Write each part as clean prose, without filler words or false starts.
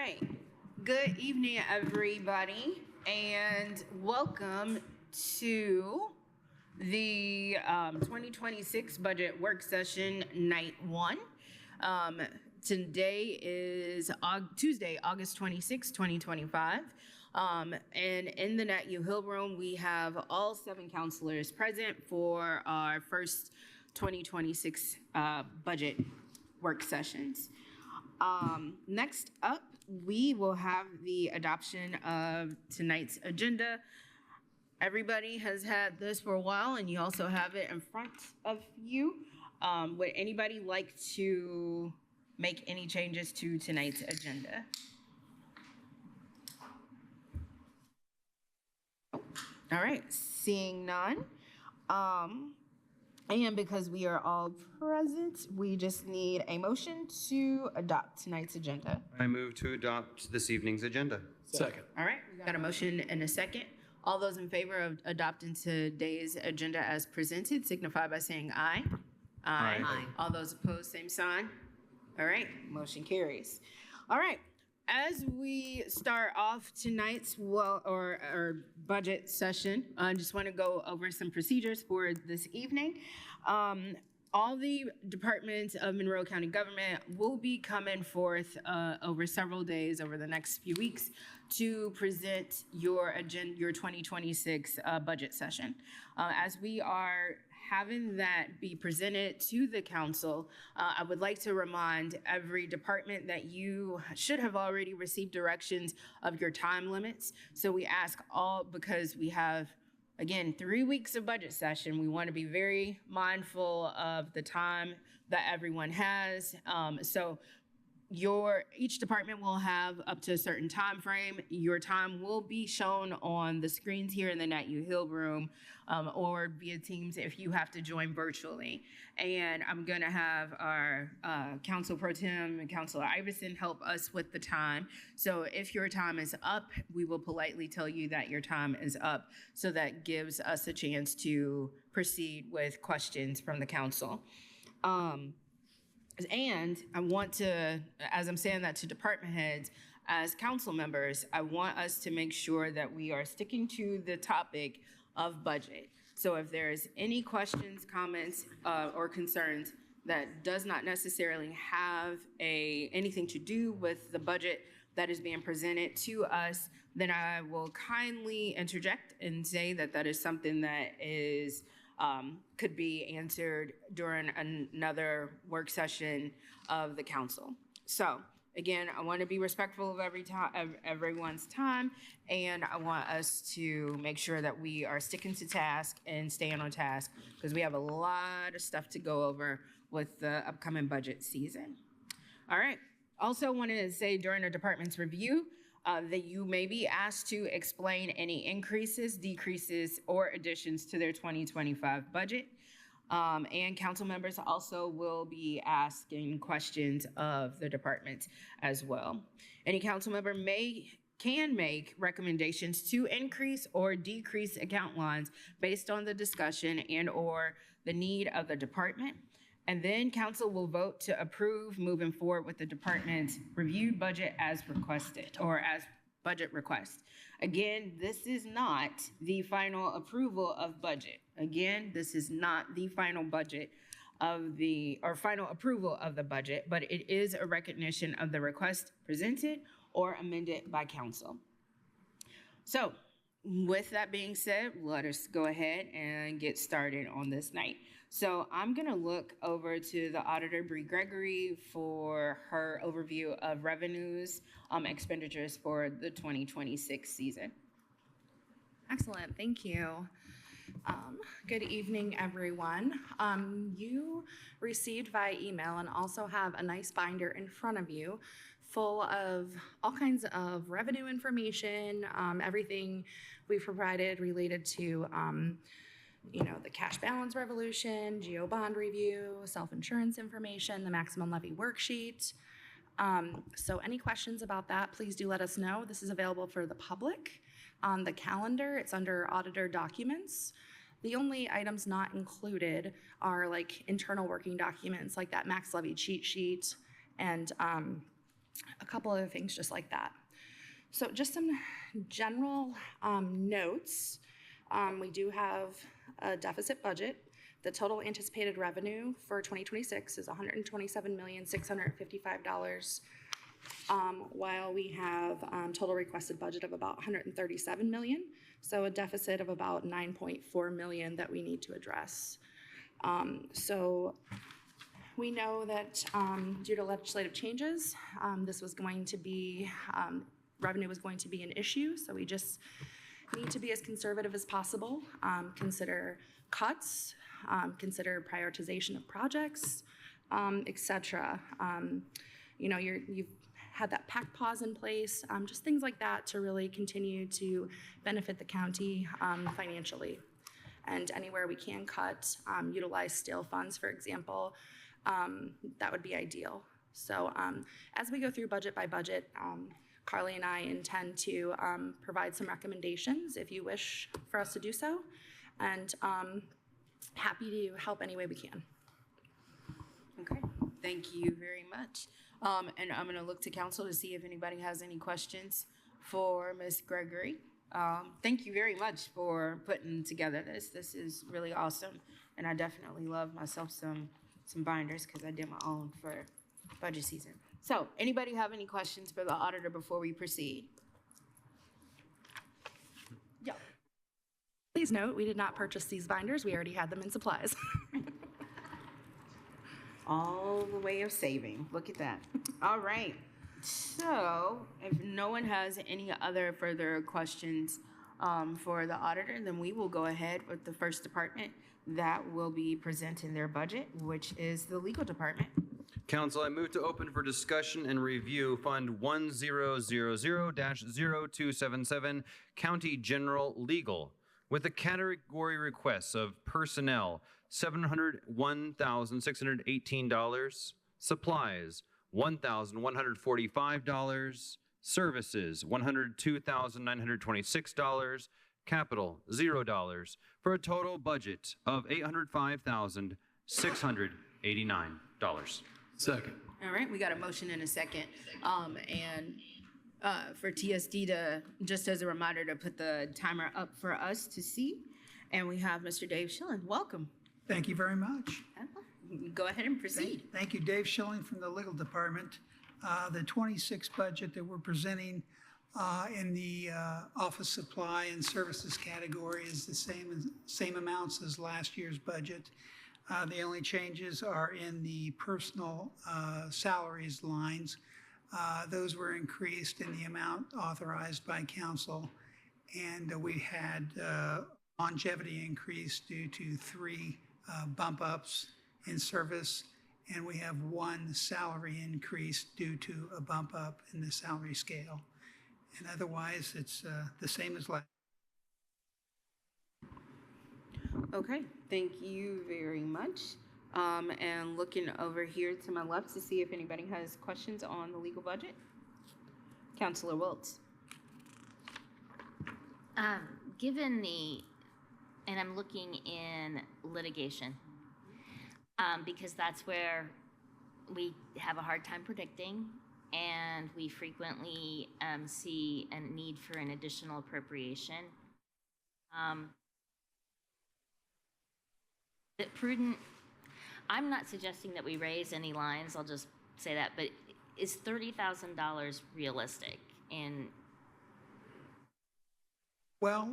right. Good evening, everybody, and welcome to the 2026 budget work session night one. Today is Tuesday, August 26, 2025. And in the Nat U Hill room, we have all 7 counselors present for our first 2026 budget work sessions. Next up, we will have the adoption of tonight's agenda. Everybody has had this for a while, and you also have it in front of you. Would anybody like to make any changes to tonight's agenda? All right, seeing none. And because we are all present, we just need a motion to adopt tonight's agenda. I move to adopt this evening's agenda. Second. All right, we got a motion and a second. All those in favor of adopting today's agenda as presented signify by saying aye. Aye. All those opposed, same sign. All right, motion carries. All right, as we start off tonight's or budget session, I just want to go over some procedures for this evening. All the departments of Monroe County government will be coming forth over several days over the next few weeks to present your agenda, your 2026 budget session. As we are having that be presented to the council, I would like to remind every department that you should have already received directions of your time limits. So we ask all, because we have, again, 3 weeks of budget session, we want to be very mindful of the time that everyone has. So each department will have up to a certain time frame. Your time will be shown on the screens here in the Nat U Hill room, or via Teams if you have to join virtually. And I'm gonna have our Council Pro Tem and Councilor Iverson help us with the time. So if your time is up, we will politely tell you that your time is up, so that gives us a chance to proceed with questions from the council. And I want to, as I'm saying that to department heads, as council members, I want us to make sure that we are sticking to the topic of budget. So if there's any questions, comments, or concerns that does not necessarily have anything to do with the budget that is being presented to us, then I will kindly interject and say that that is something that is could be answered during another work session of the council. So again, I want to be respectful of everyone's time, and I want us to make sure that we are sticking to task and staying on task, because we have a lot of stuff to go over with the upcoming budget season. All right. Also wanted to say during a department's review, that you may be asked to explain any increases, decreases, or additions to their 2025 budget. And council members also will be asking questions of the department as well. Any council member can make recommendations to increase or decrease account lines based on the discussion and or the need of the department. And then council will vote to approve moving forward with the department's reviewed budget as requested, or as budget request. Again, this is not the final approval of budget. Again, this is not the final budget or final approval of the budget, but it is a recognition of the request presented or amended by council. So with that being said, let us go ahead and get started on this night. So I'm gonna look over to the Auditor Bree Gregory for her overview of revenues, expenditures for the 2026 season. Excellent, thank you. Good evening, everyone. You received via email and also have a nice binder in front of you full of all kinds of revenue information, everything we've provided related to the cash balance revolution, GO bond review, self-insurance information, the maximum levy worksheet. So any questions about that, please do let us know. This is available for the public. On the calendar, it's under auditor documents. The only items not included are like internal working documents like that max levy cheat sheet and a couple other things just like that. So just some general notes. We do have a deficit budget. The total anticipated revenue for 2026 is $127,655,000, while we have total requested budget of about $137 million. So a deficit of about $9.4 million that we need to address. So we know that due to legislative changes, this was going to be, revenue was going to be an issue. So we just need to be as conservative as possible, consider cuts, consider prioritization of projects, et cetera. You know, you've had that PAC pause in place, just things like that to really continue to benefit the county financially. And anywhere we can cut, utilize stale funds, for example, that would be ideal. So as we go through budget by budget, Carly and I intend to provide some recommendations if you wish for us to do so, and happy to help any way we can. Okay, thank you very much. And I'm going to look to council to see if anybody has any questions for Ms. Gregory. Thank you very much for putting together this. This is really awesome, and I definitely love myself some binders because I did my own for budget season. So, anybody have any questions for the auditor before we proceed? Yeah. Please note, we did not purchase these binders. We already had them in supplies. All the way of saving. Look at that. All right. So, if no one has any other further questions for the auditor, then we will go ahead with the first department that will be presenting their budget, which is the legal department. Council, I move to open for discussion and review Fund 1000-0277, County General Legal, with the category requests of personnel, $701,618, supplies, $1,145, services, $102,926, capital, $0, for a total budget of $805,689. Second. All right, we got a motion and a second. For TSD to, just as a reminder, to put the timer up for us to see. And we have Mr. Dave Schilling. Welcome. Thank you very much. Go ahead and proceed. Thank you, Dave Schilling from the Legal Department. The 26 budget that we're presenting in the office supply and services category is the same amounts as last year's budget. The only changes are in the personal salaries lines. Those were increased in the amount authorized by council, and we had longevity increase due to 3 bump ups in service, and we have 1 salary increase due to a bump up in the salary scale. And otherwise, it's the same as last. Okay, thank you very much. And looking over here to my left to see if anybody has questions on the legal budget. Councilor Wiltz. Given the, and I'm looking in litigation, because that's where we have a hard time predicting, and we frequently see a need for an additional appropriation. Is it prudent? I'm not suggesting that we raise any lines, I'll just say that, but is $30,000 realistic? And Well,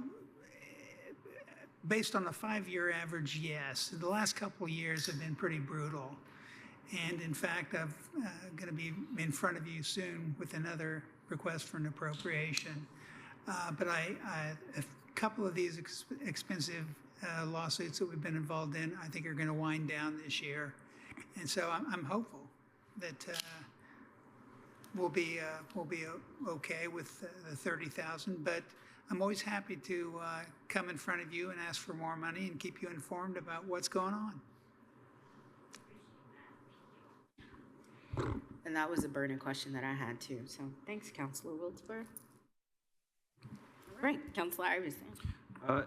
based on the 5-year average, yes. The last couple of years have been pretty brutal. And in fact, I'm going to be in front of you soon with another request for an appropriation. But a couple of these expensive lawsuits that we've been involved in, I think are going to wind down this year. And so I'm hopeful that we'll be okay with the 30,000. But I'm always happy to come in front of you and ask for more money and keep you informed about what's going on. And that was a burning question that I had too. So thanks, Councilor Wiltzberg. Right, Councilor Iverson.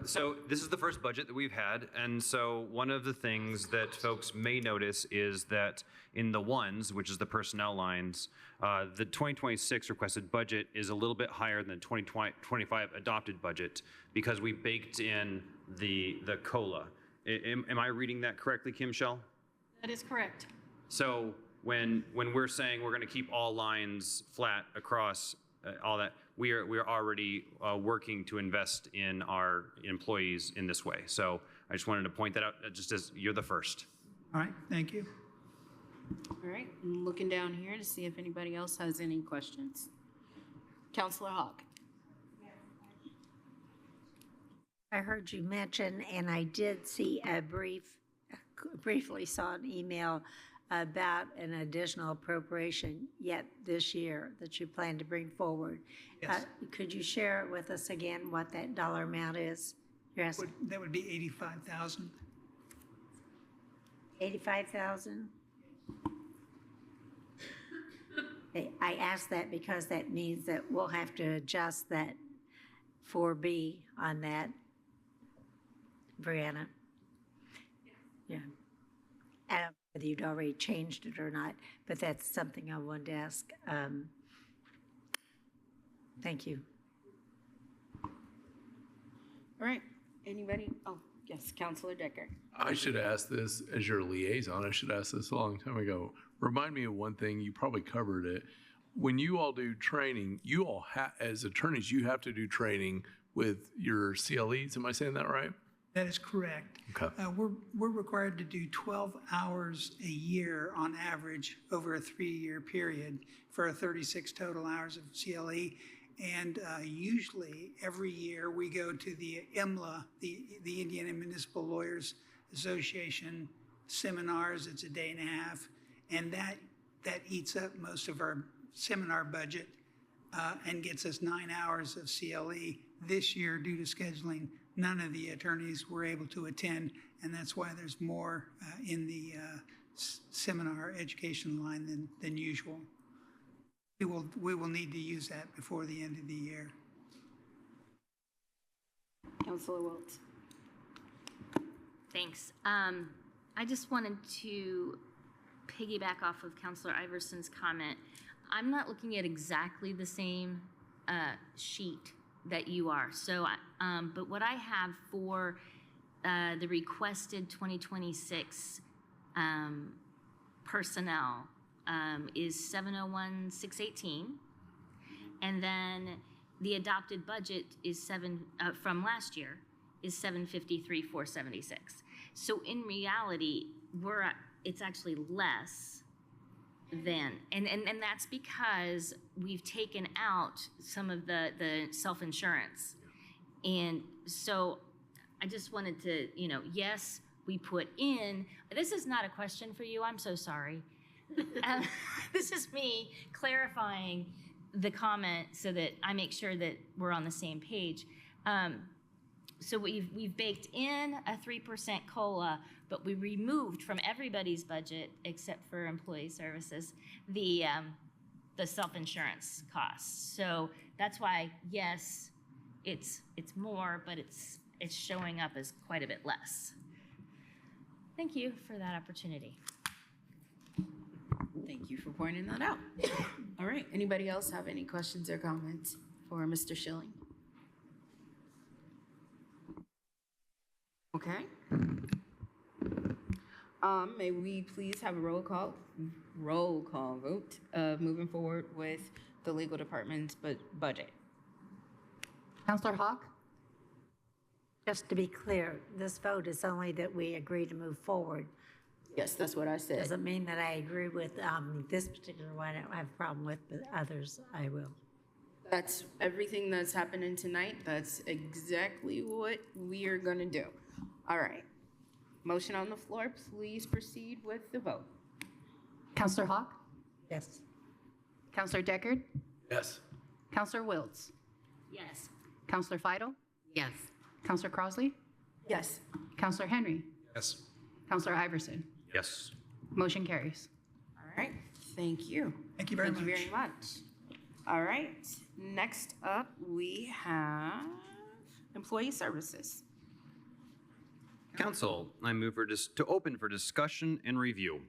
So this is the first budget that we've had, and so one of the things that folks may notice is that in the ones, which is the personnel lines, the 2026 requested budget is a little bit higher than the 2025 adopted budget because we baked in the COLA. Am I reading that correctly, Kim Shell? That is correct. So when we're saying we're going to keep all lines flat across all that, we are already working to invest in our employees in this way. So I just wanted to point that out, just as you're the first. All right, thank you. All right, I'm looking down here to see if anybody else has any questions. Counselor Hawk. I heard you mention, and I did see briefly saw an email about an additional appropriation yet this year that you plan to bring forward. Yes. Could you share it with us again, what that dollar amount is? You're asking That would be 85,000. 85,000? I asked that because that means that we'll have to adjust that 4B on that. Brianna? Yeah. I don't know whether you'd already changed it or not, but that's something I wanted to ask. Thank you. All right, anybody? Oh, yes, Counselor Decker. I should ask this as your liaison. I should ask this a long time ago. Remind me of one thing. You probably covered it. When you all do training, you all as attorneys, you have to do training with your CLEs. Am I saying that right? That is correct. Okay. We're required to do 12 hours a year on average over a 3-year period for 36 total hours of CLE. And usually every year we go to the IMLA, the Indiana Municipal Lawyers Association seminars. It's a day and a half. And that eats up most of our seminar budget and gets us 9 hours of CLE. This year, due to scheduling, none of the attorneys were able to attend, and that's why there's more in the seminar education line than usual. We will need to use that before the end of the year. Counselor Wiltz. Thanks. I just wanted to piggyback off of Counselor Iverson's comment. I'm not looking at exactly the same sheet that you are. So, but what I have for the requested 2026 personnel is 701,618, and then the adopted budget is from last year is 753,476. So in reality, it's actually less than, and that's because we've taken out some of the self-insurance. And so I just wanted to, yes, we put in, this is not a question for you, I'm so sorry. This is me clarifying the comment so that I make sure that we're on the same page. So we've baked in a 3% COLA, but we removed from everybody's budget except for employee services the self-insurance costs. So that's why, yes, it's more, but it's showing up as quite a bit less. Thank you for that opportunity. Thank you for pointing that out. All right, anybody else have any questions or comments for Mr. Schilling? Okay. May we please have a roll call vote of moving forward with the legal department's budget? Counselor Hawk? Just to be clear, this vote is only that we agree to move forward. Yes, that's what I said. Doesn't mean that I agree with this particular one I don't have a problem with, but others I will. That's everything that's happening tonight. That's exactly what we are gonna do. All right. Motion on the floor, please proceed with the vote. Counselor Hawk? Yes. Counselor Deckard? Yes. Counselor Wiltz? Yes. Counselor Feidel? Yes. Counselor Crosley? Yes. Counselor Henry? Yes. Counselor Iverson? Yes. Motion carries. All right, thank you. Thank you very much. Thank you very much. All right, next up we have Employee Services. Council, I move to open for discussion and review.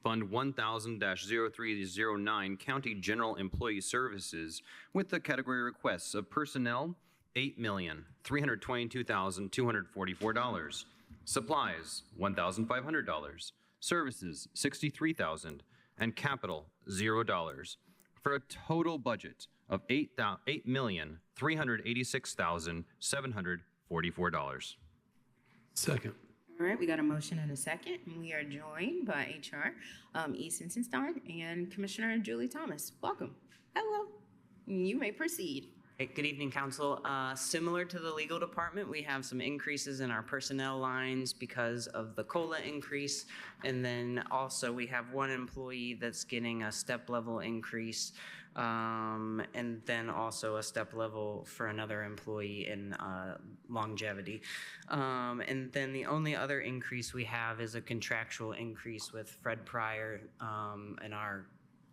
Fund 1000-0309 County General Employee Services with the category requests of personnel, $8,322,244. Supplies, $1,500. Services, $63,000. And capital, $0. For a total budget of $8,386,744. Second. All right, we got a motion and a second, and we are joined by HR, E. Sensenstein, and Commissioner Julie Thomas. Welcome. Hello. You may proceed. Hey, good evening, Council. Similar to the legal department, we have some increases in our personnel lines because of the COLA increase. And then also we have one employee that's getting a step level increase. And then also a step level for another employee in longevity. And then the only other increase we have is a contractual increase with Fred Pryor in our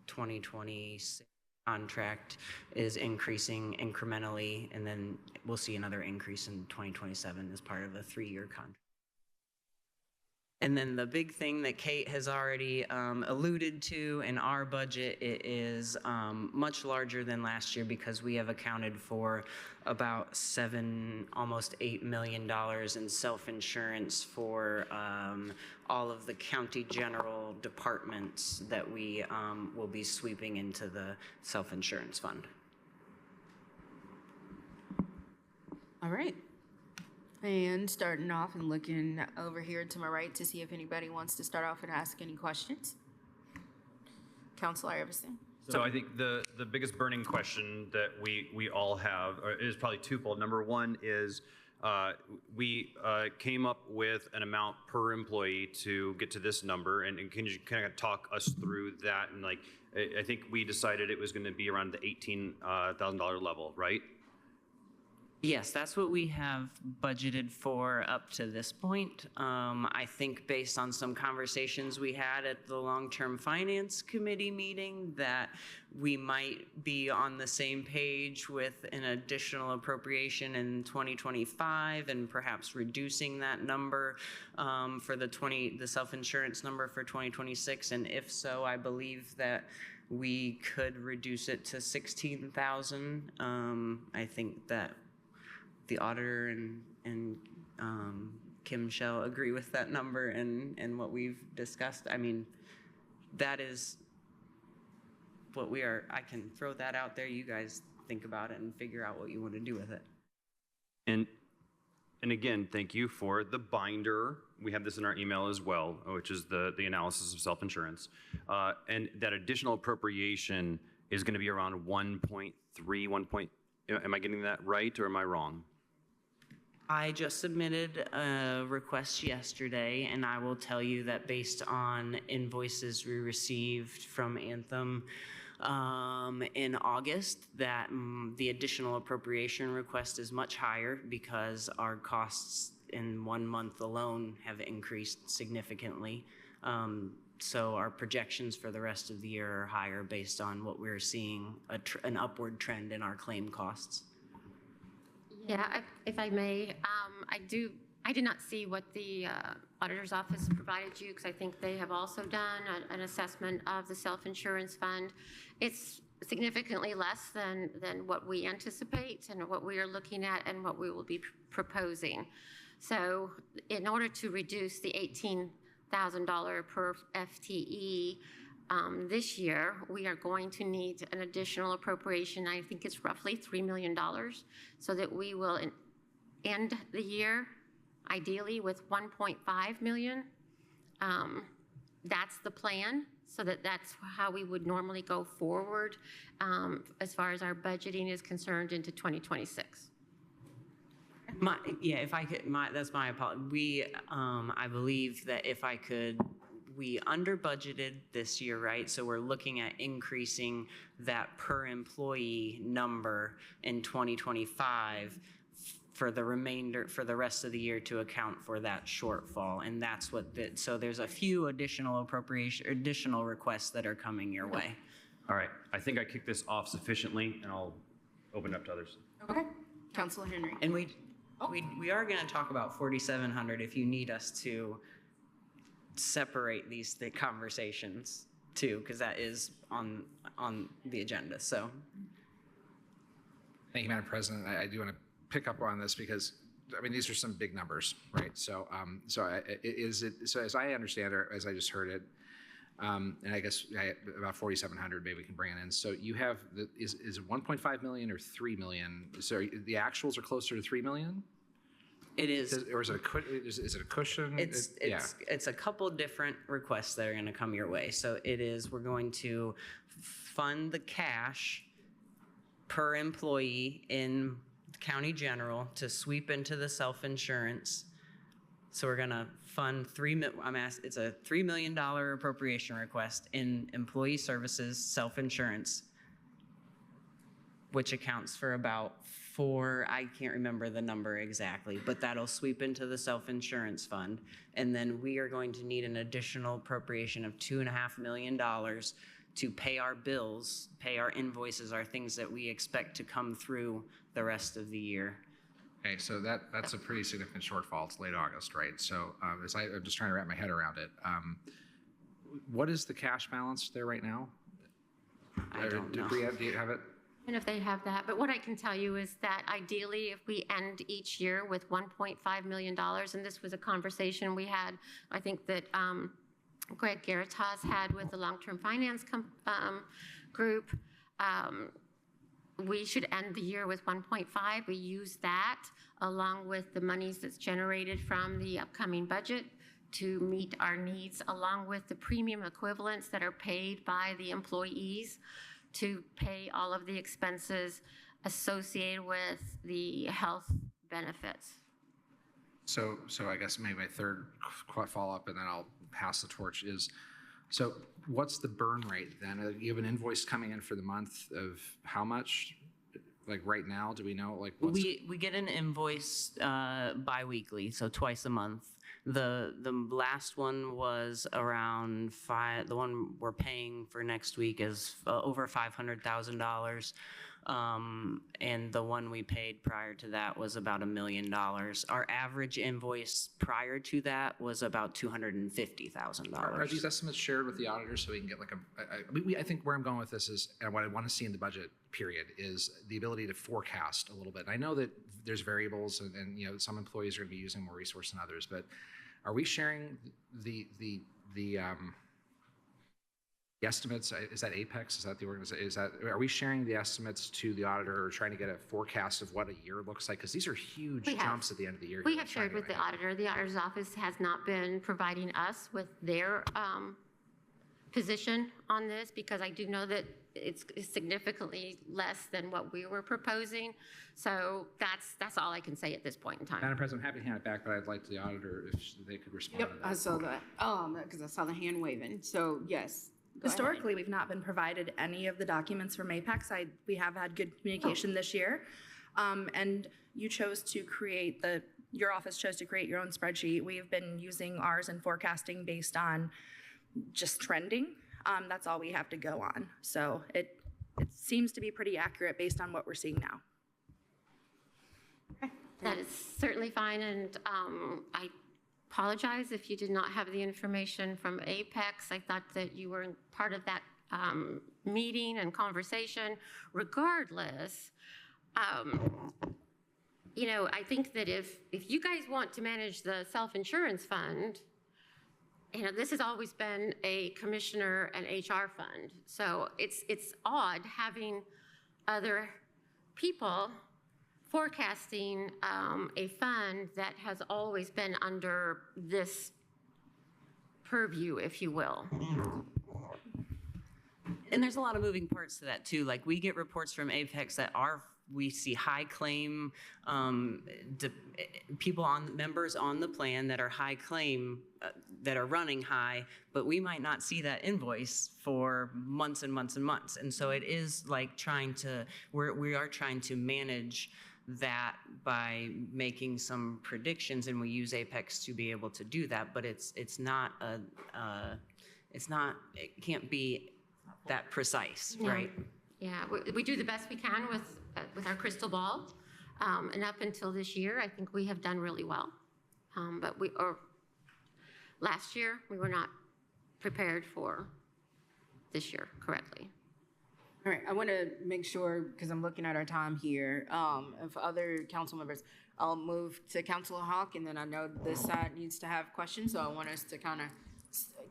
2026 contract is increasing incrementally, and then we'll see another increase in 2027 as part of a 3-year contract. And then the big thing that Kate has already alluded to in our budget, it is much larger than last year because we have accounted for about almost $8 million in self-insurance for all of the county general departments that we will be sweeping into the self-insurance fund. All right. And starting off and looking over here to my right to see if anybody wants to start off and ask any questions. Councilor Iverson. So I think the biggest burning question that we all have is probably twofold. Number one is we came up with an amount per employee to get to this number, and can you kind of talk us through that? And like, I think we decided it was going to be around the $18,000 level, right? Yes, that's what we have budgeted for up to this point. I think based on some conversations we had at the Long-Term Finance Committee meeting that we might be on the same page with an additional appropriation in 2025 and perhaps reducing that number for the self-insurance number for 2026. And if so, I believe that we could reduce it to 16,000. I think that the auditor and Kim shall agree with that number and what we've discussed. I mean, that is what we are. I can throw that out there. You guys think about it and figure out what you want to do with it. And again, thank you for the binder. We have this in our email as well, which is the analysis of self-insurance. And that additional appropriation is going to be around 1.3, am I getting that right or am I wrong? I just submitted a request yesterday, and I will tell you that based on invoices we received from Anthem in August, that the additional appropriation request is much higher because our costs in 1 month alone have increased significantly. So our projections for the rest of the year are higher based on what we're seeing, an upward trend in our claim costs. Yeah, if I may, I did not see what the auditor's office provided you because I think they have also done an assessment of the self-insurance fund. It's significantly less than what we anticipate and what we are looking at and what we will be proposing. So in order to reduce the $18,000 per FTE this year, we are going to need an additional appropriation. I think it's roughly $3 million, so that we will end the year ideally with 1.5 million. That's the plan, so that's how we would normally go forward as far as our budgeting is concerned into 2026. If I could, that's my apology. I believe that if I could, we under budgeted this year, right? So we're looking at increasing that per employee number in 2025 for the rest of the year to account for that shortfall. And that's so there's a few additional requests that are coming your way. All right, I think I kicked this off sufficiently and I'll open it up to others. Okay. Councilor Henry. And We are going to talk about 4,700 if you need us to separate the conversations too, because that is on the agenda. So, thank you, Madam President. I do want to pick up on this because I mean these are some big numbers, right? So, so as I understand it, as I just heard it, and I guess about 4,700 maybe we can bring it in. So you have is it 1.5 million or 3 million? So the actuals are closer to 3 million. it is. Or is it a cushion? It's a couple different requests that are going to come your way. So we're going to fund the cash per employee in county general to sweep into the self-insurance. So we're going to fund it's a $3 million appropriation request in employee services self-insurance, which accounts for about I can't remember the number exactly, but that'll sweep into the self-insurance fund. And then we are going to need an additional appropriation of $2.5 million to pay our bills, pay our invoices, our things that we expect to come through the rest of the year. Okay, so that's a pretty significant shortfall. It's late August, right? So I'm just trying to wrap my head around it. What is the cash balance there right now? I don't know. Do you have it? And if they have that, but what I can tell you is that ideally, if we end each year with $1.5 million, and this was a conversation we had, I think that Greg Garitas had with the long-term finance group, we should end the year with 1.5. We use that along with the monies that's generated from the upcoming budget to meet our needs, along with the premium equivalents that are paid by the employees to pay all of the expenses associated with the health benefits. So I guess maybe my third follow-up, and then I'll pass the torch is, so what's the burn rate then? You have an invoice coming in for the month of how much? Like right now, do we know? Like we get an invoice bi-weekly, so twice a month. The last one was around $5. The one we're paying for next week is over $500,000. And the one we paid prior to that was about $1 million. Our average invoice prior to that was about $250,000. Are these estimates shared with the auditor so we can get like I think where I'm going with this is, and what I want to see in the budget period is the ability to forecast a little bit. I know that there's variables and you know, some employees are going to be using more resource than others, but are we sharing the estimates? Is that Apex? Is that the organization? Are we sharing the estimates to the auditor or trying to get a forecast of what a year looks like? Because these are huge jumps at the end of the year. We have shared with the auditor. The auditor's office has not been providing us with their position on this, because I do know that it's significantly less than what we were proposing. So that's all I can say at this point in time. Madam President, I'm happy to hand it back, but I'd like the auditor if they could respond to that. I saw that. Because I saw the hand waving. So yes. Historically, we've not been provided any of the documents from Apex. We have had good communication this year. And you chose to create your office chose to create your own spreadsheet. We have been using ours and forecasting based on just trending. That's all we have to go on. So it seems to be pretty accurate based on what we're seeing now. Okay. That is certainly fine, and I apologize if you did not have the information from Apex. I thought that you were part of that meeting and conversation. Regardless, you know, I think that if you guys want to manage the self-insurance fund, you know, this has always been a commissioner and HR fund. So it's odd having other people forecasting a fund that has always been under this purview, if you will. And there's a lot of moving parts to that too. Like we get reports from Apex that we see high claim members on the plan that are high claim that are running high, but we might not see that invoice for months and months and months. And so it is like we are trying to manage that by making some predictions, and we use Apex to be able to do that. But it can't be that precise, right? Yeah, we do the best we can with our crystal ball. And up until this year, I think we have done really well. But last year, we were not prepared for this year correctly. All right, I want to make sure, because I'm looking at our time here, if other council members, I'll move to Councilor Hawk, and then I know this side needs to have questions, so I want us to kind of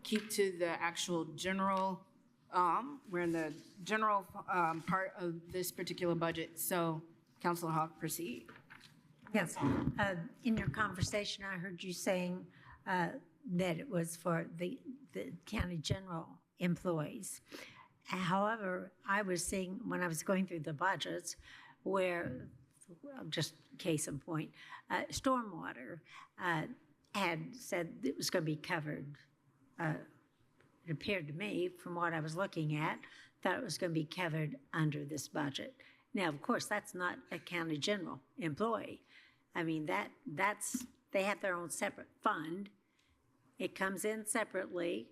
keep to the actual general, we're in the general part of this particular budget. So Councilor Hawk, proceed. Yes. In your conversation, I heard you saying that it was for the county general employees. However, I was seeing when I was going through the budgets where, just case in point, stormwater had said it was going to be covered. It appeared to me, from what I was looking at, that it was going to be covered under this budget. Now, of course, that's not a county general employee. I mean, that's they have their own separate fund. It comes in separately,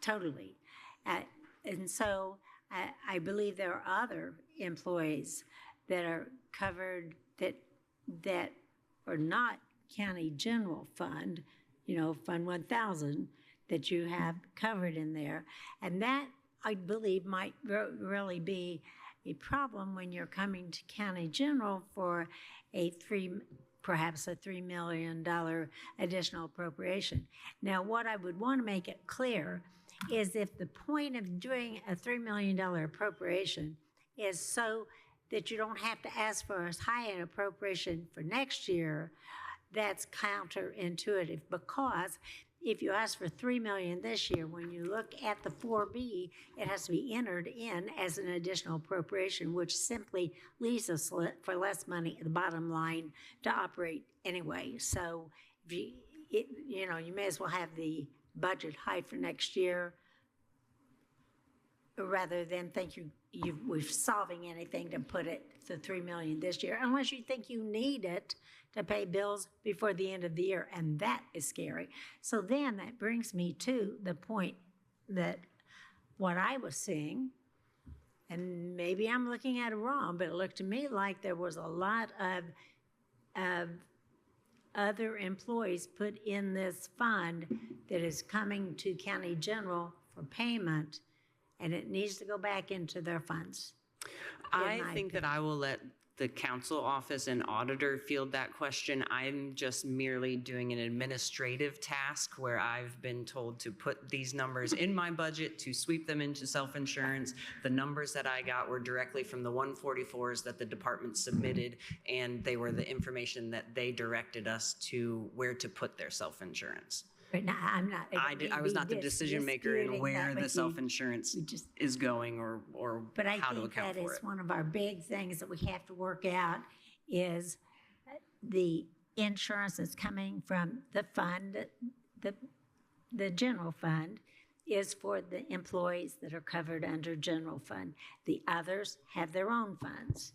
totally. And so I believe there are other employees that are covered that are not county general fund, Fund 1000, that you have covered in there. And that, I believe, might really be a problem when you're coming to county general for perhaps a $3 million additional appropriation. Now, what I would want to make it clear is if the point of doing a $3 million appropriation is so that you don't have to ask for as high an appropriation for next year, that's counterintuitive, because if you ask for $3 million this year, when you look at the 4B, it has to be entered in as an additional appropriation, which simply leaves us for less money at the bottom line to operate anyway. So if you may as well have the budget high for next year rather than think we're solving anything to put it to $3 million this year, unless you think you need it to pay bills before the end of the year, and that is scary. So then that brings me to the point that what I was seeing, and maybe I'm looking at it wrong, but it looked to me like there was a lot of other employees put in this fund that is coming to county general for payment, and it needs to go back into their funds. I think that I will let the council office and auditor field that question. I'm just merely doing an administrative task where I've been told to put these numbers in my budget to sweep them into self-insurance. The numbers that I got were directly from the 144s that the department submitted, and they were the information that they directed us to where to put their self-insurance. But no, I'm not. I was not the decision maker in where the self-insurance is going or but I how to think account that for is it. one of our big things that we have to work out is the insurance that's coming from the fund, the general fund, is for the employees that are covered under general fund. The others have their own funds.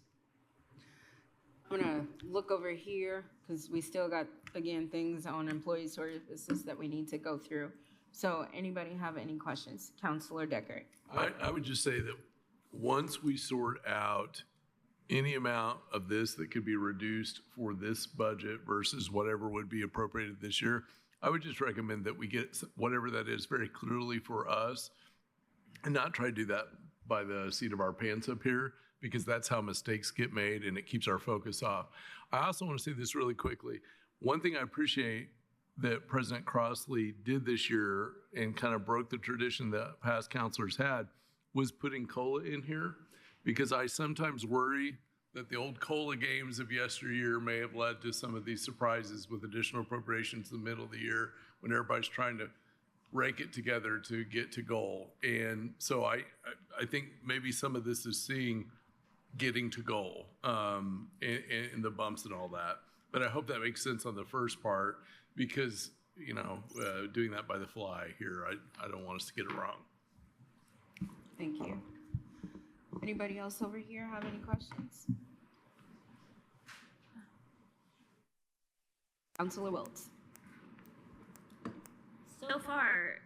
I'm gonna look over here because we still got, again, things on employee services that we need to go through. So anybody have any questions? Councilor Deckard. I would just say that once we sort out any amount of this that could be reduced for this budget versus whatever would be appropriated this year, I would just recommend that we get whatever that is very clearly for us and not try to do that by the seat of our pants up here, because that's how mistakes get made and it keeps our focus off. I also want to say this really quickly. One thing I appreciate that President Crossley did this year and kind of broke the tradition that past counselors had was putting COLA in here, because I sometimes worry that the old COLA games of yesteryear may have led to some of these surprises with additional appropriations in the middle of the year when everybody's trying to rake it together to get to goal. And so I think maybe some of this is seeing getting to goal and the bumps and all that. But I hope that makes sense on the first part, because, doing that by the fly here, I don't want us to get it wrong. Thank you. Anybody else over here have any questions? Councilor Wiltz. So far,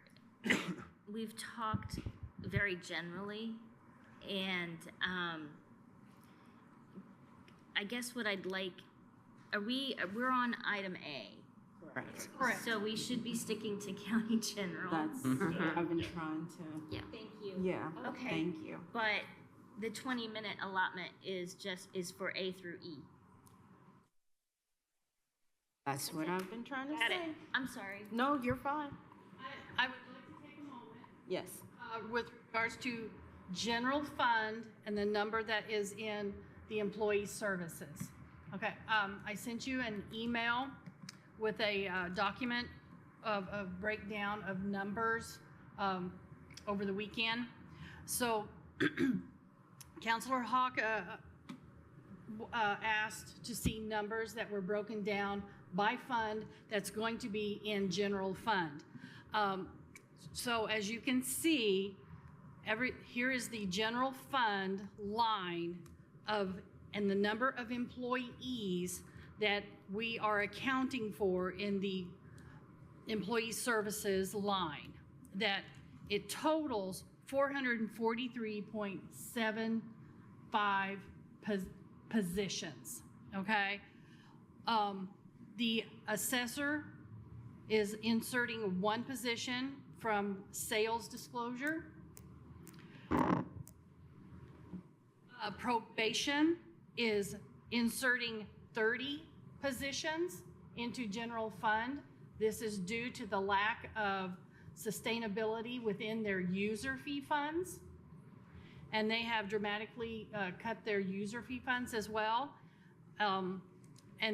we've talked very generally, and I guess what I'd like, we're on item A. Correct. Correct. So we should be sticking to county general. That's, I've been trying to. Yeah. Thank you. Yeah. Okay. Thank you. But the 20-minute allotment is for A through E. That's what I've been trying to Got say. it. I'm sorry. No, you're fine. I would like to take a moment Yes. with regards to general fund and the number that is in the employee services. Okay, I sent you an email with a document of a breakdown of numbers over the weekend. So Councilor Hawk asked to see numbers that were broken down by fund that's going to be in general fund. So as you can see, here is the general fund line and the number of employees that we are accounting for in the employee services line, that it totals 443.75 positions, okay? The assessor is inserting one position from sales disclosure. Probation is inserting 30 positions into general fund. This is due to the lack of sustainability within their user fee funds. And they have dramatically cut their user fee funds as well. And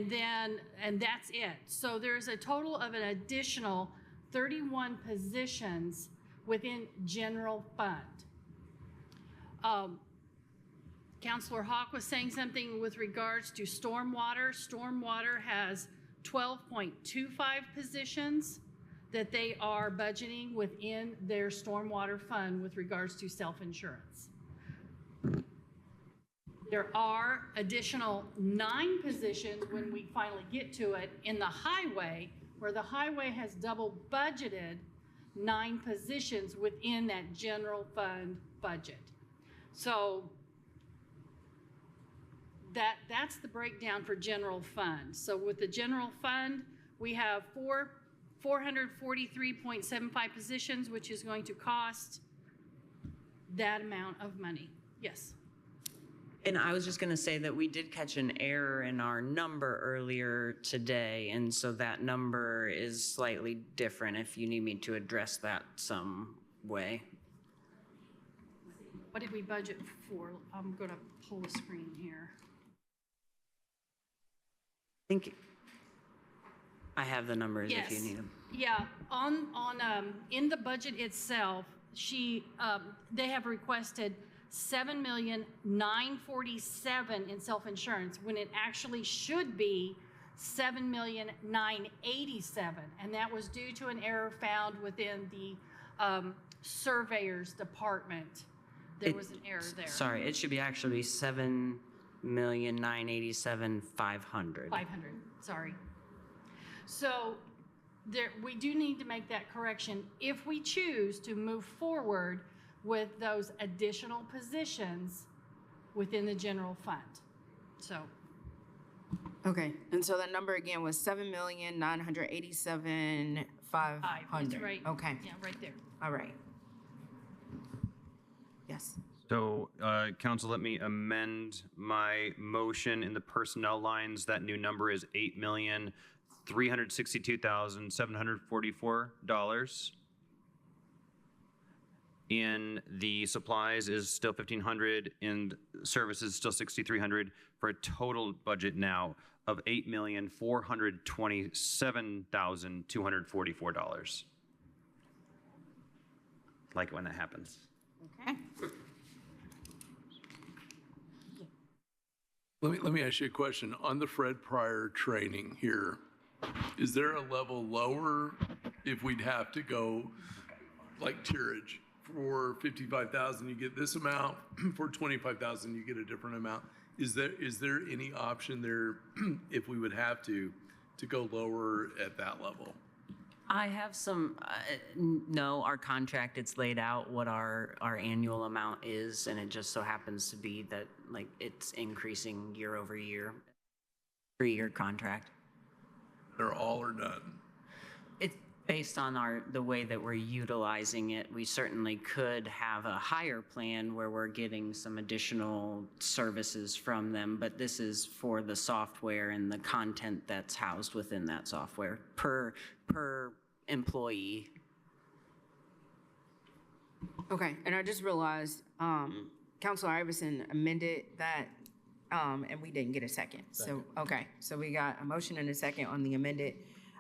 that's it. So there's a total of an additional 31 positions within general fund. Councilor Hawk was saying something with regards to stormwater. Stormwater has 12.25 positions that they are budgeting within their stormwater fund with regards to self-insurance. There are additional 9 positions when we finally get to it in the highway, where the highway has double budgeted 9 positions within that general fund budget. So that's the breakdown for general fund. So with the general fund, we have 443.75 positions, which is going to cost that amount of money. Yes. And I was just going to say that we did catch an error in our number earlier today, and so that number is slightly different if you need me to address that some way. What did we budget for? I'm going to pull the screen here. I think I have the numbers if you need them. Yeah, in the budget itself, they have requested $7,947,000 in self-insurance when it actually should be $7,987,000, and that was due to an error found within the surveyor's department. There was an error there. Sorry, it should be actually $7,987,500. 500, sorry. So we do need to make that correction if we choose to move forward with those additional positions within the general fund. So. Okay, and so that number again was 7,987,500. That's right. Okay. Yeah, right there. All right. Yes. So, council, let me amend my motion in the personnel lines. That new number is $8,362,744. In the supplies is still $1,500, and services still $6,300, for a total budget now of $8,427,244. Like it when that happens. Okay. Let me ask you a question. On the Fred Pryor training here, is there a level lower if we'd have to go like tierage? For 55,000, you get this amount. For 25,000, you get a different amount. Is there any option there if we would have to go lower at that level? I have some, no, our contract, it's laid out what our annual amount is, and it just so happens to be that, like, it's increasing year over year, 3-year contract. They're all or none. It's based on the way that we're utilizing it. We certainly could have a higher plan where we're getting some additional services from them, but this is for the software and the content that's housed within that software per employee. Okay, and I just realized, Counselor Iverson amended that, and we didn't get a second. So, okay, so we got a motion and a second on the amended,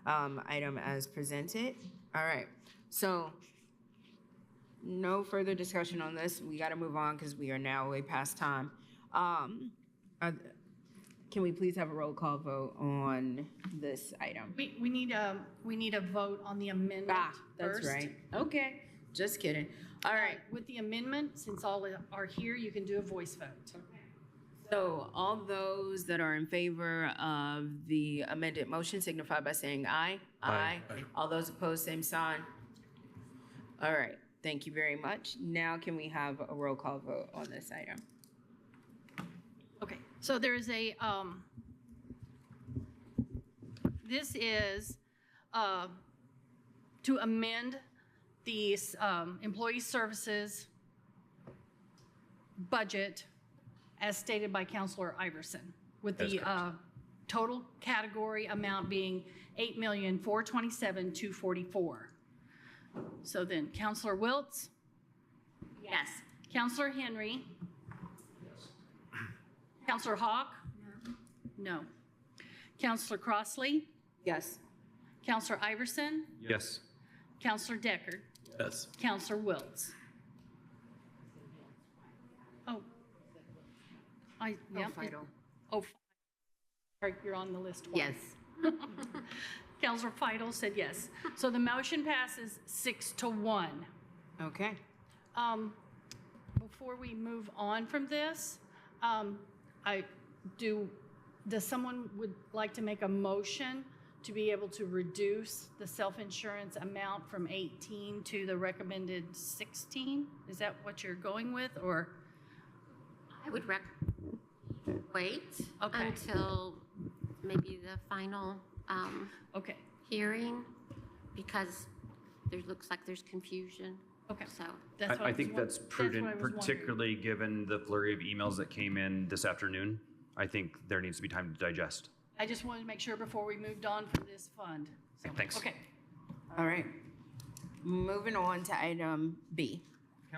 item as presented. All right, so no further discussion on this. We gotta move on because we are now way past time. Can we please have a roll call vote on this item? We need a vote on the amendment first. That's right. Okay, just kidding. All right. With the amendment, since all are here, you can do a voice vote. So all those that are in favor of the amended motion signify by saying aye. Aye. All those opposed, same sign. All right, thank you very much. Now can we have a roll call vote on this item? Okay, so there's a, this is to amend the employee services budget as stated by Counselor Iverson, with the total category amount being $8,427,244. So then Counselor Wiltz? Yes. Counselor Henry? Counselor Hawk? No. Counselor Crossley? Yes. Counselor Iverson? Yes. Counselor Deckard? Yes. Counselor Wiltz? You're on the list twice. Yes. Counselor Fidel said yes. So the motion passes 6-1. Okay. Before we move on from this, does someone would like to make a motion to be able to reduce the self-insurance amount from 18 to the recommended 16? Is that what you're going with, or? I would wait Okay. until maybe the final Okay, hearing, because there looks like there's confusion. okay. So, That's what I think that's what I prudent, was wondering. particularly given the flurry of emails that came in this afternoon. I think there needs to be time to digest. I just wanted to make sure before we moved on from this fund. So, Thanks. Okay. All right. Moving on to item B.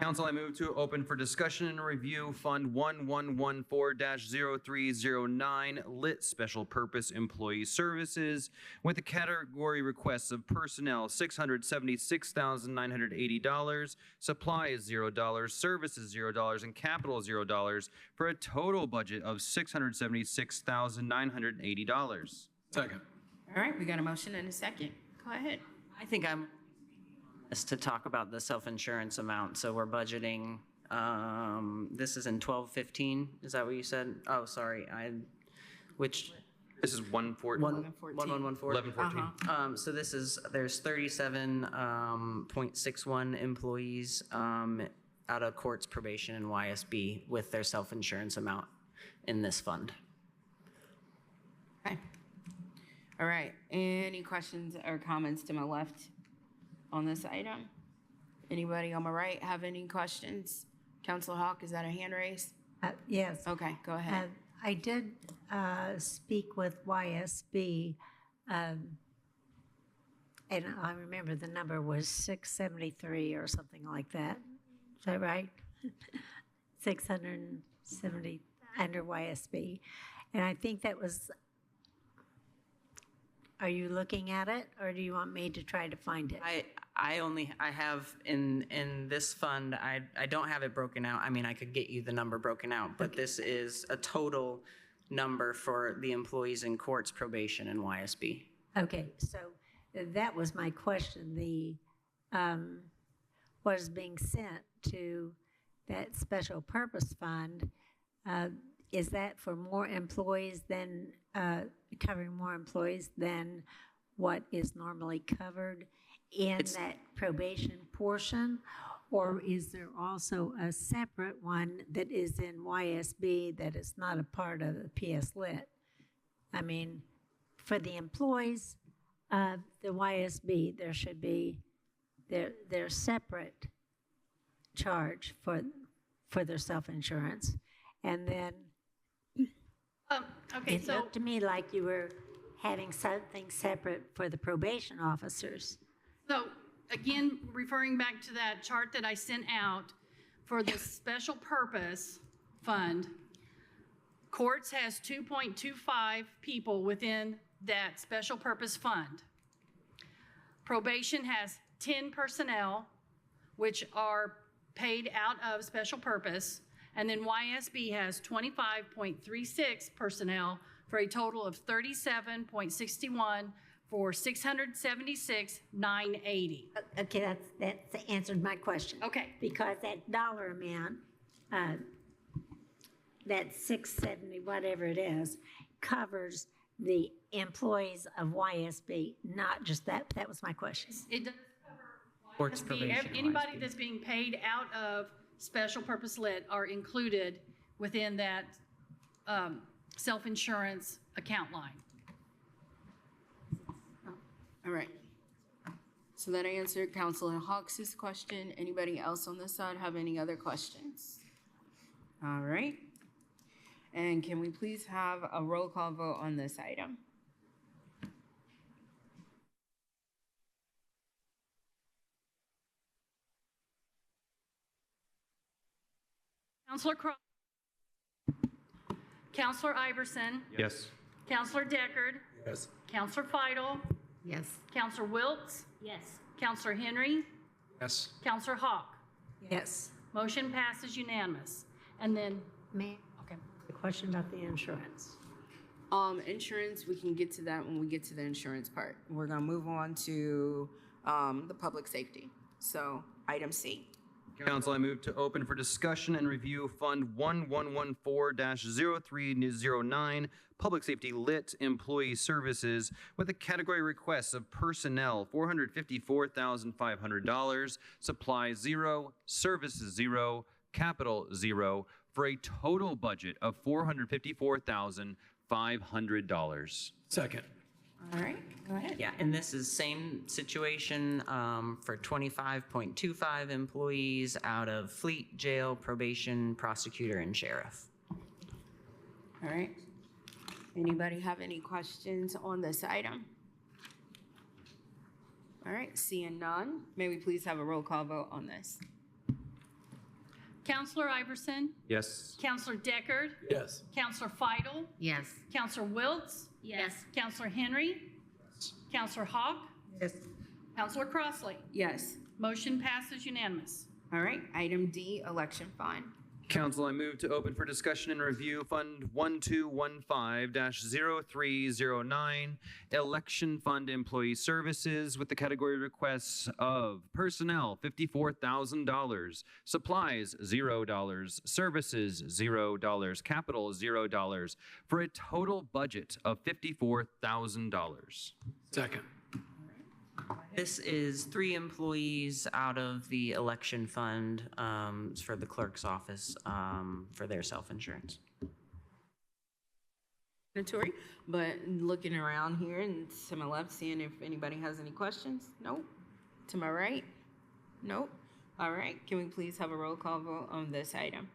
Council, I move to open for discussion and review Fund 1114-0309, Lit Special Purpose Employee Services, with the category requests of personnel $676,980, supplies $0, services $0, and capital $0, for a total budget of $676,980. Second. All right, we got a motion and a second. Go ahead. I think I'm to talk about the self-insurance amount. So we're budgeting, this is in 1215, is that what you said? Oh, sorry, This is 1114. So there's 37.61 employees out of courts, probation, and YSB with their self-insurance amount in this fund. Okay. All right, any questions or comments to my left on this item? Anybody on my right have any questions? Councilor Hawk, is that a hand raised? Yes. Okay, go ahead. I did speak with YSB, and I remember the number was 673 or something like that. Is that right? 670 under YSB. And I think that was, are you looking at it, or do you want me to try to find it? I have in this fund, I don't have it broken out. I mean, I could get you the number broken out, but this is a total number for the employees in courts, probation, and YSB. Okay, so that was my question. The what is being sent to that special purpose fund, is that for more employees than, covering more employees than what is normally covered? in that probation portion? Or is there also a separate one that is in YSB that is not a part of the PS Lit? I mean, for the employees of the YSB, there should be their separate charge for their self-insurance. And then Okay, it so looked to me like you were having something separate for the probation officers. again, referring back to that chart that I sent out for the special purpose fund, courts has 2.25 people within that special purpose fund. Probation has 10 personnel, which are paid out of special purpose, and then YSB has 25.36 personnel for a total of 37.61 for 676,980. Okay, that's answered my question. Okay. Because that dollar amount, that 670, whatever it is, covers the employees of YSB, not just that. That was my question. It does Courts cover probation, anybody YSB. that's being paid out of special purpose lit are included within that self-insurance account line. All right. So that answered Councilor Hawks' question. Anybody else on this side have any other questions? All right. And can we please have a roll call vote on this item? Counselor Cross. Counselor Iverson. Yes. Counselor Deckard. Yes. Counselor Feidel. Yes. Counselor Wiltz. Yes. Counselor Henry. Yes. Counselor Hawk. Yes. Motion passes unanimous. And then, May okay. the question about the insurance. Insurance, we can get to that when we get to the insurance part. We're gonna move on to the public safety. So item C. Council, I move to open for discussion and review Fund 1114-0309, Public Safety Lit Employee Services, with a category request of personnel, $454,500, supplies 0, services 0, capital 0, for a total budget of $454,500. Second. All right, go ahead. Yeah, and this is same situation for 25.25 employees out of fleet, jail, probation, prosecutor, and sheriff. All right. Anybody have any questions on this item? All right, seeing none, may we please have a roll call vote on this? Counselor Iverson. Yes. Counselor Deckard. Yes. Counselor Feidel. Yes. Counselor Wiltz. Yes. Counselor Henry. Counselor Hawk. Yes. Counselor Crossley. Yes. Motion passes unanimous. All right, item D, election fund. Council, I move to open for discussion and review Fund 1215-0309, Election Fund Employee Services, with the category requests of personnel, $54,000, supplies, $0, services, $0, capital, $0, for a total budget of $54,000. Second. This is 3 employees out of the election fund for the clerk's office for their self-insurance. But looking around here and to my left, seeing if anybody has any questions? Nope. To my right? Nope. All right, can we please have a roll call vote on this item?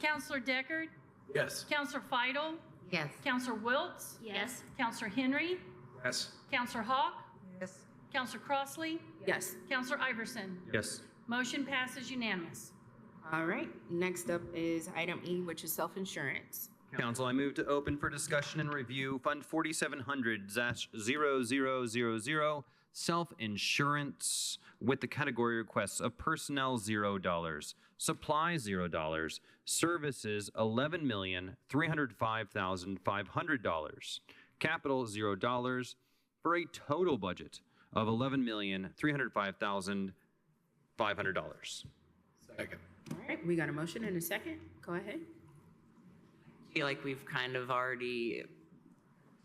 Counselor Deckard. Yes. Counselor Feidel. Yes. Counselor Wiltz. Yes. Counselor Henry. Yes. Counselor Hawk. Yes. Counselor Crossley. Yes. Counselor Iverson. Yes. Motion passes unanimous. All right, next up is item E, which is self-insurance. Council, I move to open for discussion and review Fund 4700-0000, Self-Insurance, with the category requests of personnel $0, supplies $0, services $11,305,500, capital $0, for a total budget of $11,305,500. Second. All right, we got a motion and a second. Go ahead. I feel like we've kind of already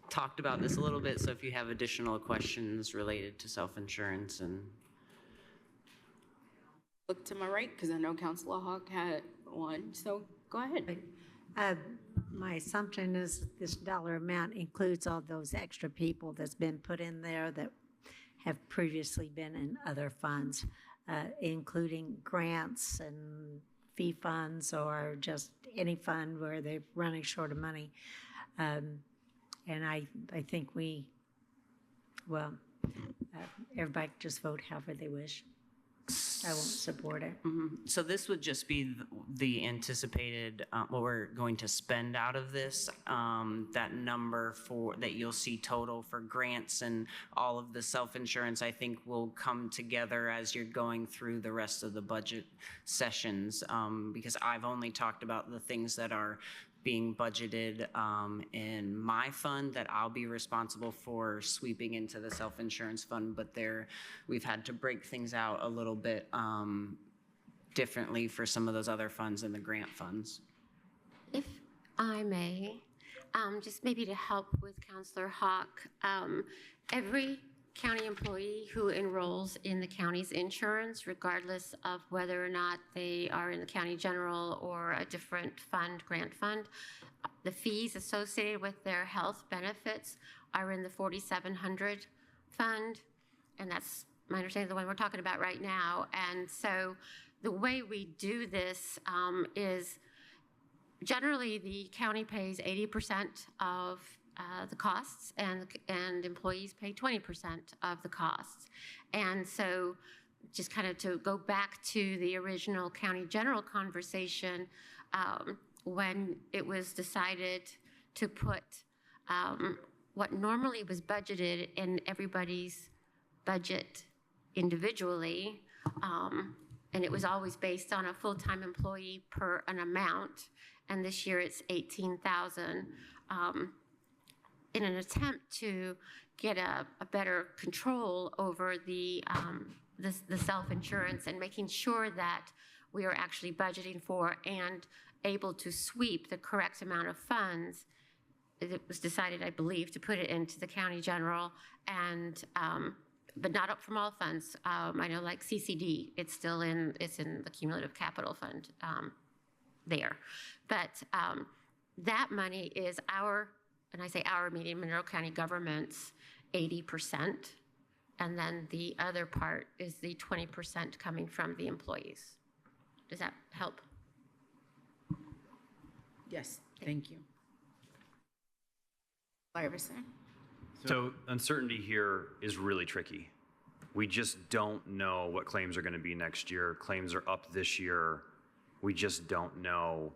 talked about this a little bit, so if you have additional questions related to self-insurance and. Look to my right, because I know Councilor Hawk had one, so go ahead. My assumption is this dollar amount includes all those extra people that's been put in there that have previously been in other funds, including grants and fee funds or just any fund where they're running short of money. And I think everybody just vote however they wish. I won't support it. So this would just be the anticipated, what we're going to spend out of this, that number that you'll see total for grants and all of the self-insurance, I think will come together as you're going through the rest of the budget sessions, because I've only talked about the things that are being budgeted in my fund that I'll be responsible for sweeping into the self-insurance fund, but we've had to break things out a little bit differently for some of those other funds and the grant funds. If I may, just maybe to help with Councilor Hawk, every county employee who enrolls in the county's insurance, regardless of whether or not they are in the county general or a different fund, grant fund, the fees associated with their health benefits are in the 4700 fund, and that's my understanding of the one we're talking about right now. And so the way we do this is generally the county pays 80% of the costs, and employees pay 20% of the costs. And so just kind of to go back to the original county general conversation, when it was decided to put what normally was budgeted in everybody's budget individually, and it was always based on a full-time employee per an amount, and this year it's 18,000. In an attempt to get a better control over the self-insurance and making sure that we are actually budgeting for and able to sweep the correct amount of funds, it was decided, I believe, to put it into the county general, and but not up from all funds. I know, like CCD, it's in the cumulative capital fund there, but that money is and I say our, meaning Monroe County government's 80%, and then the other part is the 20% coming from the employees. Does that help? Yes, thank you. Iverson? So uncertainty here is really tricky. We just don't know what claims are going to be next year. Claims are up this year. We just don't know.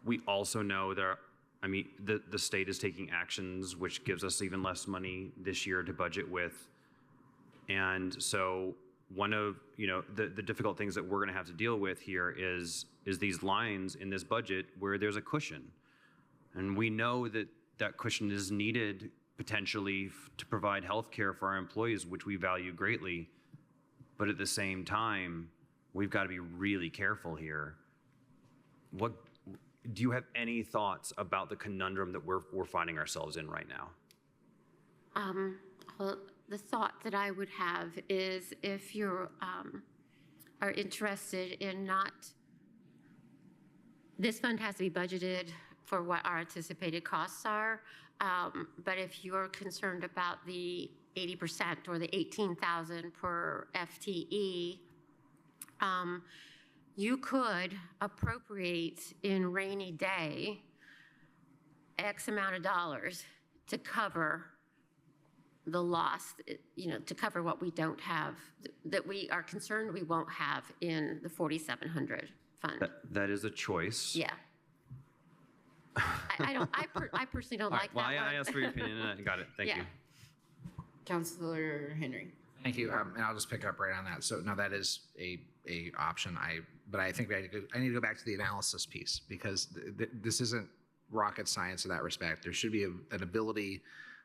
We also know the state is taking actions, which gives us even less money this year to budget with. And so one of the difficult things that we're going to have to deal with here is these lines in this budget where there's a cushion. And we know that that cushion is needed potentially to provide health care for our employees, which we value greatly. But at the same time, we've got to be really careful here. Do you have any thoughts about the conundrum that we're finding ourselves in right now? Well, the thought that I would have is if you are interested in this fund has to be budgeted for what our anticipated costs are, but if you're concerned about the 80% or the 18,000 per FTE, you could appropriate in rainy day X amount of dollars to cover the loss, to cover what we don't have, that we are concerned we won't have in the 4,700 fund. That is a choice. Yeah. I personally don't like that one. I asked for your opinion and I got it. Thank you. Councilor Henry. Thank you. And I'll just pick up right on that. So no, that is a option. But I think I need to go back to the analysis piece, because this isn't rocket science in that respect. There should be an ability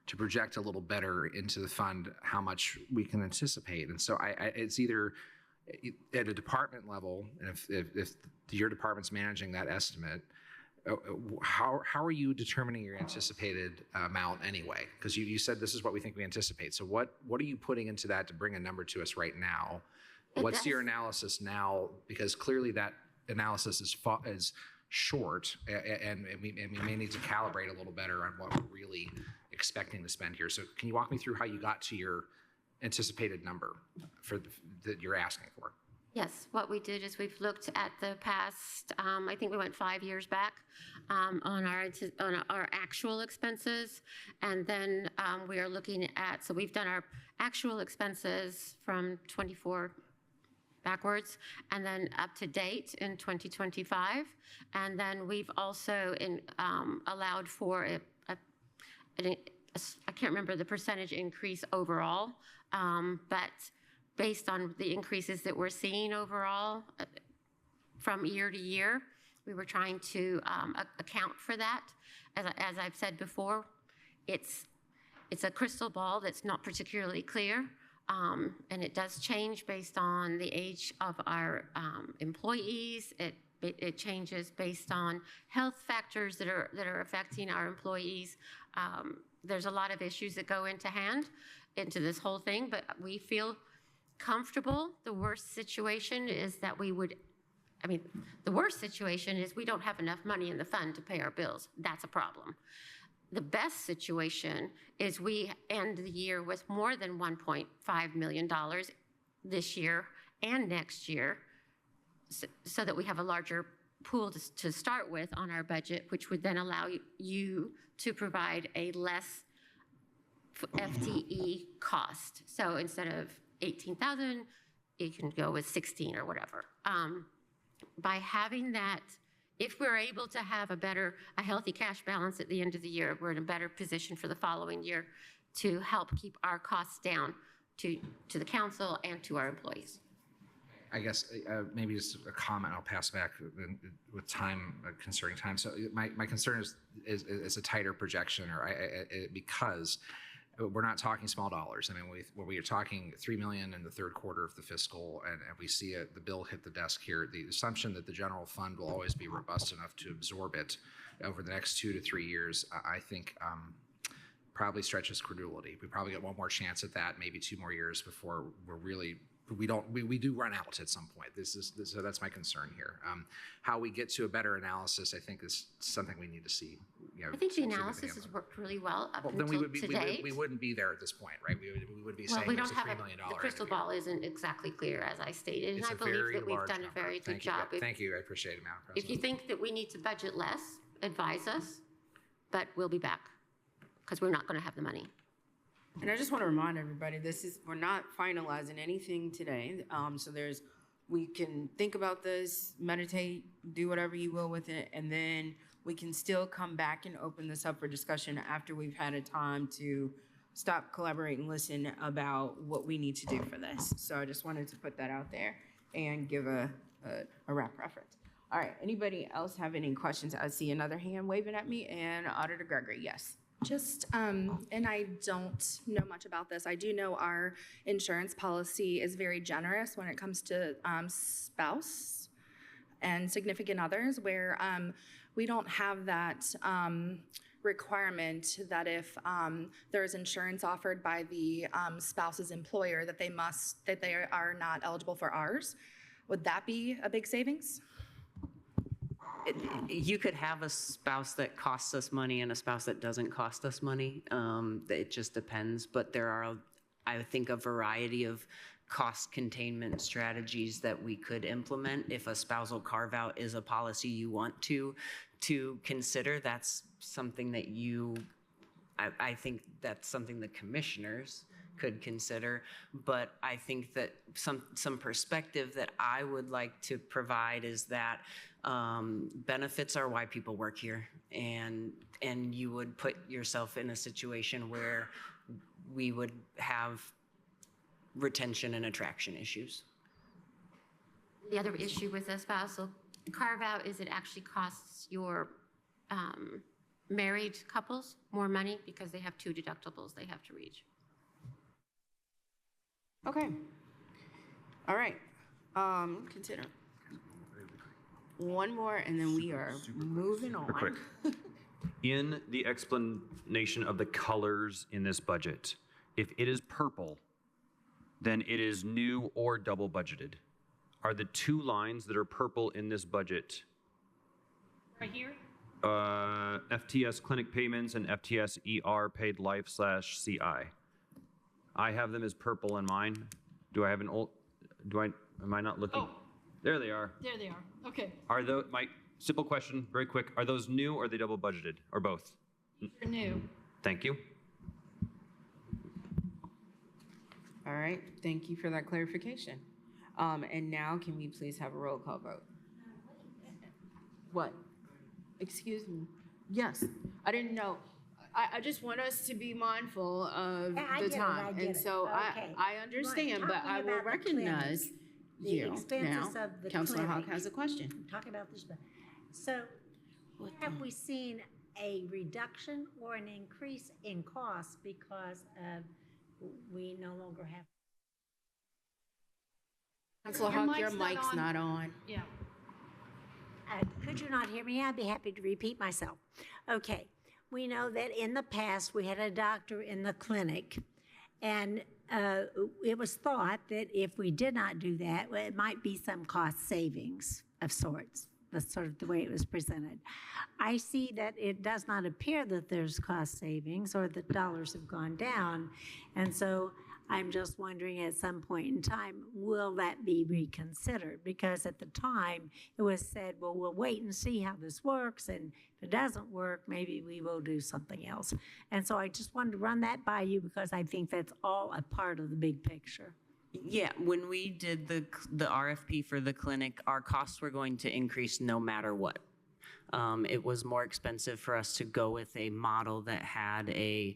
to project a little better into the fund how much we can anticipate. And so it's either at a department level, and if your department's managing that estimate, how are you determining your anticipated amount anyway? Because you said this is what we think we anticipate. So what are you putting into that to bring a number to us right now? What's your analysis now? Because clearly that analysis is short, and we may need to calibrate a little better on what we're really expecting to spend here. So can you walk me through how you got to your anticipated number that you're asking for? Yes, what we did is we've looked at the past, I think we went 5 years back on our actual expenses. And then we are looking at, so we've done our actual expenses from 24 backwards and then up to date in 2025. And then we've also allowed for I can't remember the percentage increase overall, but based on the increases that we're seeing overall from year to year, we were trying to account for that. As I've said before, it's a crystal ball that's not particularly clear, and it does change based on the age of our employees. It changes based on health factors that are affecting our employees. There's a lot of issues that go into this whole thing, but we feel comfortable. The worst situation is we don't have enough money in the fund to pay our bills. That's a problem. The best situation is we end the year with more than $1.5 million this year and next year, so that we have a larger pool to start with on our budget, which would then allow you to provide a less FTE cost. So instead of 18,000, you can go with 16 or whatever. By having that, if we're able to have a healthy cash balance at the end of the year, we're in a better position for the following year to help keep our costs down to the council and to our employees. I guess maybe just a comment. I'll pass back with time, concerning time. So my concern is a tighter projection, because we're not talking small dollars. I mean, we are talking $3 million in the third quarter of the fiscal, and we see the bill hit the desk here. The assumption that the general fund will always be robust enough to absorb it over the next 2 to 3 years, I think probably stretches credulity. We probably get one more chance at that, maybe 2 more years before we do run out at some point. So that's my concern here. How we get to a better analysis, I think, is something we need to see. I think the analysis has worked really well up until today. We wouldn't be there at this point, right? We would be saying there's a $3 million. The crystal ball isn't exactly clear, as I stated, and I believe that we've done a very good job. Thank you. I appreciate it, Madam President. If you think that we need to budget less, advise us, but we'll be back because we're not going to have the money. And I just want to remind everybody, we're not finalizing anything today. We can think about this, meditate, do whatever you will with it, and then we can still come back and open this up for discussion after we've had a time to stop, collaborate, and listen about what we need to do for this. So I just wanted to put that out there and give a wrap reference. All right, anybody else have any questions? I see another hand waving at me, and Auditor Gregory, yes. Just, and I don't know much about this. I do know our insurance policy is very generous when it comes to spouse and significant others, where we don't have that requirement that if there is insurance offered by the spouse's employer that they are not eligible for ours. Would that be a big savings? You could have a spouse that costs us money and a spouse that doesn't cost us money. It just depends. But there are, I think, a variety of cost containment strategies that we could implement. If a spousal carve out is a policy you want to consider, that's something that I think that's something the commissioners could consider. But I think that some perspective that I would like to provide is that benefits are why people work here, and you would put yourself in a situation where we would have retention and attraction issues. The other issue with a spousal carve out is it actually costs your married couples more money because they have 2 deductibles they have to reach. Okay. All right. Consider. one more, and then we are moving on. Quick. In the explanation of the colors in this budget, if it is purple, then it is new or double budgeted. Are the two lines that are purple in this budget Right here? FTS clinic payments and FTS ER paid life/CI? I have them as purple in mine. Do I have an old, am I not looking? Oh. There they are. There they are. Okay. Are those, my simple question, very quick, are those new or are they double budgeted, or both? They're new. Thank you. All right, thank you for that clarification. And now can we please have a roll call vote? What? Excuse me. Yes, I didn't know. I just want us to be mindful of Yeah, I the get it, time. I get And it. so Okay. I understand, but Talking I will about the recognize clinics, the you expenses now. of the Counselor Hawk clinic. has a question. I'm talking about this, so have we seen a reduction or an increase in costs because of we no longer have? Counselor Your Hawk, your mic's not mic's on. not on. Yeah. Could you not hear me? I'd be happy to repeat myself. Okay, we know that in the past, we had a doctor in the clinic, and it was thought that if we did not do that, well, it might be some cost savings of sorts. That's sort of the way it was presented. I see that it does not appear that there's cost savings or that dollars have gone down, and so I'm just wondering at some point in time, will that be reconsidered? Because at the time, it was said, well, we'll wait and see how this works, and if it doesn't work, maybe we will do something else. And so I just wanted to run that by you because I think that's all a part of the big picture. Yeah, when we did the RFP for the clinic, our costs were going to increase no matter what. It was more expensive for us to go with a model that had a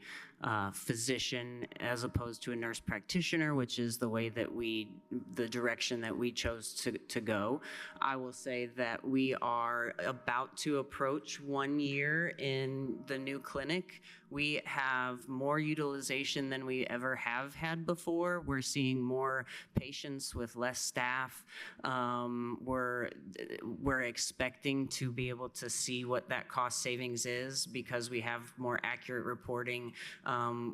physician as opposed to a nurse practitioner, which is the way that the direction that we chose to go. I will say that we are about to approach 1 year in the new clinic. We have more utilization than we ever have had before. We're seeing more patients with less staff. We're expecting to be able to see what that cost savings is because we have more accurate reporting.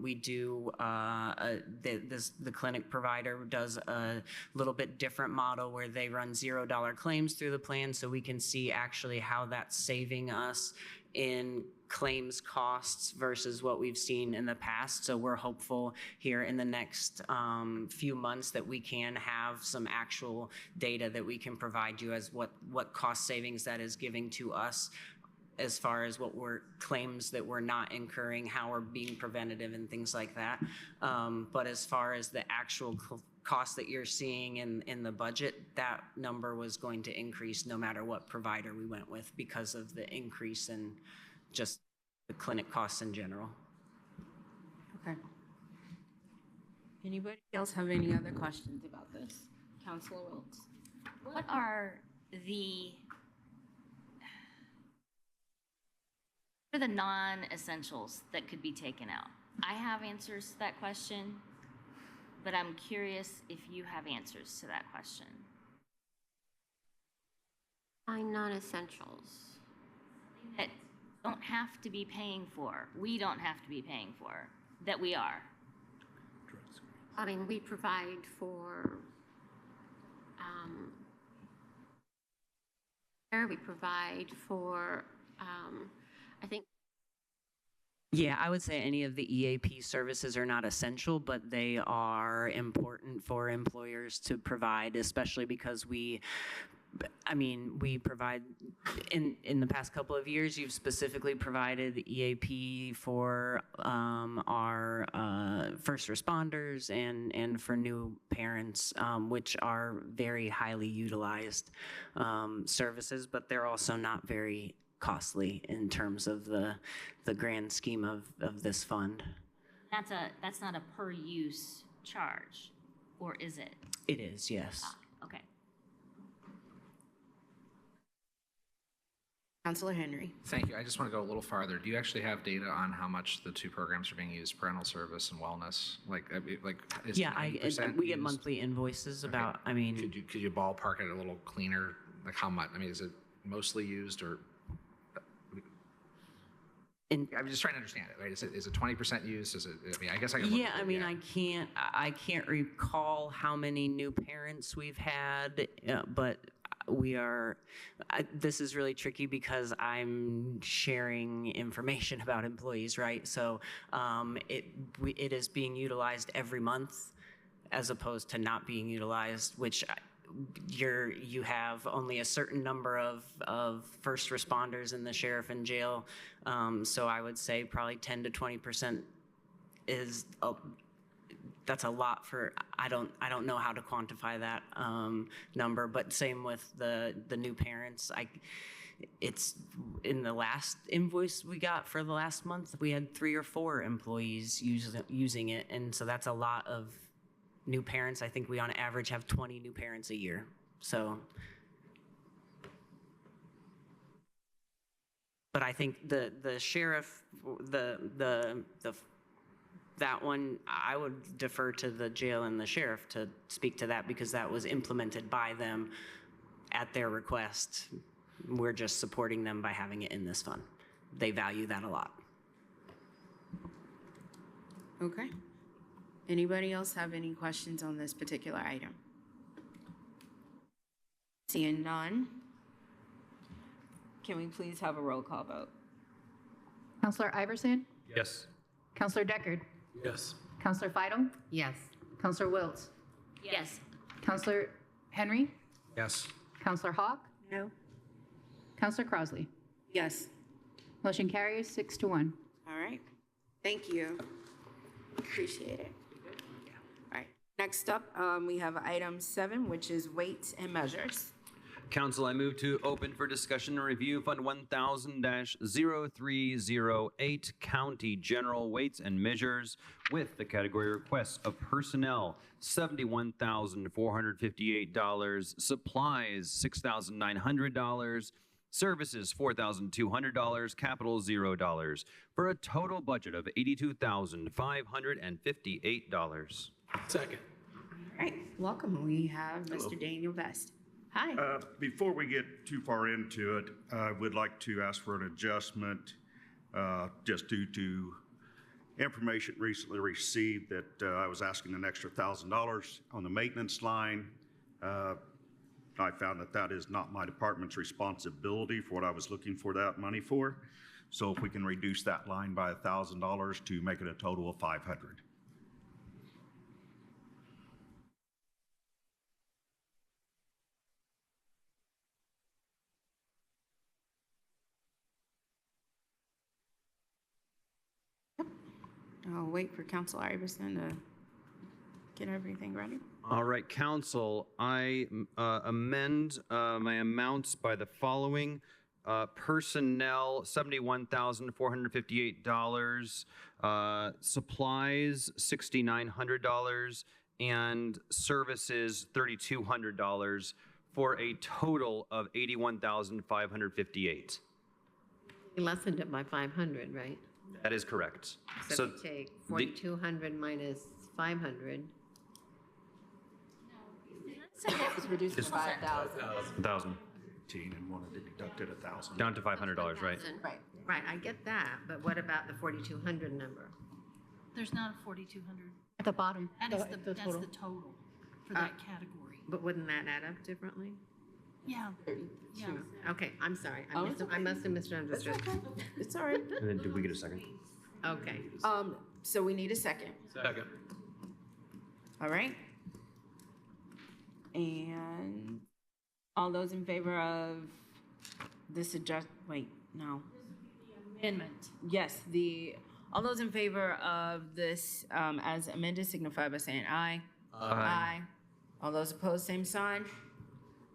We do, the clinic provider does a little bit different model where they run $0 claims through the plan so we can see actually how that's saving us in claims costs versus what we've seen in the past. So we're hopeful here in the next few months that we can have some actual data that we can provide you as what cost savings that is giving to us as far as what we're claims that we're not incurring, how we're being preventative and things like that. But as far as the actual cost that you're seeing in the budget, that number was going to increase no matter what provider we went with because of the increase in just the clinic costs in general. Okay. Anybody else have any other questions about this? Counselor Wiltz. What are the non-essentials that could be taken out? I have answers to that question, but I'm curious if you have answers to that question. Non-essentials. That don't have to be paying for. We don't have to be paying for. That we are. I mean, we provide for, we provide for, I think. Yeah, I would say any of the EAP services are not essential, but they are important for employers to provide, especially because we provide, in the past couple of years, you've specifically provided EAP for our first responders and for new parents, which are very highly utilized services, but they're also not very costly in terms of the grand scheme of this fund. That's not a per use charge, or is it? It is, yes. Okay. Counselor Henry. Thank you. I just want to go a little farther. Do you actually have data on how much the two programs are being used, parental service and wellness? Is Yeah, 90% we get used? monthly invoices about, Could you ballpark it a little cleaner? Like how much? I mean, is it mostly used, or? And I'm just trying to understand it, right? Is it 20% used? Is it, I mean, I guess I can. yeah, I mean, I can't recall how many new parents we've had, but this is really tricky because I'm sharing information about employees, right? So it is being utilized every month as opposed to not being utilized, which you have only a certain number of first responders in the sheriff and jail. So I would say probably 10 to 20% that's a lot for, I don't know how to quantify that number, but same with the new parents. It's in the last invoice we got for the last month, we had 3 or 4 employees using it. And so that's a lot of new parents. I think we on average have 20 new parents a year. So, but I think the sheriff, that one, I would defer to the jail and the sheriff to speak to that because that was implemented by them at their request. We're just supporting them by having it in this fund. They value that a lot. Okay. Anybody else have any questions on this particular item? Seeing none, can we please have a roll call vote? Counselor Iverson? Yes. Counselor Deckard? Yes. Counselor Fidel? Yes. Counselor Wiltz? Yes. Counselor Henry? Yes. Counselor Hawk? No. Counselor Crossley? Yes. Motion carries 6-1. All right. Thank you. Appreciate it. All right. Next up, we have item 7, which is weights and measures. Council, I move to open for discussion and review Fund 1000-0308, County General Weights and Measures, with the category requests of personnel, $71,458, supplies, $6,900, services, $4,200, capital, $0, for a total budget of $82,558. Second. All right. Welcome. We have Mr. Daniel Best. Hi. Before we get too far into it, I would like to ask for an adjustment just due to information recently received that I was asking an extra $1,000 on the maintenance line. I found that that is not my department's responsibility for what I was looking for that money for. So if we can reduce that line by $1,000 to make it a total of $500. I'll wait for Council Iverson to get everything ready. All right, Council, I amend my amounts by the following. Personnel, $71,458, supplies, $6,900, and services, $3,200, for a total of $81,558. You lessened it by 500, right? That is correct. So if you take 4,200 minus 500. It was reduced to 5,000. 1,000. And wanted to deduct it $1,000. Down to $500, right? Right. Right, I get that, but what about the 4,200 number? There's not a 4,200. At the bottom. That is the total. total for that category. But wouldn't that add up differently? Yeah. Yeah. Okay, I'm sorry. Oh, I must have misunderstood. It's all right. And then did we get a second? Okay. So we need a second. Second. All right. And all those in favor of this Amendment. Yes, all those in favor of this as amended signify by saying aye. Aye. All those opposed, same sign.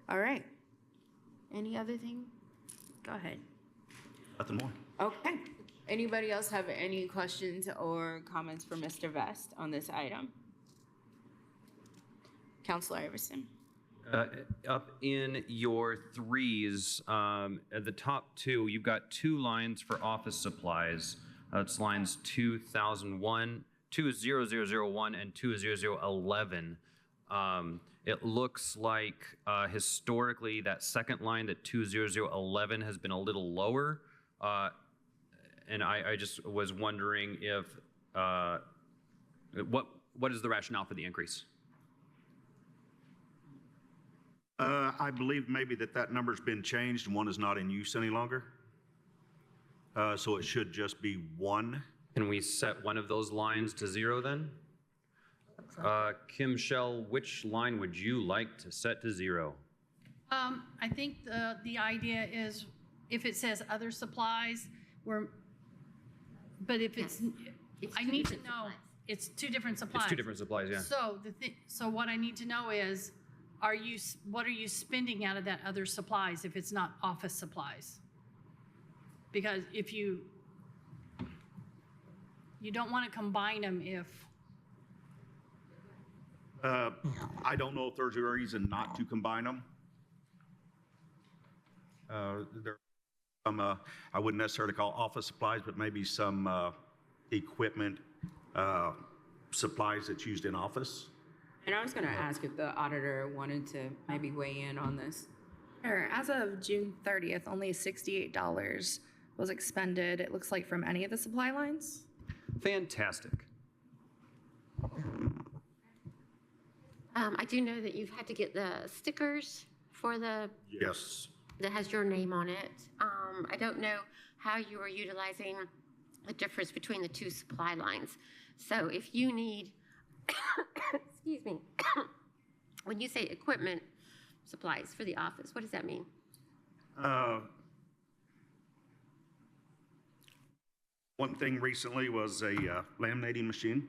All right. Any other thing? Go ahead. Nothing more. Okay. Anybody else have any questions or comments for Mr. Vest on this item? Counselor Iverson. Up in your threes, at the top two, you've got 2 lines for office supplies. It's lines 2001, 20001, and 20011. it looks like historically that second line, that 20011, has been a little lower. And I just was wondering if, what is the rationale for the increase? I believe maybe that number's been changed and one is not in use any longer. So it should just be 1. Can we set one of those lines to 0 then? Kim Shell, which line would you like to set to 0? I think the idea is if it says other supplies, but if it's, I need to know, it's 2 different supplies. It's 2 different supplies, yeah. So what I need to know is, what are you spending out of that other supplies if it's not office supplies? Because if you don't want to combine them if. I don't know if there's a reason not to combine them. There some, I wouldn't necessarily call office supplies, but maybe some equipment supplies that's used in office. And I was going to ask if the auditor wanted to maybe weigh in on this. Sure. As of June 30th, only $68 was expended, it looks like, from any of the supply lines. Fantastic. I do know that you've had to get the stickers for Yes. that has your name on it. I don't know how you are utilizing the difference between the 2 supply lines. So if you need, excuse me, when you say equipment supplies for the office, what does that mean? One thing recently was a laminating machine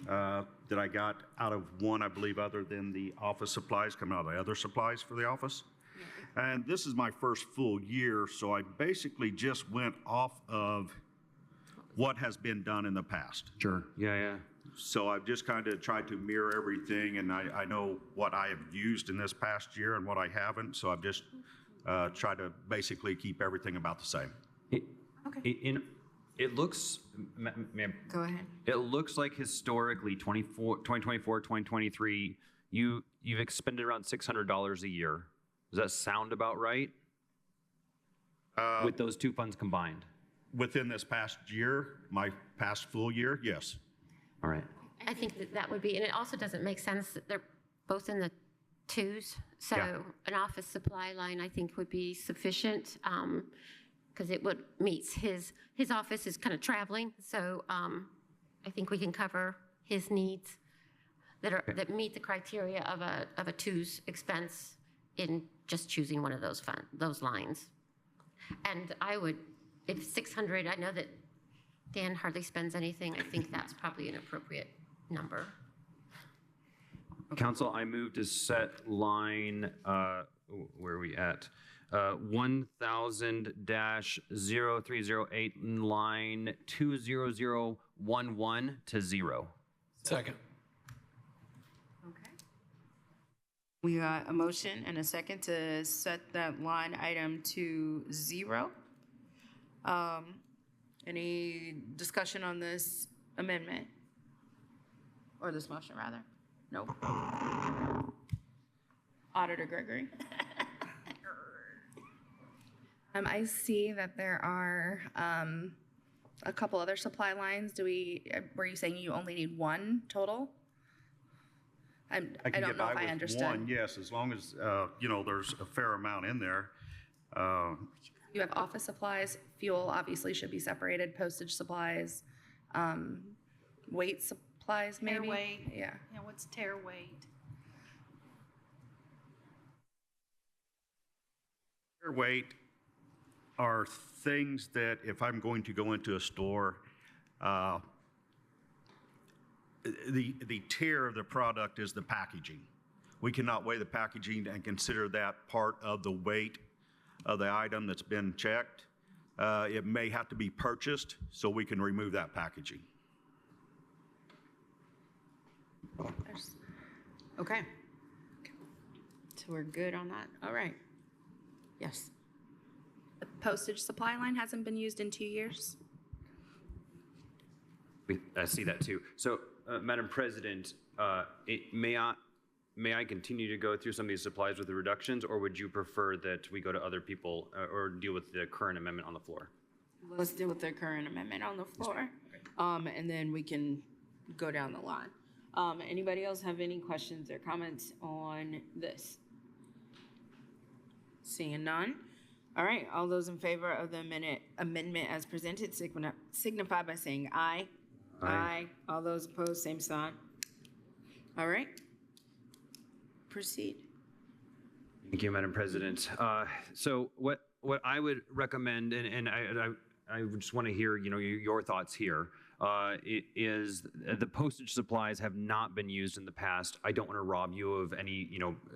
that I got out of one, I believe, other than the office supplies, coming out of the other supplies for the office. And this is my first full year, so I basically just went off of what has been done in the past. Sure. Yeah. So I've just kind of tried to mirror everything, and I know what I have used in this past year and what I haven't, so I've just tried to basically keep everything about the same. It looks, ma'am. Go ahead. It looks like historically, 2024, 2023, you've expended around $600 a year. Does that sound about right? With those 2 funds combined? Within this past year, my past full year, yes. All right. I think that would be, and it also doesn't make sense that they're both in the 2s. So an office supply line, I think, would be sufficient because it would meets his office is kind of traveling. So I think we can cover his needs that meet the criteria of a 2's expense in just choosing one of those lines. And I would, if 600, I know that Dan hardly spends anything. I think that's probably an appropriate number. Council, I move to set line, where are we at? 1000-0308, line 20011 to 0. Second. Okay. We got a motion and a second to set that line item to 0. Any discussion on this amendment? Or this motion, rather? Nope. Auditor Gregory? I see that there are a couple other supply lines. Were you saying you only need 1 total? I don't know if I understood. One, yes, as long as, there's a fair amount in there. You have office supplies, fuel obviously should be separated, postage supplies, weight supplies maybe? Tear weight. Yeah. Yeah, what's tear weight? Tear weight are things that if I'm going to go into a store, the tear of the product is the packaging. We cannot weigh the packaging and consider that part of the weight of the item that's been checked. It may have to be purchased so we can remove that packaging. Okay. So we're good on that? All right. Yes. The postage supply line hasn't been used in 2 years? I see that too. So, Madam President, may may I continue to go through some of these supplies with the reductions, or would you prefer that we go to other people or deal with the current amendment on the floor? Let's deal with the current amendment on the floor, and then we can go down the line. Anybody else have any questions or comments on this? Seeing none. All right, all those in favor of the amendment as presented signify by saying aye. Aye. All those opposed, same sign. All right. Proceed. Thank you, Madam President. So what I would recommend, and I just want to hear, your thoughts here, is the postage supplies have not been used in the past. I don't want to rob you of any,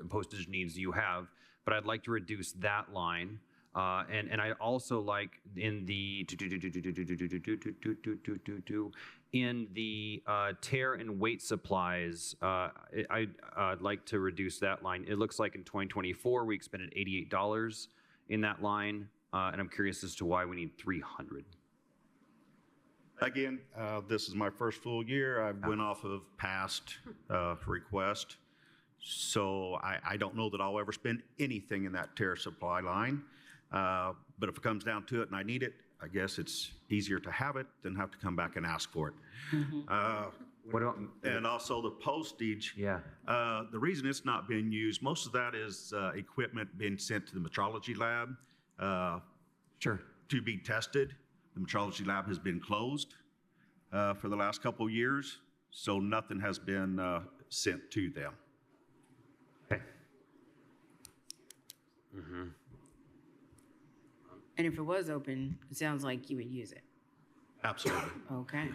postage needs you have, but I'd like to reduce that line. And I also like in the tear and weight supplies, I'd like to reduce that line. It looks like in 2024 we expended $88 in that line, and I'm curious as to why we need $300. Again, this is my first full year. I went off of past request, so I don't know that I'll ever spend anything in that tear supply line. But if it comes down to it and I need it, I guess it's easier to have it than have to come back and ask for it. What about, and also the postage. Yeah. The reason it's not being used, most of that is equipment being sent to the metrology lab to be tested. The metrology lab has been closed for the last couple of years, so nothing has been sent to them. Okay. And if it was open, it sounds like you would use it. Absolutely. Okay.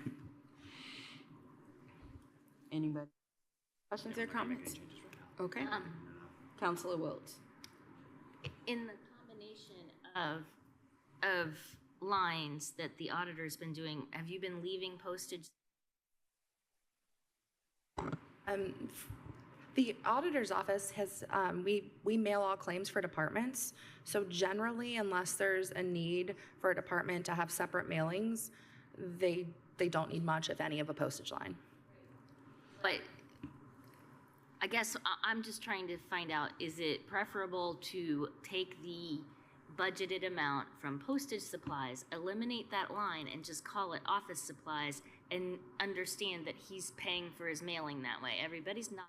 Anybody? Questions or comments? Okay. Councilor Wiltz. In the combination of lines that the auditor's been doing, have you been leaving postage? The auditor's office has, we mail all claims for departments. So generally, unless there's a need for a department to have separate mailings, they don't need much, if any, of a postage line. But I guess I'm just trying to find out, is it preferable to take the budgeted amount from postage supplies, eliminate that line, and just call it office supplies, and understand that he's paying for his mailing that way? Everybody's not.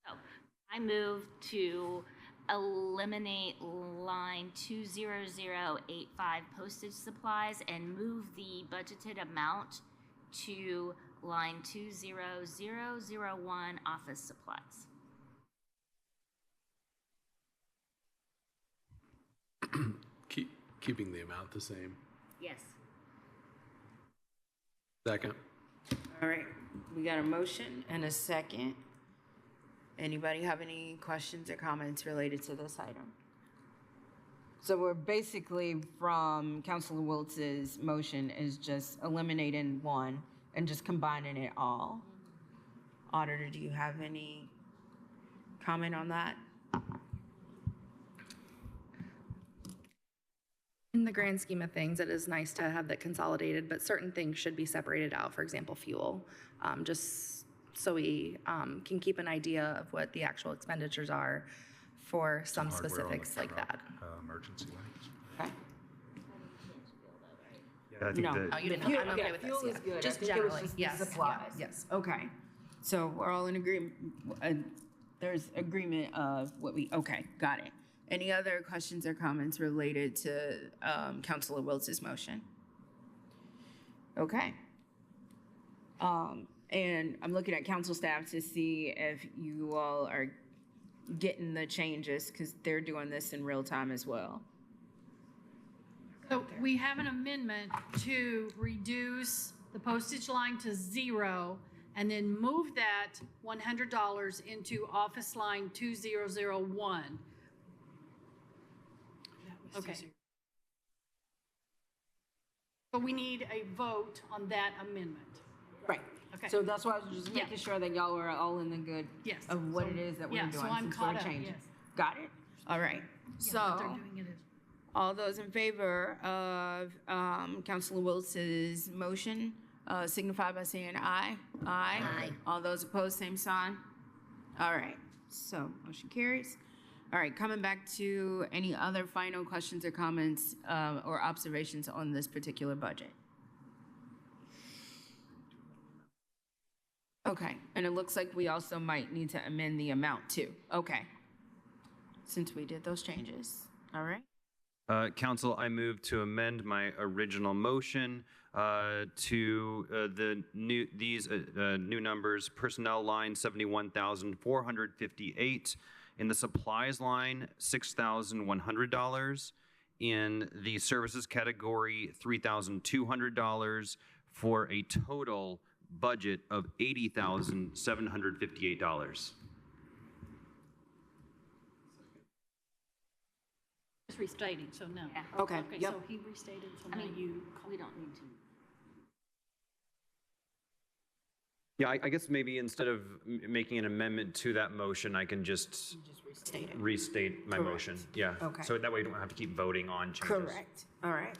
So I move to eliminate line 20085 postage supplies and move the budgeted amount to line 20001 office supplies. Keeping the amount the same. Yes. Second. All right, we got a motion and a second. Anybody have any questions or comments related to this item? So we're basically, from Councilor Wiltz's motion, is just eliminating one and just combining it all. Auditor, do you have any comment on that? In the grand scheme of things, it is nice to have that consolidated, but certain things should be separated out, for example, fuel, just so we can keep an idea of what the actual expenditures are for some specifics like that. Emergency lights. Okay. Yeah, I think No. that Oh, you didn't know. I'm okay with Fuel this, is good. I Just think it was generally, just the yes, supplies. yes. Okay, so we're all in agreement. There's agreement of what we, okay, got it. Any other questions or comments related to Councilor Wiltz's motion? Okay. And I'm looking at council staff to see if you all are getting the changes, because they're doing this in real time as well. So we have an amendment to reduce the postage line to 0 and then move that $100 into office line 2001. Okay. But we need a vote on that amendment. Right. Okay. So that's why I was just making sure that y'all were all in the good Yes. of what So- it is that we're yeah, doing. so I'm since we're caught up, changing. yes. Got it? All right. Yeah, what they're So doing it is. all those in favor of Councilor Wiltz's motion signify by saying aye. Aye. All those opposed, same sign. All right. So motion carries. All right, coming back to any other final questions or comments or observations on this particular budget? Okay, and it looks like we also might need to amend the amount too. Okay, since we did those changes. All right. Council, I move to amend my original motion to these new numbers: personnel line 71,458, in the supplies line $6,100, in the services category $3,200, for a total budget of $80,758. Just restating, so no. Yeah. Okay, yep. So he restated, so I now mean, you. we don't need to. Yeah, I guess maybe instead of making an amendment to that motion, I can just Restate it. restate my Correct. motion. Yeah. Okay. So that way you don't have to keep voting on changes. Correct. All right.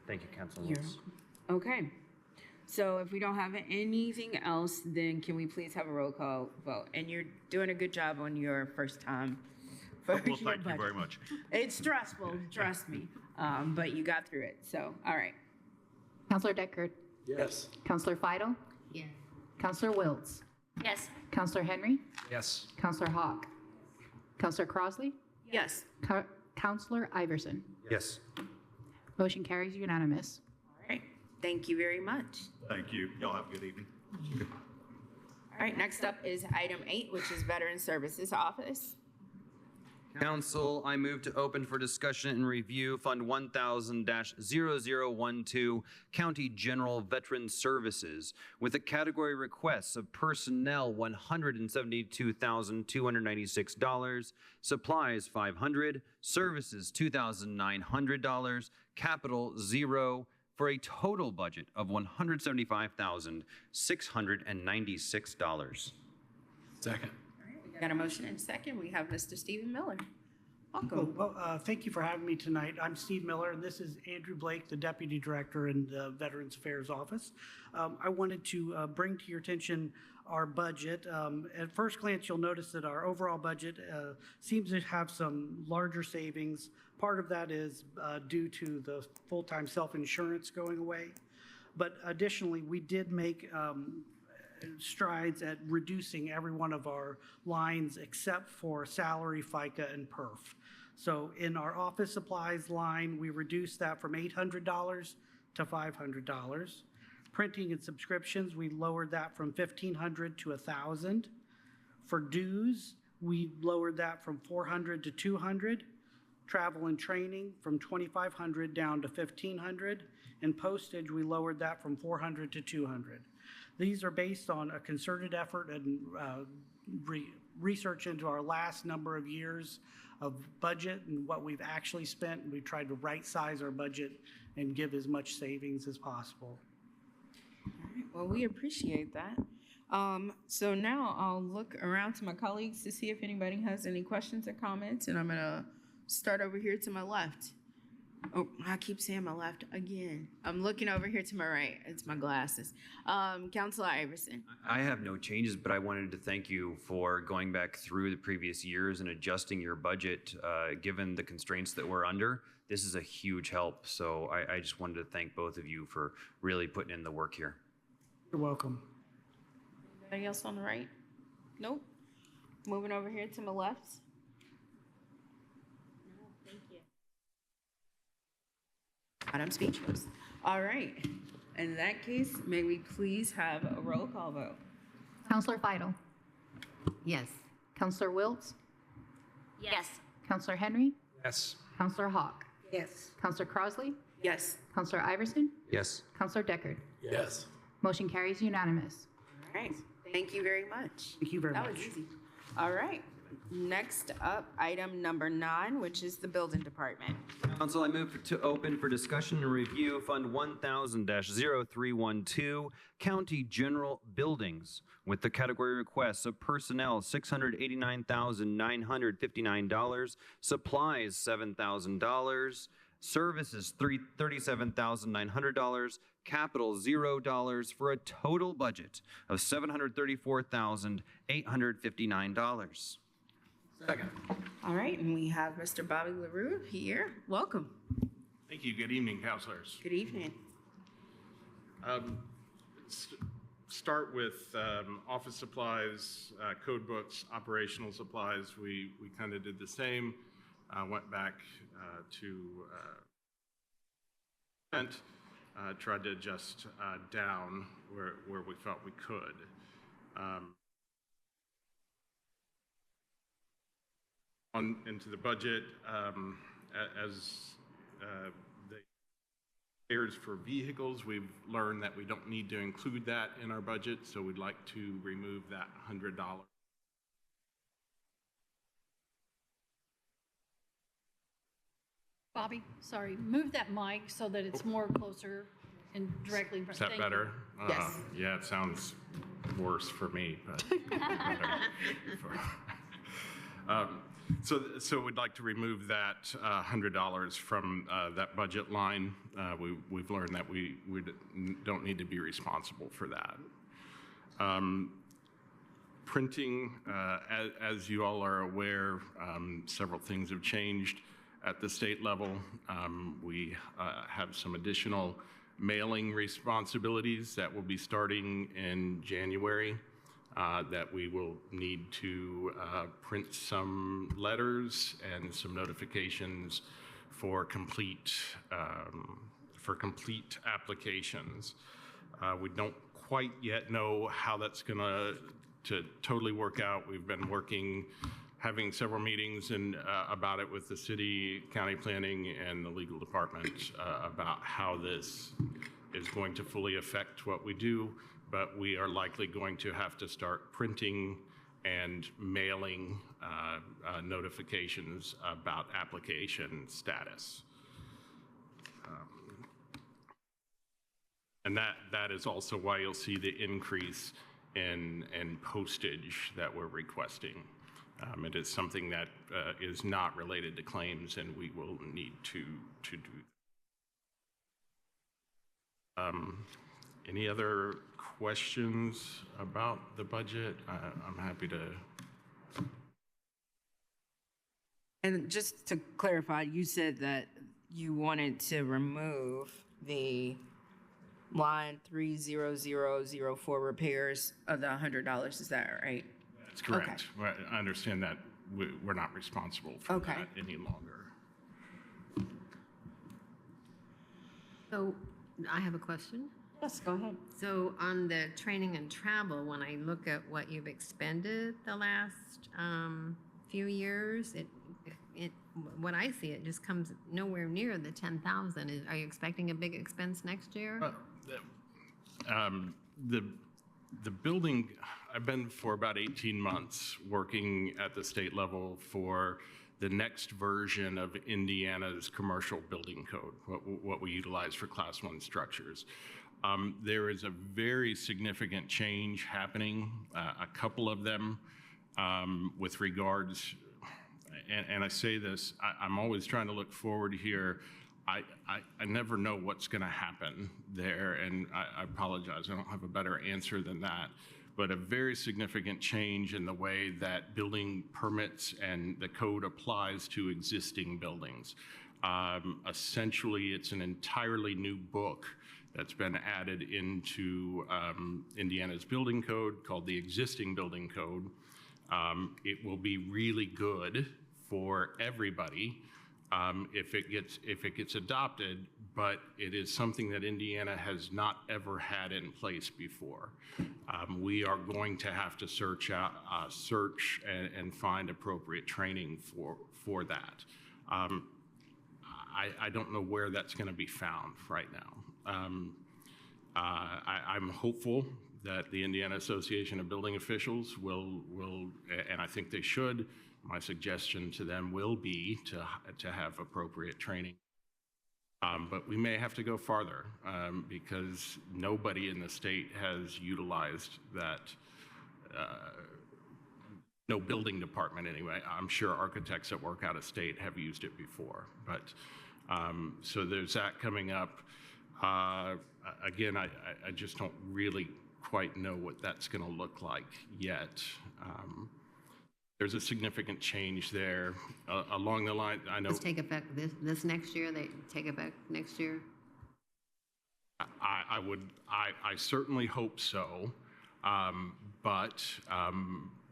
Thank you, Council. Okay. So if we don't have anything else, then can we please have a roll call vote? And you're doing a good job on your first time. Well, thank you very much. It's stressful, trust me, but you got through it. So, all right. Counselor Deckard? Yes. Counselor Fidel? Yes. Counselor Wiltz? Yes. Counselor Henry? Yes. Counselor Hawk? Counselor Crossley? Yes. Counselor Iverson? Yes. Motion carries unanimous. All right. Thank you very much. Thank you. Y'all have a good evening. All right. Next up is item 8, which is Veteran Services Office. Council, I move to open for discussion and review Fund 1000-0012, County General Veteran Services, with a category requests of personnel $172,296, supplies $500, services $2,900, capital $0, for a total budget of $175,696. Second. Got a motion and a second. We have Mr. Stephen Miller. Oh, Welcome. well, thank you for having me tonight. I'm Steve Miller, and this is Andrew Blake, the Deputy Director in the Veterans Affairs Office. I wanted to bring to your attention our budget. At first glance, you'll notice that our overall budget seems to have some larger savings. Part of that is due to the full-time self-insurance going away. But additionally, we did make strides at reducing every one of our lines except for salary, FICA, and PERF. So in our office supplies line, we reduced that from $800 to $500. Printing and subscriptions, we lowered that from $1,500 to $1,000. For dues, we lowered that from $400 to $200. Travel and training from $2,500 down to $1,500. And postage, we lowered that from $400 to $200. These are based on a concerted effort and research into our last number of years of budget and what we've actually spent. And we've tried to right-size our budget and give as much savings as possible. All right. Well, we appreciate that. So now I'll look around to my colleagues to see if anybody has any questions or comments, and I'm going to start over here to my left. Oh, I keep saying my left again. I'm looking over here to my right. It's my glasses. Councilor Iverson. I have no changes, but I wanted to thank you for going back through the previous years and adjusting your budget, given the constraints that we're under. This is a huge help. So I just wanted to thank both of you for really putting in the work here. You're welcome. Anybody else on the right? Nope. Moving over here to my left. No, thank you. I'm speechless. All right. In that case, may we please have a roll call vote? Counselor Fidel? Yes. Counselor Wiltz? Yes. Counselor Henry? Yes. Counselor Hawk? Yes. Counselor Crossley? Yes. Counselor Iverson? Yes. Counselor Deckard? Yes. Motion carries unanimous. All right. Thank you very much. Thank you very That much. was easy. All right. Next up, item number 9, which is the Building Department. Council, I move to open for discussion and review Fund 1000-0312, County General Buildings, with the category requests of personnel $689,959, supplies $7,000, services $37,900, capital $0, for a total budget of $734,859. Second. All right, and we have Mr. Bobby LaRue here. Welcome. Thank you. Good evening, counselors. Good evening. Start with office supplies, code books, operational supplies. We kind of did the same. Went back to tried to adjust down where we felt we could. On into the budget, as the fares for vehicles, we've learned that we don't need to include that in our budget, so we'd like to remove that $100. Bobby, sorry, move that mic so that it's more closer and directly. Is that better? Yes. Yeah, it sounds worse for me, but so we'd like to remove that $100 from that budget line. We've learned that we don't need to be responsible for that. Printing, as you all are aware, several things have changed at the state level. We have some additional mailing responsibilities that will be starting in January. That we will need to print some letters and some notifications for complete applications. We don't quite yet know how that's going to totally work out. We've been having several meetings about it with the city, county planning, and the legal department about how this is going to fully affect what we do. But we are likely going to have to start printing and mailing notifications about application status. And that is also why you'll see the increase in postage that we're requesting. It is something that is not related to claims, and we will need to do. Any other questions about the budget? I'm happy to. And just to clarify, you said that you wanted to remove the line 30004 repairs of the $100. Is that right? That's correct. Okay. I understand that we're not responsible for that any longer. So I have a question. Yes, go ahead. So on the training and travel, when I look at what you've expended the last few years, when I see it, just comes nowhere near the 10,000. Are you expecting a big expense next year? The building, I've been for about 18 months working at the state level for the next version of Indiana's commercial building code, what we utilize for Class 1 structures. There is a very significant change happening, a couple of them with regards, and I say this, I'm always trying to look forward here. I never know what's going to happen there, and I apologize, I don't have a better answer than that. But a very significant change in the way that building permits and the code applies to existing buildings. Essentially, it's an entirely new book that's been added into Indiana's building code called the Existing Building Code. It will be really good for everybody if it gets adopted, but it is something that Indiana has not ever had in place before. We are going to have to search and find appropriate training for that. I don't know where that's going to be found right now. I'm hopeful that the Indiana Association of Building Officials will, and I think they should. My suggestion to them will be to have appropriate training. But we may have to go farther because nobody in the state has utilized that. No building department anyway. I'm sure architects that work out of state have used it before. But so there's that coming up. Again, I just don't really quite know what that's going to look like yet. there's a significant change there along the line. I know Does take effect this next year? They take effect next year? I certainly hope so, but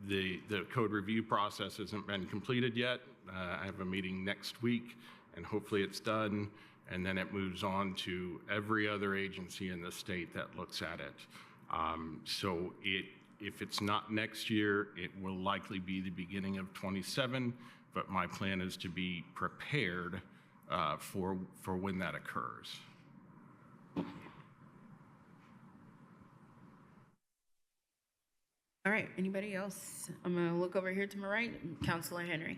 the code review process hasn't been completed yet. I have a meeting next week, and hopefully it's done, and then it moves on to every other agency in the state that looks at it. So if it's not next year, it will likely be the beginning of 27, but my plan is to be prepared for when that occurs. All right, anybody else? I'm gonna look over here to my right, Councilor Henry.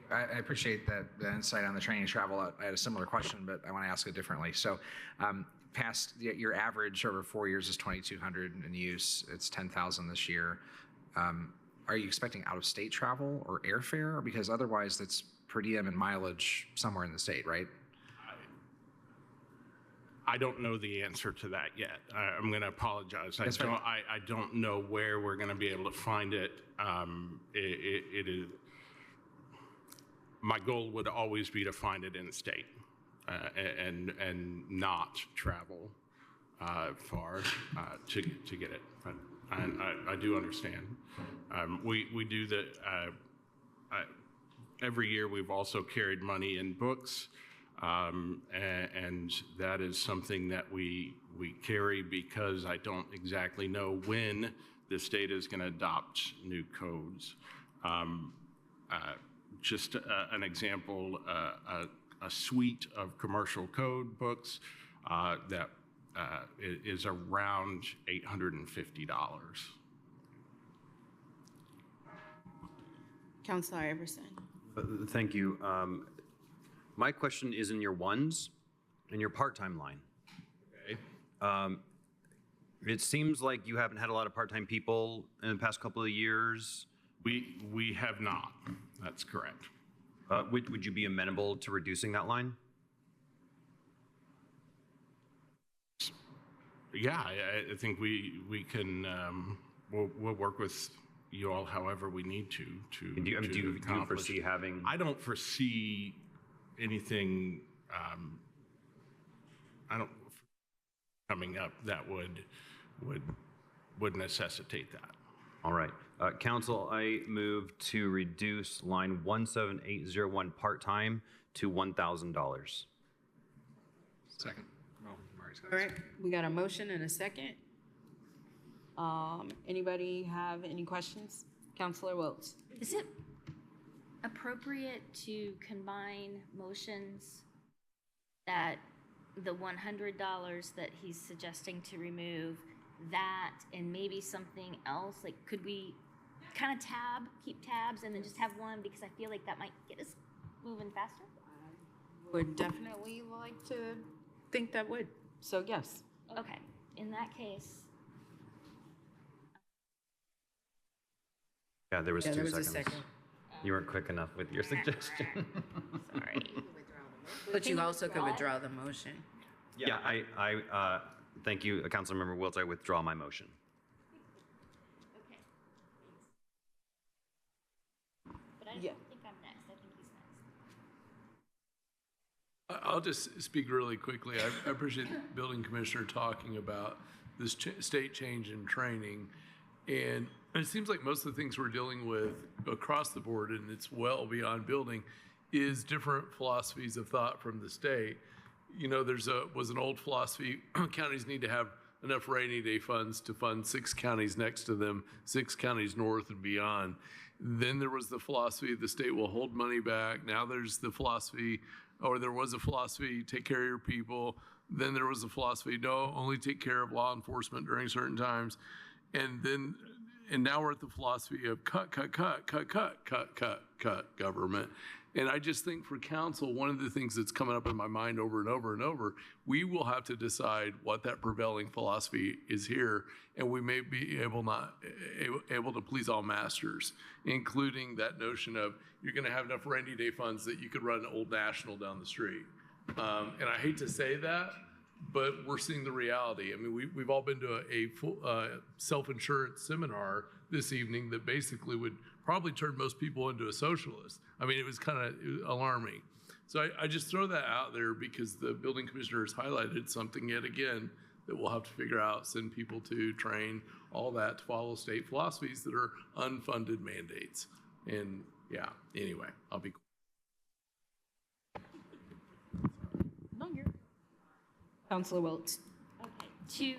I appreciate the insight on the training and travel. I had a similar question, but I want to ask it differently. So past your average over 4 years is 2,200 in use. It's 10,000 this year. Are you expecting out-of-state travel or airfare? Because otherwise that's per diem and mileage somewhere in the state, right? I don't know the answer to that yet. I'm going to apologize. I don't know where we're going to be able to find it. It is. My goal would always be to find it in state and not travel far to get it. But I do understand. We do that every year. We've also carried money in books. And that is something that we carry because I don't exactly know when the state is going to adopt new codes. Just an example, a suite of commercial code books that is around $850. Councilor Iverson. Thank you. My question is in your ones, in your part-time line. Okay. It seems like you haven't had a lot of part-time people in the past couple of years. We have not. That's correct. Would you be amenable to reducing that line? Yeah, I think we can. We'll work with you all however we need to. Do you foresee having? I don't foresee anything. I don't coming up that would necessitate that. All right. Council, I move to reduce line 17801 part-time to $1,000. Second. All right, we got a motion and a second. Anybody have any questions? Councilor Wiltz. Is it appropriate to combine motions that the $100 that he's suggesting to remove, that and maybe something else? Like, could we kind of keep tabs and then just have one, because I feel like that might get us moving faster? Would definitely like to think that would. So yes. Okay, in that case. Yeah, there was 2 seconds. A second. You weren't quick enough with your suggestion. Sorry. But you also could withdraw the motion. Yeah, I thank you, Councilmember Wiltz. I withdraw my motion. Okay. But I don't think I'm next. I think he's next. I'll just speak really quickly. I appreciate the building commissioner talking about this state change in training. And it seems like most of the things we're dealing with across the board, and it's well beyond building, is different philosophies of thought from the state. You know, was an old philosophy, counties need to have enough rainy day funds to fund 6 counties next to them, 6 counties north and beyond. Then there was the philosophy the state will hold money back. Now there's the philosophy, or there was a philosophy, take care of your people. Then there was a philosophy, no, only take care of law enforcement during certain times. And now we're at the philosophy of cut government. And I just think for council, one of the things that's coming up in my mind over and over and over, we will have to decide what that prevailing philosophy is here, and we may be able to please all masters, including that notion of you're going to have enough rainy day funds that you could run Old National down the street. And I hate to say that, but we're seeing the reality. I mean, we've all been to a full self-insurance seminar this evening that basically would probably turned most people into a socialist. I mean, it was kind of alarming. So I just throw that out there because the building commissioner has highlighted something yet again that we'll have to figure out, send people to train, all that to follow state philosophies that are unfunded mandates. And yeah, anyway, I'll be Councilor Wiltz. Okay, just to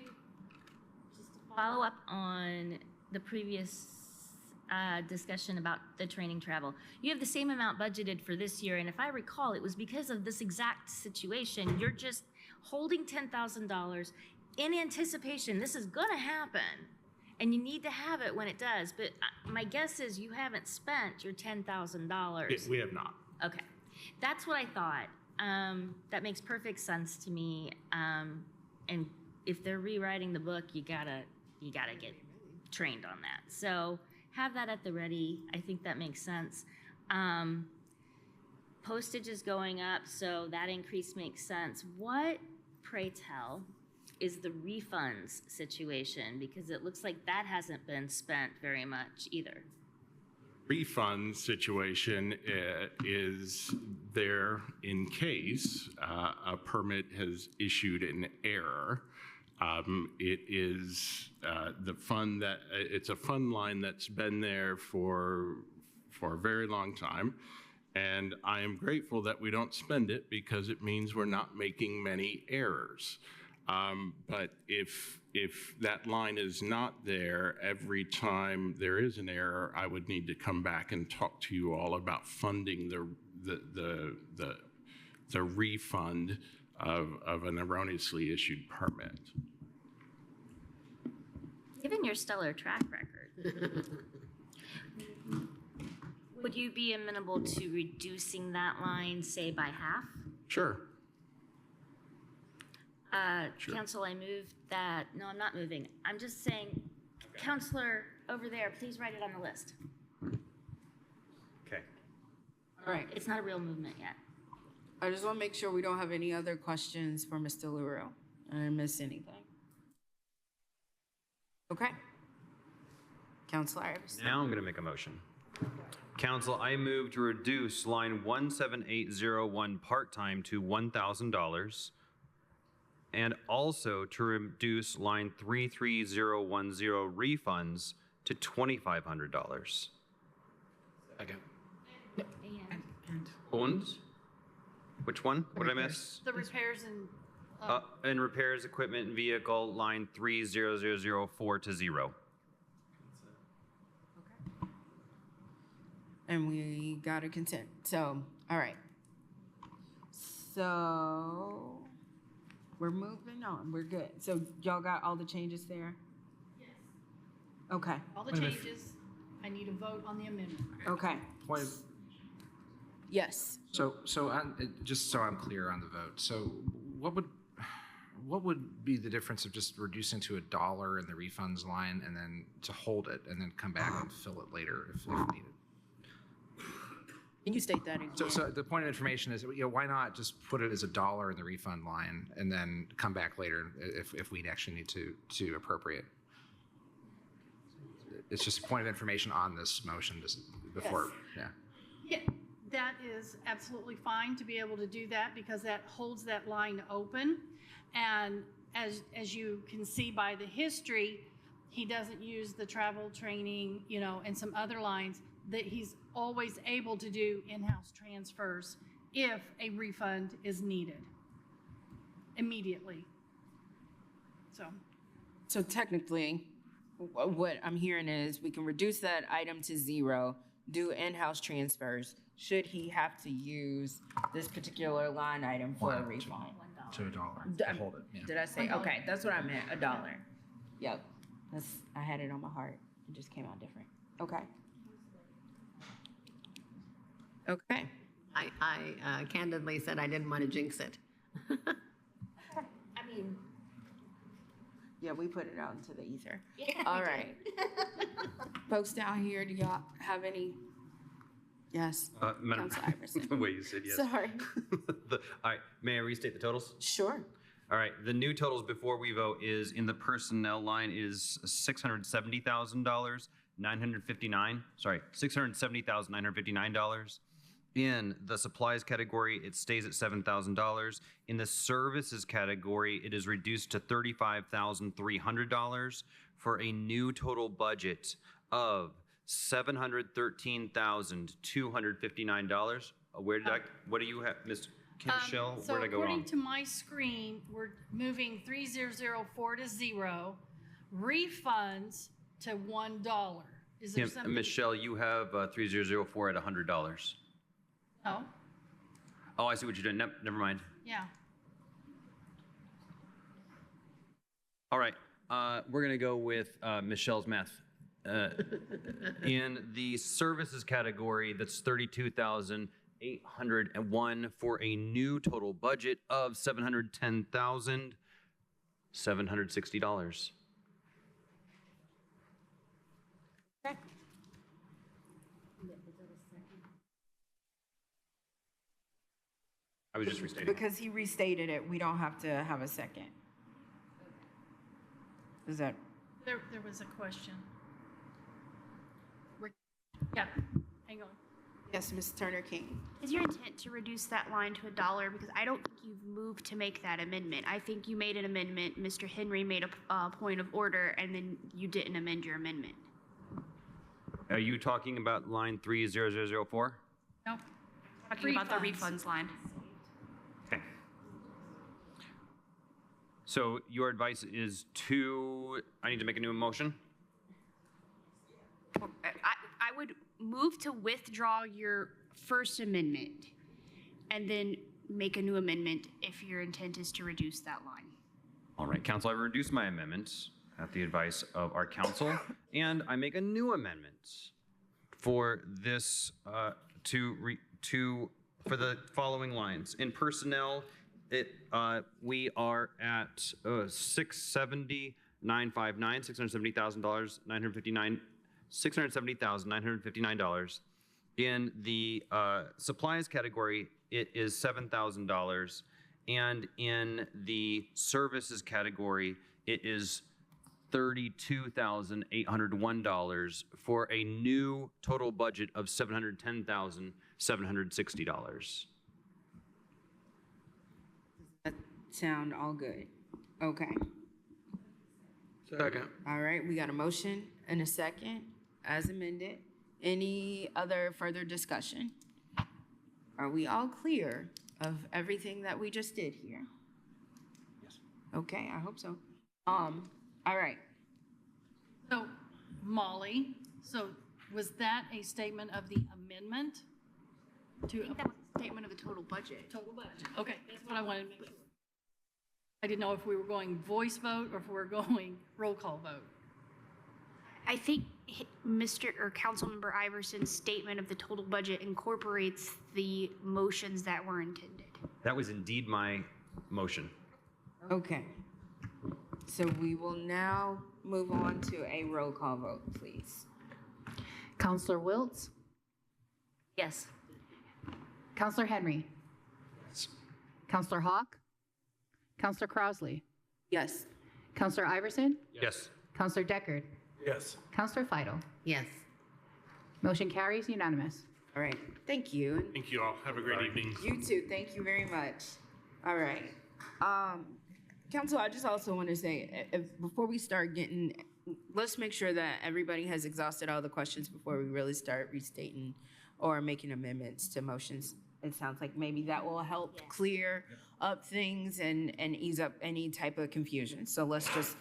follow up on the previous discussion about the training travel. You have the same amount budgeted for this year, and if I recall, it was because of this exact situation. You're just holding $10,000 in anticipation. This is gonna happen, and you need to have it when it does, but my guess is you haven't spent your $10,000. We have not. Okay, that's what I thought. That makes perfect sense to me. And if they're rewriting the book, you gotta get trained on that. So have that at the ready. I think that makes sense. Postage is going up, so that increase makes sense. What, pray tell, is the refunds situation? Because it looks like that hasn't been spent very much either. Refund situation is there in case a permit has issued an error. It is the fund that it's a fund line that's been there for a very long time, and I am grateful that we don't spend it because it means we're not making many errors. But if that line is not there, every time there is an error, I would need to come back and talk to you all about funding the refund of an erroneously issued permit. Given your stellar track record, would you be amenable to reducing that line, say, by half? Sure. Sure. Council, I move that, no, I'm not moving. I'm just saying, okay. Counselor over there, please write it on the list. Okay. All right. It's not a real movement yet. I just want to make sure we don't have any other questions for Mr. LaRue. I didn't miss anything. Okay. Councilor Iverson. Now I'm going to make a motion. Council, I move to reduce line 17801 part-time to $1,000. And also to reduce line 33010 refunds to $2,500. Second. And which one? What did I miss? The repairs and And repairs equipment and vehicle line 30004 to 0. Okay. And we got a consent. So, all right. So we're moving on. We're good. So y'all got all the changes there? yes, Okay. all the changes. I need a vote on the amendment. Okay. Point of, Yes. so just so I'm clear on the vote. So what would be the difference of just reducing to $1 in the refunds line and then to hold it and then come back and fill it later if needed? Can you state that again? So the point of information is, why not just put it as $1 in the refund line and then come back later if we'd actually need to appropriate? It's just a point of information on this motion just before, Yes. Yeah, that is absolutely fine to be able to do that because that holds that line open. And as you can see by the history, he doesn't use the travel training, and some other lines that he's always able to do in-house transfers if a refund is needed immediately. So technically, what I'm hearing is we can reduce that item to 0, do in-house transfers, should he have to use this particular line item for a refund. To $1. Hold it. Yeah. Did I say? Okay, that's what I meant, $1. Yep, I had it on my heart. It just came out different. Okay. Okay. I candidly said I didn't want to jinx it. I mean, Yeah, we put it out into the ether. yeah. All right. Folks down here, do y'all have any? Yes. Madam, Councilor Iverson. the way you said yes. Sorry. All right, may I restate the totals? Sure. All right, the new totals before we vote is in the personnel line is $670,000. $670,959. In the supplies category, it stays at $7,000. In the services category, it is reduced to $35,300 for a new total budget of $713,259. What do you have, Ms. Michelle? So Where did I go according wrong? to my screen, we're moving 3004 to 0, refunds to $1. Is there something? Michelle, you have 3004 at $100. No, Oh, I see what you're doing. Never mind. yeah. All right, we're gonna go with Michelle's math. In the services category, that's $32,801 for a new total budget of $710,760. I was just restating. Because he restated it, we don't have to have a second. Is that? There was a question. Yeah, hang on. Yes, Ms. Turner King. Is your intent to reduce that line to $1? Because I don't think you've moved to make that amendment. I think you made an amendment, Mr. Henry made a point of order, and then you didn't amend your amendment. Are you talking about line 30004? Nope. Talking about the refunds line. Okay. So your advice is I need to make a new motion? I would move to withdraw your first amendment and then make a new amendment if your intent is to reduce that line. All right, council, I reduce my amendments at the advice of our council, and I make a new amendment for this for the following lines. In personnel, we are at $670,959. In the supplies category, it is $7,000, and in the services category, it is $32,801 for a new total budget of $710,760. That sound all good? Okay. Second. All right, we got a motion and a second as amended. Any other further discussion? Are we all clear of everything that we just did here? Yes. Okay, I hope so. All right. So, Molly, was that a statement of the amendment? I think that was a statement of the total budget. Total budget. Okay, that's what I wanted to make sure. I didn't know if we were going voice vote or if we were going roll call vote. I think Mr. or Councilmember Iverson's statement of the total budget incorporates the motions that were intended. That was indeed my motion. Okay. So we will now move on to a roll call vote, please. Counselor Wiltz? Yes. Counselor Henry? Yes. Counselor Hawk? Counselor Crossley? Yes. Counselor Iverson? Yes. Counselor Deckard? Yes. Counselor Fidel? Yes. Motion carries unanimous. All right, thank you. Thank you all. Have a great evening. You too, thank you very much. All right. Council, I just also want to say, before we start let's make sure that everybody has exhausted all the questions before we really start restating or making amendments to motions. It sounds like maybe that will help clear up things and ease up any type of confusion. So let's just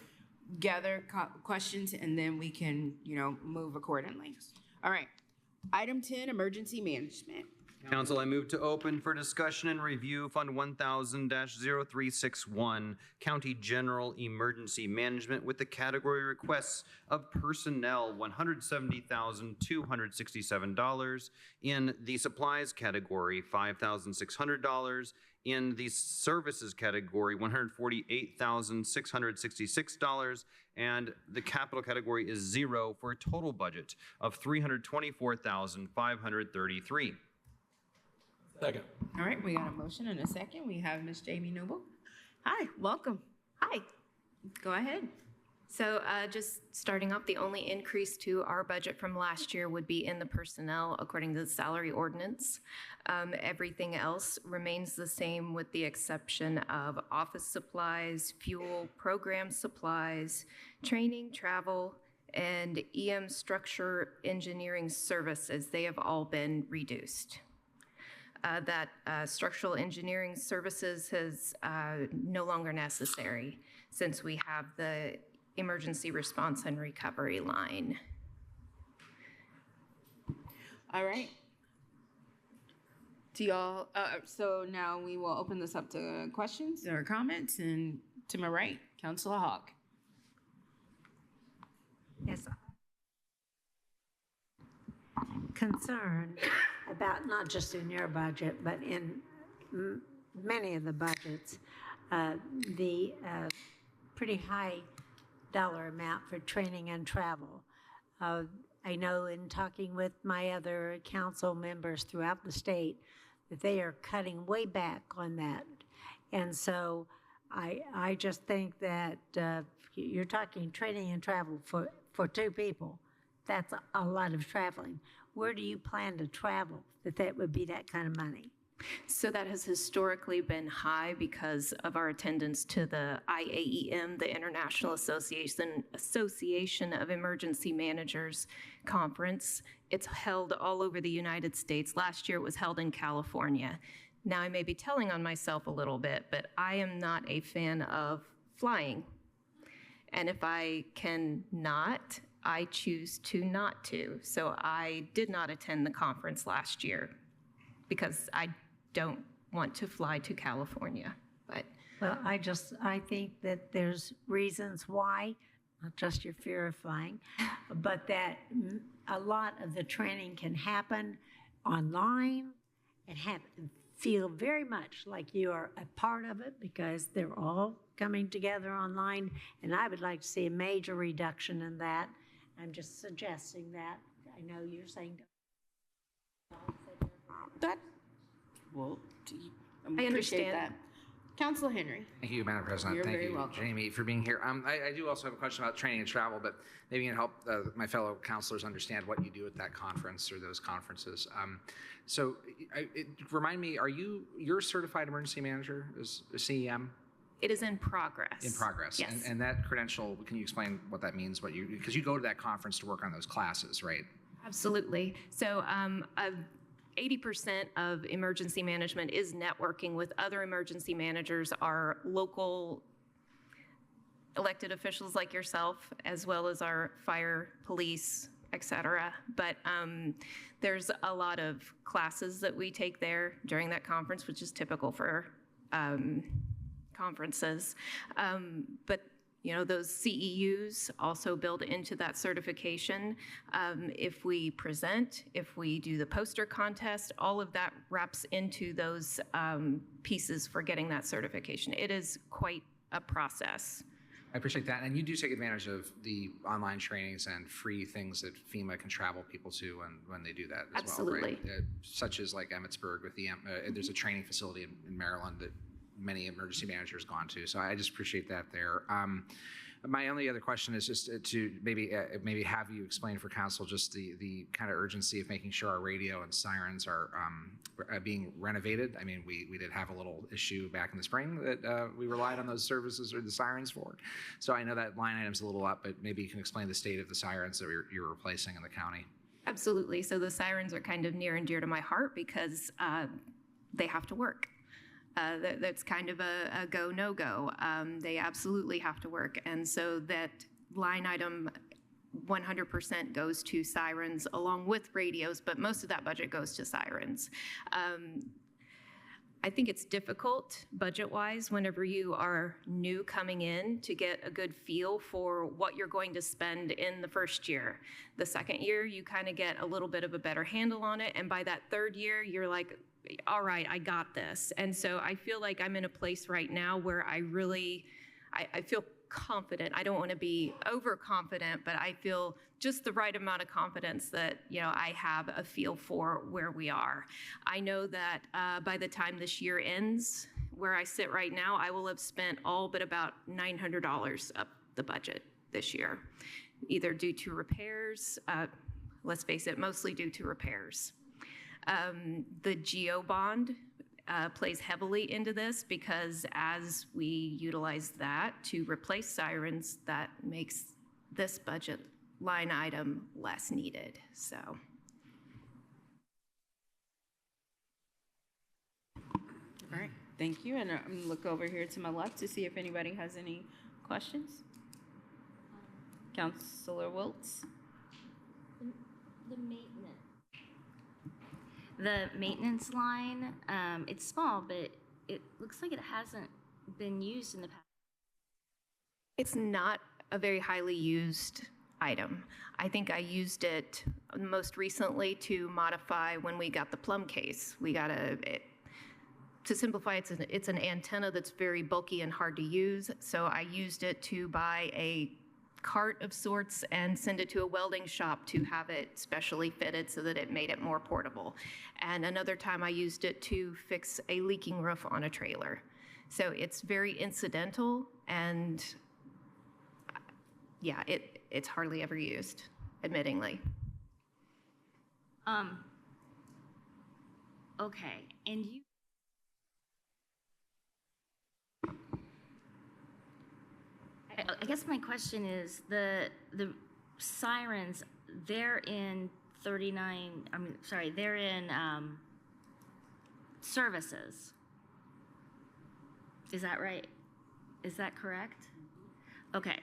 gather questions and then we can, move accordingly. All right. Item 10, emergency management. Council, I move to open for discussion and review Fund 1000-0361, County General Emergency Management, with the category requests of personnel, $170,267. In the supplies category, $5,600. In the services category, $148,666. And the capital category is 0 for a total budget of $324,533. Second. All right, we got a motion and a second. We have Ms. Jamie Newell. Hi, welcome. Hi. Go ahead. So just starting off, the only increase to our budget from last year would be in the personnel according to the salary ordinance. Everything else remains the same with the exception of office supplies, fuel, program supplies, training, travel, and EM structure engineering services. They have all been reduced. That structural engineering services is no longer necessary since we have the emergency response and recovery line. All right. Do y'all, so now we will open this up to questions or comments, and to my right, Councilor Hawk. Yes. Concerned about not just in your budget, but in many of the budgets, the pretty high dollar amount for training and travel. I know in talking with my other council members throughout the state that they are cutting way back on that. And so I just think that you're talking training and travel for two people. That's a lot of traveling. Where do you plan to travel that would be that kind of money? So that has historically been high because of our attendance to the IAEM, the International Association of Emergency Managers Conference. It's held all over the United States. Last year it was held in California. Now I may be telling on myself a little bit, but I am not a fan of flying. And if I cannot, I choose to not to. So I did not attend the conference last year because I don't want to fly to California. But well, I think that there's reasons why, not just your fear of flying, but that a lot of the training can happen online and feel very much like you are a part of it because they're all coming together online. And I would like to see a major reduction in that. I'm just suggesting that. I know you're saying that. Well, I understand that. Councilor Henry. Thank you, Madam President. You're Thank very you, welcome. Jamie, for being here. I do also have a question about training and travel, but maybe you can help my fellow councilors understand what you do at that conference or those conferences. Remind me, you're a certified emergency manager, is CEM? it is in progress. In progress. Yes. And that credential, can you explain what that means? Because you go to that conference to work on those classes, right? Absolutely. So 80% of emergency management is networking with other emergency managers, our local elected officials like yourself, as well as our fire, police, et cetera. But there's a lot of classes that we take there during that conference, which is typical for conferences. But you know, those CEUs also build into that certification. If we present, if we do the poster contest, all of that wraps into those pieces for getting that certification. It is quite a process. I appreciate that. And you do take advantage of the online trainings and free things that FEMA can travel people to when they do that as Absolutely. well, right? Such as like Emmitsburg with the, there's a training facility in Maryland that many emergency managers gone to. So I just appreciate that there. My only other question is just to maybe have you explain for council just the kind of urgency of making sure our radio and sirens are being renovated. I mean, we did have a little issue back in the spring that we relied on those services or the sirens for. So I know that line item's a little up, but maybe you can explain the state of the sirens that you're replacing in the county. Absolutely. So the sirens are kind of near and dear to my heart because they have to work. That's kind of a go, no go. They absolutely have to work. And so that line item 100% goes to sirens along with radios, but most of that budget goes to sirens. I think it's difficult budget-wise whenever you are new coming in to get a good feel for what you're going to spend in the first year. The second year, you kind of get a little bit of a better handle on it. And by that third year, you're like, all right, I got this. And so I feel like I'm in a place right now where I feel confident. I don't want to be overconfident, but I feel just the right amount of confidence that, you know, I have a feel for where we are. I know that by the time this year ends, where I sit right now, I will have spent all but about $900 up the budget this year, either due to repairs, let's face it, mostly due to repairs. The GEO bond plays heavily into this because as we utilize that to replace sirens, that makes this budget line item less needed, so. All right, thank you. And I'm gonna look over here to my left to see if anybody has any questions. Councilor Wiltz? The maintenance line, it's small, but it looks like it hasn't been used in the past. It's not a very highly used item. I think I used it most recently to modify when we got the plum case. We got to simplify, it's an antenna that's very bulky and hard to use. So I used it to buy a cart of sorts and send it to a welding shop to have it specially fitted so that it made it more portable. And another time I used it to fix a leaking roof on a trailer. So it's very incidental, and yeah, it's hardly ever used, admittingly. Okay, and you. I guess my question is the sirens, they're in 39, they're in services. Is that right? Is that correct? Okay.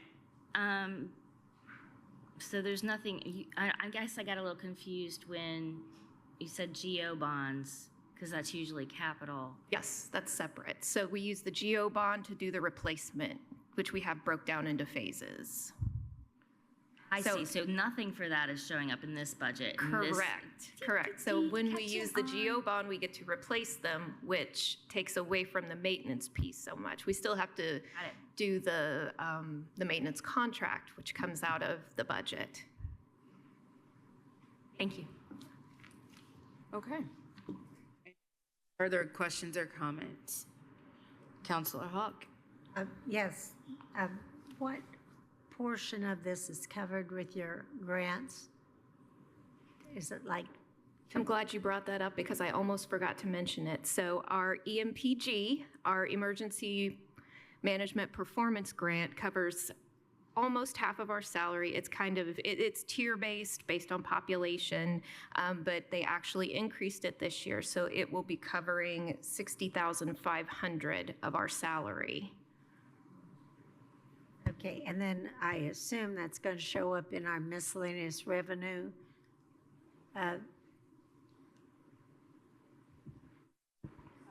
So there's nothing, I guess I got a little confused when you said GEO bonds, because that's usually capital. Yes, that's separate. So we use the GEO bond to do the replacement, which we have broke down into phases. I see. So nothing for that is showing up in this budget. Correct. So when we use the GEO bond, we get to replace them, which takes away from the maintenance piece so much. We still have to do the maintenance contract, which comes out of the budget. Thank you. Okay. Further questions or comments? Councilor Hawk? Yes. What portion of this is covered with your grants? Is it like? I'm glad you brought that up because I almost forgot to mention it. So our EMPG, our Emergency Management Performance Grant, covers almost half of our salary. It's it's tier-based based on population, but they actually increased it this year. So it will be covering $60,500 of our salary. Okay, and then I assume that's going to show up in our miscellaneous revenue.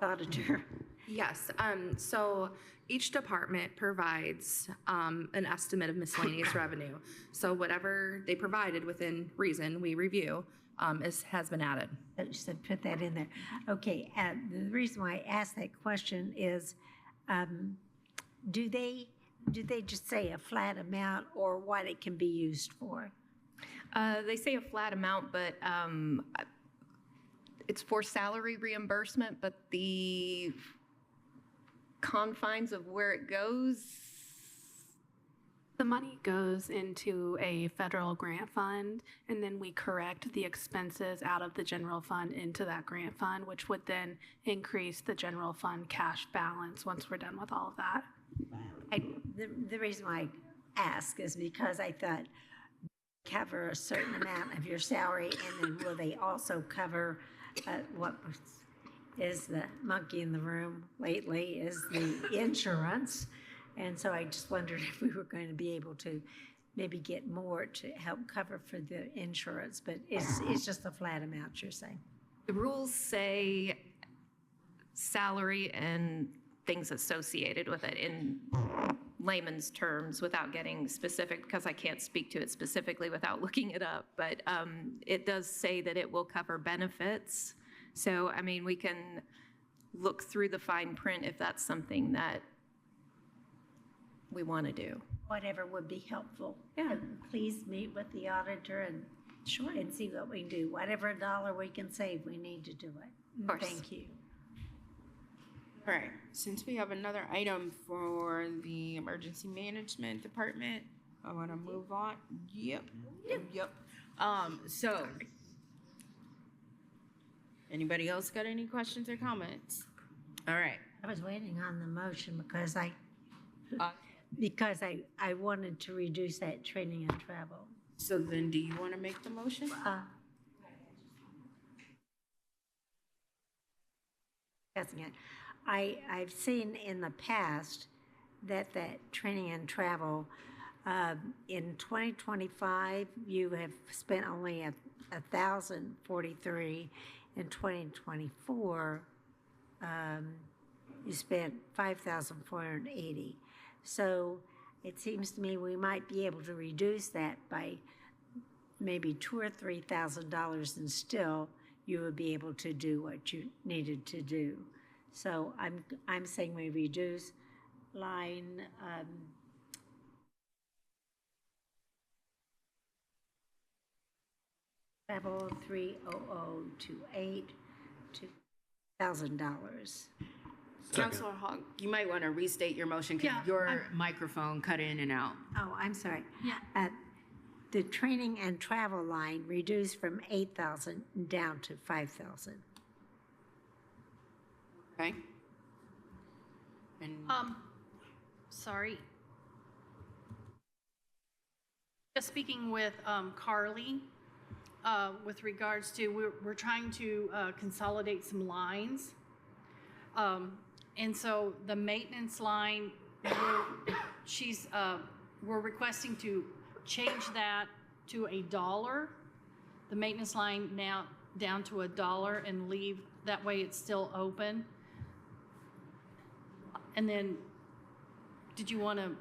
Auditor. Yes, so each department provides an estimate of miscellaneous revenue. So whatever they provided within reason, we review, has been added. You said put that in there. Okay, the reason why I asked that question is, do they just say a flat amount or what it can be used for? They say a flat amount, but it's for salary reimbursement, but the confines of where it goes. The money goes into a federal grant fund, and then we correct the expenses out of the general fund into that grant fund, which would then increase the general fund cash balance once we're done with all of that. The reason why I ask is because I thought cover a certain amount of your salary, and then will they also cover what is the monkey in the room lately is the insurance. And so I just wondered if we were going to be able to maybe get more to help cover for the insurance, but it's just a flat amount, you're saying? The rules say salary and things associated with it in layman's terms without getting specific, because I can't speak to it specifically without looking it up, but it does say that it will cover benefits. So, I mean, we can look through the fine print if that's something that we want to do. Whatever would be helpful. Yeah. Please meet with the auditor and and see what we can do. Whatever dollar we can save, we need to do it. Of course. Thank you. All right, since we have another item for the Emergency Management Department, I want to move on. Yep. So, anybody else got any questions or comments? All right. I was waiting on the motion because I wanted to reduce that training and travel. So then do you want to make the motion? I've seen in the past that training and travel, in 2025, you have spent only 1,043. In 2024, you spent 5,480. So it seems to me we might be able to reduce that by maybe $2,000 or $3,000, and still you would be able to do what you needed to do. So I'm saying we reduce line travel 30028 to $1,000. Councilor Hogg, you might want to restate your motion because your microphone cut in and out. Oh, I'm sorry. The training and travel line reduced from 8,000 down to 5,000. Okay. And sorry. Just speaking with Carly, with regards to, we're trying to consolidate some lines. And so the maintenance line, we're requesting to change that to $1. The maintenance line now down to $1 and leave, that way it's still open. And then, did you want to?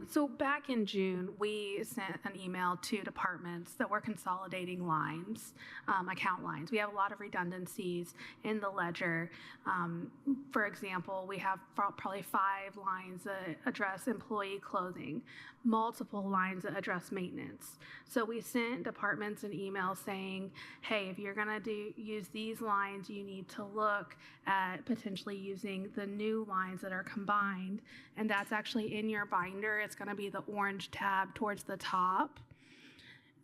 So back in June, we sent an email to departments that were consolidating lines, account lines. We have a lot of redundancies in the ledger. For example, we have probably 5 lines that address employee clothing, multiple lines that address maintenance. So we sent departments an email saying, hey, if you're gonna use these lines, you need to look at potentially using the new lines that are combined. And that's actually in your binder. It's going to be the orange tab towards the top.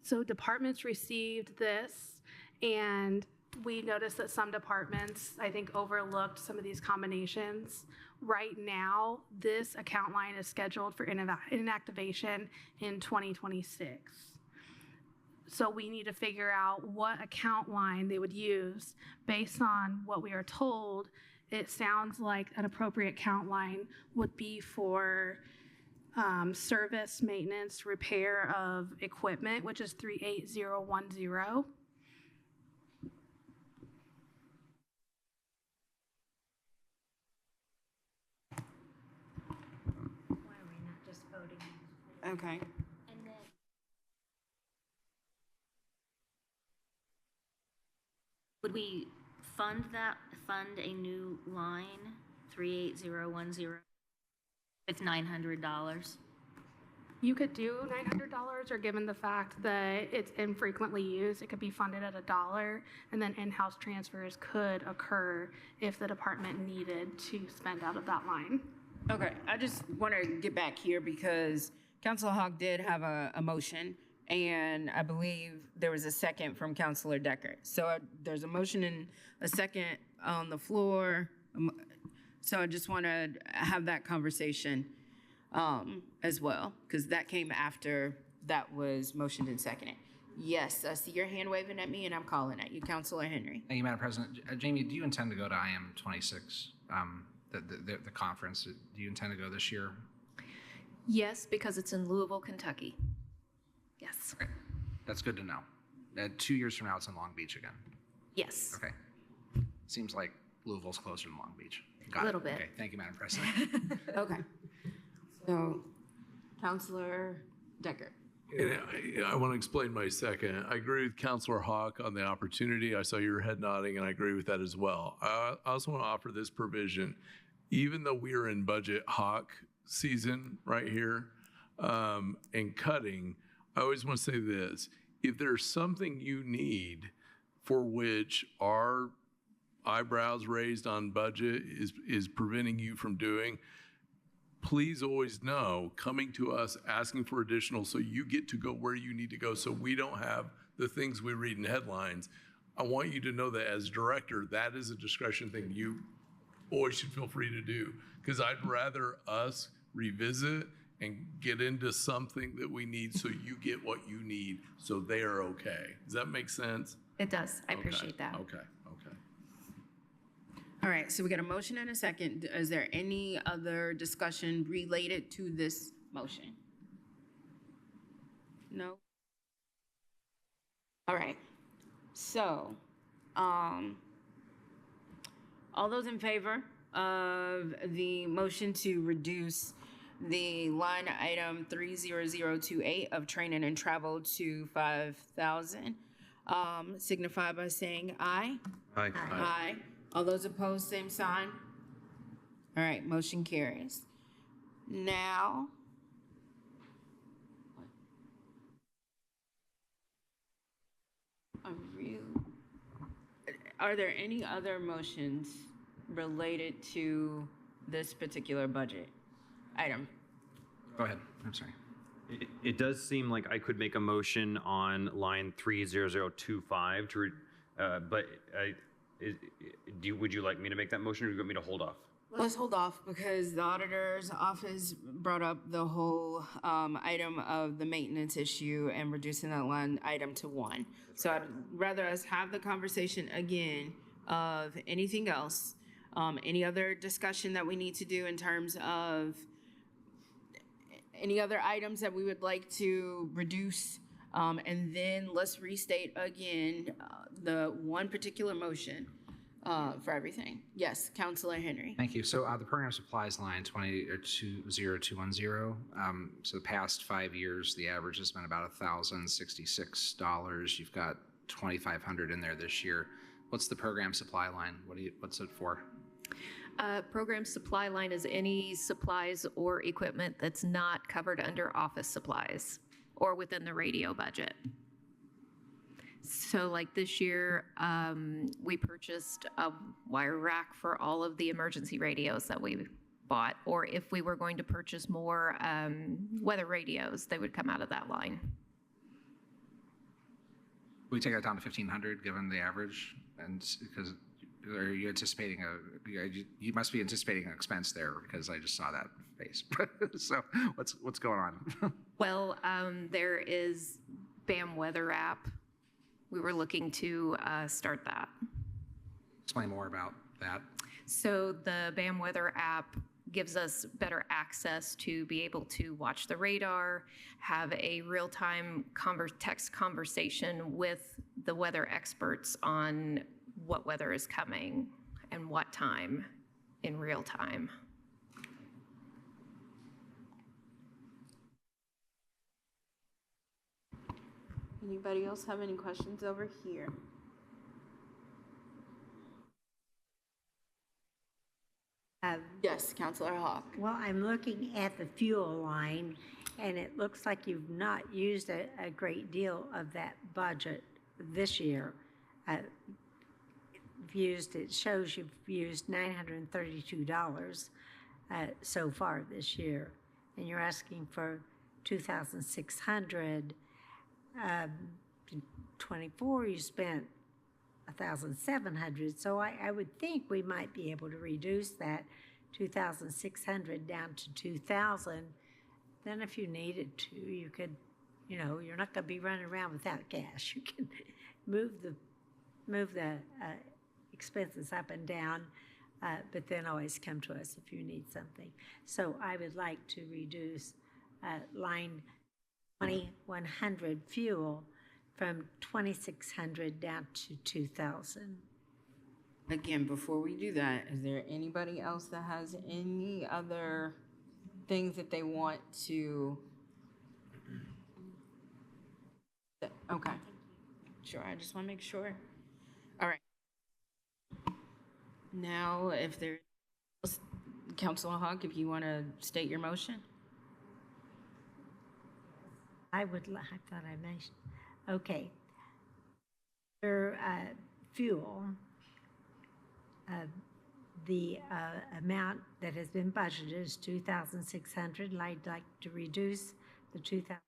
So departments received this, and we noticed that some departments, I think, overlooked some of these combinations. Right now, this account line is scheduled for inactivation in 2026. So we need to figure out what account line they would use. Based on what we are told, it sounds like an appropriate account line would be for service, maintenance, repair of equipment, which is 38010. Why are we not just voting? Okay. And then would we fund a new line, 38010, with $900? You could do $900, or given the fact that it's infrequently used, it could be funded at $1, and then in-house transfers could occur if the department needed to spend out of that line. Okay, I just want to get back here because Councilor Hogg did have a motion, and I believe there was a second from Councilor Decker. So there's a motion and a second on the floor. So I just want to have that conversation as well, because that came after that was motioned and seconded. Yes, I see your hand waving at me, and I'm calling at you, Councilor Henry. Thank you, Madam President. Jamie, do you intend to go to IM 26, the conference? Do you intend to go this year? Yes, because it's in Louisville, Kentucky. Yes. Okay. That's good to know. 2 years from now, it's in Long Beach again. Yes. Okay. Seems like Louisville's closer than Long Beach. Got A little it. bit. Okay, thank you, Madam President. Okay. So, Councilor Decker. And I want to explain my second. I agree with Councilor Hawk on the opportunity. I saw your head nodding, and I agree with that as well. I also want to offer this provision. Even though we are in budget hawk season right here and cutting, I always want to say this. If there's something you need for which our eyebrows raised on budget is preventing you from doing, please always know, coming to us, asking for additional, so you get to go where you need to go, so we don't have the things we read in headlines. I want you to know that as director, that is a discretion thing you always should feel free to do, because I'd rather us revisit and get into something that we need so you get what you need so they are okay. Does that make sense? It does. I Okay, appreciate that. Okay. All right, so we got a motion and a second. Is there any other discussion related to this motion? No? All right, so, all those in favor of the motion to reduce the line item 30028 of training and travel to 5,000, signify by saying aye. Aye. Aye. All those opposed, same sign. All right, motion carries. Now, are there any other motions related to this particular budget item? Go ahead. I'm sorry. It does seem like I could make a motion on line 30025 to, would you like me to make that motion, or do you want me to hold off? Let's hold off because the auditor's office brought up the whole item of the maintenance issue and reducing that line item to 1. So I'd rather us have the conversation again of anything else, any other discussion that we need to do in terms of any other items that we would like to reduce, and then let's restate again the one particular motion for everything. Yes, Councilor Henry. Thank you. So the program supplies line 20210. So the past 5 years, the average has been about $1,066. You've got $2,500 in there this year. What's the program supply line? What's it for? Program supply line is any supplies or equipment that's not covered under office supplies or within the radio budget. So like this year, we purchased a wire rack for all of the emergency radios that we bought, or if we were going to purchase more weather radios, they would come out of that line. We take that down to 1,500 given the average, and because are you anticipating you must be anticipating an expense there because I just saw that face. So what's going on? Well, there is BAM weather app. We were looking to start that. Explain more about that. So the BAM weather app gives us better access to be able to watch the radar, have a real-time text conversation with the weather experts on what weather is coming and what time in real time. Anybody else have any questions over here? Yes, Councilor Hawk. Well, I'm looking at the fuel line, and it looks like you've not used a great deal of that budget this year. It shows you've used $932 so far this year, and you're asking for $2,600. In 24, you spent $1,700. So I would think we might be able to reduce that $2,600 down to $2,000. Then if you needed to, you could, you're not going to be running around without cash. You can move the expenses up and down, but then always come to us if you need something. So I would like to reduce line 2100 fuel from 2,600 down to 2,000. Again, before we do that, is there anybody else that has any other things that they want to? Okay. Sure, I just want to make sure. All right. Now, if there's, Councilor Hogg, if you want to state your motion. I thought I mentioned. Okay. For fuel, the amount that has been budgeted is 2,600. I'd like to reduce the 2,000.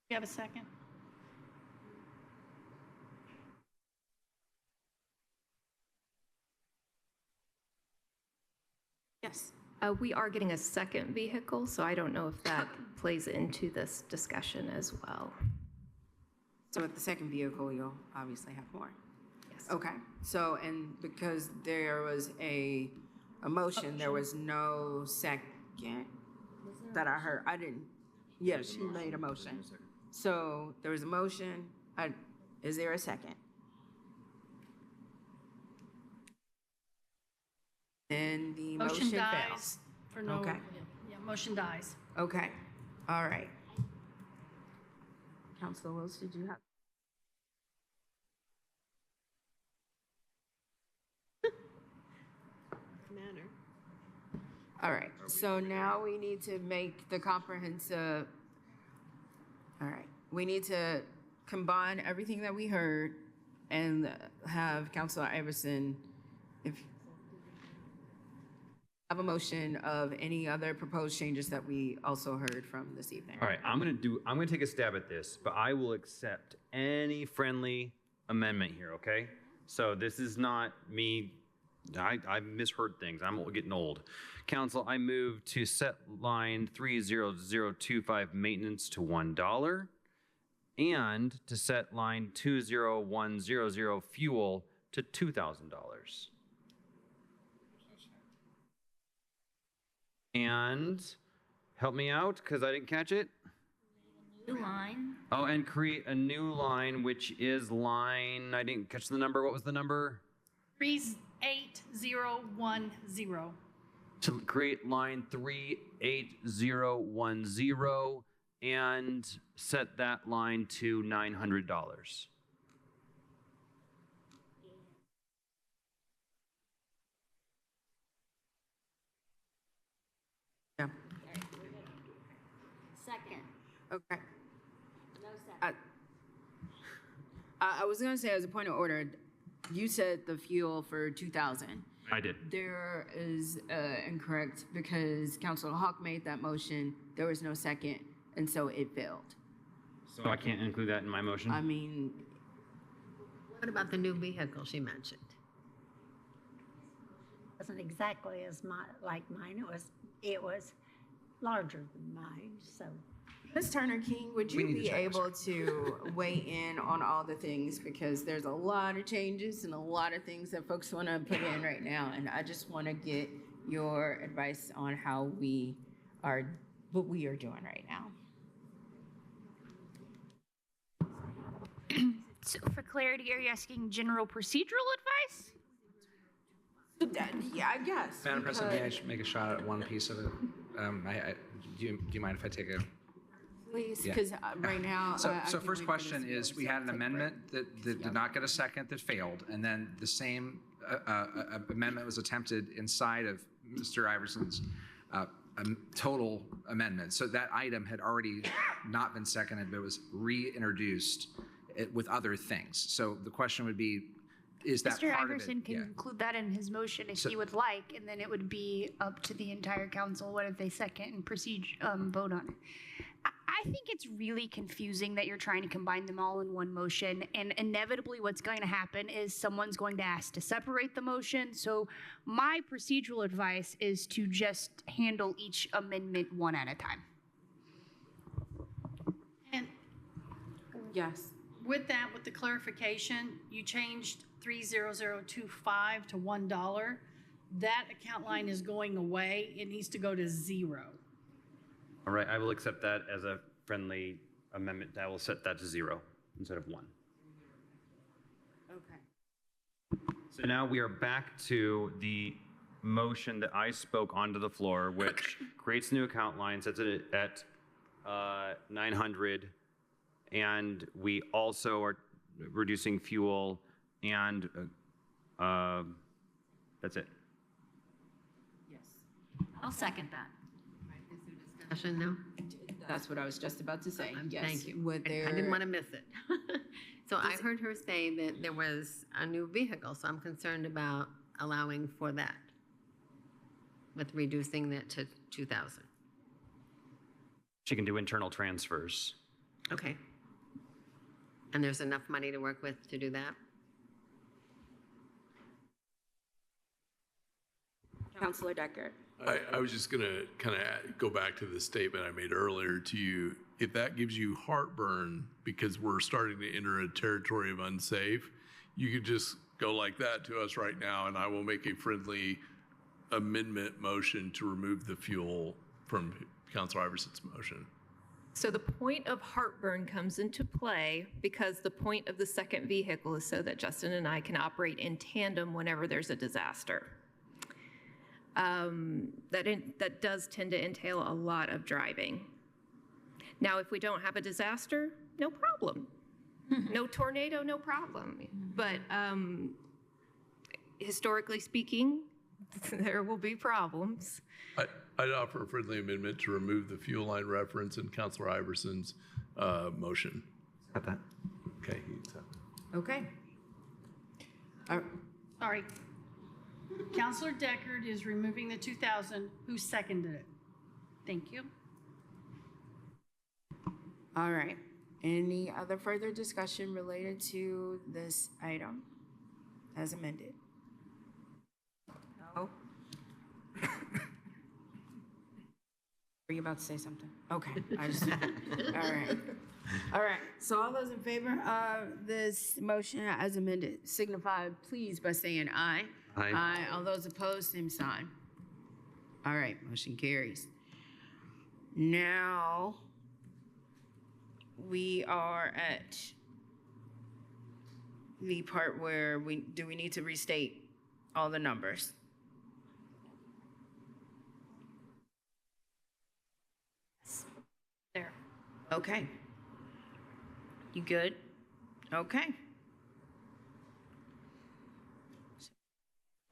You have a second? Yes. We are getting a second vehicle, so I don't know if that plays into this discussion as well. So with the second vehicle, you'll obviously have more. Yes. Okay, so, and because there was a motion, there was no second that I heard. I didn't, yeah, she made a motion. So there was a motion. Is there a second? And the motion Motion dies fails. for no, Okay. yeah, motion dies. Okay, all right. Councilor Wills, did you have? Manner. All right, so now we need to make the comprehensive, all right, we need to combine everything that we heard and have Councilor Iverson, if, have a motion of any other proposed changes that we also heard from this evening. All right, I'm gonna take a stab at this, but I will accept any friendly amendment here, okay? So this is not me, I've misheard things, I'm getting old. Council, I move to set line 30025 maintenance to $1 and to set line 20100 fuel to $2,000. And help me out, because I didn't catch it. New line. Oh, and create a new line, which is line, I didn't catch the number. What was the number? 38010. To create line 38010 and set that line to $900. Yeah. Second. Okay. No second. I was gonna say as a point of order, you said the fuel for 2,000. I did. There is incorrect because Councilor Hawk made that motion. There was no second, and so it failed. So I can't include that in my motion? I mean, What about the new vehicle she mentioned? Wasn't exactly like mine. It was larger than mine, so. Ms. Turner King, would you be able to weigh in on all the things? Because there's a lot of changes and a lot of things that folks want to put in right now. And I just want to get your advice on what we are doing right now. So for clarity, are you asking general procedural advice? Yeah, I guess. Madam President, may I make a shot at one piece of it? Do you mind if I take a? Please, Yeah. because right now. So I can't first wait for question this is, we had an amendment that did not get a second that failed, and then the same amendment was attempted inside of Mr. Iverson's total amendment. So that item had already not been seconded, but it was reintroduced with other things. So the question would be, is that Mr. part Iverson of it? can Yeah. include that in his motion if So- he would like, and then it would be up to the entire council whether they second and proceed, vote on it. I think it's really confusing that you're trying to combine them all in one motion, and inevitably what's going to happen is someone's going to ask to separate the motion. So my procedural advice is to just handle each amendment one at a time. And yes, with that, with the clarification, you changed 30025 to $1. That account line is going away. It needs to go to 0. All right, I will accept that as a friendly amendment. I will set that to 0 instead of 1. Okay. So now we are back to the motion that I spoke onto the floor, which creates a new account line, sets it at 900, and we also are reducing fuel, and that's it. Yes. I'll second that. Discussion now? That's what I was just about to say. Yes. Thank you. Would there? I didn't want to miss it. So I heard her say that there was a new vehicle, so I'm concerned about allowing for that with reducing that to 2,000. She can do internal transfers. Okay. And there's enough money to work with to do that? Counselor Decker. I was just going to kind of go back to the statement I made earlier to you. If that gives you heartburn because we're starting to enter a territory of unsafe, you could just go like that to us right now, and I will make a friendly amendment motion to remove the fuel from Councilor Iverson's motion. So the point of heartburn comes into play because the point of the second vehicle is so that Justin and I can operate in tandem whenever there's a disaster. That does tend to entail a lot of driving. Now, if we don't have a disaster, no problem. No tornado, no problem. But historically speaking, there will be problems. I'd offer a friendly amendment to remove the fuel line reference in Councilor Iverson's motion. Got that? Okay. Okay. Sorry. Counselor Deckard is removing the 2,000. Who seconded it? Thank you. All right. Any other further discussion related to this item as amended? No. Were you about to say something? Okay. All right. So all those in favor of this motion as amended, signify please by saying aye. Aye. Aye. All those opposed, same sign. All right. Motion carries. Now we are at the part where we need to restate all the numbers? There. Okay. You good? Okay.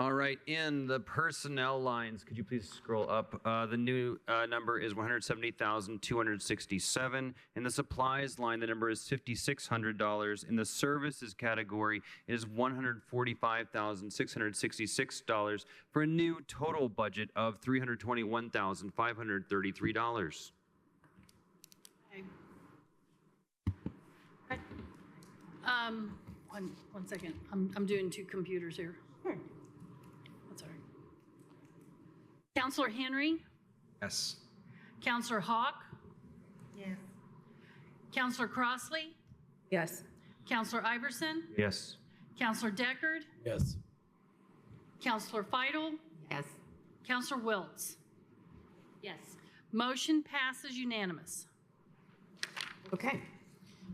All right, in the personnel lines, could you please scroll up? The new number is $170,267. In the supplies line, the number is $5,600. In the services category, it is $145,666 for a new total budget of $321,533. Okay. One second. I'm doing two computers here. That's all right. Counselor Henry? Yes. Counselor Hawk? Yes. Counselor Crossley? Yes. Counselor Iverson? Yes. Counselor Deckard? Yes. Counselor Feidel? Yes. Counselor Wiltz? Yes. Motion passes unanimous. Okay.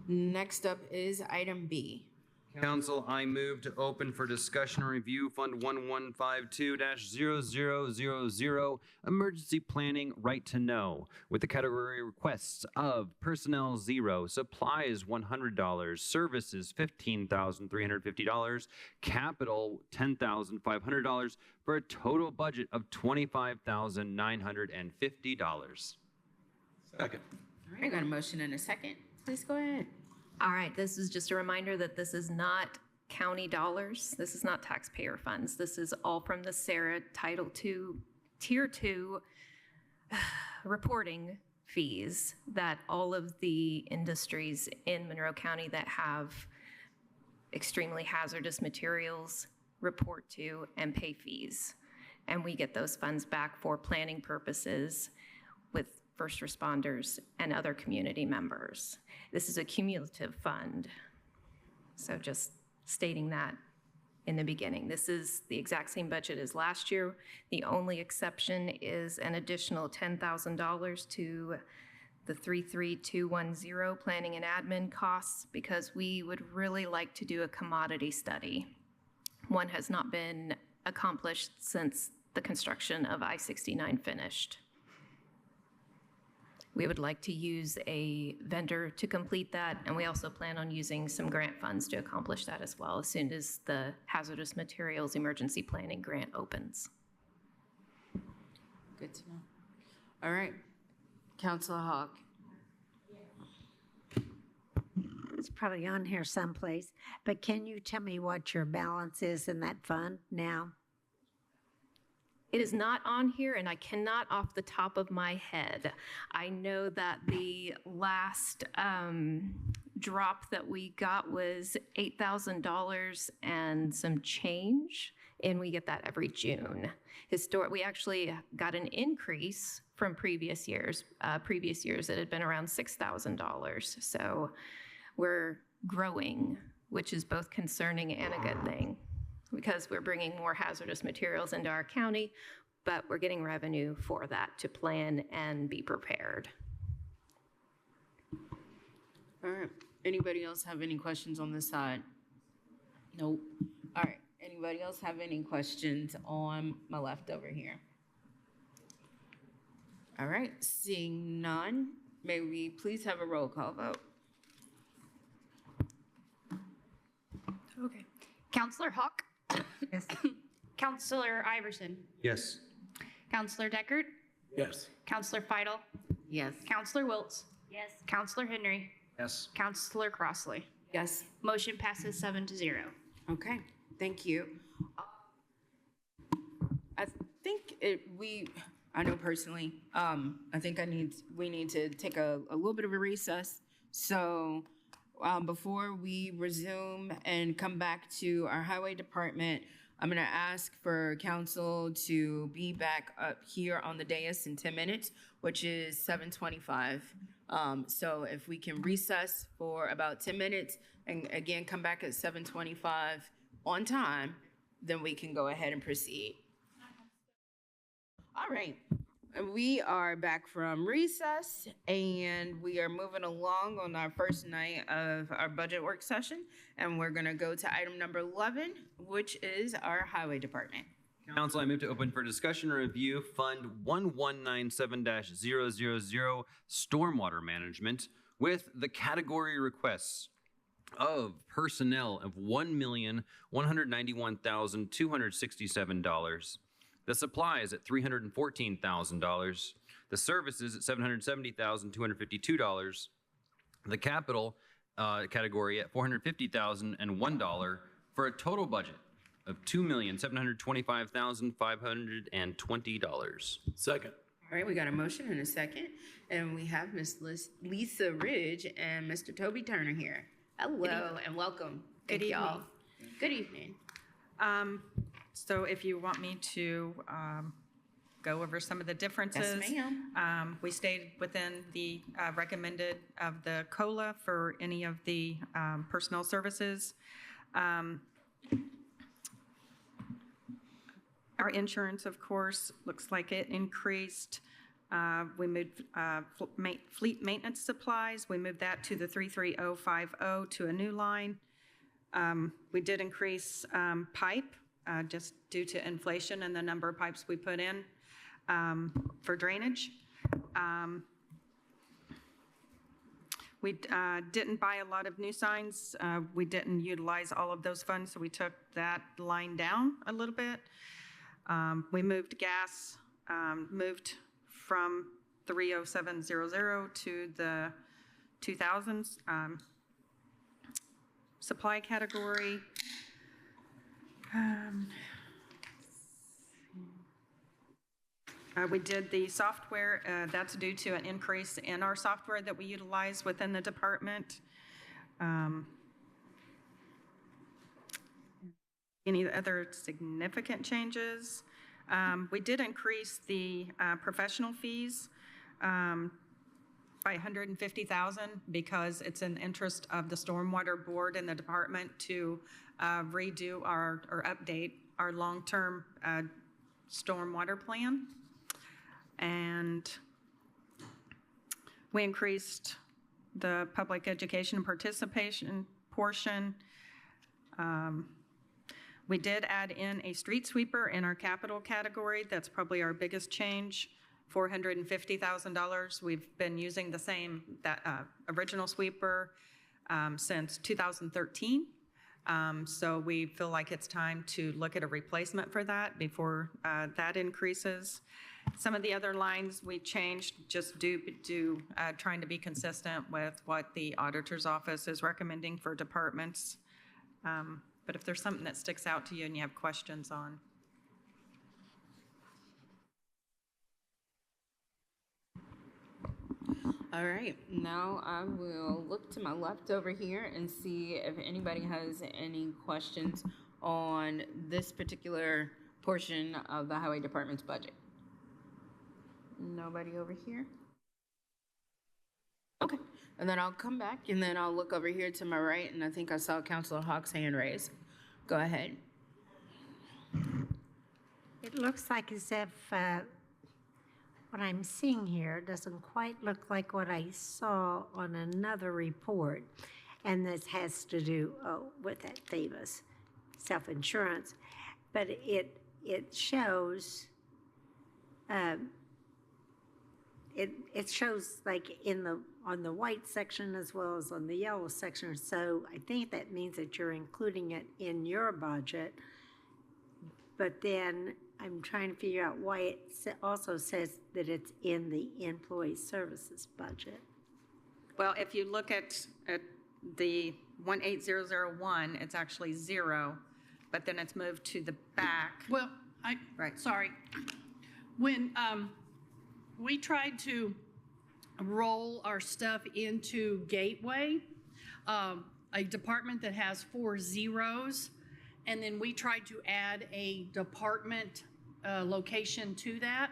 Next up is item B. Council, I move to open for discussion and review Fund 1152-0000, Emergency Planning Right to Know, with the category requests of Personnel 0, Supplies $100, Services $15,350, Capital $10,500, for a total budget of $25,950. Second. All right, I got a motion and a second. Please go ahead. All right, this is just a reminder that this is not county dollars. This is not taxpayer funds. This is all from the SARA Title II, Tier 2 reporting fees that all of the industries in Monroe County that have extremely hazardous materials report to and pay fees. And we get those funds back for planning purposes with first responders and other community members. This is a cumulative fund. So just stating that in the beginning. This is the exact same budget as last year. The only exception is an additional $10,000 to the 33210 planning and admin costs because we would really like to do a commodity study. One has not been accomplished since the construction of I-69 finished. We would like to use a vendor to complete that, and we also plan on using some grant funds to accomplish that as well as soon as the Hazardous Materials Emergency Planning Grant opens. Good to know. All right. Councilor Hawk. It's probably on here someplace, but can you tell me what your balance is in that fund now? It is not on here, and I cannot off the top of my head. I know that the last drop that we got was $8,000 and some change, and we get that every June. We actually got an increase from previous years. Previous years, it had been around $6,000. So we're growing, which is both concerning and a good thing, because we're bringing more hazardous materials into our county, but we're getting revenue for that to plan and be prepared. All right. Anybody else have any questions on this side? Nope. All right. Anybody else have any questions on my left over here? All right. Seeing none, may we please have a roll call vote? Okay. Counselor Hawk? Yes. Counselor Iverson? Yes. Counselor Deckard? Yes. Counselor Feidel? Yes. Counselor Wiltz? Yes. Counselor Henry? Yes. Counselor Crossley? Yes. Motion passes 7-0. Okay. Thank you. I think I know personally, I think we need to take a little bit of a recess. So before we resume and come back to our highway department, I'm going to ask for council to be back up here on the dais in 10 minutes, which is 7:25. So if we can recess for about 10 minutes and again come back at 7:25 on time, then we can go ahead and proceed. All right. We are back from recess and we are moving along on our first night of our budget work session. And we're going to go to item number 11, which is our highway department. Council, I move to open for discussion and review Fund 1197-000 Stormwater Management with the category requests of personnel of $1,191,267. The supplies at $314,000. The services at $770,252. The capital category at $450,001 for a total budget of $2,725,520. Second. All right, we got a motion and a second, and we have Miss Lisa Ridge and Mr. Toby Turner here. Hello and welcome. Good Thank y'all. evening. Good evening. So if you want me to go over some of the differences. Yes, ma'am. We stayed within the recommended of the COLA for any of the personnel services. Our insurance, of course, looks like it increased. We moved fleet maintenance supplies. We moved that to the 33050 to a new line. We did increase pipe just due to inflation and the number of pipes we put in for drainage. We didn't buy a lot of new signs. We didn't utilize all of those funds, so we took that line down a little bit. We moved gas, moved from 30700 to the 2000s supply category. We did the software. That's due to an increase in our software that we utilize within the department. Any other significant changes? We did increase the professional fees by $150,000 because it's in the interest of the Stormwater Board and the department to redo or update our long-term stormwater plan. And we increased the public education and participation portion. We did add in a street sweeper in our capital category. That's probably our biggest change, $450,000. We've been using the same original sweeper since 2013. So we feel like it's time to look at a replacement for that before that increases. Some of the other lines we changed just due to trying to be consistent with what the auditor's office is recommending for departments. But if there's something that sticks out to you and you have questions on. All right, now I will look to my left over here and see if anybody has any questions on this particular portion of the Highway Department's budget. Nobody over here? Okay, and then I'll come back and then I'll look over here to my right, and I think I saw Councilor Hawk's hand raised. Go ahead. It looks like as if what I'm seeing here doesn't quite look like what I saw on another report. And this has to do with that famous self-insurance. But it shows, it shows like on the white section as well as on the yellow section. So I think that means that you're including it in your budget. But then I'm trying to figure out why it also says that it's in the employee services budget. Well, if you look at the 18001, it's actually 0, but then it's moved to the back. Well, sorry. When we tried to roll our stuff into Gateway, a department that has 4 zeros, and then we tried to add a department location to that.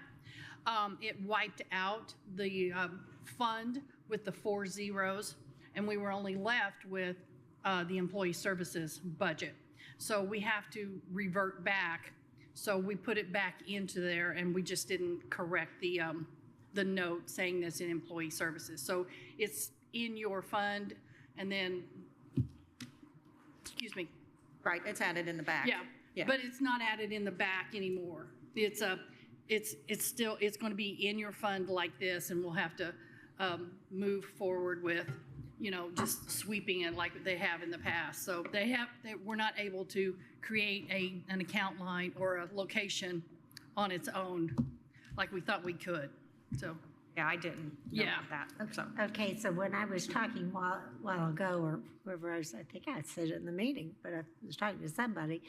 It wiped out the fund with the 4 zeros, and we were only left with the employee services budget. So we have to revert back. So we put it back into there, and we just didn't correct the note saying this in employee services. So it's in your fund, and then, excuse me. Right, it's added in the back. Yeah, but it's not added in the back anymore. It's going to be in your fund like this, and we'll have to move forward with, just sweeping it like they have in the past. So we're not able to create an account line or a location on its own like we thought we could. So yeah, I didn't know that. So. Okay, so when I was talking a while ago, or wherever I was, I think I said it in the meeting, but I was talking to somebody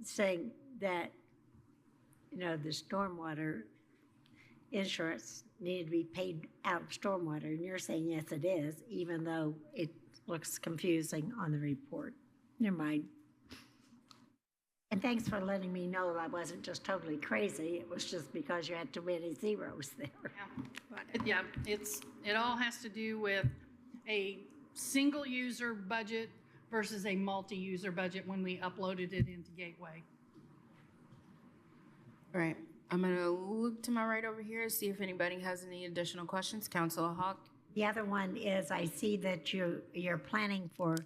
saying that, the stormwater insurance needed to be paid out of stormwater, and you're saying yes, it is, even though it looks confusing on the report. Never mind. And thanks for letting me know that I wasn't just totally crazy. It was just because you had too many zeros there. Yeah, it all has to do with a single user budget versus a multi-user budget when we uploaded it into Gateway. All right, I'm gonna look to my right over here, see if anybody has any additional questions. Councilor Hawk? The other one is I see that you're planning for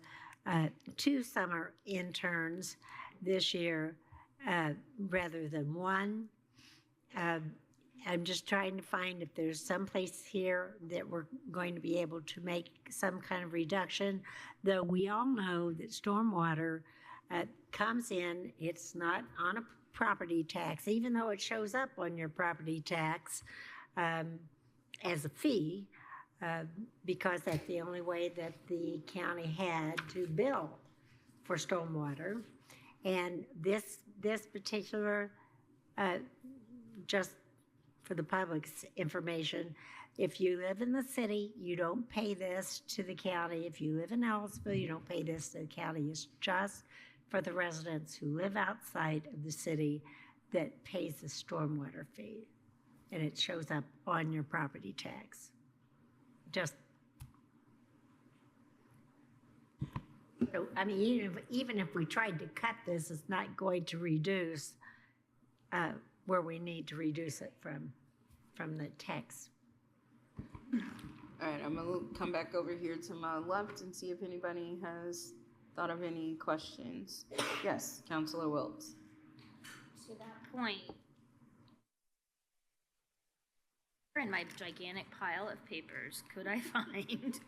2 summer interns this year rather than 1. I'm just trying to find if there's some place here that we're going to be able to make some kind of reduction, though we all know that stormwater comes in, it's not on a property tax, even though it shows up on your property tax as a fee, because that's the only way that the county had to bill for stormwater. And this particular, just for the public's information, if you live in the city, you don't pay this to the county. If you live in Ellisville, you don't pay this to the county. It's just for the residents who live outside of the city that pays the stormwater fee. And it shows up on your property tax. Just, so, I mean, even if we tried to cut this, it's not going to reduce where we need to reduce it from the tax. All right, I'm gonna come back over here to my left and see if anybody has thought of any questions. Yes, Councilor Wiltz. To that point, in my gigantic pile of papers, could I find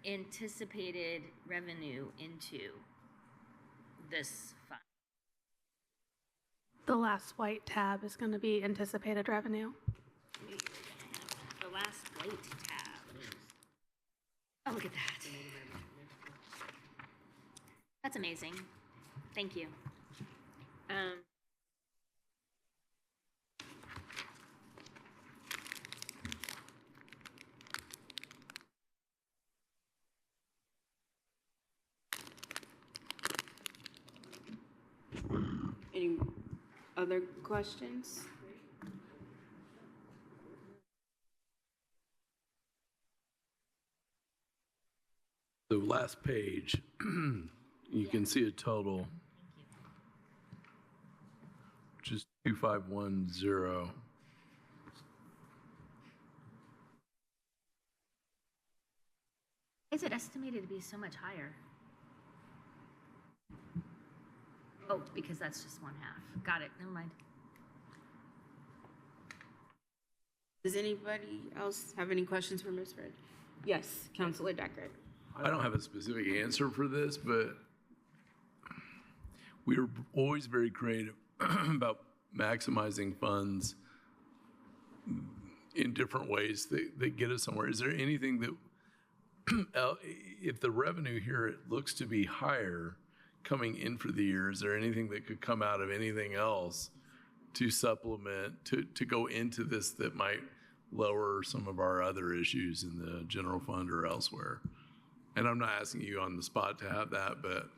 anticipated revenue into this fund? The last white tab is going to be anticipated revenue. The last white tab. Oh, look at that. That's amazing. Thank you. Any other questions? The last page, you can see a total, which is 2510. Is it estimated to be so much higher? Oh, because that's just one half. Got it. Never mind. Does anybody else have any questions for Ms. Fred? Yes, Councilor Deckard. I don't have a specific answer for this, but we are always very creative about maximizing funds in different ways that get us somewhere. Is there anything that, if the revenue here it looks to be higher coming in for the year, is there anything that could come out of anything else to supplement, to go into this that might lower some of our other issues in the general fund or elsewhere? And I'm not asking you on the spot to have that, but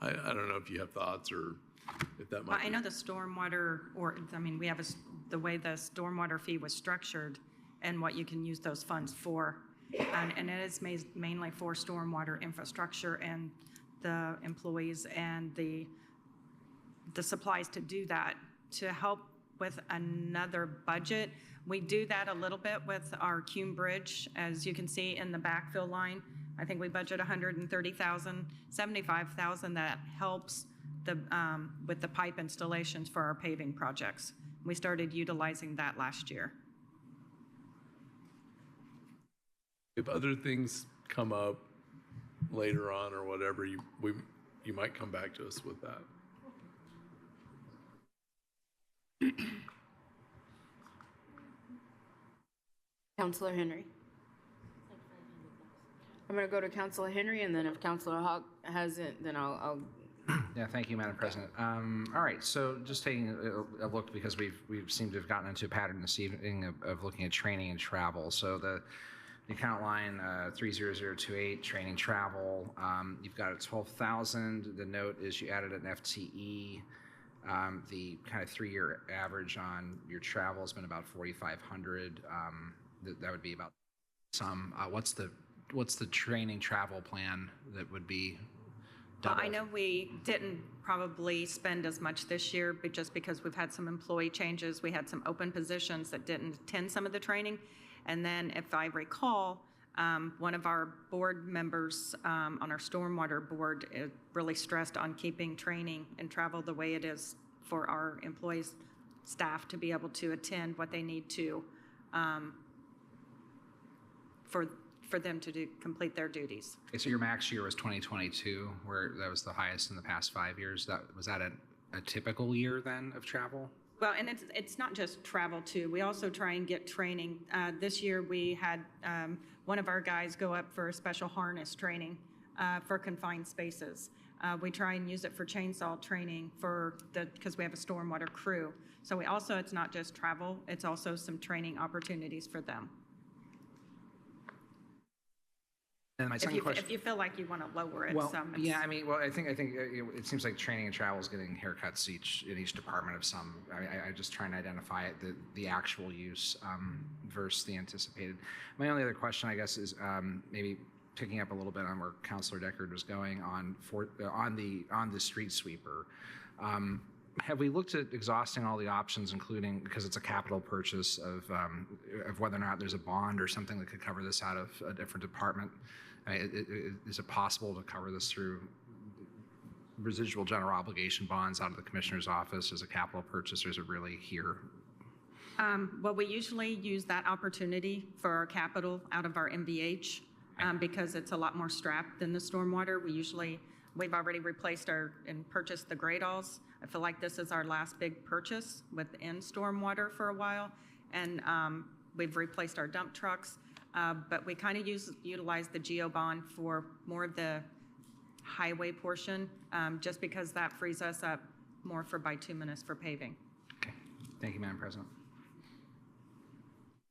I don't know if you have thoughts or if that might. I know the stormwater, we have the way the stormwater fee was structured and what you can use those funds for. And it is mainly for stormwater infrastructure and the employees and the supplies to do that. To help with another budget, we do that a little bit with our Cume Bridge, as you can see in the backfill line. I think we budget $130,000, $75,000 that helps with the pipe installations for our paving projects. We started utilizing that last year. If other things come up later on or whatever, you might come back to us with that. Councilor Henry. I'm going to go to Councilor Henry, and then if Councilor Hawk hasn't, then I'll. Yeah, thank you, Madam President. All right, so just taking a look, because we've seemed to have gotten into a pattern this evening of looking at training and travel. So the account line 30028, training travel, you've got a 12,000. The note is you added an FTE. The kind of 3-year average on your travel has been about 4,500. That would be about some. What's the training travel plan that would be doubled? I know we didn't probably spend as much this year, but just because we've had some employee changes, we had some open positions that didn't attend some of the training. And then if I recall, one of our board members on our stormwater board really stressed on keeping training and travel the way it is for our employees, staff to be able to attend what they need to for them to complete their duties. Okay, so your max year was 2022, where that was the highest in the past 5 years. Was that a typical year then of travel? Well, and it's not just travel too. We also try and get training. This year we had one of our guys go up for a special harness training for confined spaces. We try and use it for chainsaw training because we have a stormwater crew. So it's not just travel, it's also some training opportunities for them. And my second question, if you feel like you want to lower it, I think it seems like training and travel is getting haircuts in each department of some. I just try and identify the actual use versus the anticipated. My only other question, I guess, is maybe picking up a little bit on where Councilor Deckard was going on the street sweeper. Have we looked at exhausting all the options, including, because it's a capital purchase, of whether or not there's a bond or something that could cover this out of a different department? Is it possible to cover this through residual general obligation bonds out of the Commissioner's office as a capital purchase, or is it really here? Well, we usually use that opportunity for our capital out of our MVH. because it's a lot more strapped than the stormwater. We've already replaced and purchased the gradalls. I feel like this is our last big purchase within stormwater for a while. And we've replaced our dump trucks, but we kind of utilize the geo bond for more of the highway portion, just because that frees us up more for bituminous for paving. Okay. Thank you, Madam President.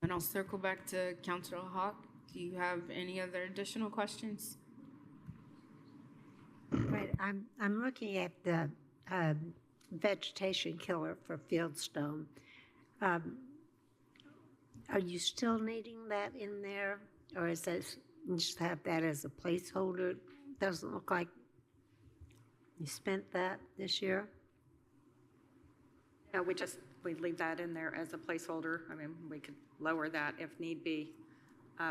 And I'll circle back to Councilor Hawk. Do you have any other additional questions? Right, I'm looking at the vegetation killer for Fieldstone. Are you still needing that in there, or is that you just have that as a placeholder? Doesn't look like you spent that this year. No, we leave that in there as a placeholder. I mean, we could lower that if need be.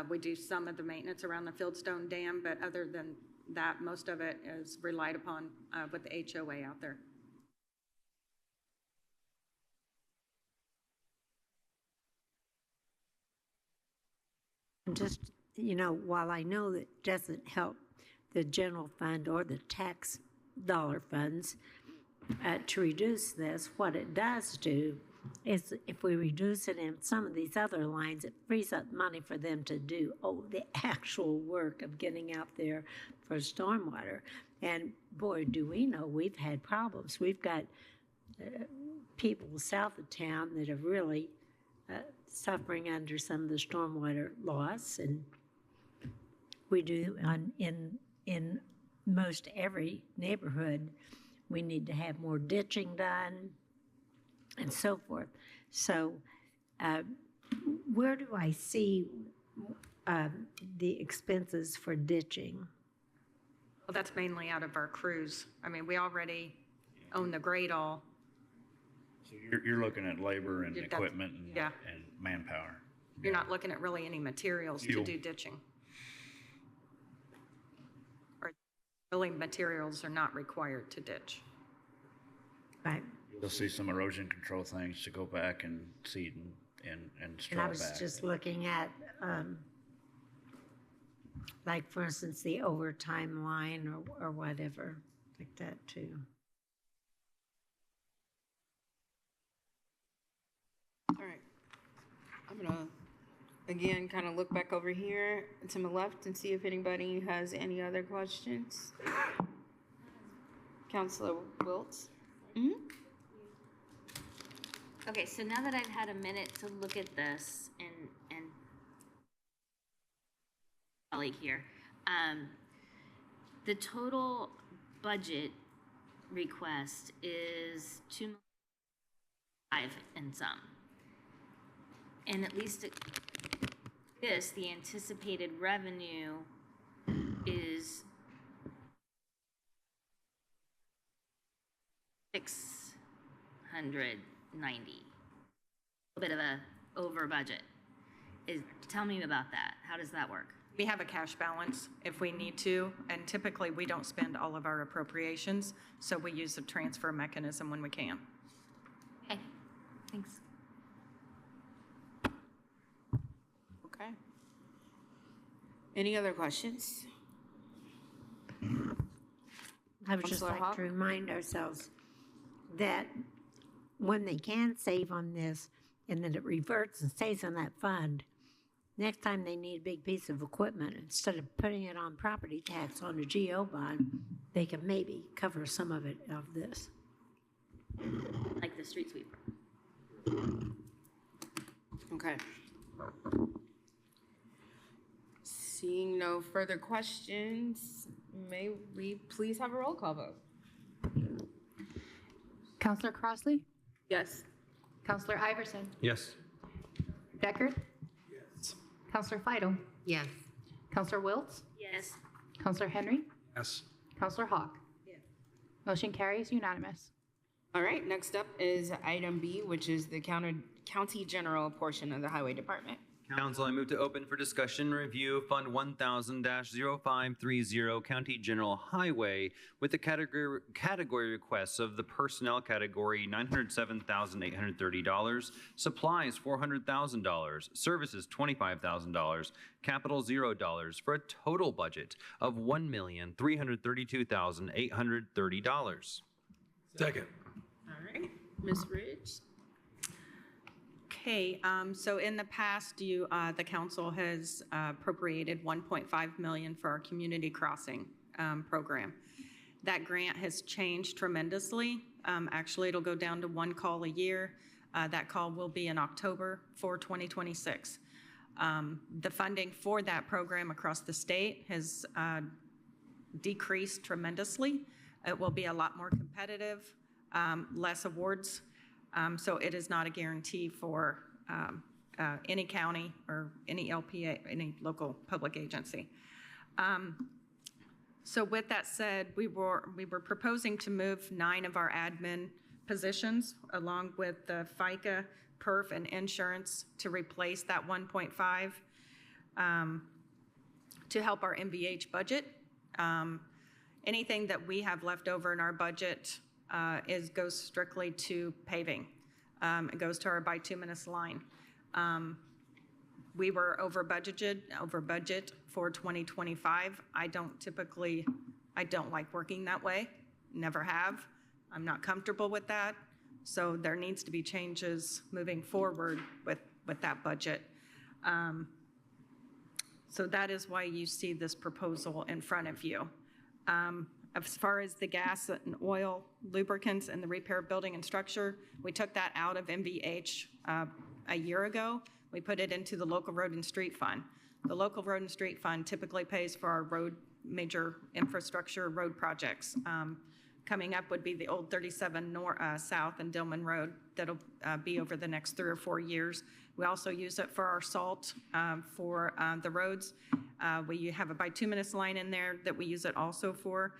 We do some of the maintenance around the Fieldstone Dam, but other than that, most of it is relied upon with the HOA out there. Just, while I know that doesn't help the general fund or the tax dollar funds to reduce this, what it does do is if we reduce it in some of these other lines, it frees up money for them to do the actual work of getting out there for stormwater. And boy, do we know we've had problems. We've got people south of town that are really suffering under some of the stormwater loss, and we do in most every neighborhood. We need to have more ditching done and so forth. So where do I see the expenses for ditching? Well, that's mainly out of our crews. I mean, we already own the gradall. So you're looking at labor and equipment and, yeah. and manpower. You're not looking at really any materials Fuel. to do ditching. Or really materials are not required to ditch. Right. You'll see some erosion control things to go back and seed and straw And I was back. just looking at, like, for instance, the overtime line or whatever, like that too. All right. I'm gonna, again, kind of look back over here to my left and see if anybody has any other questions. Councilor Wiltz? Mm-hmm. Okay, so now that I've had a minute to look at this and colleague here, the total budget request is $2.5 million and some. And at least the anticipated revenue is $690. A bit of a over budget. Tell me about that. How does that work? We have a cash balance if we need to, and typically we don't spend all of our appropriations, so we use a transfer mechanism when we can. Okay, thanks. Okay. Any other questions? I would just Councilor like Hawk? to remind ourselves that when they can save on this and then it reverts and stays in that fund, next time they need a big piece of equipment, instead of putting it on property tax on a GO bond, they can maybe cover some of it of this. Like the street sweeper. Okay. Seeing no further questions, may we please have a roll call vote? Counselor Crossley? Yes. Counselor Iverson? Yes. Deckard? Yes. Counselor Fidel? Yes. Counselor Wiltz? Yes. Counselor Henry? Yes. Counselor Hawk? Yes. Motion carries unanimous. All right, next up is item B, which is the county general portion of the highway department. Council, I move to open for discussion, review Fund 1000-0530 County General Highway with the category requests of the personnel category $907,830, supplies $400,000, services $25,000, capital $0 for a total budget of $1,332,830. Second. All right, Ms. Ridge. Okay, so in the past, the council has appropriated $1.5 million for our community crossing program. That grant has changed tremendously. Actually, it'll go down to one call a year. That call will be in October for 2026. The funding for that program across the state has decreased tremendously. It will be a lot more competitive, less awards. So it is not a guarantee for any county or any LPA, any local public agency. So with that said, we were proposing to move 9 of our admin positions along with the FICA, perf, and insurance to replace that 1.5 to help our MVH budget. Anything that we have left over in our budget goes strictly to paving. It goes to our bituminous line. We were over budget for 2025. I don't like working that way, never have. I'm not comfortable with that. So there needs to be changes moving forward with that budget. So that is why you see this proposal in front of you. As far as the gas and oil, lubricants, and the repair building and structure, we took that out of MVH a year ago. We put it into the local road and street fund. The local road and street fund typically pays for our major infrastructure road projects. Coming up would be the old 37 South and Dillman Road. That'll be over the next 3 or 4 years. We also use it for our salt for the roads. We have a bituminous line in there that we use it also for.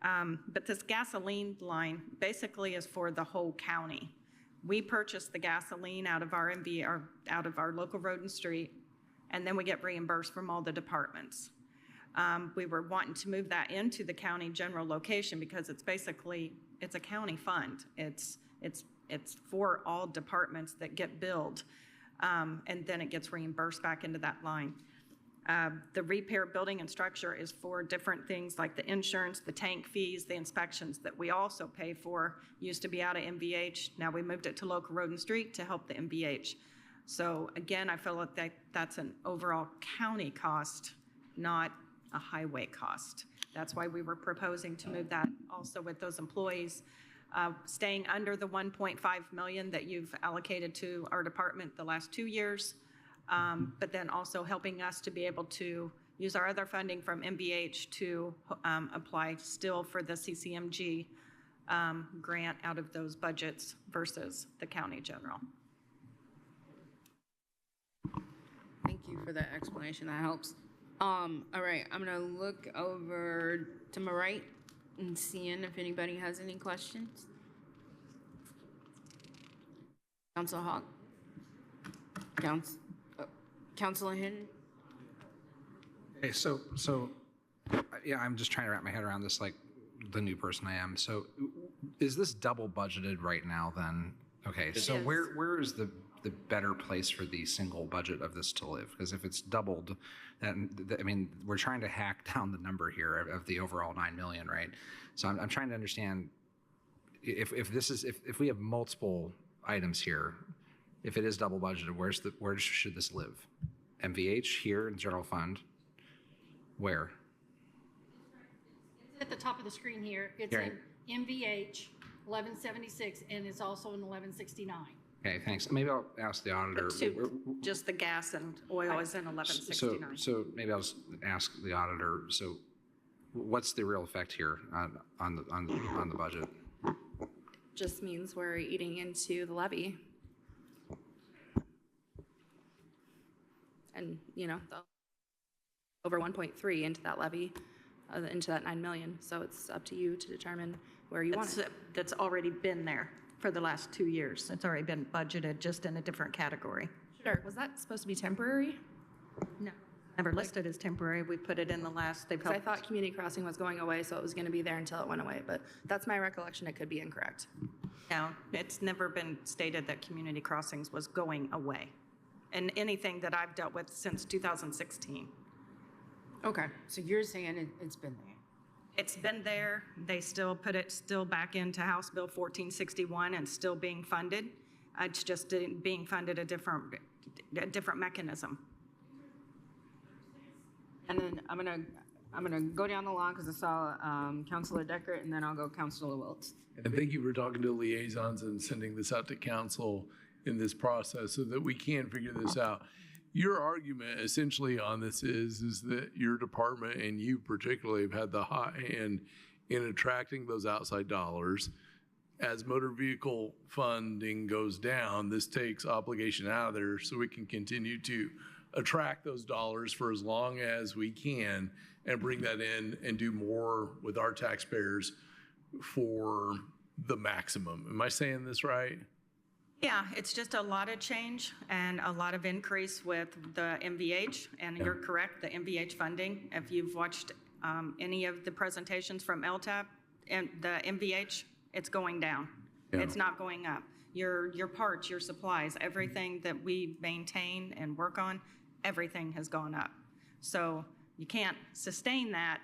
But this gasoline line basically is for the whole county. We purchase the gasoline out of our out of our local road and street, and then we get reimbursed from all the departments. We were wanting to move that into the county general location because it's a county fund. It's for all departments that get billed, and then it gets reimbursed back into that line. The repair building and structure is for different things like the insurance, the tank fees, the inspections that we also pay for. Used to be out of MVH. Now we moved it to local road and street to help the MVH. So again, I feel like that's an overall county cost, not a highway cost. That's why we were proposing to move that also with those employees staying under the 1.5 million that you've allocated to our department the last 2 years. But then also helping us to be able to use our other funding from MVH to apply still for the CCMG grant out of those budgets versus the county general. Thank you for that explanation. That helps. All right, I'm gonna look over to my right and seeing if anybody has any questions. Council Hawk. Councilor Henry. Okay, so yeah, I'm just trying to wrap my head around this like the new person I am. So is this double budgeted right now then? Okay, so where is the better place for the single budget of this to live? Because if it's doubled, then I mean, we're trying to hack down the number here of the overall 9 million, right? So I'm trying to understand if we have multiple items here, if it is double budgeted, where should this live? MVH here in general fund? Where? It's at the top of the screen here. It's in MVH 1176, and it's also in 1169. Okay, thanks. Maybe I'll ask the auditor. Just the gas and oil is in 1169. So maybe I'll just ask the auditor. So what's the real effect here on the budget? Just means we're eating into the levy. And, over 1.3 into that levy, into that 9 million. So it's up to you to determine where you want it. That's already been there for the last 2 years. It's already been budgeted, just in a different category. Sure. Was that supposed to be temporary? No, never listed as temporary. We put it in the last, they've Because I helped. thought community crossing was going away, so it was going to be there until it went away. But that's my recollection. It could be incorrect. No, it's never been stated that community crossings was going away. And anything that I've dealt with since 2016. Okay, so you're saying it's been there. It's been there. They still put it still back into House Bill 1461 and still being funded. It's just being funded a different mechanism. And then I'm gonna go down the line because I saw Councilor Deckert, and then I'll go Councilor Wiltz. And thank you for talking to liaisons and sending this out to council in this process so that we can figure this out. Your argument essentially on this is that your department and you particularly have had the hot hand in attracting those outside dollars. As motor vehicle funding goes down, this takes obligation out of there so we can continue to attract those dollars for as long as we can and bring that in and do more with our taxpayers for the maximum. Am I saying this right? Yeah, it's just a lot of change and a lot of increase with the MVH. And you're correct, the MVH funding. If you've watched any of the presentations from LTAP and the MVH, it's going down. Yeah. It's not going up. Your parts, your supplies, everything that we maintain and work on, everything has gone up. So you can't sustain that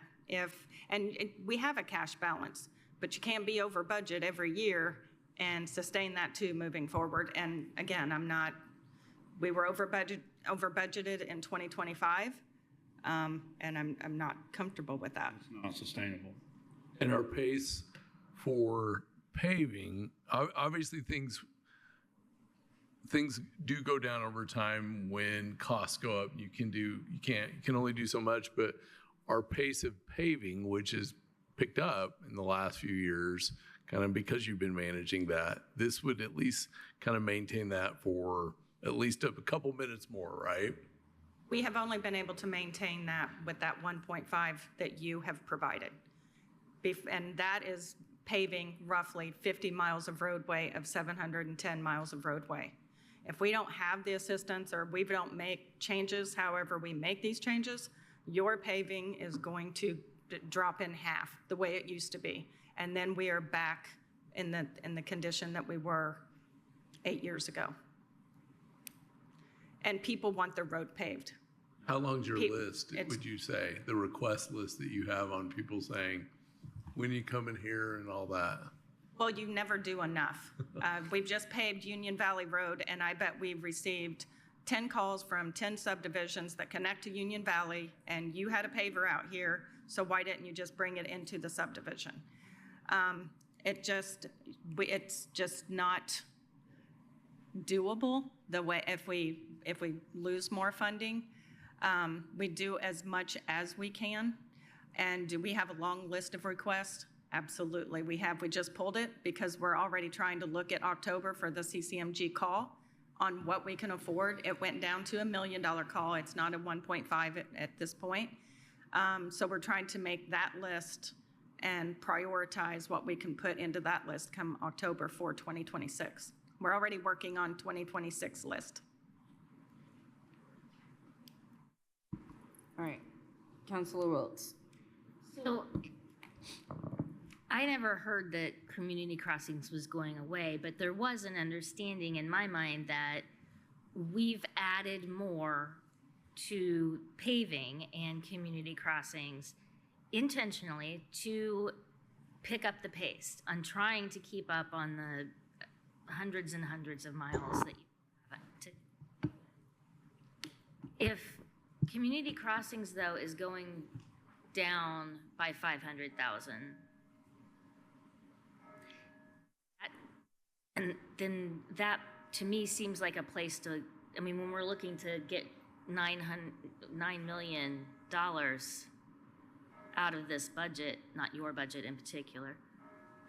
we have a cash balance, but you can't be over budget every year and sustain that too moving forward. And again, we were over budgeted in 2025, and I'm not comfortable with that. It's not sustainable. And our pace for paving, obviously things do go down over time when costs go up. You can only do so much, but our pace of paving, which has picked up in the last few years, kind of because you've been managing that, this would at least kind of maintain that for at least a couple minutes more, right? We have only been able to maintain that with that 1.5 that you have provided. And that is paving roughly 50 miles of roadway of 710 miles of roadway. If we don't have the assistance or we don't make changes, however we make these changes, your paving is going to drop in half the way it used to be. And then we are back in the condition that we were 8 years ago. And people want their road paved. How long's your list, would you say, the request list that you have on people saying, when you come in here and all that? Well, you never do enough. We've just paved Union Valley Road, and I bet we've received 10 calls from 10 subdivisions that connect to Union Valley, and you had a paver out here, so why didn't you just bring it into the subdivision? It's just not doable the way if we lose more funding. We do as much as we can. And do we have a long list of requests? Absolutely, we have. We just pulled it because we're already trying to look at October for the CCMG call on what we can afford. It went down to $1 million call. It's not a 1.5 at this point. So we're trying to make that list and prioritize what we can put into that list come October for 2026. We're already working on 2026 list. All right, Councilor Wiltz. So I never heard that community crossings was going away, but there was an understanding in my mind that we've added more to paving and community crossings intentionally to pick up the pace on trying to keep up on the hundreds and hundreds of miles that you have to. If community crossings, though, is going down by 500,000, and then that to me seems like a place to, I mean, when we're looking to get $9 million out of this budget, not your budget in particular,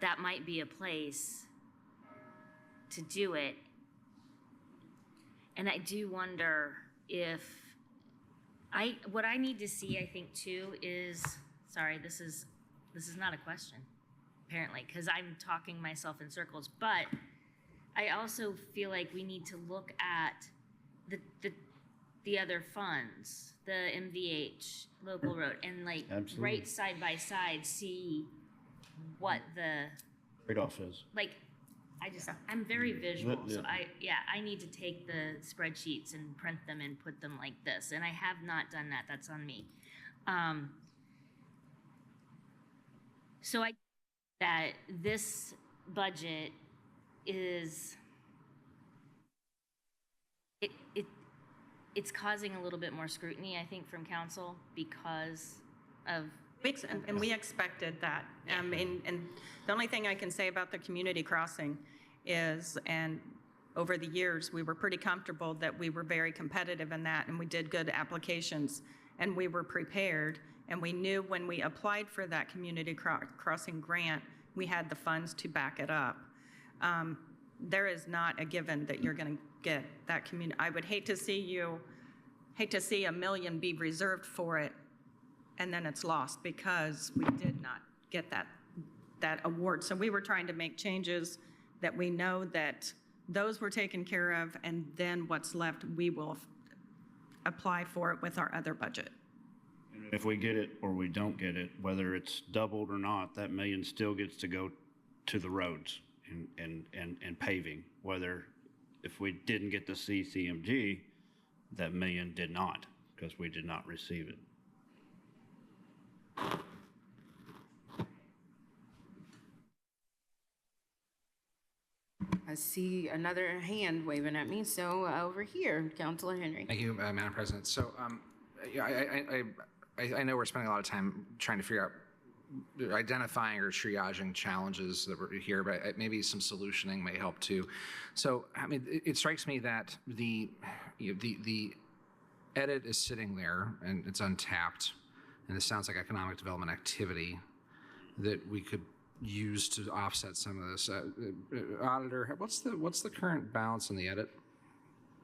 that might be a place to do it. And I do wonder if what I need to see, I think too, is, sorry, this is not a question, apparently, because I'm talking myself in circles, but I also feel like we need to look at the other funds, the MVH, local road, and like Absolutely. right side by side, see what the, Trade-off is. like, I'm very visual, so Yeah. I need to take the spreadsheets and print them and put them like this, and I have not done that, that's on me. So that this budget is, it's causing a little bit more scrutiny, I think, from council because of. And we expected that. And the only thing I can say about the community crossing is, and over the years, we were pretty comfortable that we were very competitive in that, and we did good applications, and we were prepared, and we knew when we applied for that community crossing grant, we had the funds to back it up. There is not a given that you're going to get that community. I would hate to see $1 million be reserved for it, and then it's lost because we did not get that award. So we were trying to make changes that we know that those were taken care of, and then what's left, we will apply for it with our other budget. If we get it or we don't get it, whether it's doubled or not, that $1 million still gets to go to the roads and paving. Whether if we didn't get the CCMG, that $1 million did not, because we did not receive it. I see another hand waving at me, so over here, Councilor Henry. Thank you, Madam President. So, I know we're spending a lot of time trying to figure out identifying or triaging challenges that were here, but maybe some solutioning may help too. So, I mean, it strikes me that the edit is sitting there and it's untapped, and this sounds like economic development activity that we could use to offset some of this. Auditor, what's the current balance in the edit?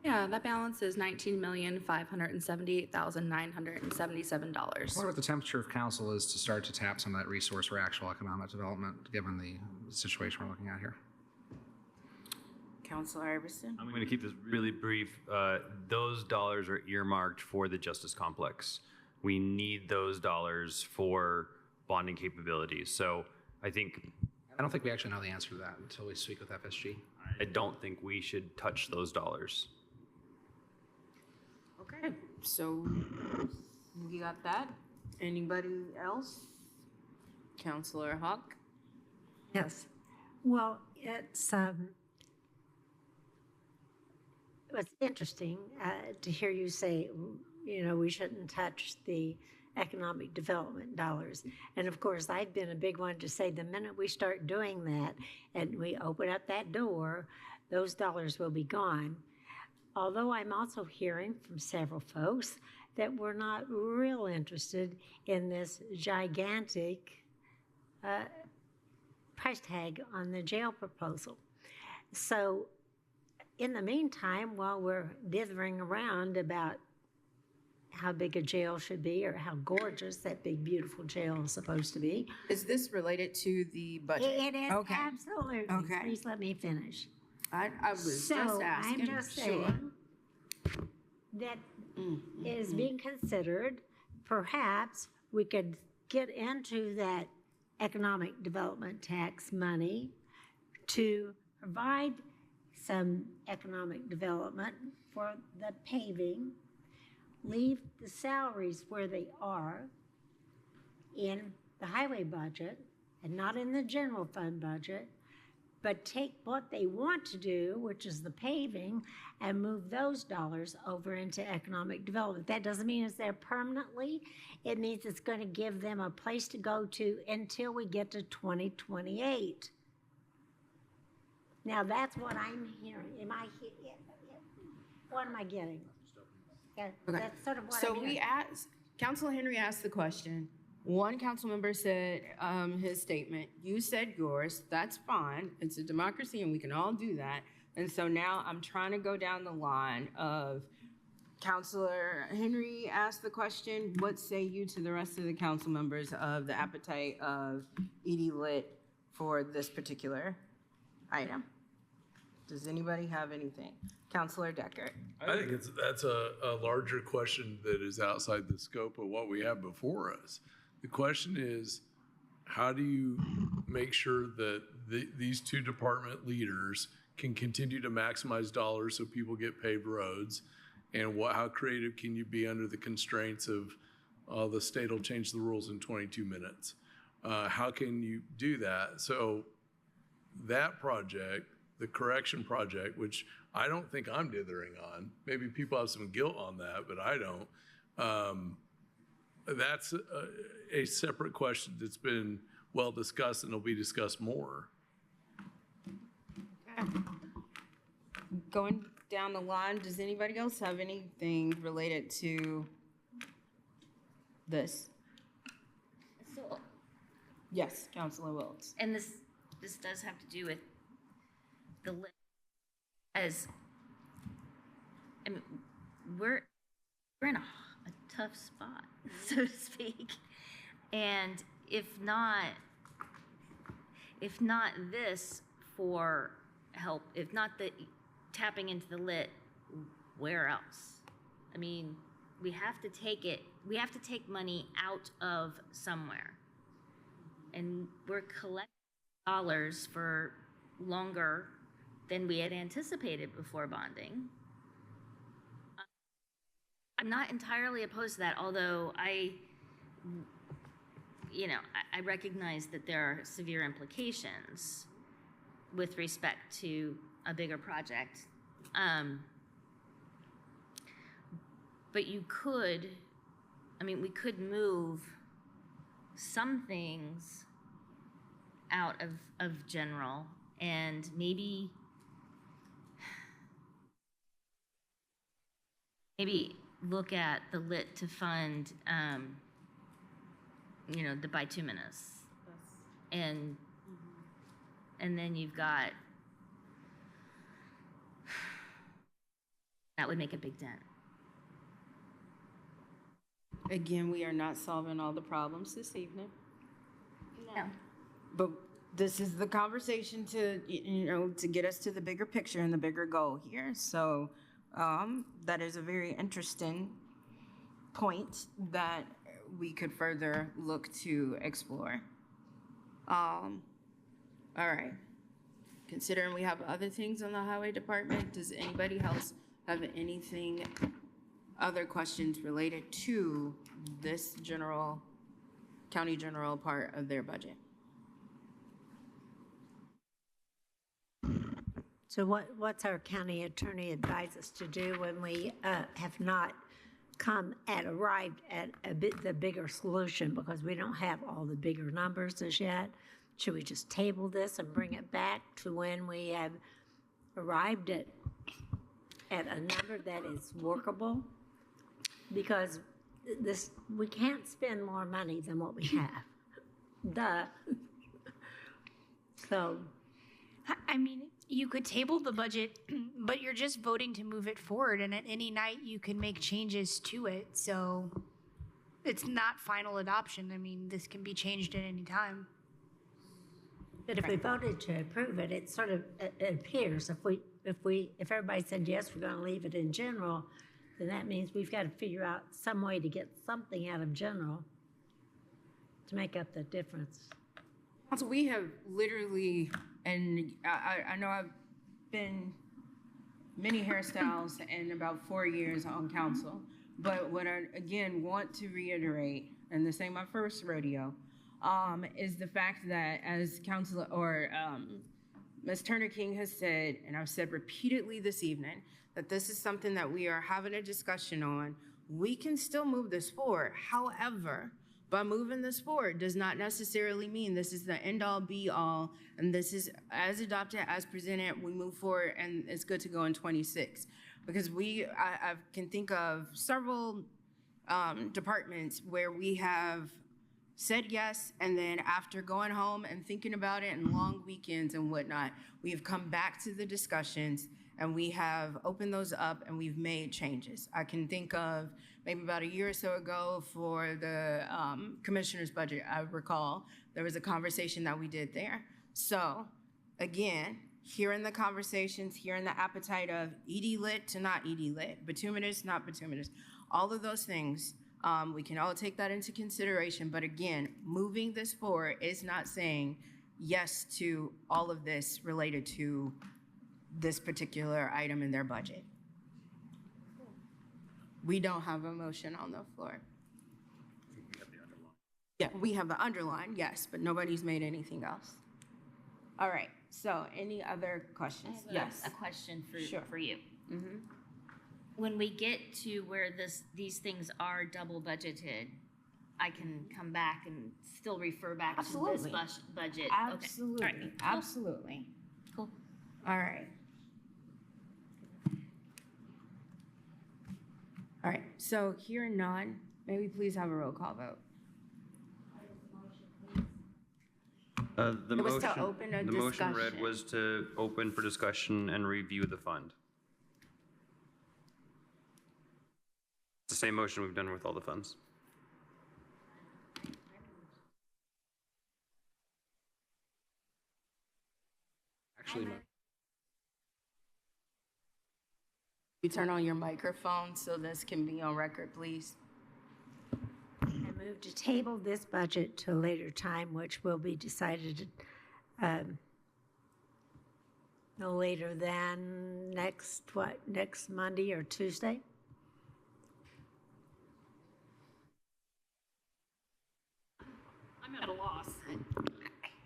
Yeah, that balance is $19,578,977. What about the temperature of council is to start to tap some of that resource for actual economic development, given the situation we're looking at here? Councilor Iverson. I'm going to keep this really brief. Those dollars are earmarked for the Justice Complex. We need those dollars for bonding capabilities. So I don't think we actually know the answer to that until we speak with FSG. I don't think we should touch those dollars. Okay, so we got that. Anybody else? Councilor Hawk? Yes. Well, it's interesting to hear you say, we shouldn't touch the economic development dollars. And of course, I've been a big one to say the minute we start doing that and we open up that door, those dollars will be gone. Although I'm also hearing from several folks that we're not real interested in this gigantic price tag on the jail proposal. So in the meantime, while we're dithering around about how big a jail should be or how gorgeous that big, beautiful jail is supposed to be. Is this related to the budget? It is, okay. Absolutely. Okay. Please let me finish. I was just asking. I'm just saying that is being considered. Perhaps we could get into that economic development tax money to provide some economic development for the paving, leave the salaries where they are in the highway budget and not in the general fund budget, but take what they want to do, which is the paving, and move those dollars over into economic development. That doesn't mean it's there permanently. It means it's going to give them a place to go to until we get to 2028. Now, that's what I'm hearing. What am I getting? Yeah, Okay. That's sort of what So I'm we hearing. asked, Councilor Henry asked the question. One council member said his statement. You said yours. That's fine. It's a democracy and we can all do that. And so now I'm trying to go down the line of Councilor Henry asked the question. What say you to the rest of the council members of the appetite of Edie Lit for this particular item? Does anybody have anything? Counselor Deckard. I think that's a larger question that is outside the scope of what we have before us. The question is, how do you make sure that these two department leaders can continue to maximize dollars so people get paved roads? And how creative can you be under the constraints of the state will change the rules in 22 minutes? How can you do that? So that project, the correction project, which I don't think I'm dithering on, maybe people have some guilt on that, but I don't. That's a separate question that's been well discussed and will be discussed more. Going down the line, does anybody else have anything related to this? So, Yes, Councilor Wiltz. and this does have to do with the list. As, I mean, we're in a tough spot, so to speak. And if not this for help, if not the tapping into the lit, where else? I mean, we have to take money out of somewhere. And we're collecting dollars for longer than we had anticipated before bonding. I'm not entirely opposed to that, although I recognize that there are severe implications with respect to a bigger project. But we could move some things out of general and maybe look at the lit to fund the bituminous. And then you've got, that would make a big dent. Again, we are not solving all the problems this evening. No. But this is the conversation to get us to the bigger picture and the bigger goal here. So that is a very interesting point that we could further look to explore. All right. Considering we have other things on the highway department, does anybody else have anything, other questions related to this county general part of their budget? So what's our county attorney advise us to do when we have not arrived at the bigger solution because we don't have all the bigger numbers as yet? Should we just table this and bring it back to when we have arrived at a number that is workable? Because we can't spend more money than what we have. Duh. So, I mean, you could table the budget, but you're just voting to move it forward, and at any night you can make changes to it. So it's not final adoption. I mean, this can be changed at any time. but if we voted to approve it, it sort of it appears if everybody said yes, we're going to leave it in general, then that means we've got to figure out some way to get something out of general to make up the difference. So we have literally, and I know I've been many hairstyles in about 4 years on council, but what I, again, want to reiterate, and this ain't my first rodeo, is the fact that as Councilor, or Ms. Turner King has said, and I've said repeatedly this evening, that this is something that we are having a discussion on. We can still move this forward. However, by moving this forward does not necessarily mean this is the end all be all, and this is as adopted, as presented, we move forward and it's good to go in 26. Because I can think of several departments where we have said yes, and then after going home and thinking about it and long weekends and whatnot, we've come back to the discussions and we have opened those up and we've made changes. I can think of maybe about a year or so ago for the commissioner's budget, I recall there was a conversation that we did there. So again, hearing the conversations, hearing the appetite of ED lit to not ED lit, bituminous, not bituminous, all of those things. We can all take that into consideration, but again, moving this forward is not saying yes to all of this related to this particular item in their budget. We don't have a motion on the floor. Yeah, we have the underline, yes, but nobody's made anything else. All right, so any other questions? I have a question for you. Mm-hmm. When we get to where these things are double budgeted, I can come back and still refer back to this budget. Absolutely. Okay. All right. Absolutely. Cool. All right. All right, so hearing none, may we please have a roll call vote? The It was motion, to open a the motion read discussion. was to open for discussion and review the fund. It's the same motion we've done with all the funds. Actually, You turn on your microphone so this can be on record, please. I move to table this budget to a later time, which will be decided no later than next Monday or Tuesday? I'm at a loss.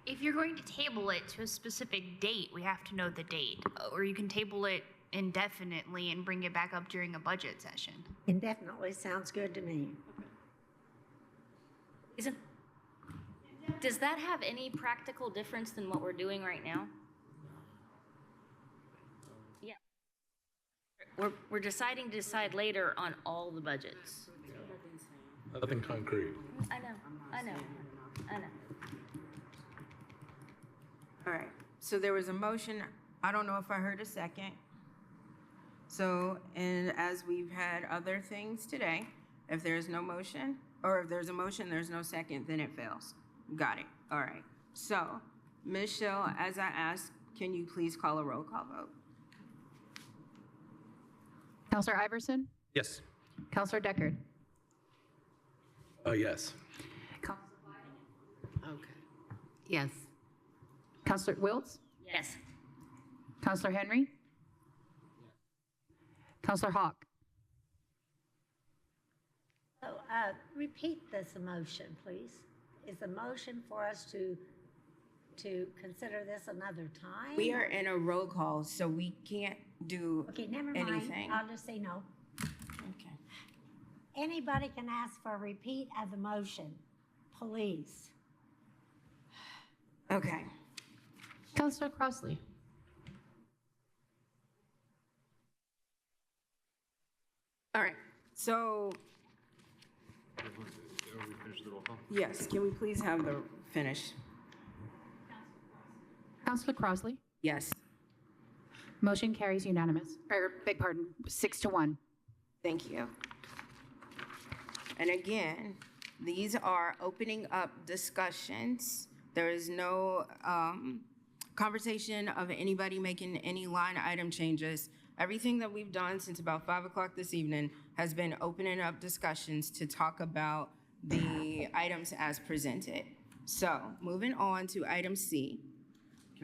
If you're going to table it to a specific date, we have to know the date. Or you can table it indefinitely and bring it back up during a budget session. Indefinitely sounds good to me. Does that have any practical difference than what we're doing right now? Yeah. We're deciding to decide later on all the budgets. Nothing concrete. I know. All right, so there was a motion. I don't know if I heard a second. So, and as we've had other things today, if there's no motion, or if there's a motion, there's no second, then it fails. Got it. All right. So, Michelle, as I asked, can you please call a roll call vote? Counselor Iverson? Yes. Counselor Deckard? Yes. Okay. Yes. Counselor Wiltz? Yes. Counselor Henry? Counselor Hawk? So, repeat this motion, please. Is the motion for us to consider this another time? We are in a roll call, so we can't do Okay, never mind. anything. I'll just say no. Okay. Anybody can ask for a repeat of the motion, please. Okay. Counselor Crossley? All right. So, yes, can we please have the finish? Counselor Crossley? Yes. Motion carries unanimous, or beg pardon, 6-1. Thank you. And again, these are opening up discussions. There is no conversation of anybody making any line item changes. Everything that we've done since about 5 o'clock this evening has been opening up discussions to talk about the items as presented. So moving on to item C.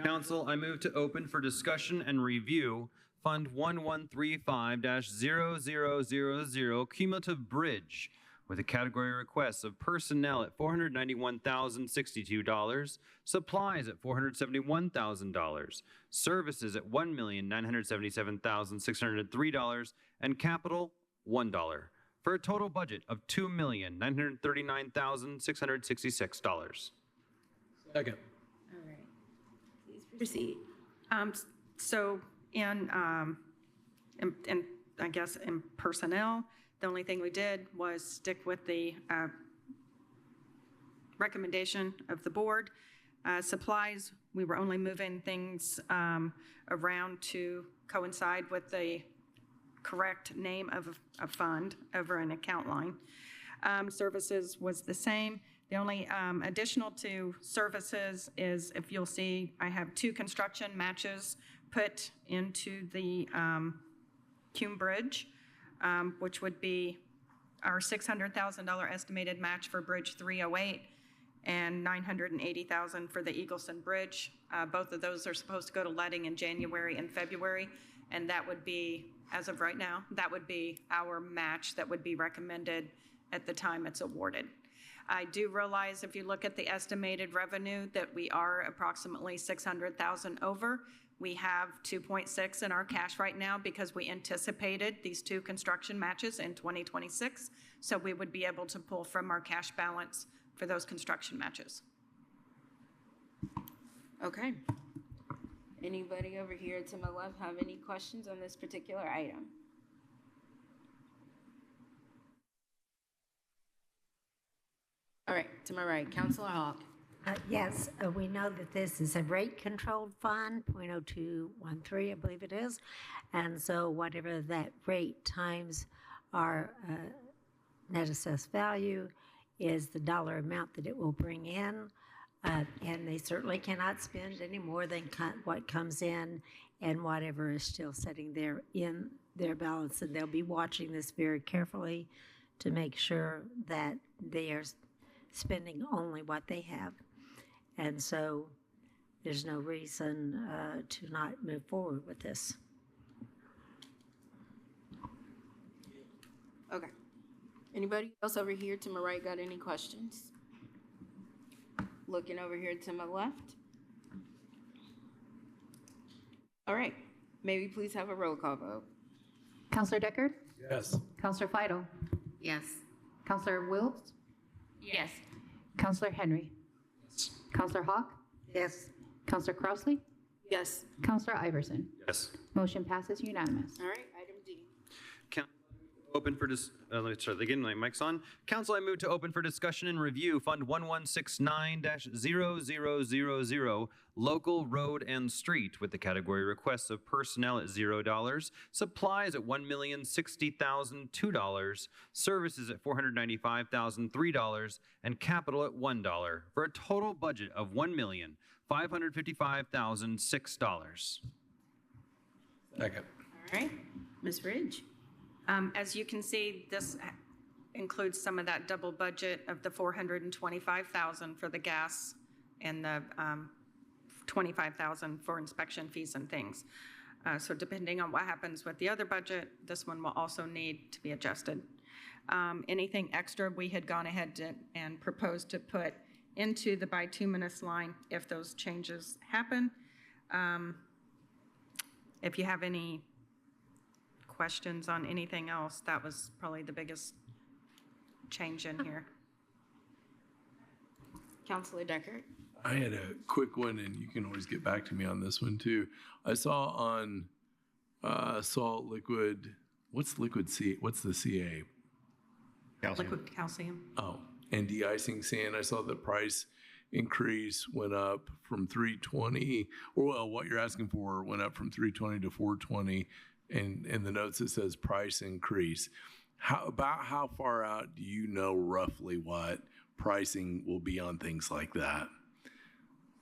Council, I move to open for discussion and review Fund 1135-0000 Cumulative Bridge with a category request of personnel at $491,062, supplies at $471,000, services at $1,977,603, and capital $1, for a total budget of $2,939,666. Second. All right. Please proceed. So in I guess in personnel, the only thing we did was stick with the recommendation of the board. Supplies, we were only moving things around to coincide with the correct name of a fund over an account line. Services was the same. The only additional to services is, if you'll see, I have 2 construction matches put into the Cume Bridge, which would be our $600,000 estimated match for Bridge 308 and $980,000 for the Eagleson Bridge. Both of those are supposed to go to letting in January and February, and that would be, as of right now, that would be our match that would be recommended at the time it's awarded. I do realize if you look at the estimated revenue that we are approximately 600,000 over. We have 2.6 in our cash right now because we anticipated these 2 construction matches in 2026. So we would be able to pull from our cash balance for those construction matches. Okay. Anybody over here to my left have any questions on this particular item? All right, to my right, Councilor Hawk. Yes, we know that this is a rate-controlled fund, 0.0213, I believe it is. And so whatever that rate times our net assessed value is the dollar amount that it will bring in. And they certainly cannot spend any more than what comes in and whatever is still sitting there in their balance. And they'll be watching this very carefully to make sure that they are spending only what they have. And so there's no reason to not move forward with this. Okay. Anybody else over here to my right got any questions? Looking over here to my left. All right. May we please have a roll call vote? Counselor Deckard? Yes. Counselor Fidel? Yes. Counselor Wiltz? Yes. Counselor Henry? Counselor Hawk? Yes. Counselor Crossley? Yes. Counselor Iverson? Yes. Motion passes unanimous. All right, item D. Open for let me start again. My mic's on. Council, I move to open for discussion and review Fund 1169-0000, Local Road and Street, with the category requests of personnel at $0, supplies at $1,060,002, services at $495,003, and capital at $1, for a total budget of $1,555,006. Second. All right, Ms. Ridge. As you can see, this includes some of that double budget of the $425,000 for the gas and the $25,000 for inspection fees and things. So depending on what happens with the other budget, this one will also need to be adjusted. Anything extra, we had gone ahead and proposed to put into the bituminous line if those changes happen. If you have any questions on anything else, that was probably the biggest change in here. Councilor Deckard. I had a quick one, and you can always get back to me on this one too. I saw on salt liquid. What's liquid C? What's the CA? Calcium. Liquid calcium. Oh, and de-icing sand. I saw the price increase went up from 320, or well, what you're asking for went up from 320 to 420. And in the notes it says price increase. How far out do you know roughly what pricing will be on things like that?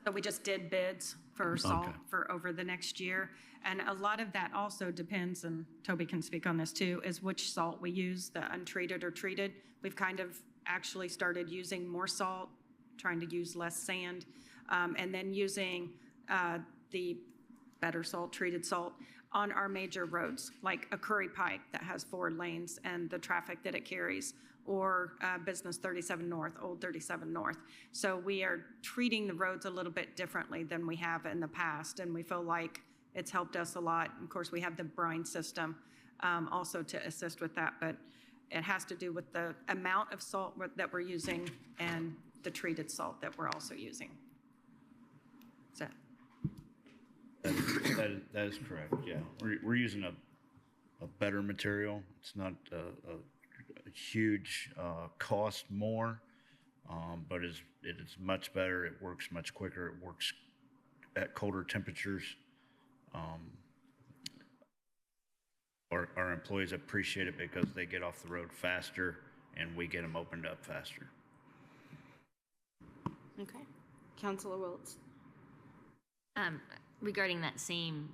So we just did bids for salt for over the next year. And a lot of that also depends, and Toby can speak on this too, is which salt we use, the untreated or treated. We've kind of actually started using more salt, trying to use less sand, and then using the better salt, treated salt, on our major roads, like a Curry Pike that has 4 lanes and the traffic that it carries, or Business 37 North, Old 37 North. So we are treating the roads a little bit differently than we have in the past, and we feel like it's helped us a lot. Of course, we have the brine system also to assist with that, but it has to do with the amount of salt that we're using and the treated salt that we're also using. That's it. That is correct, yeah. We're using a better material. It's not a huge cost more, but it is much better. It works much quicker. It works at colder temperatures. Our employees appreciate it because they get off the road faster and we get them opened up faster. Okay. Councilor Wiltz. Regarding that same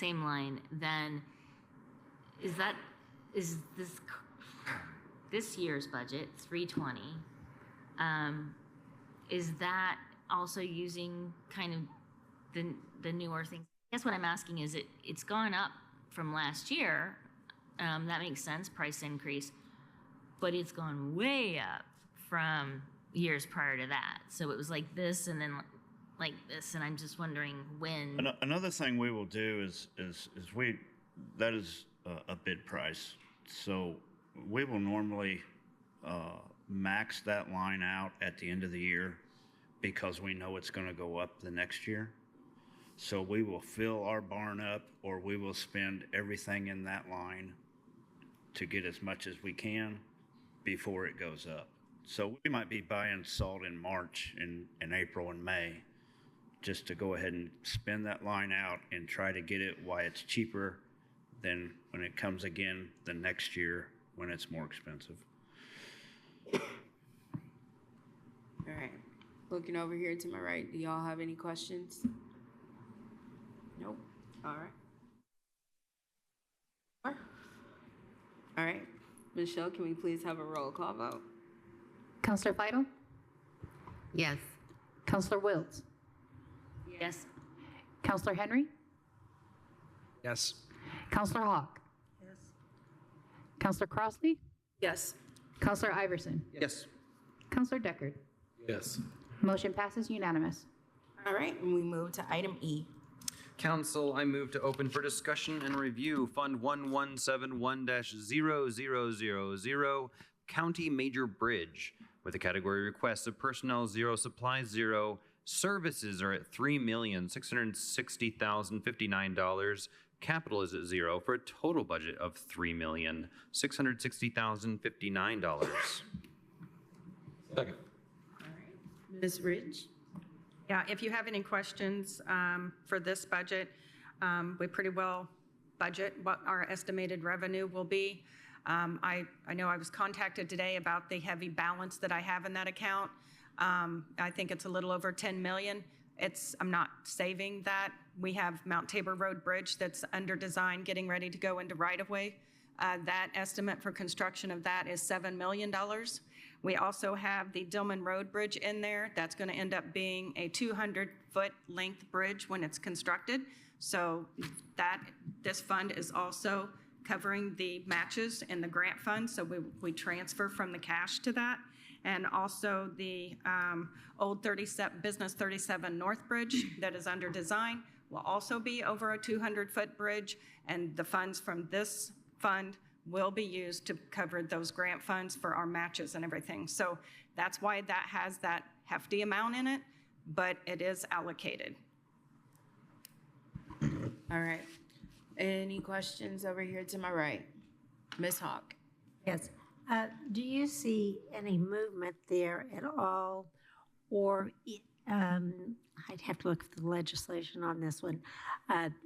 line, then is this year's budget 320? Is that also using kind of the newer things? I guess what I'm asking is it's gone up from last year. That makes sense, price increase, but it's gone way up from years prior to that. So it was like this and then like this, and I'm just wondering when. Another thing we will do is that is a bid price. So we will normally max that line out at the end of the year because we know it's going to go up the next year. So we will fill our barn up, or we will spend everything in that line to get as much as we can before it goes up. So we might be buying salt in March and April and May just to go ahead and spend that line out and try to get it while it's cheaper than when it comes again the next year when it's more expensive. All right. Looking over here to my right, do y'all have any questions? Nope. All right. All right. Michelle, can we please have a roll call vote? Counselor Feidel? Yes. Counselor Wiltz? Yes. Counselor Henry? Yes. Counselor Hawk? Yes. Counselor Crossley? Yes. Counselor Iverson? Yes. Counselor Deckard? Yes. Motion passes unanimous. All right, and we move to item E. Council, I move to open for discussion and review Fund 1171-0000, County Major Bridge, with a category request of personnel 0, supplies 0, services are at $3,660,059, capital is at 0, for a total budget of $3,660,059. Second. Ms. Ridge? Yeah, if you have any questions for this budget, we pretty well budget what our estimated revenue will be. I know I was contacted today about the heavy balance that I have in that account. I think it's a little over 10 million. I'm not saving that. We have Mount Tabor Road Bridge that's under design, getting ready to go into right-of-way. That estimate for construction of that is $7 million. We also have the Dillman Road Bridge in there. That's going to end up being a 200-foot length bridge when it's constructed. So this fund is also covering the matches in the grant fund. So we transfer from the cash to that. And also the old Business 37 North Bridge that is under design will also be over a 200-foot bridge. And the funds from this fund will be used to cover those grant funds for our matches and everything. So that's why that has that hefty amount in it, but it is allocated. All right. Any questions over here to my right? Ms. Hawk? Yes. Do you see any movement there at all? Or I'd have to look at the legislation on this one,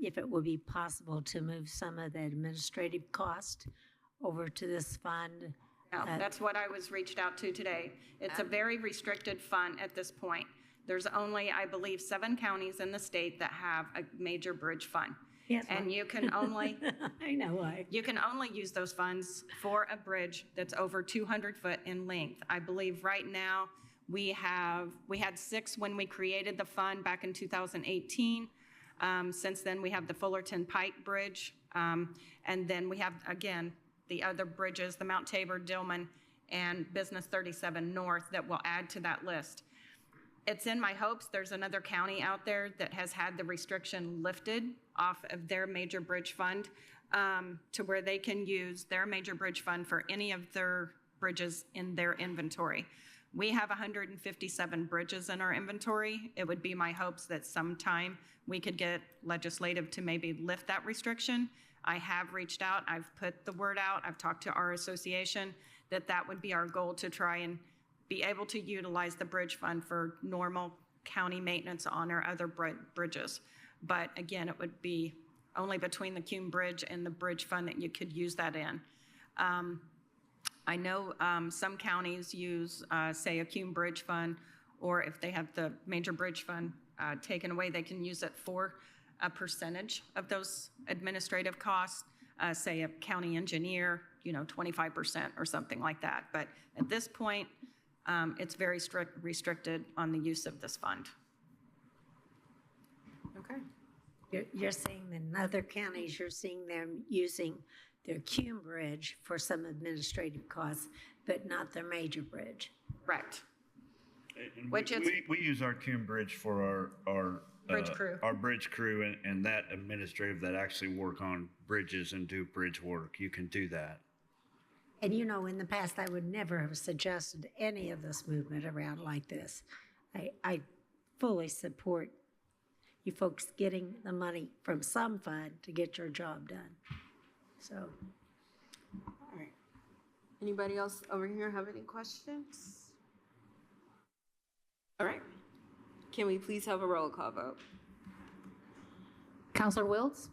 if it would be possible to move some of the administrative cost over to this fund. Yeah, that's what I was reached out to today. It's a very restricted fund at this point. There's only, I believe, 7 counties in the state that have a major bridge fund. Yes, and you can only, I know why. You can only use those funds for a bridge that's over 200 foot in length. I believe right now we had 6 when we created the fund back in 2018. Since then we have the Fullerton Pike Bridge. And then we have, again, the other bridges, the Mount Tabor, Dillman, and Business 37 North that will add to that list. It's in my hopes there's another county out there that has had the restriction lifted off of their major bridge fund to where they can use their major bridge fund for any of their bridges in their inventory. We have 157 bridges in our inventory. It would be my hopes that sometime we could get legislative to maybe lift that restriction. I have reached out, I've put the word out, I've talked to our association that would be our goal, to try and be able to utilize the bridge fund for normal county maintenance on our other bridges. But again, it would be only between the Cume Bridge and the bridge fund that you could use that in. I know some counties use, say, a Cume Bridge fund or if they have the major bridge fund taken away, they can use it for a percentage of those administrative costs, say a county engineer, 25% or something like that. But at this point, it's very restricted on the use of this fund. Okay. You're saying that in other counties, you're seeing them using their Cume Bridge for some administrative costs, but not their major bridge. Correct. Which we use our Cume Bridge for our bridge crew. Our bridge crew and that administrative that actually work on bridges and do bridge work. You can do that. And in the past, I would never have suggested any of this movement around like this. I fully support you folks getting the money from some fund to get your job done. So. All right. Anybody else over here have any questions? All right. Can we please have a roll call vote? Counselor Wiltz?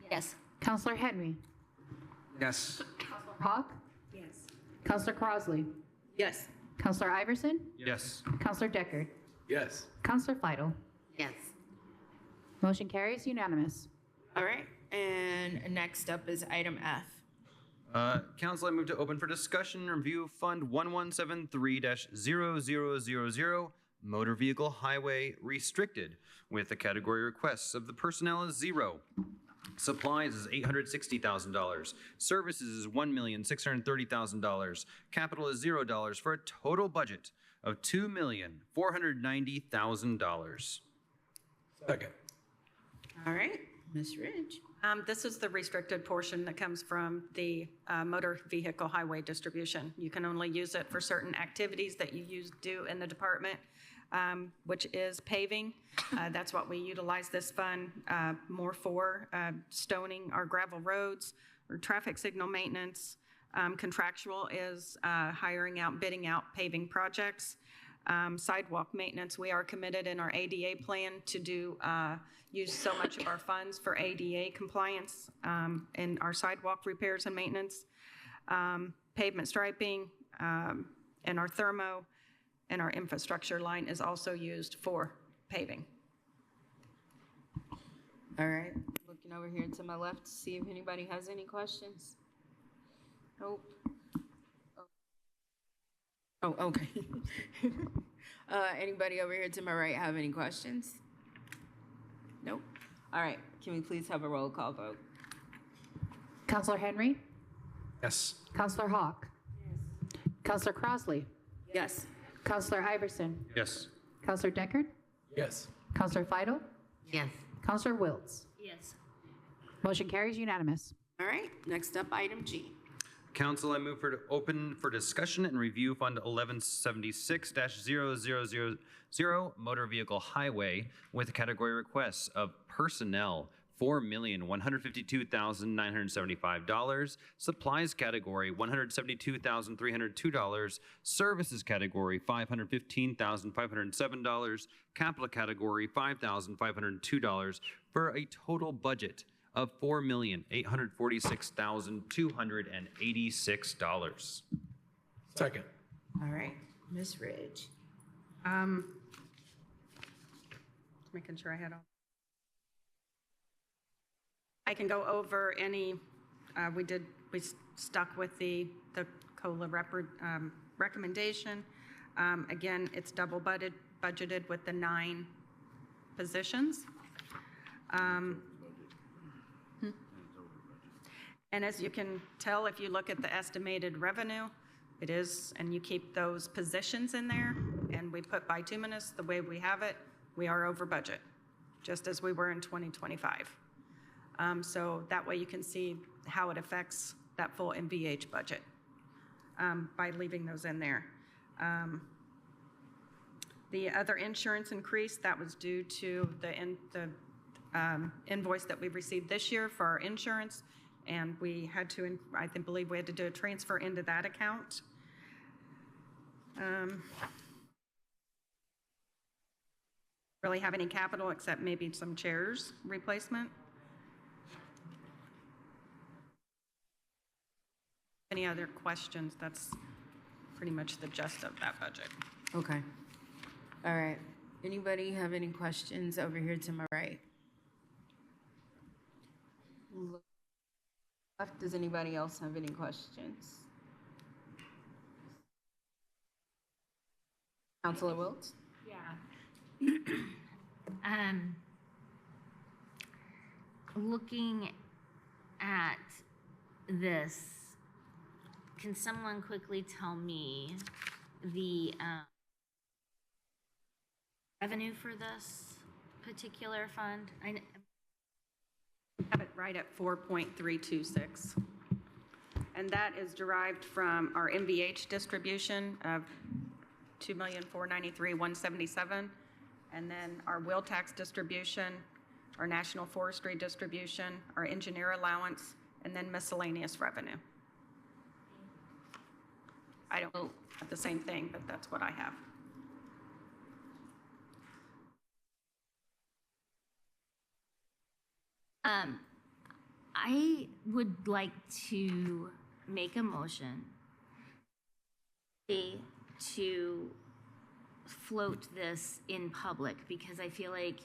Yes. Counselor Henry? Yes. Counselor Hawk? Yes. Counselor Crosley? Yes. Counselor Iverson? Yes. Counselor Deckard? Yes. Counselor Fidel? Yes. Motion carries unanimous. All right. And next up is item F. Council, I move to open for discussion and review Fund 1173-0000, Motor Vehicle Highway Restricted, with the category requests of the personnel is 0. Supplies is $860,000. Services is $1,630,000. Capital is $0 for a total budget of $2,490,000. Second. All right, Ms. Ridge. This is the restricted portion that comes from the motor vehicle highway distribution. You can only use it for certain activities that you do in the department, which is paving. That's what we utilize this fund more for, stoning our gravel roads, or traffic signal maintenance. Contractual is hiring out, bidding out paving projects. Sidewalk maintenance, we are committed in our ADA plan to do use so much of our funds for ADA compliance in our sidewalk repairs and maintenance. Pavement striping and our thermo and our infrastructure line is also used for paving. All right, looking over here to my left to see if anybody has any questions. Nope. Oh, okay. Anybody over here to my right have any questions? Nope. All right, can we please have a roll call vote? Counselor Henry? Yes. Counselor Hawk? Yes. Counselor Crosley? Yes. Counselor Iverson? Yes. Counselor Deckard? Yes. Counselor Fidel? Yes. Counselor Wiltz? Yes. Motion carries unanimous. All right, next up, item G. Council, I move to open for discussion and review Fund 1176-0000, Motor Vehicle Highway, with the category requests of personnel, $4,152,975, supplies category, $172,302, services category, $515,507, capital category, $5,502, for a total budget of $4,846,286. Second. All right, Ms. Ridge. Making sure I had all. I can go over any, we stuck with the COLA recommendation. Again, it's double budgeted with the 9 positions. And as you can tell, if you look at the estimated revenue, it is, and you keep those positions in there, and we put bituminous the way we have it, we are over budget, just as we were in 2025. So that way you can see how it affects that full MVH budget by leaving those in there. The other insurance increase, that was due to the invoice that we received this year for our insurance, and we had to, believe we had to do a transfer into that account. Really have any capital except maybe some chairs replacement. Any other questions? That's pretty much the gist of that budget. Okay. All right. Anybody have any questions over here to my right? Left, does anybody else have any questions? Councilor Wiltz? Yeah. Looking at this, can someone quickly tell me the revenue for this particular fund? I have it right at 4.326. And that is derived from our MVH distribution of $2,493,177. And then our wheel tax distribution, our national forestry distribution, our engineer allowance, and then miscellaneous revenue. I don't have the same thing, but that's what I have. I would like to make a motion to float this in public, because I feel like,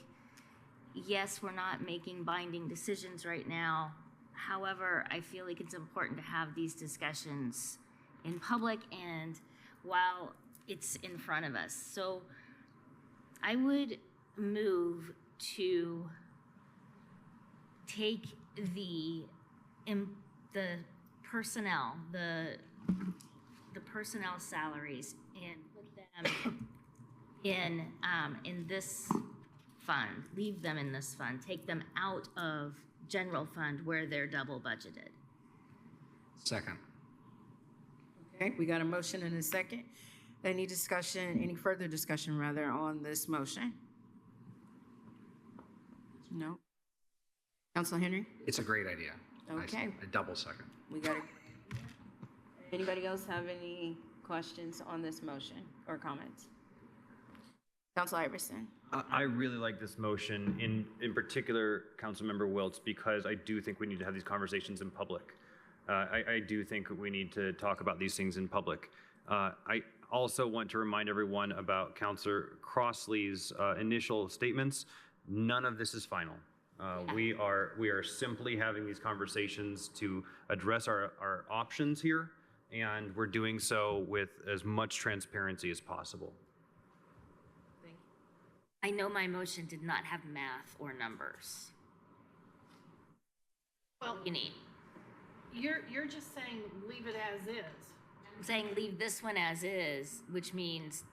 yes, we're not making binding decisions right now. However, I feel like it's important to have these discussions in public and while it's in front of us. So I would move to take the personnel, the personnel salaries and put them in this fund, leave them in this fund, take them out of general fund where they're double budgeted. Second. Okay, we got a motion and a second. Any discussion, any further discussion rather on this motion? No? Councilor Henry? It's a great idea. Okay. A double second. We got it. Anybody else have any questions on this motion or comments? Councilor Iverson? I really like this motion, in particular, Councilmember Wiltz, because I do think we need to have these conversations in public. I do think we need to talk about these things in public. I also want to remind everyone about Councilor Crossley's initial statements. None of this is final. We are simply having these conversations to address our options here, and we're doing so with as much transparency as possible. I know my motion did not have math or numbers. Well, you need. You're just saying leave it as is. I'm saying leave this one as is, which means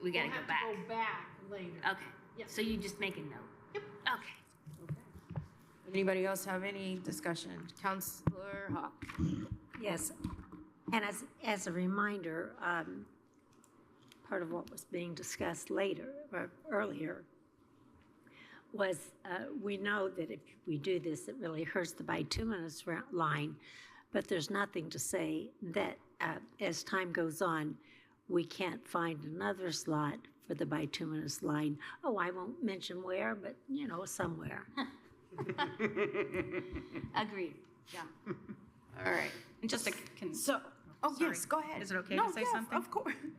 we gotta We'll go have back. to go back later. Okay. Yep. So you just make a note. Yep. Okay. Anybody else have any discussion? Councilor Hawk? Yes, and as a reminder, part of what was being discussed earlier was we know that if we do this, it really hurts the bituminous line, but there's nothing to say that as time goes on, we can't find another slot for the bituminous line. Oh, I won't mention where, but somewhere. Agreed. Yeah. All right. And just to yes, go ahead. Is it okay to say something?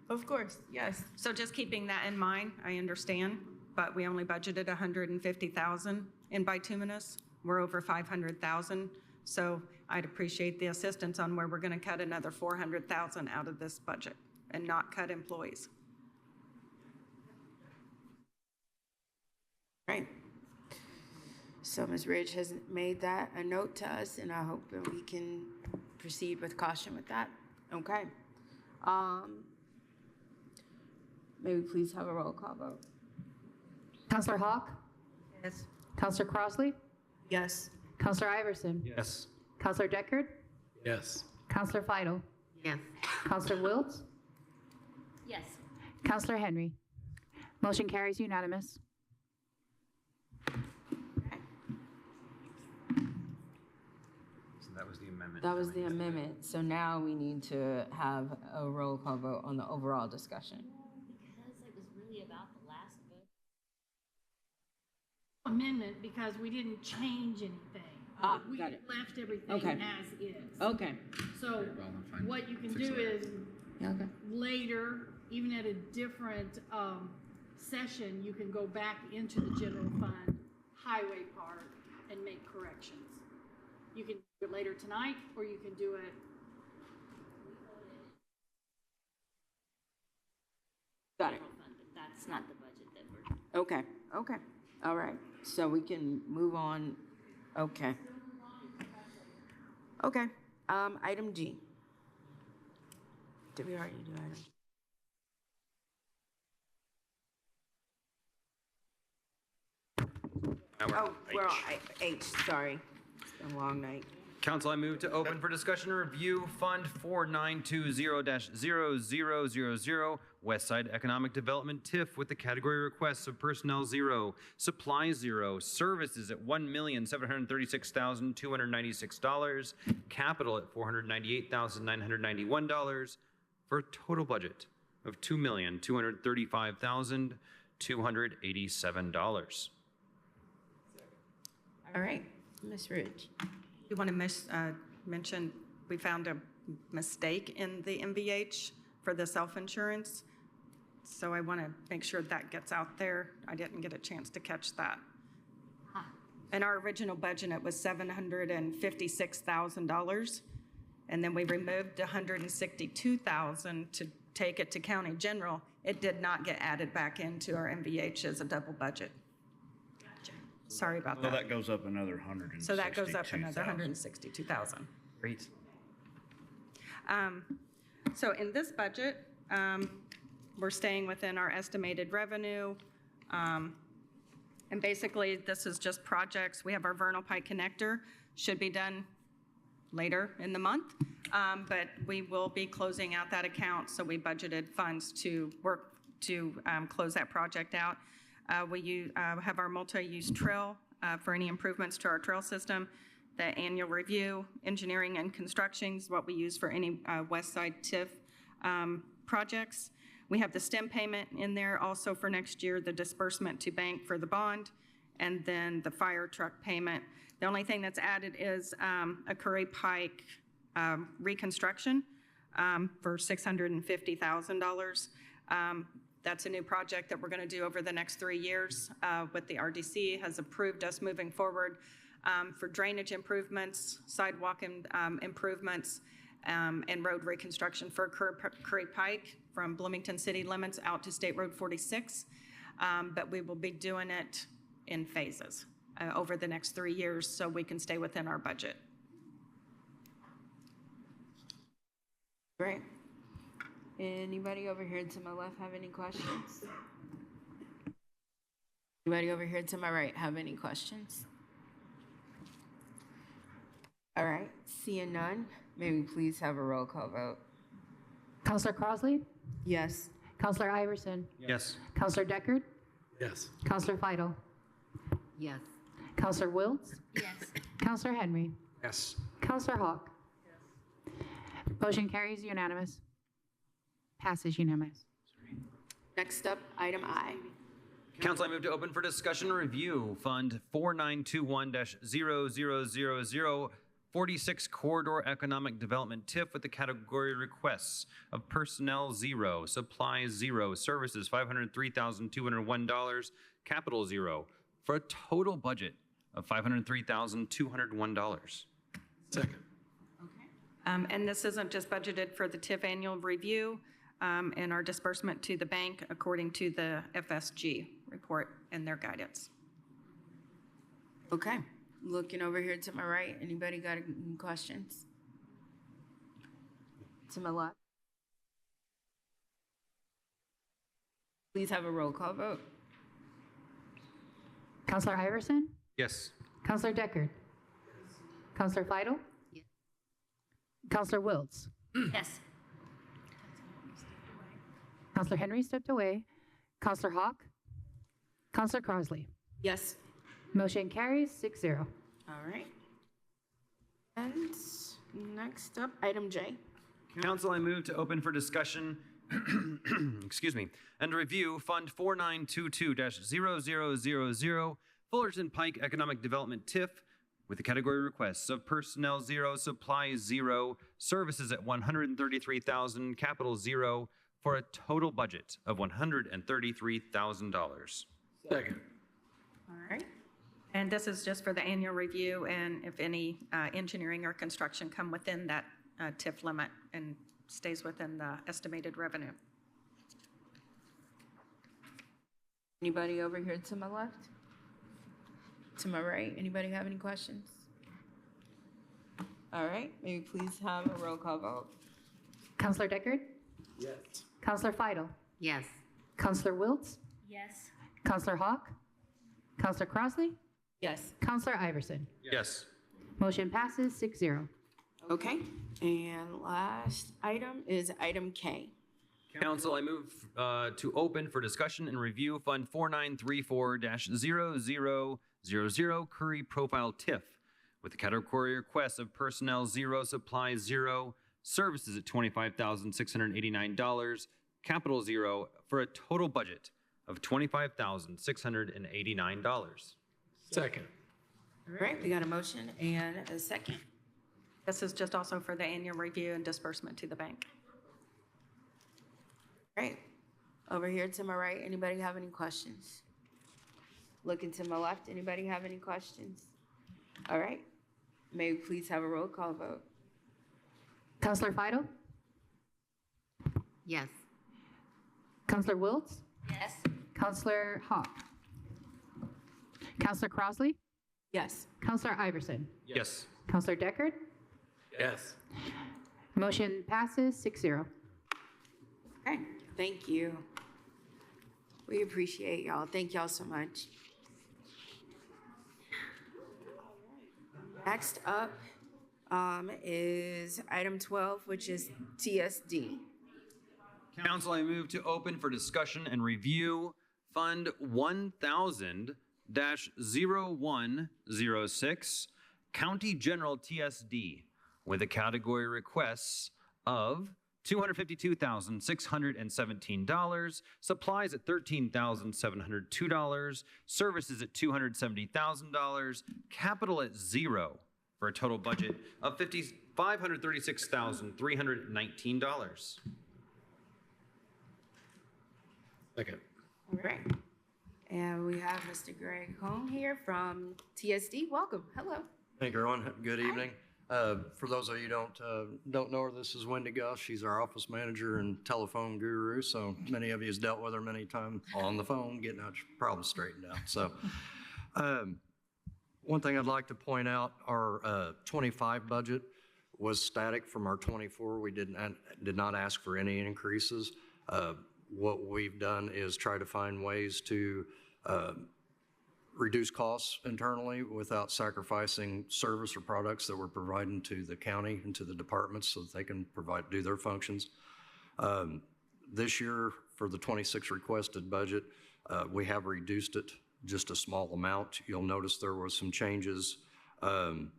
Of course, yes. So just keeping that in mind, I understand, but we only budgeted 150,000 in bituminous. We're over 500,000. So I'd appreciate the assistance on where we're going to cut another 400,000 out of this budget and not cut employees. Right. So Ms. Ridge has made that a note to us, and I hope that we can proceed with caution with that. Okay. May we please have a roll call vote? Councilor Hawk? Yes. Councilor Crossley? Yes. Councilor Iverson? Yes. Councilor Deckard? Yes. Councilor Fidel? Yes. Councilor Wiltz? Yes. Councilor Henry? Motion carries unanimous. So that was the amendment. That was the amendment. So now we need to have a roll call vote on the overall discussion. Because it was really about the last vote. Amendment, because we didn't change anything. We got it. left everything Okay. as is. Okay. So what you can do is Okay. later even at a different session, you can go back into the general fund highway part and make corrections. You can do it later tonight, or you can do it. Got it. That's not the budget that we're. Okay, okay, all right. So we can move on. Okay. Okay, item G. Did we already do item G? Oh, we're on H, sorry. It's been a long night. Council, I move to open for discussion and review Fund 4920-0000, West Side Economic Development TIF with the category requests of personnel 0, supplies 0, services at $1,736,296, capital at $498,991, for a total budget of $2,235,287. All right, Ms. Ridge. You want to mention, we found a mistake in the MVH for the self-insurance. So I want to make sure that gets out there. I didn't get a chance to catch that. In our original budget, it was $756,000. And then we removed $162,000 to take it to county general. It did not get added back into our MVH as a double budget. Sorry about that. So that goes up another 162,000. So that goes up another 162,000. Great. So in this budget, we're staying within our estimated revenue. And basically, this is just projects. We have our Vernal Pike connector, should be done later in the month. But we will be closing out that account, so we budgeted funds to work to close that project out. We have our multi-use trail for any improvements to our trail system. The annual review, engineering and construction is what we use for any West Side TIF projects. We have the STEM payment in there also for next year, the disbursement to bank for the bond, and then the fire truck payment. The only thing that's added is a Curry Pike reconstruction for $650,000. That's a new project that we're going to do over the next 3 years. What the RDC has approved us moving forward for drainage improvements, sidewalk improvements, and road reconstruction for Curry Pike from Bloomington city limits out to State Road 46. But we will be doing it in phases over the next 3 years so we can stay within our budget. Great. Anybody over here to my left have any questions? Anybody over here to my right have any questions? All right, seeing none, may we please have a roll call vote? Counselor Crossley? Yes. Counselor Iverson? Yes. Counselor Deckard? Yes. Counselor Feidel? Yes. Counselor Wiltz? Yes. Counselor Henry? Yes. Counselor Hawk? Motion carries unanimous. Passes unanimous. Next up, item I. Council, I move to open for discussion and review Fund 4921-0000, 46 Corridor Economic Development TIF with the category requests of personnel 0, supplies 0, services $503,201, capital 0, for a total budget of $503,201. Second. And this isn't just budgeted for the TIF annual review and our disbursement to the bank according to the FSG report and their guidance. Okay, looking over here to my right, anybody got any questions? To my left? Please have a roll call vote. Counselor Iverson? Yes. Counselor Deckard? Counselor Feidel? Yes. Counselor Wiltz? Yes. Counselor Henry stepped away. Counselor Hawk? Counselor Crossley? Yes. Motion carries 6-0. All right. And next up, item J. Council, I move to open for discussion, excuse me, and review Fund 4922-0000, Fullerton Pike Economic Development TIF with the category requests of personnel 0, supplies 0, services at $133,000, capital 0, for a total budget of $133,000. Second. All right. And this is just for the annual review, and if any engineering or construction come within that TIF limit and stays within the estimated revenue. Anybody over here to my left? To my right? Anybody have any questions? All right, may we please have a roll call vote? Counselor Deckard? Yes. Counselor Fidel? Yes. Counselor Wiltz? Yes. Counselor Hawk? Counselor Crossley? Yes. Counselor Iverson? Yes. Motion passes 6-0. Okay, and last item is item K. Council, I move to open for discussion and review Fund 4934-0000 Curry Profile TIF with the category requests of Personnel 0, Supplies 0, Services at $25,689, Capital 0 for a total budget of $25,689. Second. All right, we got a motion and a second. This is just also for the annual review and disbursement to the bank. Right. Over here to my right, anybody have any questions? Looking to my left, anybody have any questions? All right. May we please have a roll call vote? Counselor Fidel? Yes. Counselor Wiltz? Yes. Counselor Hawk? Counselor Crossley? Yes. Counselor Iverson? Yes. Counselor Deckard? Yes. Motion passes 6-0. Okay, thank you. We appreciate y'all. Thank y'all so much. Next up is item 12, which is TSD. Council, I move to open for discussion and review Fund 1000-0106 County General TSD with the category requests of $252,617, supplies at $13,702, services at $270,000, capital at 0 for a total budget of $536,319. Second. All right. And we have Mr. Greg Cohn here from TSD. Welcome. Hello. Thank you, everyone. Good evening. For those of you who don't know her, this is Wendy Gus. She's our office manager and telephone guru. So many of you has dealt with her many times on the phone, getting out your problems straightened out. So one thing I'd like to point out, our 25 budget was static from our 24. We did not ask for any increases. What we've done is try to find ways to reduce costs internally without sacrificing service or products that we're providing to the county and to the departments so that they can do their functions. This year, for the 26 requested budget, we have reduced it just a small amount. You'll notice there was some changes in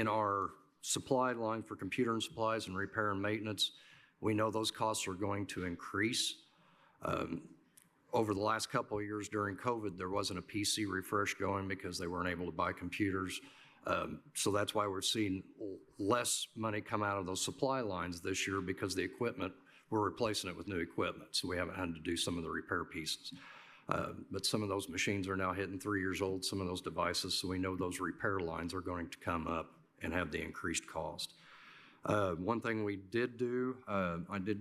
our supply line for computer and supplies and repair and maintenance. We know those costs are going to increase. Over the last couple of years during COVID, there wasn't a PC refresh going because they weren't able to buy computers. So that's why we're seeing less money come out of those supply lines this year, because the equipment, we're replacing it with new equipment. So we haven't had to do some of the repair pieces. But some of those machines are now hitting 3 years old, some of those devices. So we know those repair lines are going to come up and have the increased cost. One thing we did do, we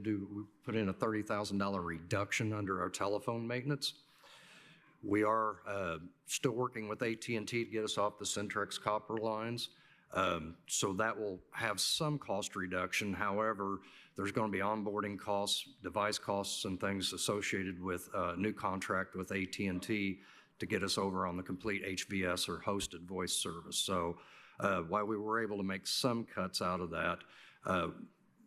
put in a $30,000 reduction under our telephone maintenance. We are still working with AT&T to get us off the Centrex copper lines. So that will have some cost reduction. However, there's going to be onboarding costs, device costs, and things associated with a new contract with AT&T to get us over on the complete HVS or hosted voice service. So while we were able to make some cuts out of that,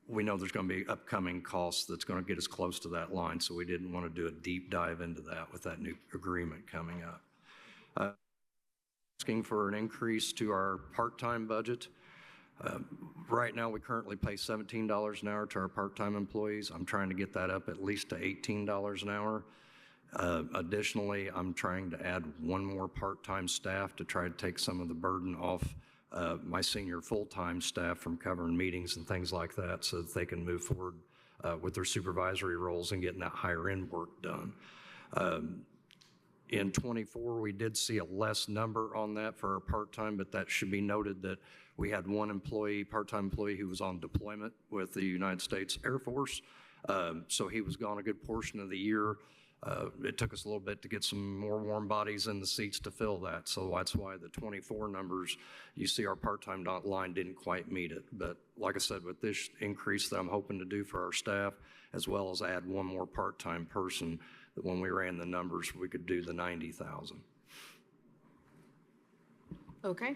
we know there's going to be upcoming costs that's going to get us close to that line, so we didn't want to do a deep dive into that with that new agreement coming up. Asking for an increase to our part-time budget. Right now, we currently pay $17 an hour to our part-time employees. I'm trying to get that up at least to $18 an hour. Additionally, I'm trying to add one more part-time staff to try to take some of the burden off my senior full-time staff from covering meetings and things like that, so that they can move forward with their supervisory roles and getting that higher end work done. In 24, we did see a less number on that for our part-time, but that should be noted that we had one employee, part-time employee, who was on deployment with the United States Air Force. So he was gone a good portion of the year. It took us a little bit to get some more warm bodies in the seats to fill that. So that's why the 24 numbers, you see our part-time line didn't quite meet it. But like I said, with this increase that I'm hoping to do for our staff, as well as add one more part-time person, that when we ran the numbers, we could do the 90,000. Okay,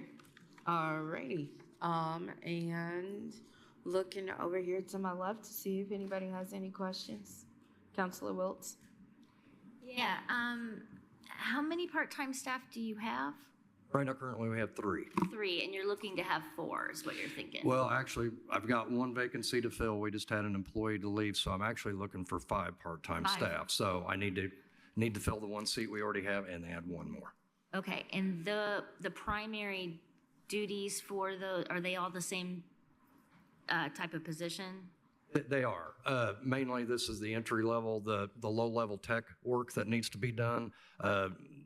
all righty. And looking over here to my left to see if anybody has any questions. Councilor Wiltz? Yeah, how many part-time staff do you have? Right now, currently, we have 3. 3, and you're looking to have 4 is what you're thinking? Well, actually, I've got 1 vacancy to fill. We just had an employee to leave, so I'm actually looking for 5 part-time 5. staff. So I need to fill the 1 seat we already have and add 1 more. Okay, and the primary duties for are they all the same type of position? They are. Mainly, this is the entry level, the low-level tech work that needs to be done.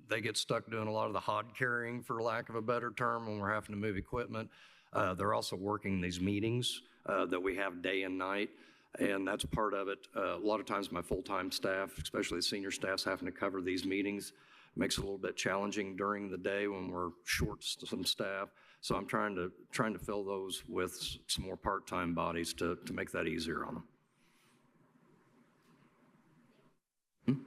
They get stuck doing a lot of the hod carrying, for lack of a better term, when we're having to move equipment. They're also working these meetings that we have day and night, and that's part of it. A lot of times my full-time staff, especially the senior staff's having to cover these meetings. Makes it a little bit challenging during the day when we're short some staff. So I'm trying to fill those with some more part-time bodies to make that easier on them.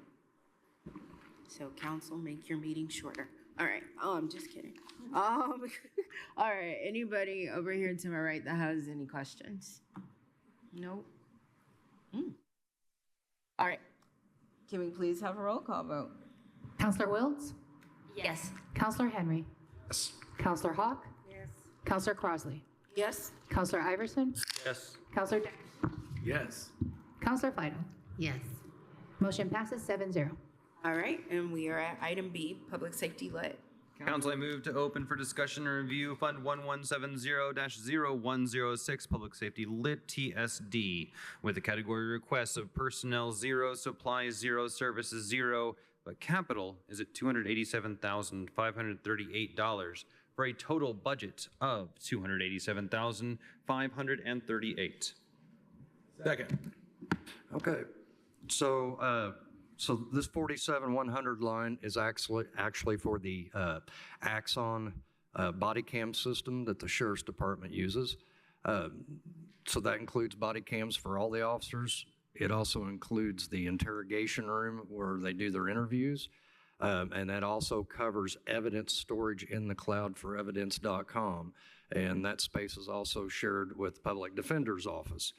So council, make your meeting shorter. All right. Oh, I'm just kidding. All right. Anybody over here to my right that has any questions? Nope. All right. Can we please have a roll call vote? Counselor Wiltz? Yes. Counselor Henry? Yes. Counselor Hawk? Yes. Counselor Crosley? Yes. Counselor Iverson? Yes. Counselor Decker? Yes. Counselor Fidel? Yes. Motion passes 7-0. All right. And we are at item B, public safety lit. Council, I move to open for discussion and review Fund 1170-0106, Public Safety Lit TSD, with the category requests of personnel 0, supplies 0, services 0, but capital is at $287,538 for a total budget of $287,538. Second. Okay. So this 47-100 line is actually for the Axon body cam system that the Sheriff's Department uses. So that includes body cams for all the officers. It also includes the interrogation room where they do their interviews. And that also covers evidence storage in the cloud for evidence.com. And that space is also shared with Public Defender's Office.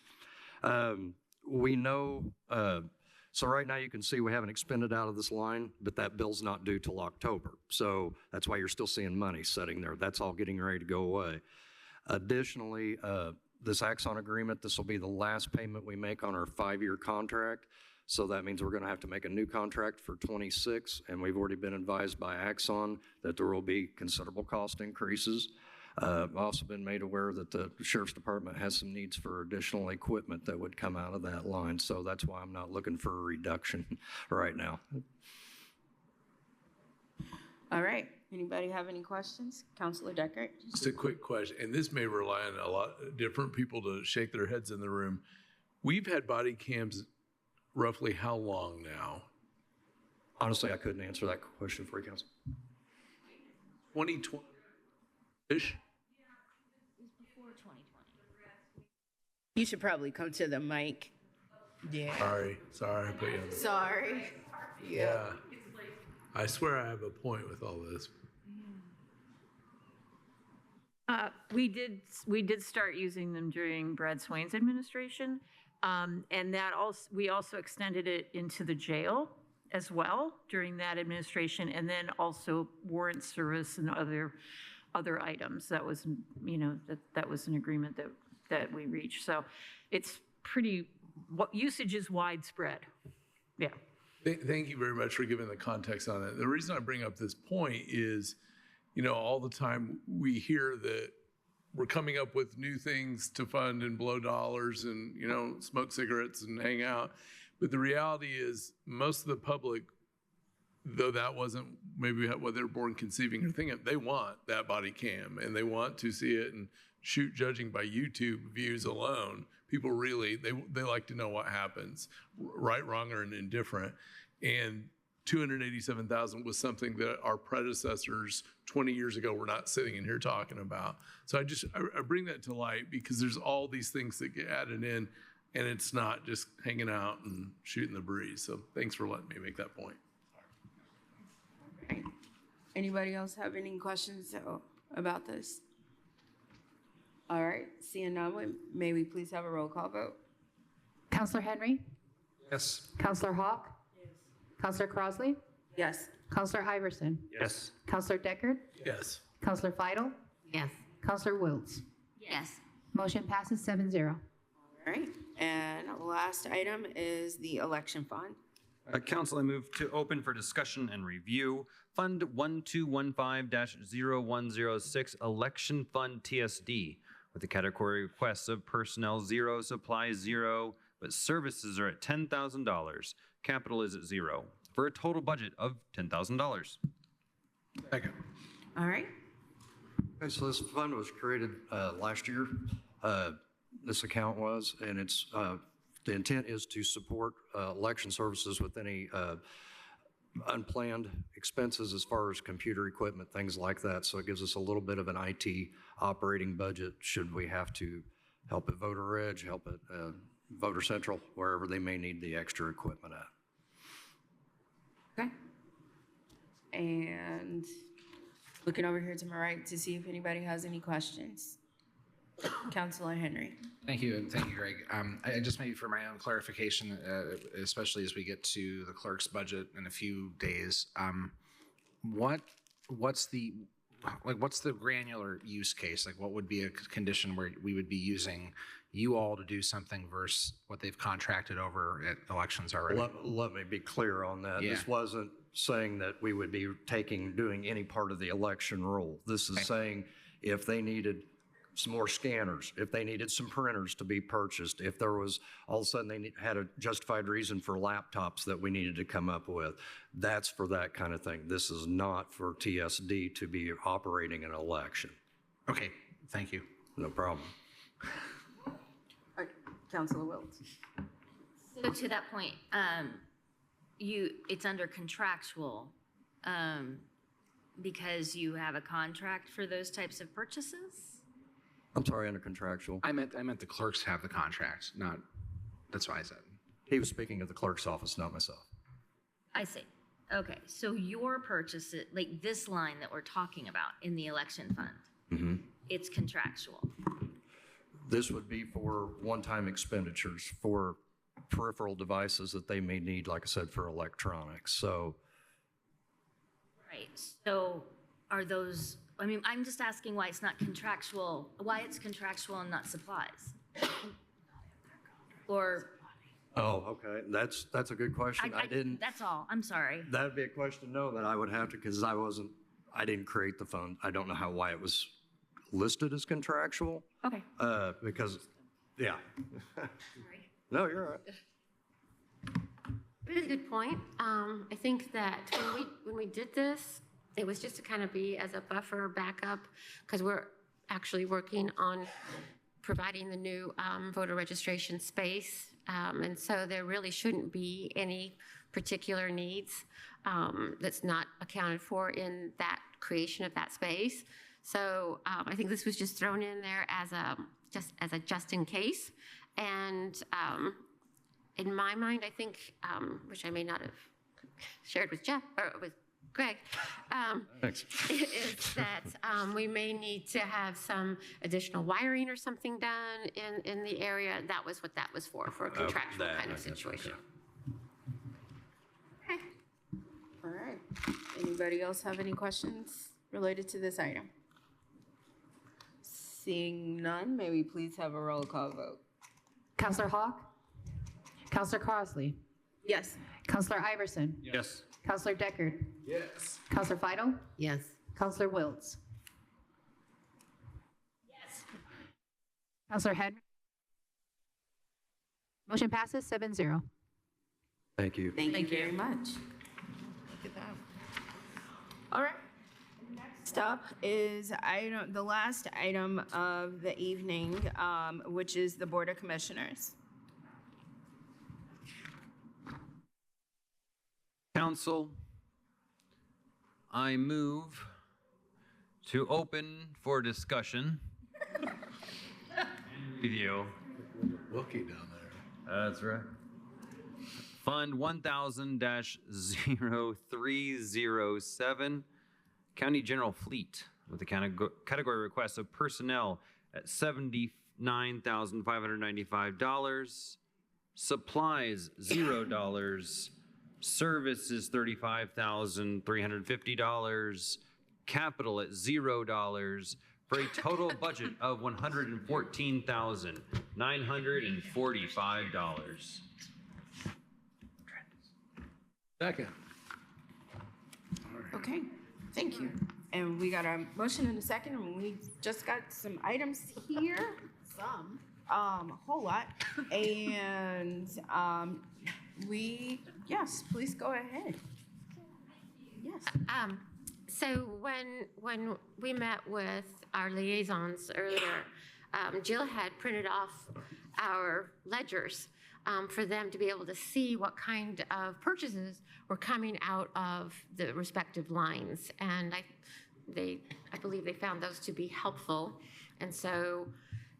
We know, so right now you can see we haven't expended out of this line, but that bill's not due till October. So that's why you're still seeing money sitting there. That's all getting ready to go away. Additionally, this Axon agreement, this will be the last payment we make on our 5-year contract. So that means we're going to have to make a new contract for 26, and we've already been advised by Axon that there will be considerable cost increases. I've also been made aware that the Sheriff's Department has some needs for additional equipment that would come out of that line. So that's why I'm not looking for a reduction right now. All right. Anybody have any questions? Counselor Deckert? Just a quick question, and this may rely on a lot of different people to shake their heads in the room. We've had body cams roughly how long now? Honestly, I couldn't answer that question for you, Council. 2020-ish? Before 2020. You should probably come to the mic. Yeah. Sorry, I put you on the... Sorry. Yeah. I swear I have a point with all this. We did start using them during Brad Swain's administration, and that also we also extended it into the jail as well during that administration, and then also warrant service and other items. That was, that was an agreement that we reached. So it's pretty, usage is widespread. Yeah. Thank you very much for giving the context on it. The reason I bring up this point is, all the time we hear that we're coming up with new things to fund and blow dollars and, you know, smoke cigarettes and hang out. But the reality is most of the public, though that wasn't maybe what they're born conceiving or thinking, they want that body cam and they want to see it. And shoot, judging by YouTube views alone, people really, they like to know what happens, right, wrong, or indifferent. And 287,000 was something that our predecessors 20 years ago were not sitting in here talking about. So I bring that to light because there's all these things that get added in, and it's not just hanging out and shooting the breeze. So thanks for letting me make that point. Anybody else have any questions about this? All right, seeing none, may we please have a roll call vote? Counselor Henry? Yes. Counselor Hawk? Yes. Counselor Crosley? Yes. Counselor Iverson? Yes. Counselor Deckard? Yes. Counselor Feidel? Yes. Counselor Wiltz? Yes. Motion passes 7-0. All right, and last item is the election fund. Council, I move to open for discussion and review Fund 1215-0106 Election Fund TSD with the category requests of personnel 0, supplies 0, but services are at $10,000. Capital is at 0 for a total budget of $10,000. Second. All right. Okay, so this fund was created last year. This account was, and it's the intent is to support election services with any unplanned expenses as far as computer equipment, things like that. So it gives us a little bit of an IT operating budget should we have to help at Voter Edge, help at Voter Central, wherever they may need the extra equipment at. Okay. And looking over here to my right to see if anybody has any questions. Councilor Henry. Thank you, and thank you, Greg. I just maybe for my own clarification, especially as we get to the clerk's budget in a few days, what's the granular use case? Like, what would be a condition where we would be using you all to do something versus what they've contracted over at elections already? Let me be clear on that. Yeah. This wasn't saying that we would be doing any part of the election role. This is saying if they needed some more scanners, if they needed some printers to be purchased, if there was all of a sudden they had a justified reason for laptops that we needed to come up with, that's for that kind of thing. This is not for TSD to be operating an election. Okay, thank you. No problem. Councilor Wiltz. So to that point, it's under contractual because you have a contract for those types of purchases? I'm sorry, under contractual. I meant the clerks have the contract, not, that's what I said. He was speaking of the clerk's office, not myself. I see. Okay, so your purchases, like this line that we're talking about in the election fund, it's contractual. This would be for one-time expenditures for peripheral devices that they may need, like I said, for electronics. So. Right, so are those, I mean, I'm just asking why it's not contractual, why it's contractual and not supplies? Or. Oh, okay. That's a good question. I didn't. That's all. I'm sorry. That would be a question, no, that I would have to, because I didn't create the fund. I don't know why it was listed as contractual. Okay. Because, yeah. No, you're all right. Really good point. I think that when we did this, it was just to kind of be as a buffer backup, because we're actually working on providing the new voter registration space. And so there really shouldn't be any particular needs that's not accounted for in that creation of that space. So I think this was just thrown in there as a just in case. And in my mind, I think, which I may not have shared with Jeff or with Greg, is that we may need to have some additional wiring or something done in the area. That was what that was for a contractual kind of situation. Okay. All right. Anybody else have any questions related to this item? Seeing none, may we please have a roll call vote? Counselor Hawk? Counselor Crosley? Yes. Counselor Iverson? Yes. Counselor Deckard? Yes. Counselor Feidel? Yes. Counselor Wiltz? Yes. Counselor Henry. Motion passes 7-0. Thank you. Thank you very much. Look at that. All right. Next up is the last item of the evening, which is the Board of Commissioners. Council, I move to open for discussion and review. Wilkie down there. That's right. Fund 1000-0307, County General Fleet, with the category request of personnel at $79,595, supplies $0, services $35,350, capital at $0, for a total budget of $114,945. Second. Okay, thank you. And we got a motion in a second, and we just got some items here. Some. A whole lot. And yes, please go ahead. Yes. So when we met with our liaisons earlier, Jill had printed off our ledgers for them to be able to see what kind of purchases were coming out of the respective lines. And I believe they found those to be helpful. And so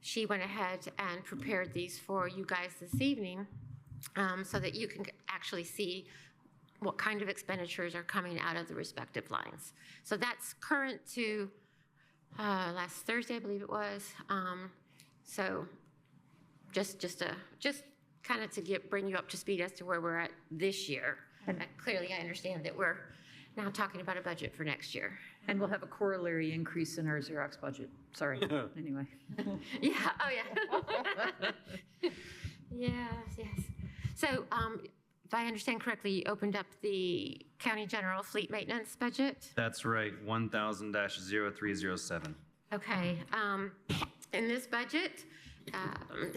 she went ahead and prepared these for you guys this evening so that you can actually see what kind of expenditures are coming out of the respective lines. So that's current to last Thursday, I believe it was. So just kind of to bring you up to speed as to where we're at this year. And clearly, I understand that we're now talking about a budget for next year. And we'll have a corollary increase in our Xerox budget. Sorry. Anyway. Yeah. Oh, yeah. Yes. So, if I understand correctly, you opened up the County General Fleet Maintenance budget? That's right, 1000-0307. Okay. In this budget,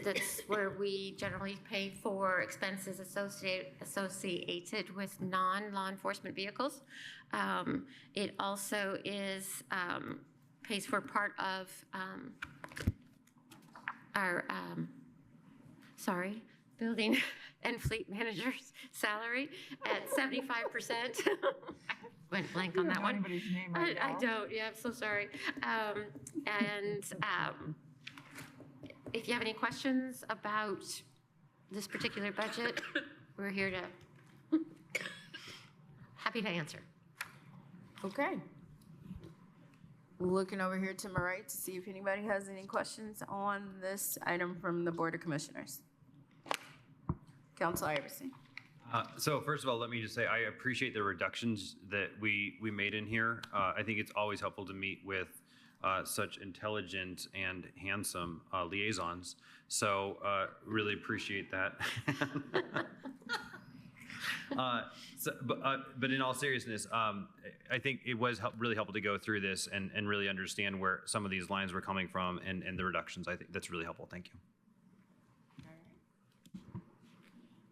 that's where we generally pay for expenses associated with non-law enforcement vehicles. It also pays for part of our building and fleet manager's salary at 75%. Went blank on that one. I don't. Yeah, I'm so sorry. If you have any questions about this particular budget, we're here to happy to answer. Okay. Looking over here to my right to see if anybody has any questions on this item from the Board of Commissioners. Councilor Iverson. So first of all, let me just say I appreciate the reductions that we made in here. I think it's always helpful to meet with such intelligent and handsome liaisons. So really appreciate that. But in all seriousness, I think it was really helpful to go through this and really understand where some of these lines were coming from and the reductions. I think that's really helpful. Thank you.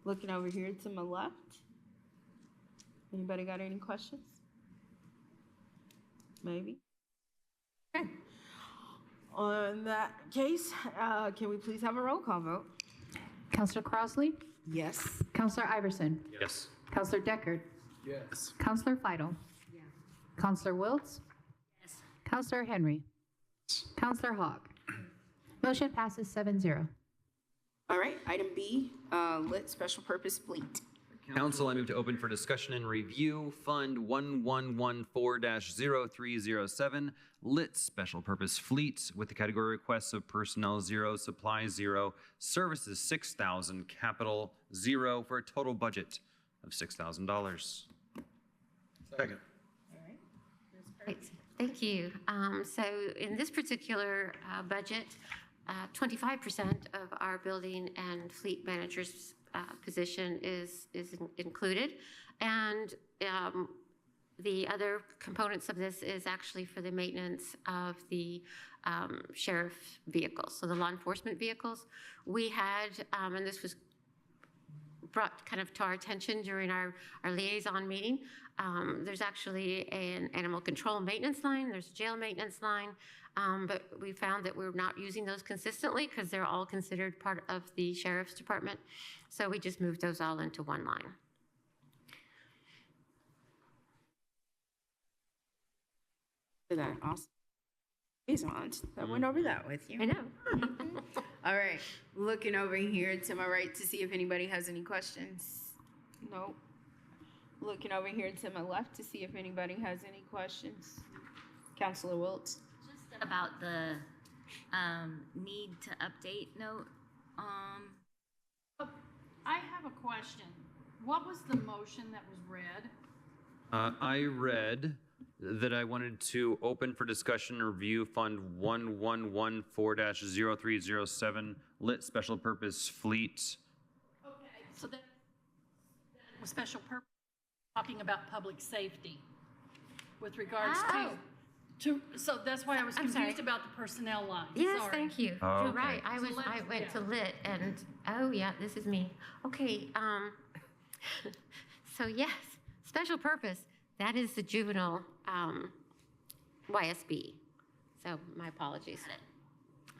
Looking over here to my left. Anybody got any questions? Maybe? Okay. On that case, can we please have a roll call vote? Counselor Crossley? Yes. Counselor Iverson? Yes. Counselor Deckard? Yes. Counselor Feidel? Yes. Counselor Wiltz? Yes. Counselor Henry? Counselor Hawk? Motion passes 7-0. All right, item B, lit special purpose fleet. Council, I move to open for discussion and review Fund 1114-0307, lit special purpose fleet, with the category requests of personnel 0, supplies 0, services 6,000, capital 0, for a total budget of $6,000. Second. Great. Thank you. So in this particular budget, 25% of our building and fleet manager's position is included, and the other components of this is actually for the maintenance of the sheriff vehicles, so the law enforcement vehicles. We had, and this was brought kind of to our attention during our liaison meeting, there's actually an animal control maintenance line, there's a jail maintenance line, but we found that we're not using those consistently because they're all considered part of the sheriff's department. So we just moved those all into one line. That awesome. Liaisons that went over that with you. I know. All right, looking over here to my right to see if anybody has any questions. Nope. Looking over here to my left to see if anybody has any questions. Councilor Wiltz. Just about the need to update note. I have a question. What was the motion that was read? I read that I wanted to open for discussion and review Fund 1114-0307 Lit Special Purpose Fleet. Okay, so that was special purpose, talking about public safety with regards to, so that's why I was I'm confused sorry. about the personnel line. Yes, Sorry. thank you. Oh, You're okay. right. I went to lit and, oh yeah, this is me. Okay, so yes, special purpose, that is the juvenile YSB. So my apologies.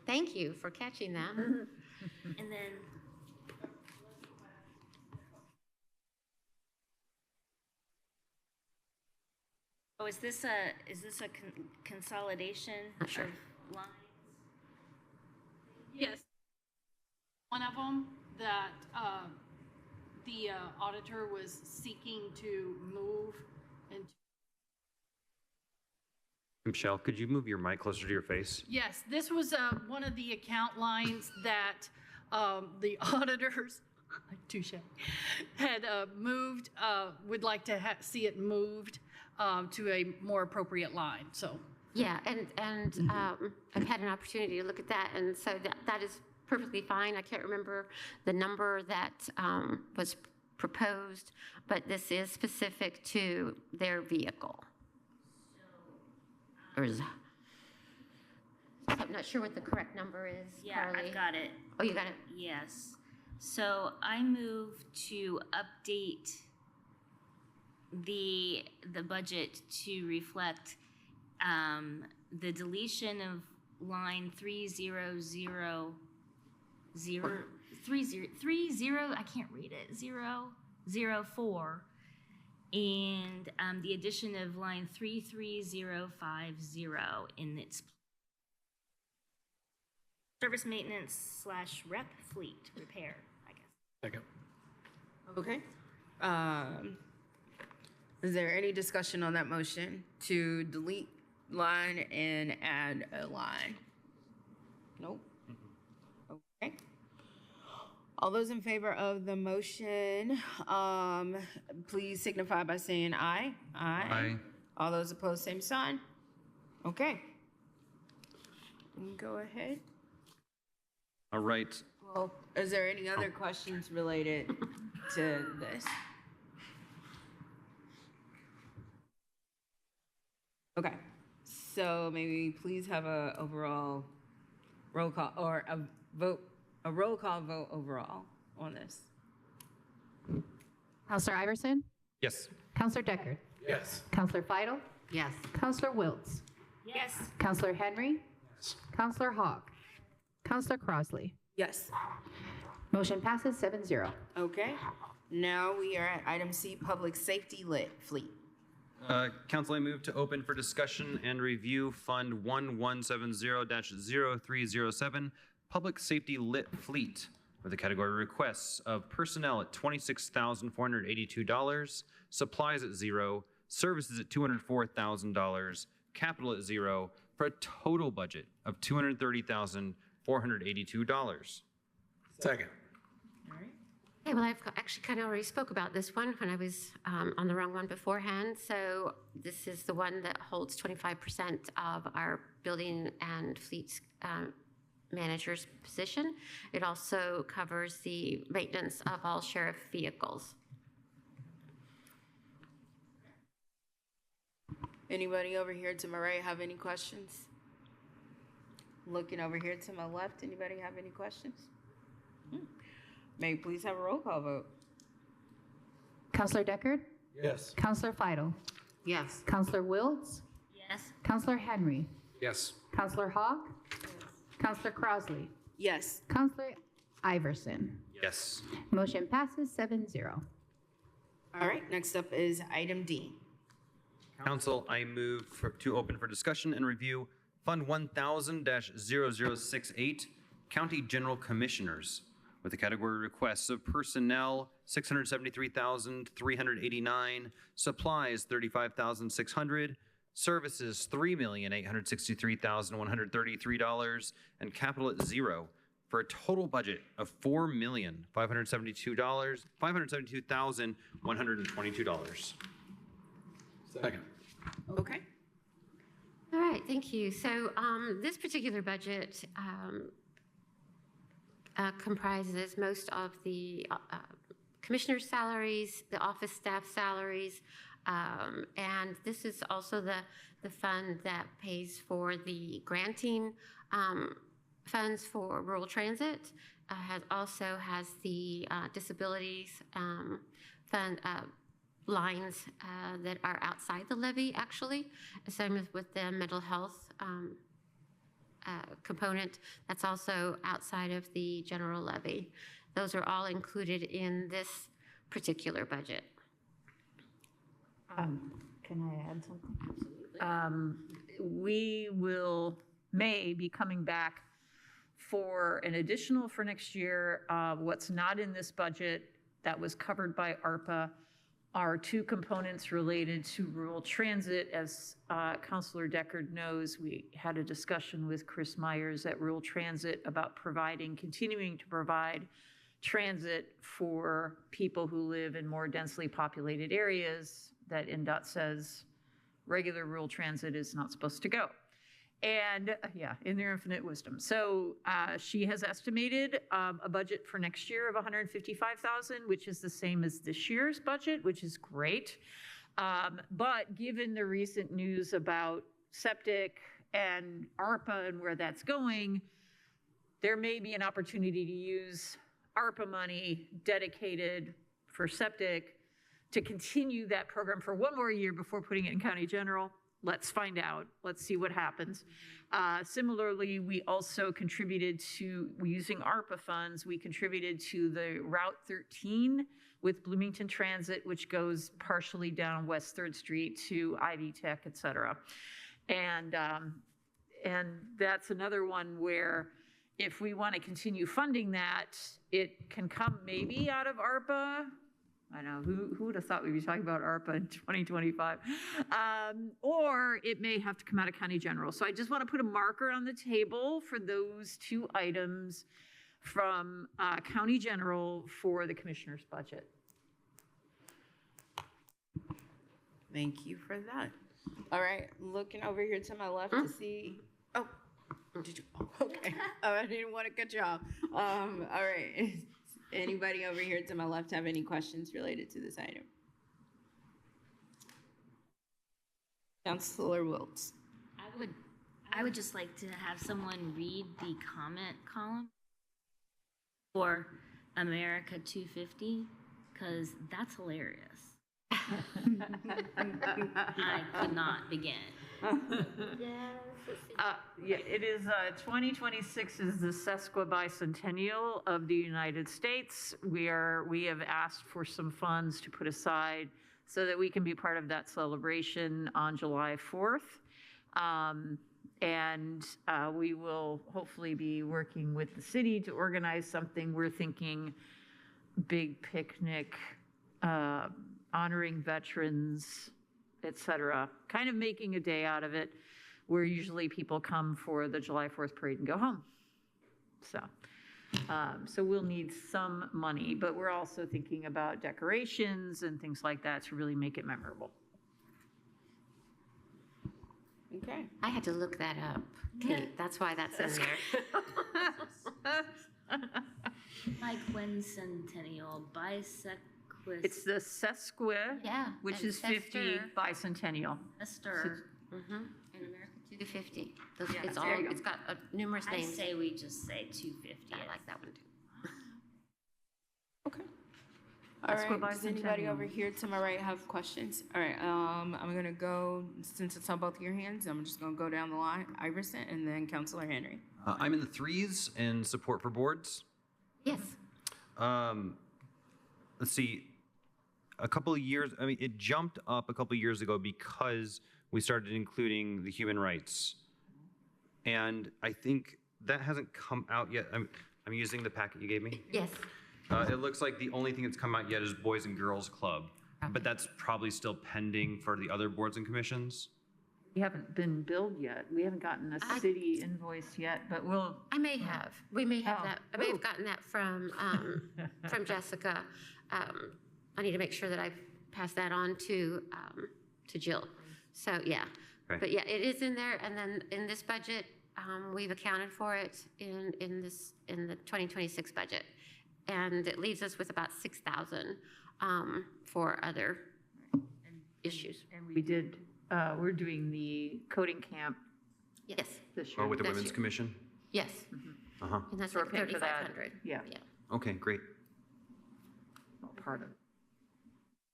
Thank you for catching that. And then is this a consolidation Not sure. of lines? Yes. One of them that the auditor was seeking to move into. Michelle, could you move your mic closer to your face? Yes, this was one of the account lines that the auditors, touche, had moved, would like to see it moved to a more appropriate line, so. Yeah, and I've had an opportunity to look at that, and so that is perfectly fine. I can't remember the number that was proposed, but this is specific to their vehicle. Or is, I'm not sure what the correct number is. Yeah, Carly. I've got it. Oh, you got it? Yes. So I move to update the budget to reflect the deletion of line 3000 I can't read it 004 and the addition of line 33050 in its service maintenance / rep fleet repair, I guess. Second. Okay. Is there any discussion on that motion to delete line and add a line? Nope. Okay. All those in favor of the motion, please signify by saying aye. Aye. All those opposed, same sign. Okay. Go ahead. All right. Well, is there any other questions related to this? Okay, so maybe please have a overall roll call or a roll call vote overall on this. Counselor Iverson? Yes. Counselor Deckard? Yes. Counselor Fidel? Yes. Counselor Wiltz? Yes. Counselor Henry? Yes. Counselor Hawk? Counselor Crossley? Yes. Motion passes 7-0. Okay, now we are at item C, public safety lit fleet. Council, I move to open for discussion and review Fund 1170-0307 Public Safety Lit Fleet with a category requests of personnel at $26,482, supplies at $0, services at $204,000, capital at $0, for a total budget of $230,482. Second. Okay, well, I've actually kind of already spoke about this one when I was on the wrong one beforehand. So this is the one that holds 25% of our building and fleet manager's position. It also covers the maintenance of all sheriff vehicles. Anybody over here to my right have any questions? Looking over here to my left, anybody have any questions? May we please have a roll call vote? Counselor Deckard? Yes. Counselor Fidel? Yes. Counselor Wiltz? Yes. Counselor Henry? Yes. Counselor Hawk? Counselor Crossley? Yes. Counselor Iverson? Yes. Motion passes 7-0. All right, next up is item D. Council, I move to open for discussion and review Fund 1000-0068, County General Commissioners, with the category requests of personnel, $673,389, supplies, $35,600, services, $3,863,133, and capital at zero, for a total budget of $572,122. Second. Okay. All right, thank you. So this particular budget comprises most of the commissioner's salaries, the office staff salaries, and this is also the fund that pays for the granting funds for rural transit. Also has the disabilities fund lines that are outside the levy, actually. Same as with the mental health component, that's also outside of the general levy. Those are all included in this particular budget. Can I add something? We may be coming back for an additional for next year. What's not in this budget that was covered by ARPA are two components related to rural transit. As Councilor Deckard knows, we had a discussion with Chris Myers at Rural Transit about continuing to provide transit for people who live in more densely populated areas that NDOT says regular rural transit is not supposed to go. And in their infinite wisdom. So she has estimated a budget for next year of $155,000, which is the same as this year's budget, which is great. But given the recent news about septic and ARPA and where that's going, there may be an opportunity to use ARPA money dedicated for septic to continue that program for one more year before putting it in county general. Let's find out. Let's see what happens. Similarly, we also contributed to, using ARPA funds, we contributed to the Route 13 with Bloomington Transit, which goes partially down West 3rd Street to Ivy Tech, et cetera. And that's another one where if we want to continue funding that, it can come maybe out of ARPA. I know, who would have thought we'd be talking about ARPA in 2025? Or it may have to come out of county general. So I just want to put a marker on the table for those two items from county general for the commissioner's budget. Thank you for that. All right, looking over here to my left to see, oh, did you, okay. Oh, I didn't want to cut you off. All right. Anybody over here to my left have any questions related to this item? Councilor Wiltz. I would just like to have someone read the comment column for America 250, because that's hilarious. I could not begin. It is 2026 is the sesquibicentennial of the United States. We have asked for some funds to put aside so that we can be part of that celebration on July 4th. We will hopefully be working with the city to organize something. We're thinking big picnic, honoring veterans, etc., kind of making a day out of it, where usually people come for the July 4th parade and go home. So we'll need some money, but we're also thinking about decorations and things like that to really make it memorable. Okay. I had to look that up, Kate. That's why that's in there. Biquincentennial, It's the sesqui, Yeah, which and is 50 Sester. bicentennial. Esther. In America 250. Those, Yeah, it's all, there you go. it's got numerous I names. say we just say 250. I like that one too. All Let's go right, does anybody over here to my right have questions? All right, I'm gonna go, since it's on both of your hands, I'm just gonna go down the line, Iverson, and then Counselor Henry. I'm in the 3s in support for boards. Yes. Let's see, a couple of years, I mean, it jumped up a couple of years ago because we started including the human rights. And I think that hasn't come out yet. I'm using the packet you gave me. Yes. It looks like the only thing that's come out yet is Boys and Girls Club, but that's probably still pending for the other boards and commissions. We haven't been billed yet. We haven't gotten a city invoice yet, but we'll. I may have. We may have Oh. that. I may have gotten that from Jessica. I need to make sure that I pass that on to Jill. So yeah, Okay. but yeah, it is in there. And then in this budget, we've accounted for it in the 2026 budget, and it leaves us with about 6,000 for other issues. And we did. We're doing the coding camp. Yes. This year. Oh, with the That's Women's you. Commission? Yes. Uh-huh. And that's So we're like paying for that. 3,500. Yeah. Okay, great. Part of it.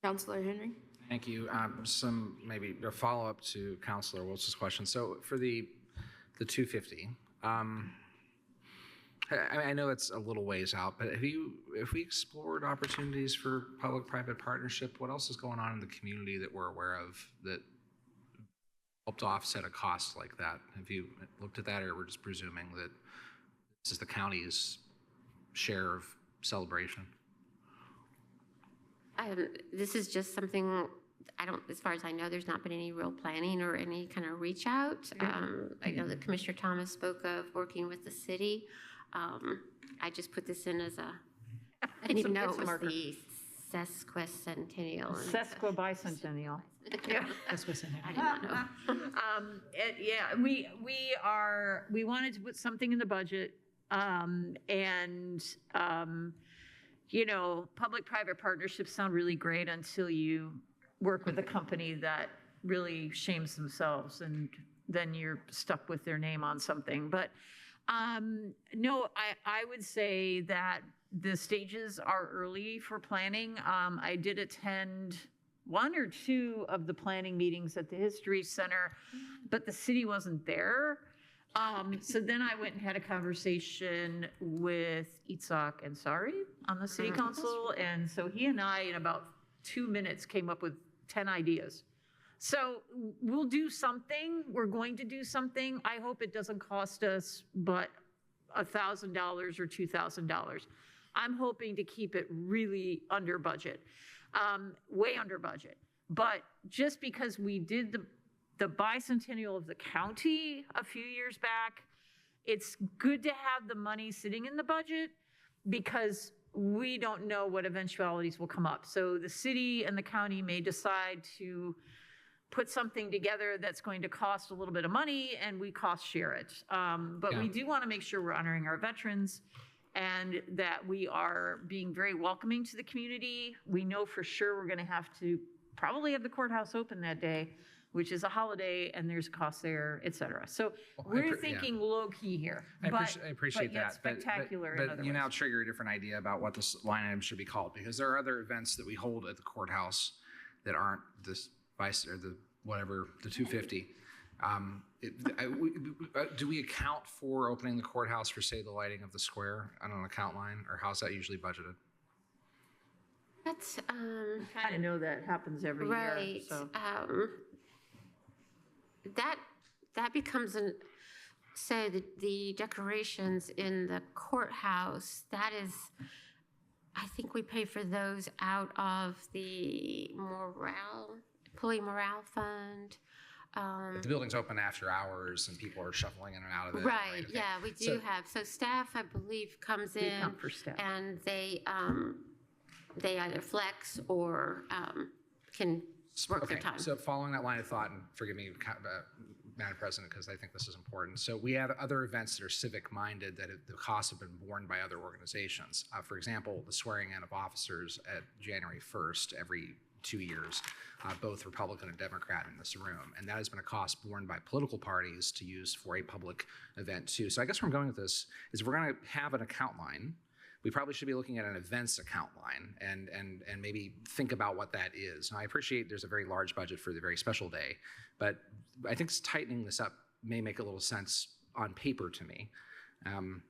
Counselor Henry? Thank you. Some maybe a follow-up to Councilor Wiltz's question. So for the 250, I know it's a little ways out, but have we explored opportunities for public-private partnership? What else is going on in the community that we're aware of that helped to offset a cost like that? Have you looked at that, or we're just presuming that this is the county's share of celebration? This is just something, as far as I know, there's not been any real planning or any kind of reach out. I know that Commissioner Thomas spoke of working with the city. I just put this in as I didn't even know it was the sesquicentennial. Sesquibicentennial. Yeah. I did not know. We wanted to put something in the budget, public-private partnerships sound really great until you work with a company that really shames themselves, and then you're stuck with their name on something. But no, I would say that the stages are early for planning. I did attend 1 or 2 of the planning meetings at the History Center, but the city wasn't there. So then I went and had a conversation with Itzhak Ansari on the city council. And so he and I, in about 2 minutes, came up with 10 ideas. So we'll do something. We're going to do something. I hope it doesn't cost us but $1,000 or $2,000. I'm hoping to keep it really under budget, way under budget. But just because we did the bicentennial of the county a few years back, it's good to have the money sitting in the budget because we don't know what eventualities will come up. So the city and the county may decide to put something together that's going to cost a little bit of money, and we cost share it. But we do want to make sure we're honoring our veterans and that we are being very welcoming to the community. We know for sure we're going to have to probably have the courthouse open that day, which is a holiday, and there's costs there, et cetera. So we're thinking low key here. I appreciate that. Spectacular in other But you ways. now trigger a different idea about what this line item should be called, because there are other events that we hold at the courthouse that aren't this vice or the whatever, the 250. Do we account for opening the courthouse for, say, the lighting of the square on an account line, or how's that usually budgeted? That's kind of know that happens every year. Right. So. That becomes so the decorations in the courthouse, that is, I think we pay for those out of the employee morale fund. The building's open after hours and people are shuffling in and out of it. Right, Okay. yeah, we do have. So staff, I believe, comes We in come for staff. and they either flex or can work their time. So following that line of thought, and forgive me Madam President, because I think this is important. So we have other events that are civic-minded that the costs have been borne by other organizations. For example, the swearing in of officers at January 1st every 2 years, both Republican and Democrat in this room. And that has been a cost borne by political parties to use for a public event too. So I guess where I'm going with this is if we're going to have an account line, we probably should be looking at an events account line and maybe think about what that is. Now, I appreciate there's a very large budget for the very special day, but I think tightening this up may make a little sense on paper to me. And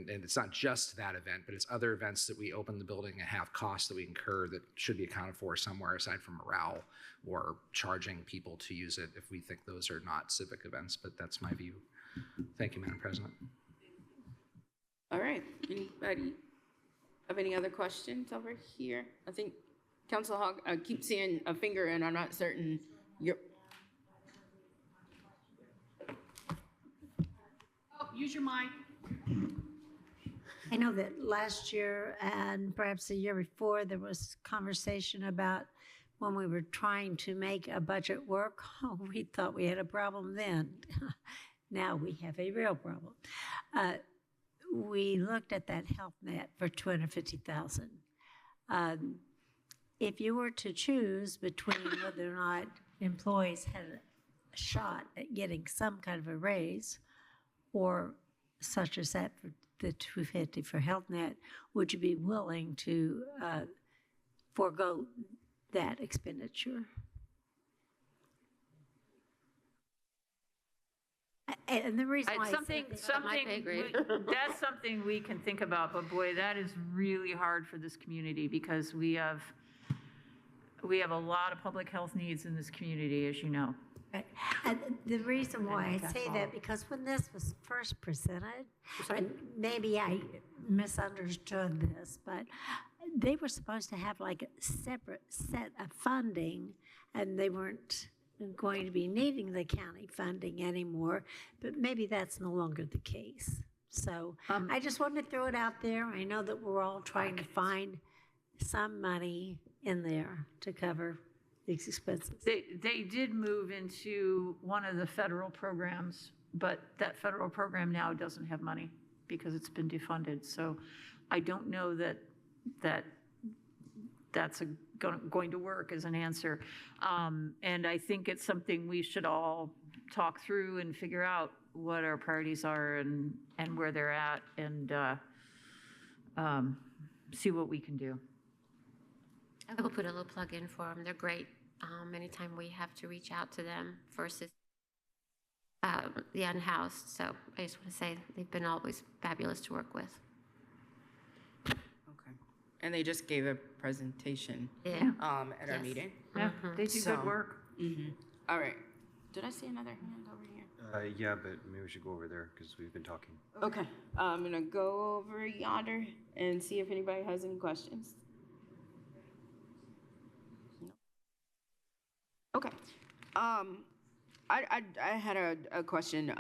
it's not just that event, but it's other events that we open the building and have costs that we incur that should be accounted for somewhere aside from morale or charging people to use it if we think those are not civic events, but that's my view. Thank you, Madam President. All right, anybody have any other questions over here? I think Council Hogg, I keep seeing a finger and I'm not certain. Oh, use your mic. I know that last year and perhaps the year before, there was conversation about when we were trying to make a budget work. Oh, we thought we had a problem then. Now we have a real problem. We looked at that health net for $250,000. If you were to choose between whether or not employees had a shot at getting some kind of a raise or such as that for the $250 for health net, would you be willing to forego that expenditure? And the reason why that's something we can think about, but boy, that is really hard for this community because we have a lot of public health needs in this community, as you know. Right. And the reason why I say that, because when this was first presented, and maybe I misunderstood this, but they were supposed to have like a separate set of funding, and they weren't going to be needing the county funding anymore, but maybe that's no longer the case. So I just wanted to throw it out there. I know that we're all trying to find some money in there to cover these expenses. They did move into one of the federal programs, but that federal program now doesn't have money because it's been defunded. So I don't know that that's going to work as an answer. And I think it's something we should all talk through and figure out what our priorities are and where they're at and see what we can do. I will put a little plug in for them. They're great. Anytime we have to reach out to them for assistance, the unhoused. So I just want to say they've been always fabulous to work with. Okay. And they just gave a presentation at our meeting. Yeah, they do good work. All right. Did I see another hand over here? Yeah, but maybe we should go over there because we've been talking. Okay. I'm going to go over yonder and see if anybody has any questions. Okay. I had a question.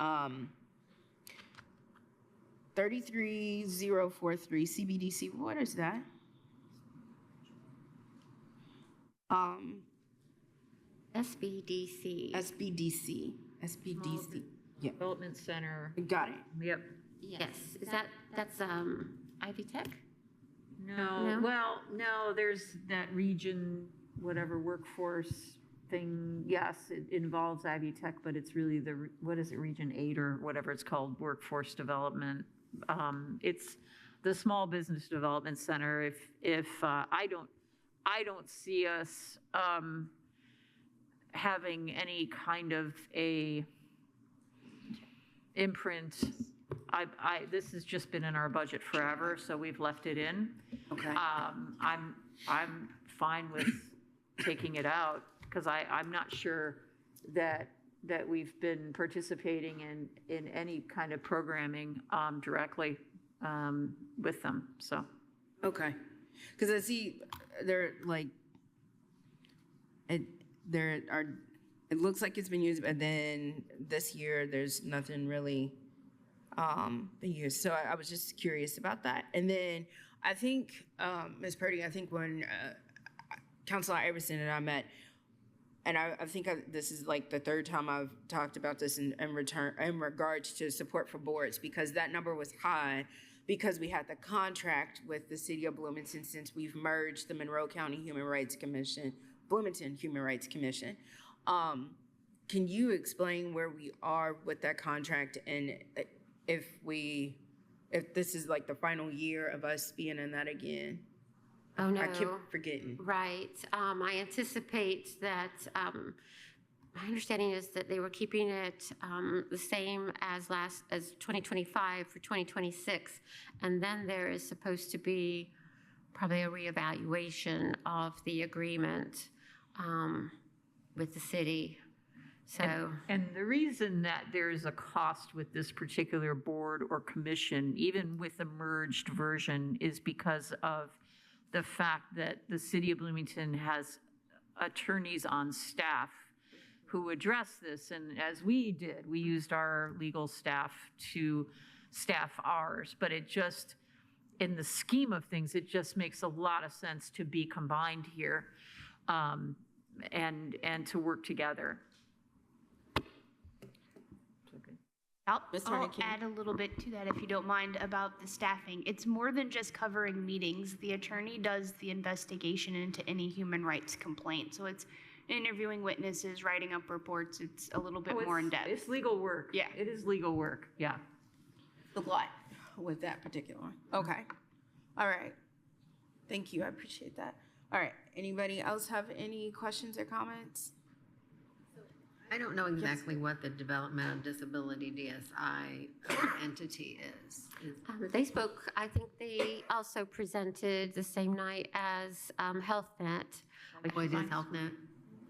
33043 CBDC. What is that? SBDC. SBDC. Yeah. Development Center. Got it. Yep. Yes. That's Ivy Tech? No. Well, no. There's that region, whatever workforce thing. Yes, it involves Ivy Tech, but it's really what is it, Region 8 or whatever it's called, Workforce Development. It's the Small Business Development Center. If I don't see us having any kind of a imprint. This has just been in our budget forever, so we've left it in. Okay. I'm fine with taking it out because I'm not sure that we've been participating in any kind of programming directly with them. So. Okay. Because I see it looks like it's been used, but then this year there's nothing really been used. So I was just curious about that. And then I think, Ms. Purdy, I think when Councilor Iverson and I met, and I think this is like the third time I've talked about this in regards to support for boards, because that number was high because we had the contract with the city of Bloomington since we've merged the Monroe County Human Rights Commission, Bloomington Human Rights Commission. Can you explain where we are with that contract, and if this is like the final year of us being in that again? Oh, no. I keep forgetting. Right. I anticipate that, my understanding is that they were keeping it the same as 2025 for 2026. And then there is supposed to be probably a reevaluation of the agreement with the city. So, and the reason that there is a cost with this particular board or commission, even with the merged version, is because of the fact that the city of Bloomington has attorneys on staff who address this. And as we did, we used our legal staff to staff ours, but it just, in the scheme of things, it just makes a lot of sense to be combined here and to work together. I'll add a little bit to that, if you don't mind, about the staffing. It's more than just covering meetings. The attorney does the investigation into any human rights complaint. So it's interviewing witnesses, writing up reports. It's a little bit more in depth. It's legal work. Yeah. It is legal work, yeah. A lot with that particular one. Okay. All right. Thank you. I appreciate that. All right. Anybody else have any questions or comments? I don't know exactly what the Development of Disability DSI entity is. they spoke, I think they also presented the same night as HealthNet. What is HealthNet?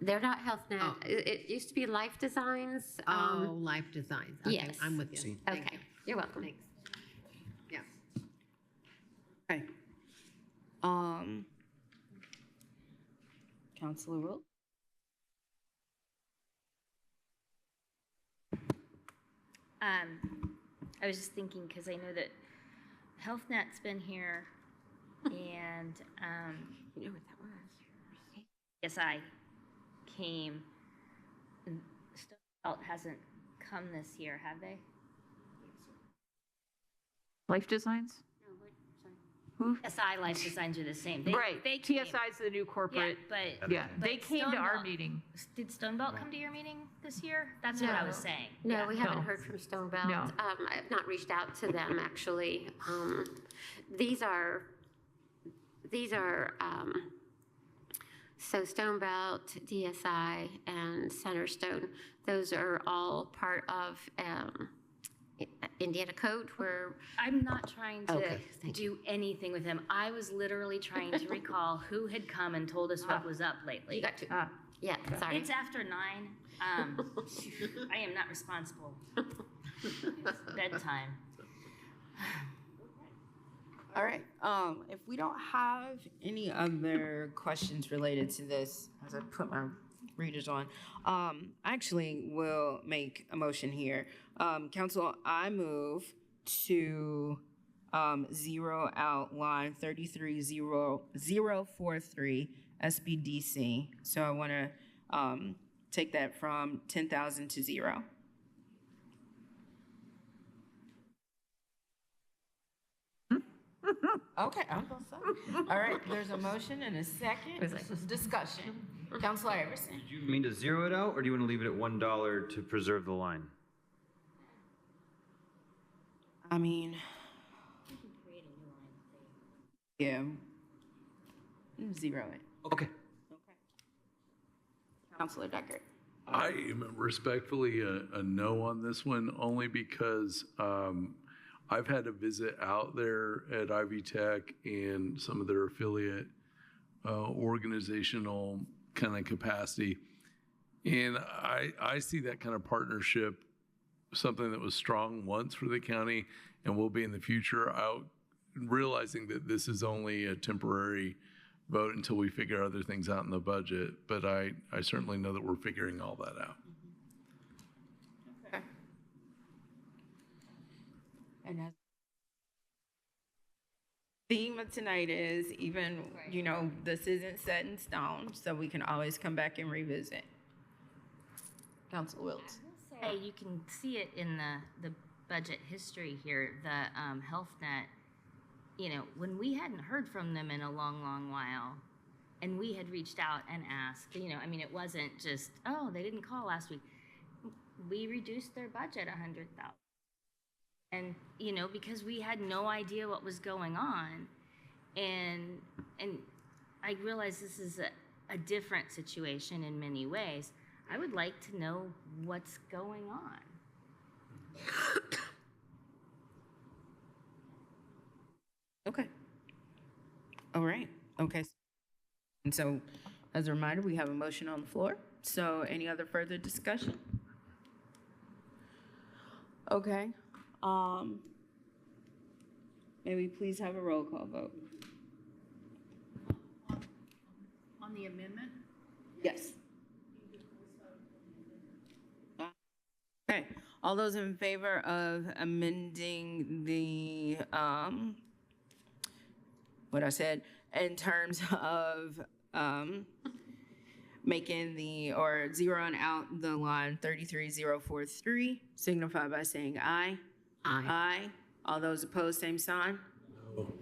They're not HealthNet. Oh. It used to be Life Designs. Life Designs. Okay, yes. I'm with you. Thank Okay, you. You're welcome. Thanks. Yeah. Okay. Councilor Wilk? I was just thinking, because I know that HealthNet's been here, and You know what that was? yes, I came. And Stonebelt hasn't come this year, have they? Life Designs? SI Life Designs are the same. Right, They came. TSI's the new corporate. But They came to our meeting. Did Stonebelt come to your meeting this year? That's what I was saying. No, Yeah. we haven't heard from Stonebelt. No. I have not reached out to them, actually. These are, so Stonebelt, DSI, and Centerstone, those are all part of Indiana Code, where I'm not trying to Okay, do anything with him. I was literally trying to recall who had come and told us what was up lately. you got to, yeah, sorry. It's after 9. I am not responsible. It's bedtime. All right. If we don't have any other questions related to this, as I put my readers on, actually will make a motion here. Council, I move to zero out line 33043 SBDC. So I want to take that from 10,000 to 0. Okay, I'm gonna say. All right, there's a motion and a second. Discussion. Councilor Iverson. Do you mean to zero it out, or do you want to leave it at $1 to preserve the line? I mean, yeah. Zero it. Okay. Councilor Deckard. I am respectfully a no on this one, only because I've had a visit out there at Ivy Tech and some of their affiliate organizational kind of capacity. And I see that kind of partnership, something that was strong once for the county and will be in the future, out realizing that this is only a temporary vote until we figure other things out in the budget. But I certainly know that we're figuring all that out. Okay. And as theme of tonight is, even, this isn't set in stone, so we can always come back and revisit. Council Wiltz. Say you can see it in the budget history here, the health net. You know, when we hadn't heard from them in a long, long while, and we had reached out and asked, you know, I mean, it wasn't just, oh, they didn't call last week. We reduced their budget $100,000. And, you know, because we had no idea what was going on. And I realize this is a different situation in many ways. I would like to know what's going on. Okay. All right. Okay. And so, as a reminder, we have a motion on the floor. So, any other further discussion? Okay. May we please have a roll call vote? On the amendment? Yes. Okay. All those in favor of amending the, what I said, in terms of making or zeroing out the line 33043, signify by saying aye. Aye. Aye. All those opposed, same sign? No.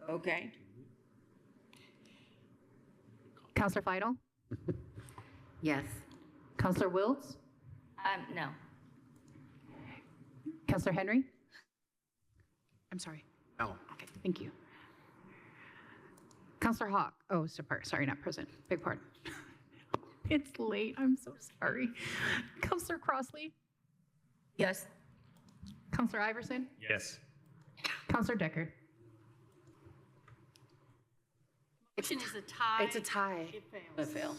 Okay. Counselor Fidel? Yes. Counselor Wiltz? No. Counselor Henry? I'm sorry. No. Okay, thank you. Counselor Hawk? Oh, sorry, not present. Beg pardon. It's late. I'm so sorry. Counselor Crossley? Yes. Counselor Iverson? Yes. Counselor Deckard? Motion is a tie. It's a tie. It fails. It failed.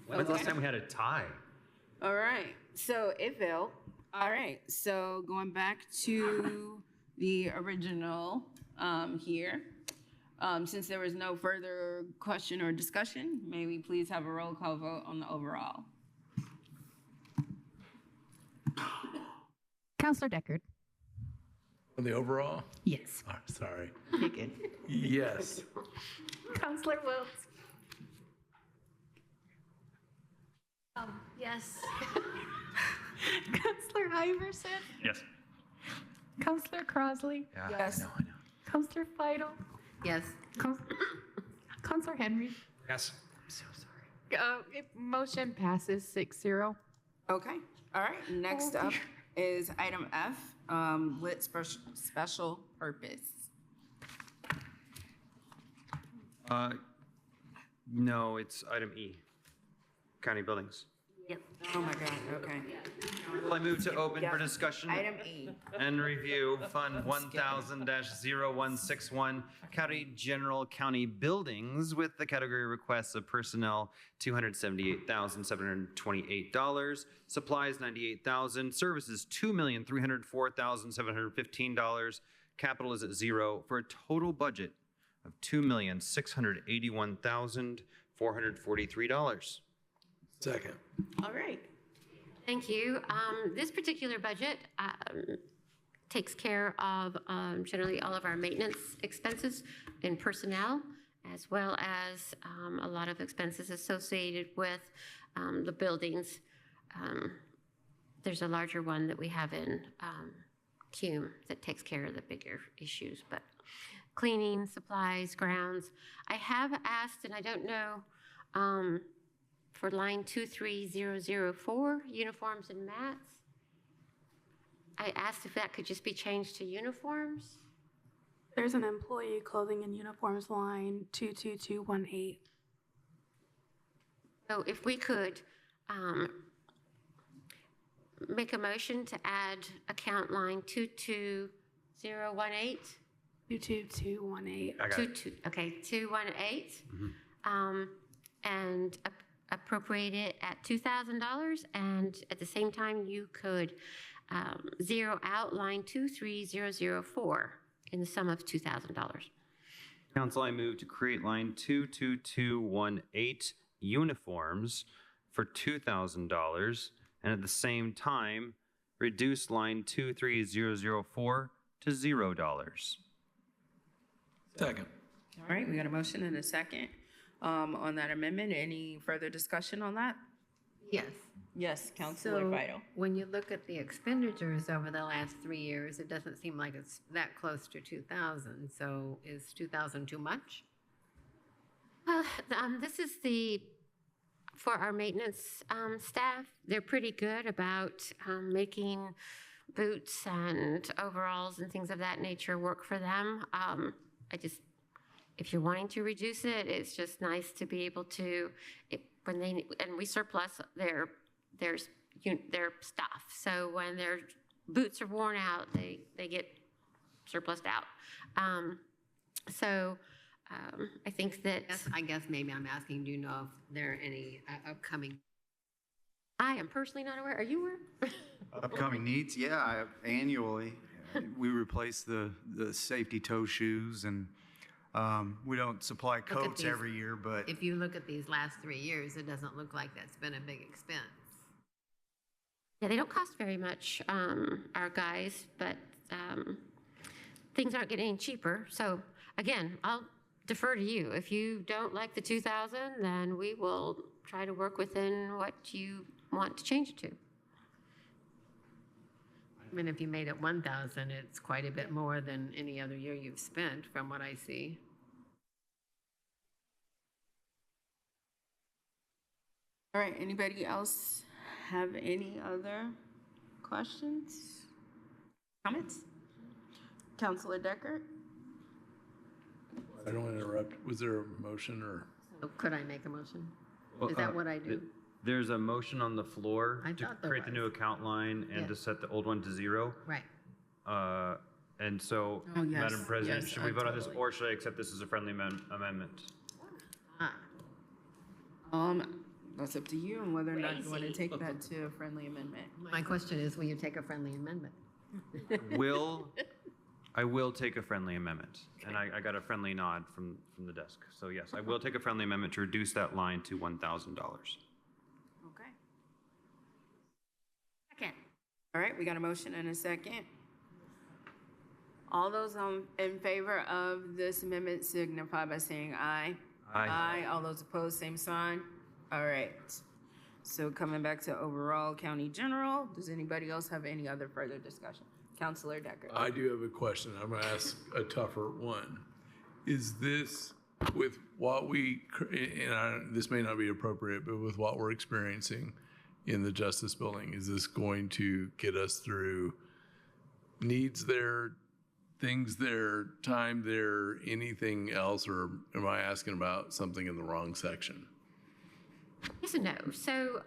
When's the last time we had a tie? All right. So it failed. All right. So going back to the original here, since there was no further question or discussion, may we please have a roll call vote on the overall? Counselor Deckard? On the overall? Yes. Oh, sorry. You're good. Yes. Counselor Wiltz? Yes. Counselor Iverson? Yes. Counselor Crossley? Yes. I know. Counselor Fidel? Yes. Counselor Henry? Yes. I'm so sorry. Motion passes 6-0. Okay. All right. Next up is item F, lit special purpose. No, it's item E, county buildings. Yep. Oh my God. Okay. Well, I move to open for discussion Item E. and review Fund 1000-0161, County General County Buildings, with the category requests of personnel $278,728, supplies $98,000, services $2,304,715, capital is at zero, for a total budget of $2,681,443. Second. All right. Thank you. This particular budget takes care of generally all of our maintenance expenses and personnel, as well as a lot of expenses associated with the buildings. There's a larger one that we have in Cume that takes care of the bigger issues, but cleaning, supplies, grounds. I have asked, and I don't know, for line 23004, uniforms and mats. I asked if that could just be changed to uniforms. There's an employee clothing and uniforms line 22218. So if we could make a motion to add account line 22018. 22218. I got it. Okay, 218. And appropriate it at $2,000, and at the same time you could zero out line 23004 in the sum of $2,000. Council, I move to create line 22218, uniforms, for $2,000, and at the same time reduce line 23004 to $0. Second. All right. We got a motion and a second on that amendment. Any further discussion on that? Yes. Yes, Councilor So Vital. when you look at the expenditures over the last 3 years, it doesn't seem like it's that close to 2,000. So is 2,000 too much? Well, this is for our maintenance staff. They're pretty good about making boots and overalls and things of that nature work for them. If you're wanting to reduce it, it's just nice to be able to, and we surplus their stuff. So when their boots are worn out, they get surplused out. I think that. I guess maybe I'm asking, do you know if there are any upcoming? I am personally not aware. Are you aware? Upcoming needs, yeah, annually. We replace the safety toe shoes, and we don't supply coats every year, but. If you look at these last 3 years, it doesn't look like that's been a big expense. Yeah, they don't cost very much, our guys, but things aren't getting any cheaper. So again, I'll defer to you. If you don't like the 2,000, then we will try to work within what you want to change it to. I mean, if you made it 1,000, it's quite a bit more than any other year you've spent, from what I see. All right, anybody else have any other questions, comments? Councilor Deckard? I don't want to interrupt. Was there a motion or? So could I make a motion? Well, Is that what I do? There's a motion on the floor I to thought there create the new was. account line and to Yes. set the old one to 0. Right. And so, Oh, yes, Madam President, yes, should we vote on this, totally. or should I accept this as a friendly amendment? That's up to you and whether or not you want to take that to a friendly amendment. My question is, will you take a friendly amendment? I will take a friendly amendment, and I got a friendly nod from the desk. So yes, I will take a friendly amendment to reduce that line to $1,000. Okay. Second. All right, we got a motion and a second. All those in favor of this amendment signify by saying aye. Aye. All those opposed, same sign. All right. So coming back to overall county general, does anybody else have any other further discussion? Councilor Deckard. I do have a question. I'm going to ask a tougher one. Is this with what this may not be appropriate, but with what we're experiencing in the Justice Building, is this going to get us through needs there, things there, time there, anything else, or am I asking about something in the wrong section? Yes and no. So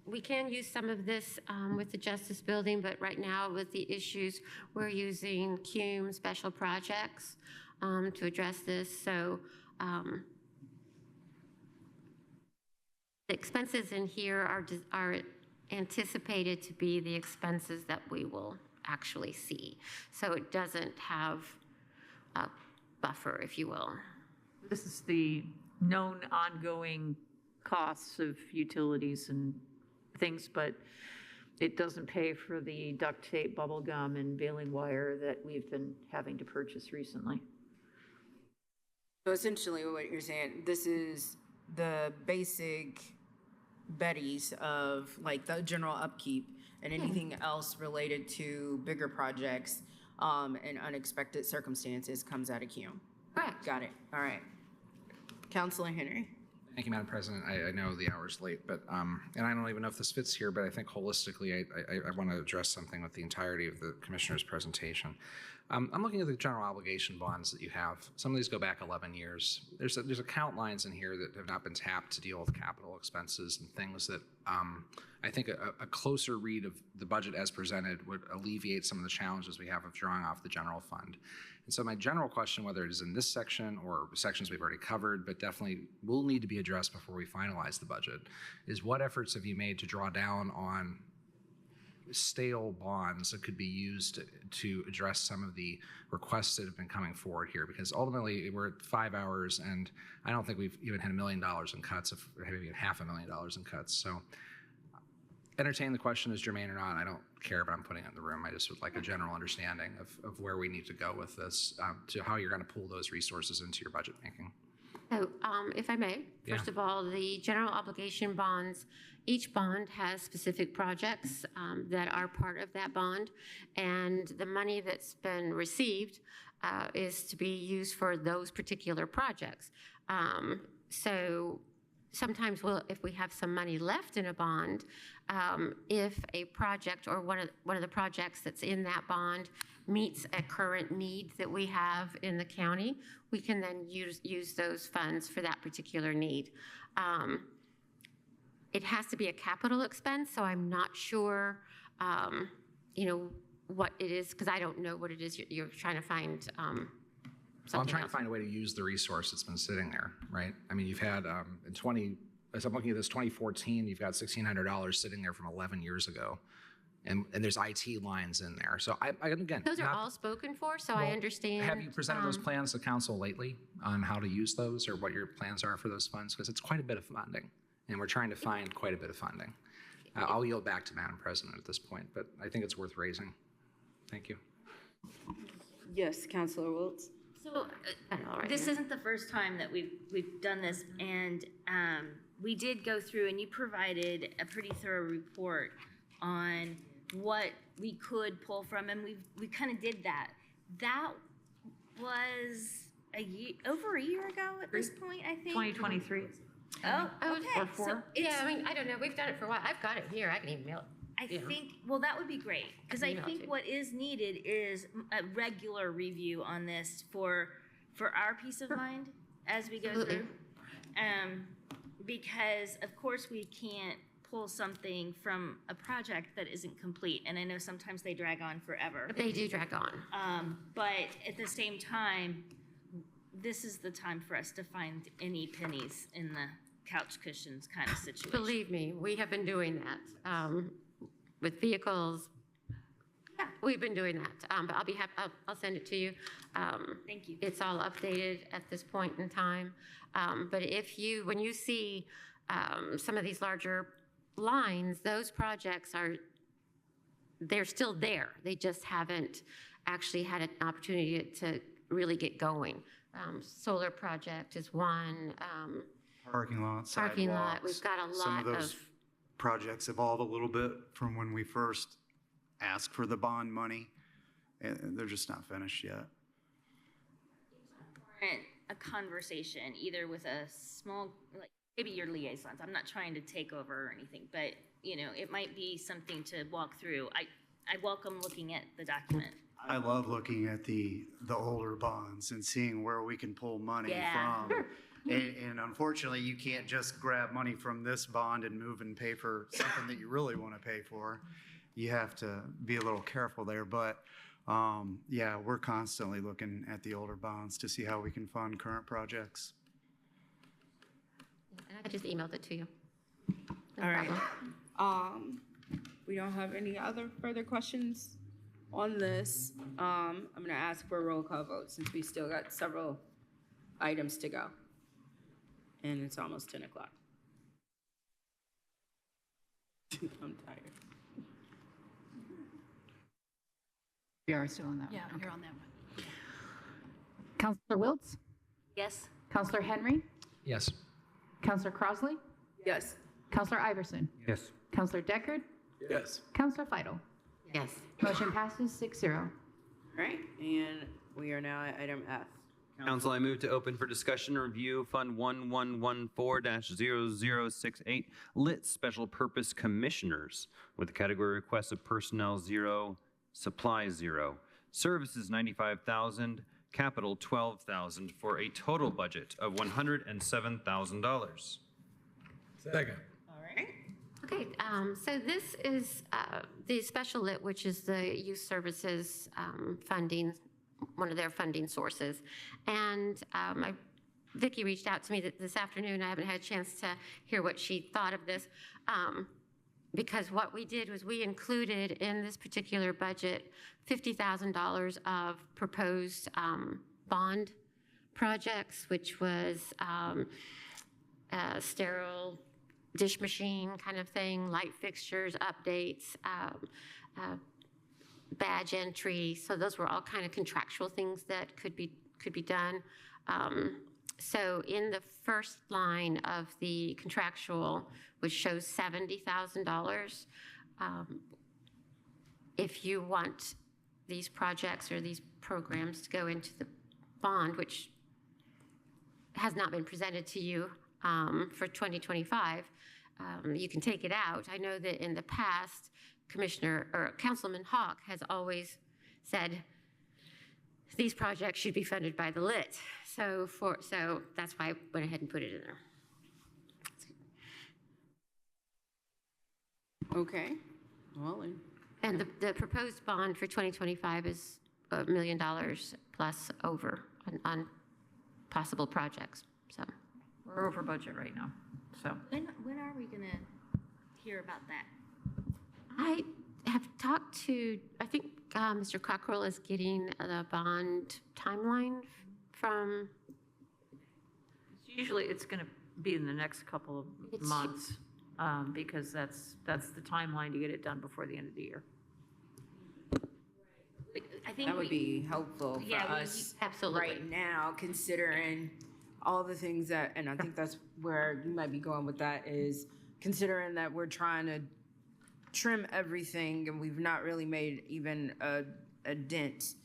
we can use some of this with the Justice Building, but right now with the issues, we're using CUME special projects to address this. So the expenses in here are anticipated to be the expenses that we will actually see. So it doesn't have a buffer, if you will. This is the known ongoing costs of utilities and things, but it doesn't pay for the duct tape, bubble gum, and baling wire that we've been having to purchase recently. So essentially what you're saying, this is the basic betties of like the general upkeep and anything else related to bigger projects and unexpected circumstances comes out of CUME. Correct. Got it. All right. Councilor Henry. Thank you, Madam President. I know the hour's late, but and I don't even know if this fits here, but I think holistically, I want to address something with the entirety of the commissioner's presentation. I'm looking at the general obligation bonds that you have. Some of these go back 11 years. There's account lines in here that have not been tapped to deal with capital expenses and things that I think a closer read of the budget as presented would alleviate some of the challenges we have of drawing off the general fund. And so my general question, whether it is in this section or sections we've already covered, but definitely will need to be addressed before we finalize the budget, is what efforts have you made to draw down on stale bonds that could be used to address some of the requests that have been coming forward here? Because ultimately we're at 5 hours and I don't think we've even had $1 million in cuts, if maybe $500,000 in cuts. So entertain the question as germane or not. I don't care, but I'm putting it in the room. I just would like a general understanding of where we need to go with this, to how you're going to pull those resources into your budget making. So, if I may, first of all, the general obligation bonds, each bond has specific projects that are part of that bond, and the money that's been received is to be used for those particular projects. So sometimes if we have some money left in a bond, if a project or one of the projects that's in that bond meets a current need that we have in the county, we can then use those funds for that particular need. It has to be a capital expense, so I'm not sure, what it is, because I don't know what it is you're trying to find. Well, I'm trying to find a way to use the resource that's been sitting there, right? I mean, you've had as I'm looking at this 2014, you've got $1,600 sitting there from 11 years ago. And there's IT lines in there. So again. Those are all spoken for, so I understand. Have you presented those plans to council lately on how to use those or what your plans are for those funds? Because it's quite a bit of funding and we're trying to find quite a bit of funding. I'll yield back to Madam President at this point, but I think it's worth raising. Thank you. Yes, Councilor Wiltz. So this isn't the first time that we've done this, and we did go through, and you provided a pretty thorough report on what we could pull from, and we kind of did that. That was over a year ago at this point, I think. 2023. Oh, okay. So yeah, I mean, I don't know. We've done it for a while. I've got it here. I can email it. I think, well, that would be great, because I think what is needed is a regular review on this for our peace of mind as we go through. Because, of course, we can't pull something from a project that isn't complete, and I know sometimes they drag on forever. They do drag on. But at the same time, this is the time for us to find any pennies in the couch cushions kind of situation. Believe me, we have been doing that. With vehicles, we've been doing that. But I'll be happy. I'll send it to you. Thank you. It's all updated at this point in time. But when you see some of these larger lines, those projects they're still there. They just haven't actually had an opportunity to really get going. Solar project is one. Parking lot, Parking lot. sidewalks. We've got a lot Some of those projects evolve a little bit from when we first asked for the bond money, and they're just not finished yet. A conversation, either with a small, like maybe your liaisons. I'm not trying to take over or anything, but it might be something to walk through. I welcome looking at the document. I love looking at the older bonds and seeing where we can pull money from. And unfortunately, you can't just grab money from this bond and move and pay for something that you really want to pay for. You have to be a little careful there. But yeah, we're constantly looking at the older bonds to see how we can fund current projects. And I just emailed it to you. All right. We don't have any other further questions on this. I'm going to ask for a roll call vote since we still got several items to go. And it's almost 10 o'clock. I'm tired. We are still on that one. Yeah, Okay. you're on that one. Counselor Wiltz? Yes. Counselor Henry? Yes. Counselor Crosley? Yes. Counselor Iverson? Yes. Counselor Deckard? Yes. Counselor Feidel? Yes. Motion passes 6-0. All right, and we are now at item F. Council, I move to open for discussion and review Fund 1114-0068, Lit Special Purpose Commissioners, with the category requests of Personnel 0, Supplies 0, Services 95,000, Capital 12,000, for a total budget of $107,000. Second. All right. Okay, so this is the Special Lit, which is the youth services funding, one of their funding sources. And Vicki reached out to me this afternoon. I haven't had a chance to hear what she thought of this. Because what we did was we included in this particular budget $50,000 of proposed bond projects, which was a sterile dish machine kind of thing, light fixtures, updates, badge entry. So those were all kind of contractual things that could be done. So in the first line of the contractual, which shows $70,000, if you want these projects or these programs to go into the bond, which has not been presented to you for 2025, you can take it out. I know that in the past, Councilman Hawk has always said these projects should be funded by the lit. So that's why I went ahead and put it in there. Okay. Well, And the proposed bond for 2025 is $1 million plus over on possible projects. So We're over budget right now, so. When are we gonna hear about that? I have talked to, I think Mr. Cockrell is getting the bond timeline from. Usually it's going to be in the next couple of months because that's the timeline to get it done before the end of the year. I think that would be helpful for us absolutely right now, considering all the things that, and I think that's where you might be going with that, is considering that we're trying to trim everything and we've not really made even a dent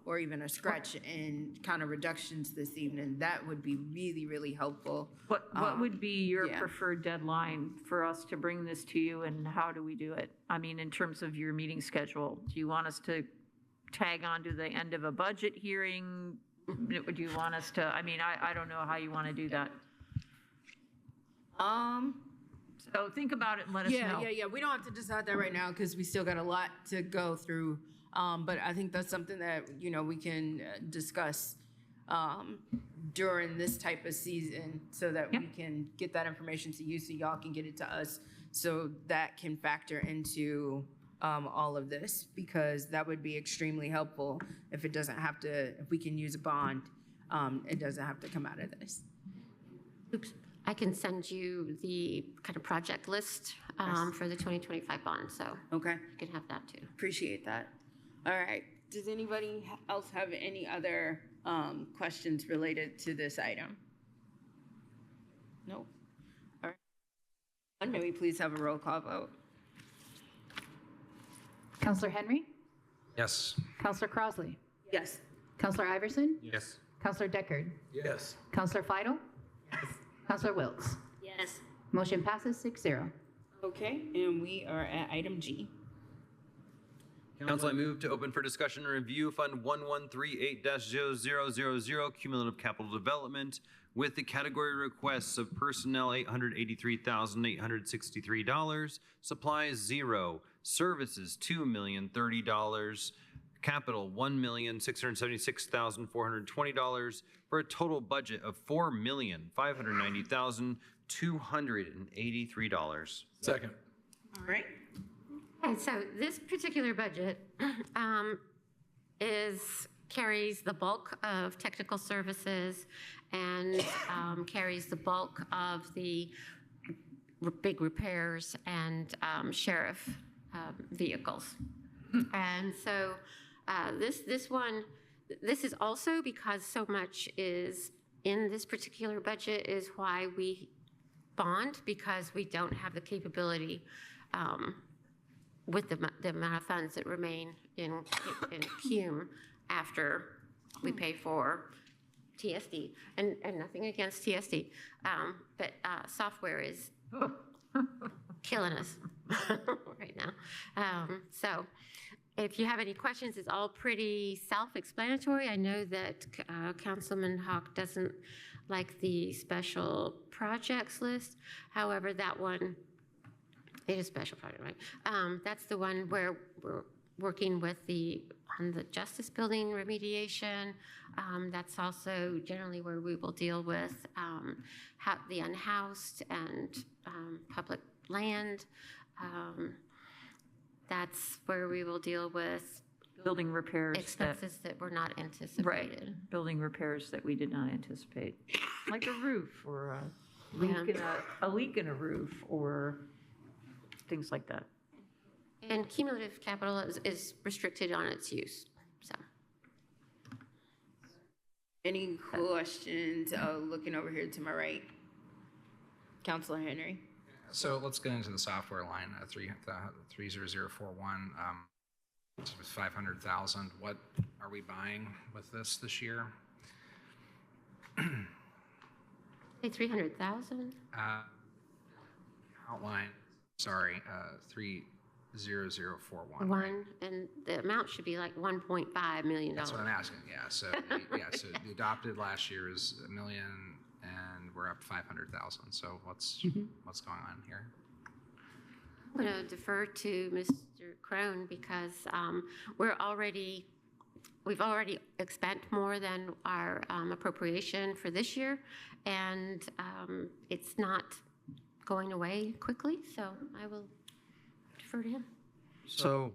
or even a scratch in kind of reductions this evening. That would be really, really helpful. What would be your preferred deadline for us to bring this to you, and how do we do it? I mean, in terms of your meeting schedule, do you want us to tag on to the end of a budget hearing? Do you want us to, I mean, I don't know how you want to do that. So think about it and let us know. Yeah. We don't have to decide that right now because we still got a lot to go through. But I think that's something that, we can discuss during this type of season so that we can get that information to you so y'all can get it to us so that can factor into all of this, because that would be extremely helpful if it doesn't have to, if we can use a bond, it doesn't have to come out of this. Oops. I can send you the kind of project list for the 2025 bond, so okay, you can have that too. Appreciate that. All right. Does anybody else have any other questions related to this item? No. All right. May we please have a roll call vote? Counselor Henry? Yes. Counselor Crossley? Yes. Counselor Iverson? Yes. Counselor Deckard? Yes. Counselor Fidel? Yes. Counselor Wilkes? Yes. Motion passes 6-0. Okay, and we are at item G. Council, I move to open for discussion and review Fund 1138-0000 Cumulative Capital Development with the category requests of personnel $883,863, supplies $0, services $2,030,000, capital $1,676,420 for a total budget of $4,590,283. Second. All right. And so this particular budget carries the bulk of technical services and carries the bulk of the big repairs and sheriff vehicles. And so this is also because so much is in this particular budget is why we bond, because we don't have the capability with the amount of funds that remain in CUME after we pay for TSD. And nothing against TSD, but software is killing us right now. So if you have any questions, it's all pretty self-explanatory. I know that Councilman Hawk doesn't like the special projects list. However, that one, it is special project, right? That's the one where we're working on the Justice Building remediation. That's also generally where we will deal with the unhoused and public land. That's where we will deal with building repairs expenses that were not anticipated. Right, building repairs that we did not anticipate, like a roof or a leak in a roof or things like that. And cumulative capital is restricted on its use. So, Any questions? Looking over here to my right. Counselor Henry. So let's get into the software line, 30041, with 500,000. What are we buying with this year? Say 300,000? Outline, sorry, 30041. One, and the amount should be like $1.5 million. That's what I'm asking, yeah. So, so the adopted last year is $1 million, and we're up 500,000. So what's going on here? I'm going to defer to Mr. Crone because we've already spent more than our appropriation for this year, and it's not going away quickly, so I will defer to him. So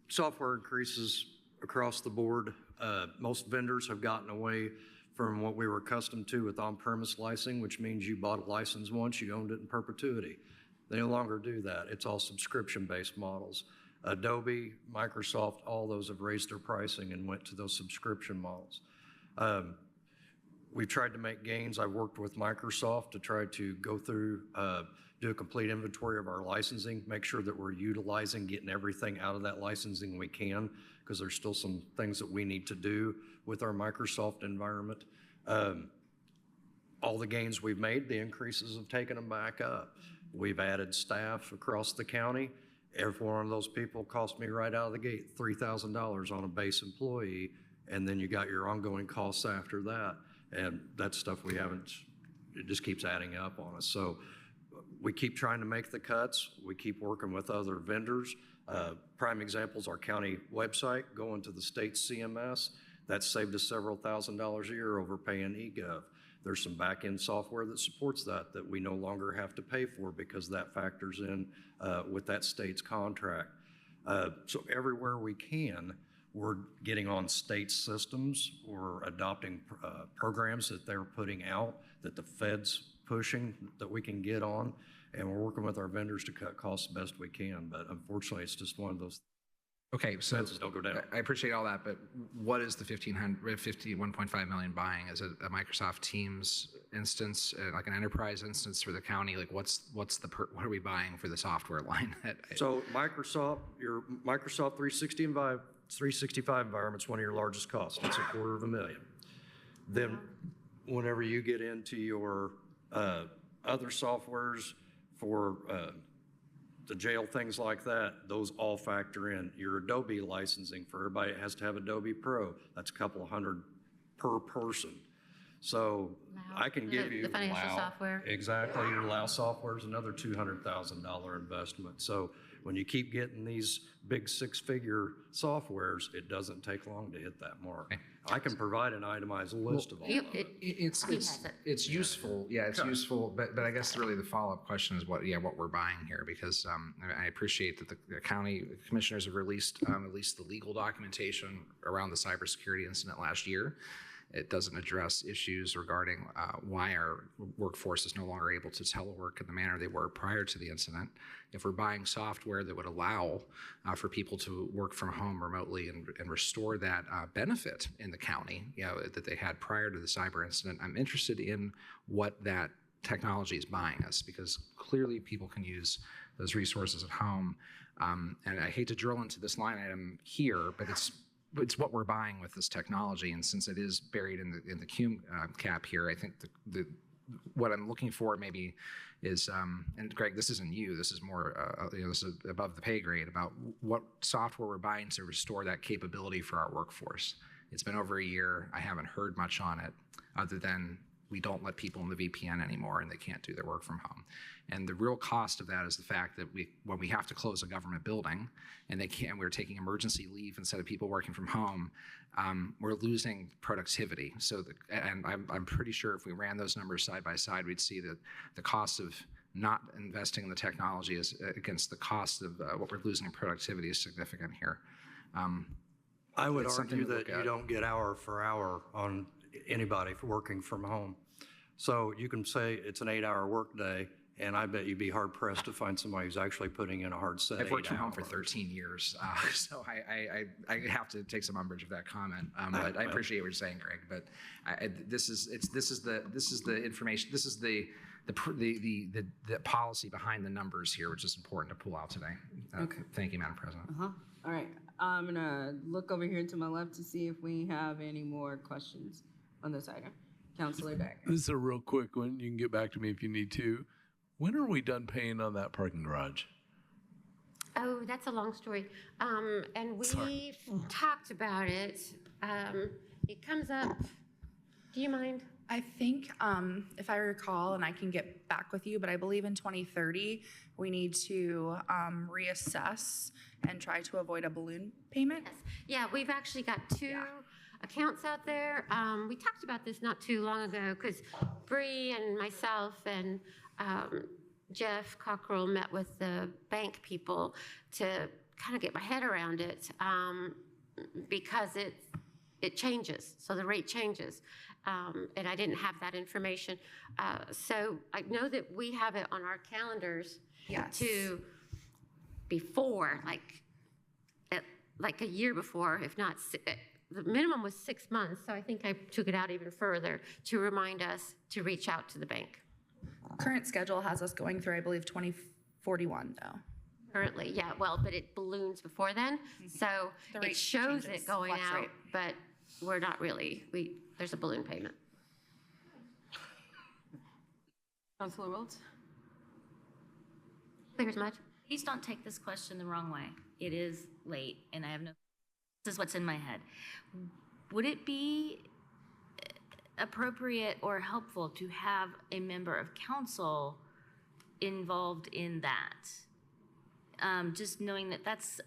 software increases across the board. Most vendors have gotten away from what we were accustomed to with on-premise licensing, which means you bought a license once, you owned it in perpetuity. They no longer do that. It's all subscription-based models. Adobe, Microsoft, all those have raised their pricing and went to those subscription models. We've tried to make gains. I've worked with Microsoft to try to go through, do a complete inventory of our licensing, make sure that we're utilizing, getting everything out of that licensing we can, because there's still some things that we need to do with our Microsoft environment. All the gains we've made, the increases have taken them back up. We've added staff across the county. Every one of those people cost me right out of the gate $3,000 on a base employee, and then you got your ongoing costs after that. And that's stuff we haven't, it just keeps adding up on us. So we keep trying to make the cuts. We keep working with other vendors. Prime examples, our county website, going to the state CMS. That saved us several $1,000s a year over paying eGov. There's some back-end software that supports that we no longer have to pay for because that factors in with that state's contract. So everywhere we can, we're getting on state systems. We're adopting programs that they're putting out, that the Fed's pushing, that we can get on, and we're working with our vendors to cut costs the best we can. But unfortunately, it's just one of those. Okay, so don't go down. I appreciate all that, but what is the 1.5 million buying? Is it a Microsoft Teams instance, like an enterprise instance for the county? Like what are we buying for the software line? So Microsoft, your Microsoft 365 environment's one of your largest costs. It's $250,000. Then whenever you get into your other softwares for the jail, things like that, those all factor in. Your Adobe licensing for everybody that has to have Adobe Pro, that's a couple $100 per person. So I can give you the financial software. Exactly. Your Lao software is another $200,000 investment. So when you keep getting these big six-figure softwares, it doesn't take long to hit that mark. Okay. I can provide an itemized list of all of it. It's useful. Yeah, it's useful. But I guess really the follow-up question is what we're buying here, because I appreciate that the county commissioners have released at least the legal documentation around the cybersecurity incident last year. It doesn't address issues regarding why our workforce is no longer able to telework in the manner they were prior to the incident. If we're buying software that would allow for people to work from home remotely and restore that benefit in the county, that they had prior to the cyber incident, I'm interested in what that technology is buying us, because clearly people can use those resources at home. And I hate to drill into this line item here, but it's what we're buying with this technology, and since it is buried in the Q cap here, I think what I'm looking for maybe is, and Greg, this isn't you. This is more, this is above the pay grade about what software we're buying to restore that capability for our workforce. It's been over a year. I haven't heard much on it, other than we don't let people in the VPN anymore, and they can't do their work from home. And the real cost of that is the fact that when we have to close a government building and we're taking emergency leave instead of people working from home, we're losing productivity. And I'm pretty sure if we ran those numbers side by side, we'd see that the cost of not investing in the technology is against the cost of what we're losing in productivity is significant here. I would argue that you don't get hour for hour on anybody for working from home. So you can say it's an 8-hour workday, And I bet you'd be hard pressed to find somebody who's actually putting in a hard set. I've worked from home for hours. 13 years, so I have to take some umbrage of that comment. But I appreciate what you're saying, Greg. But this is the information. This is the policy behind the numbers here, which is important to pull out today. Okay. Thank you, Madam President. All right. I'm gonna look over here to my left to see if we have any more questions on this item. Councilor Beck. This is a real quick one. You can get back to me if you need to. When are we done paying on that parking garage? Oh, that's a long story. And we've talked about it. It comes up. Do you mind? I think, if I recall, and I can get back with you, but I believe in 2030, we need to reassess and try to avoid a balloon payment. Yes. Yeah, we've actually got two accounts out there. We talked about this not too long ago because Bree and myself and Jeff Cockrell met with the bank people to kind of get my head around it because it changes, so the rate changes. And I didn't have that information. So I know that we have it on our calendars to before, like a year before, if not, the minimum was 6 months. So I think I took it out even further to remind us to reach out to the bank. Current schedule has us going through, I believe, 2041 though. Currently, yeah, well, but it balloons before then. So it shows it going out, but we're not really, there's a balloon payment. Councilor Wiltz? Clear as mud. Please don't take this question the wrong way. It is late, and I have no, this is what's in my head. Would it be appropriate or helpful to have a member of council involved in that? Just knowing that that's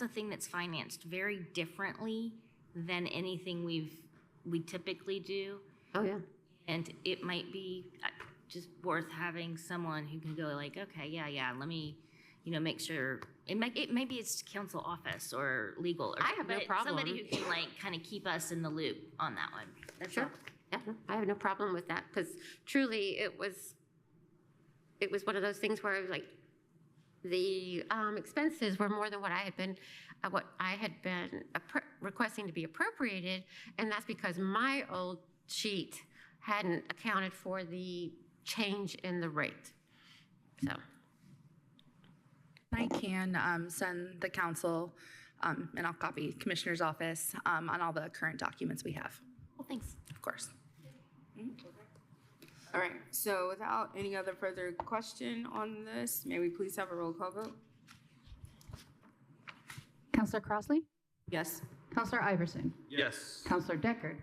a thing that's financed very differently than anything we typically do. Oh, yeah. And it might be just worth having someone who can go like, okay, yeah, let me, make sure, maybe it's council office or legal or I have no problem. somebody who can like kind of keep us in the loop on that one. That's sure. Yeah, no, I have no problem with that because truly it was one of those things where I was like, the expenses were more than what I had been requesting to be appropriated, and that's because my old sheet hadn't accounted for the change in the rate. So I can send the council, and I'll copy Commissioner's office on all the current documents we have. Well, thanks. Of course. All right, so without any other further question on this, may we please have a roll call vote? Counselor Crossley? Yes. Counselor Iverson? Yes. Counselor Deckard?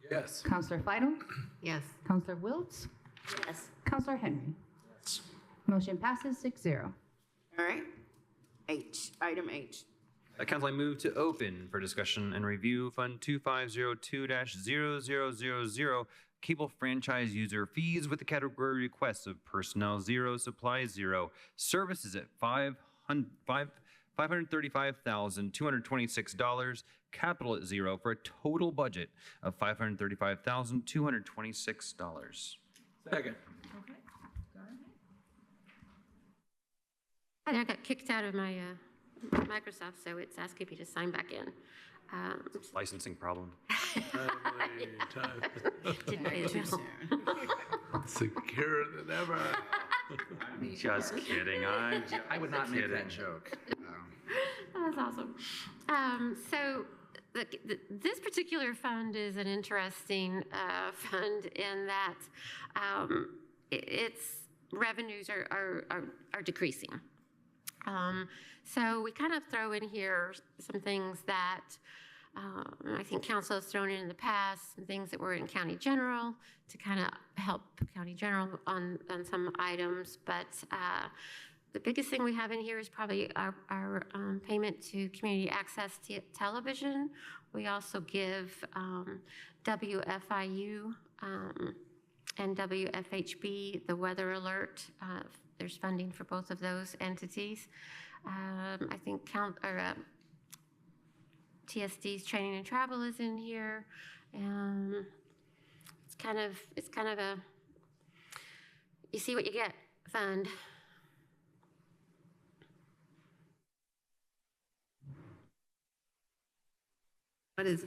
Yes. Counselor Fidel? Yes. Counselor Wiltz? Yes. Counselor Henry? Yes. Motion passes 6-0. All right. Item H. Council, I move to open for discussion and review Fund 2502-0000, cable franchise user fees with the category requests of personnel 0, supplies 0, services at $535,226, capital at 0 for a total budget of $535,226. Second. I got kicked out of my Microsoft, so it's asking me to sign back in. Licensing problem. Didn't pay the bill. Secure than ever. Just kidding. I would not make that joke. That's awesome. So this particular fund is an interesting fund in that its revenues are decreasing. So we kind of throw in here some things that I think council has thrown in the past, some things that were in county general to kind of help county general on some items. But the biggest thing we have in here is probably our payment to community access television. We also give WFIU and WFHB the weather alert. There's funding for both of those entities. I think TSD's training and travel is in here. It's kind of a, you see what you get fund. What is,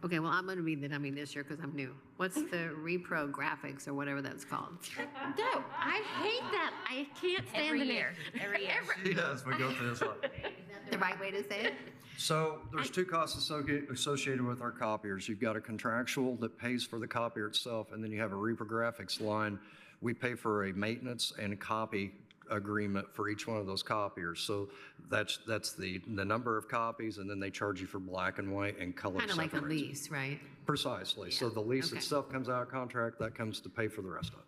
okay, well, I'm gonna be the dummy this year because I'm new. What's the repro graphics or whatever that's called? No, I hate that. I can't stand Every the name. year, every year. Yes, we go through this one. The right way to say it? So there's two costs associated with our copiers. You've got a contractual that pays for the copier itself, and then you have a reprographics line. We pay for a maintenance and copy agreement for each one of those copiers. So that's the number of copies, and then they charge you for black and white and color Kind of like a separates. lease, right? Precisely. So the lease okay. itself comes out of contract, that comes to pay for the rest of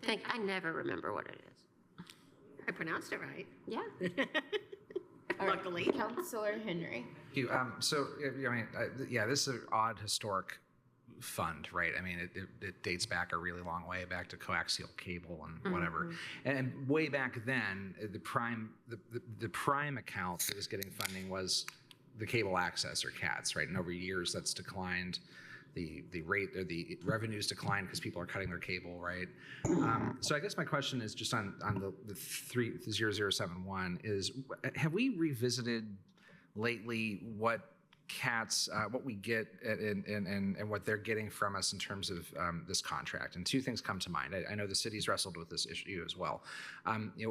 it. I never remember what it is. I pronounced it right. Yeah. Luckily. Councilor Henry. Thank you. Yeah, this is an odd historic fund, right? I mean, it dates back a really long way, back to coaxial cable and whatever. And way back then, the prime account that was getting funding was the cable access, or CATS, right? And over years, that's declined. The rate or the revenues decline because people are cutting their cable, right? So I guess my question is just on the 30071 is, have we revisited lately what CATS, what we get and what they're getting from us in terms of this contract? And two things come to mind. I know the city's wrestled with this issue as well.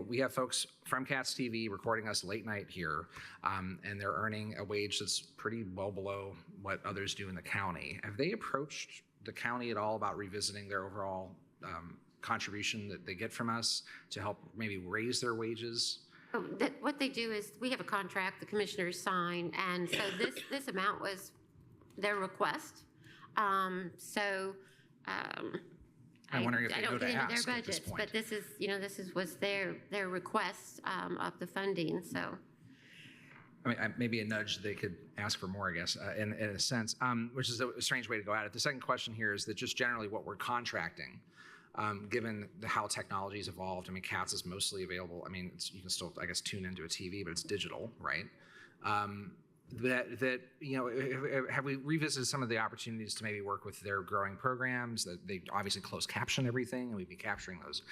We have folks from CATS TV recording us late night here, and they're earning a wage that's pretty well below what others do in the county. Have they approached the county at all about revisiting their overall contribution that they get from us to help maybe raise their wages? What they do is, we have a contract the commissioners sign, and so this amount was their request. I'm wondering if they know don't to get into ask their at this budgets, point. but this was their request of the funding. So I mean, maybe a nudge, they could ask for more, I guess, in a sense, which is a strange way to go at it. The second question here is that just generally what we're contracting, given how technology's evolved. I mean, CATS is mostly available. I mean, you can still, I guess, tune into a TV, but it's digital, right? Have we revisited some of the opportunities to maybe work with their growing programs? That they obviously closed caption everything, and we'd be capturing those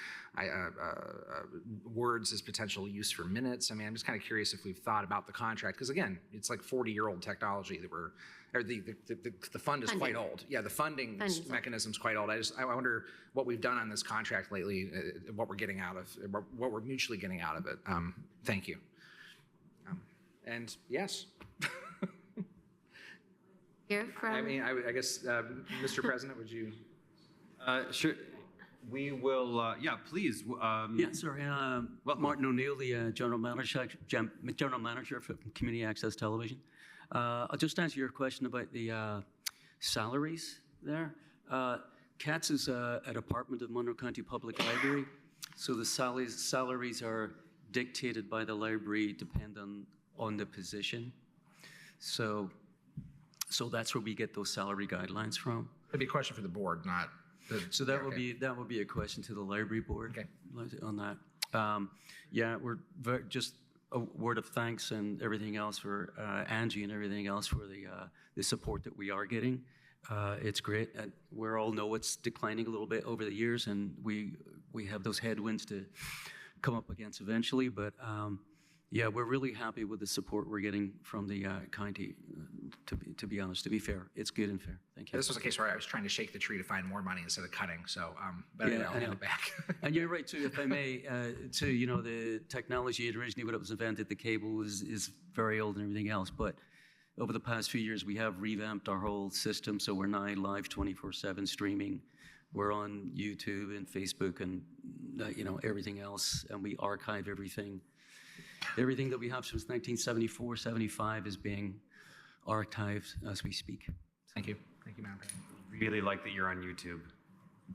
words as potential use for minutes. I mean, I'm just kind of curious if we've thought about the contract, because again, it's like 40-year-old technology that the fund is quite old. Yeah, the funding mechanism's quite old. I wonder what we've done on this contract lately, what we're getting out of, what we're mutually getting out of it. Thank you. And yes. Hear from. I mean, I guess, Mr. President, would you? Sure. We will, yeah, please. Yeah, sorry. Martin O'Neill, the General Manager for Community Access Television. I'll just answer your question about the salaries there. CATS is a department of Monroe County Public Library, so the salaries are dictated by the library depending on the position. So that's where we get those salary guidelines from. It'd be a question for the board, not the. So that would be a question to the library board on that. Yeah, we're just a word of thanks and everything else for Angie and everything else for the support that we are getting. It's great. We all know it's declining a little bit over the years, and we have those headwinds to come up against eventually. But yeah, we're really happy with the support we're getting from the county. To be honest, to be fair, it's good and fair. Thank you. This was a case where I was trying to shake the tree to find more money instead of cutting. So, but anyway, I'll hand it back. And you're right too, if I may. The technology originally when it was invented, the cable is very old and everything else. But over the past few years, we have revamped our whole system. So we're now live 24/7 streaming. We're on YouTube and Facebook and everything else, and we archive everything. Everything that we have since 1974, 75 is being archived as we speak. Thank you. Thank you, Madam President. Really like that you're on YouTube.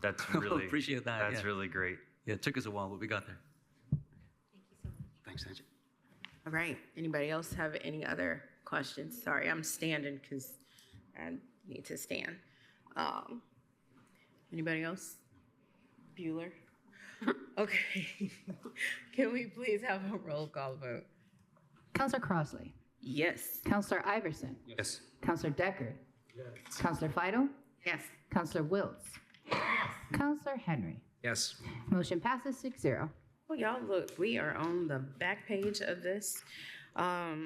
That's really appreciate that. That's really great. Yeah, it took us a while, but we got there. Thank you so much. Thanks, Angie. All right. Anybody else have any other questions? Sorry, I'm standing because I need to stand. Anybody else? Bueller? Okay. Can we please have a roll call vote? Counselor Crossley? Yes. Counselor Iverson? Yes. Counselor Deckard? Yes. Counselor Fido? Yes. Counselor Wiltz? Yes. Counselor Henry? Yes. Motion passes 6-0. Well, y'all look, we are on the back page of this. All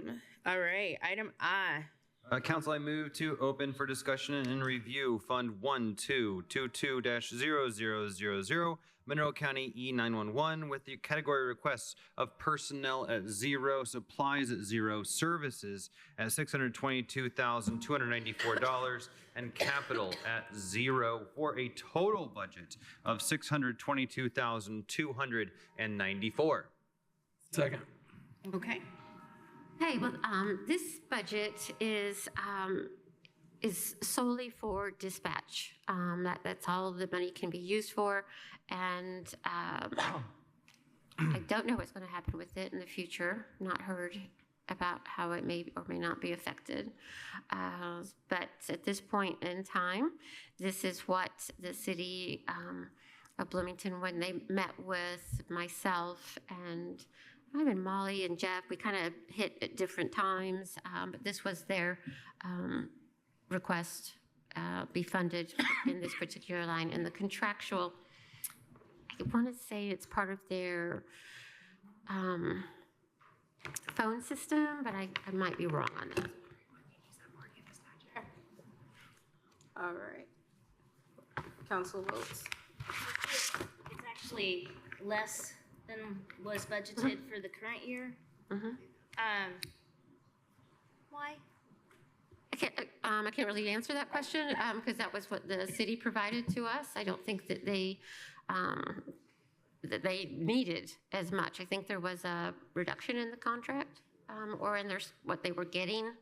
right, item I. Council, I move to open for discussion and review Fund 1222-0000, Monroe County E911, with the category requests of personnel at 0, supplies at 0, services at $622,294, and capital at 0, for a total budget of $622,294. Second. Okay. Hey, well, this budget is solely for dispatch. That's all the money can be used for, and I don't know what's going to happen with it in the future. Not heard about how it may or may not be affected. But at this point in time, this is what the city of Bloomington, when they met with myself and and Molly and Jeff, we kind of hit at different times, but this was their request be funded in this particular line. And the contractual, I want to say it's part of their phone system, but I might be wrong on that. All right. Council votes. It's actually less than was budgeted for the current year. Why? I can't really answer that question because that was what the city provided to us. I don't think that they needed as much. I think there was a reduction in the contract or in what they were getting.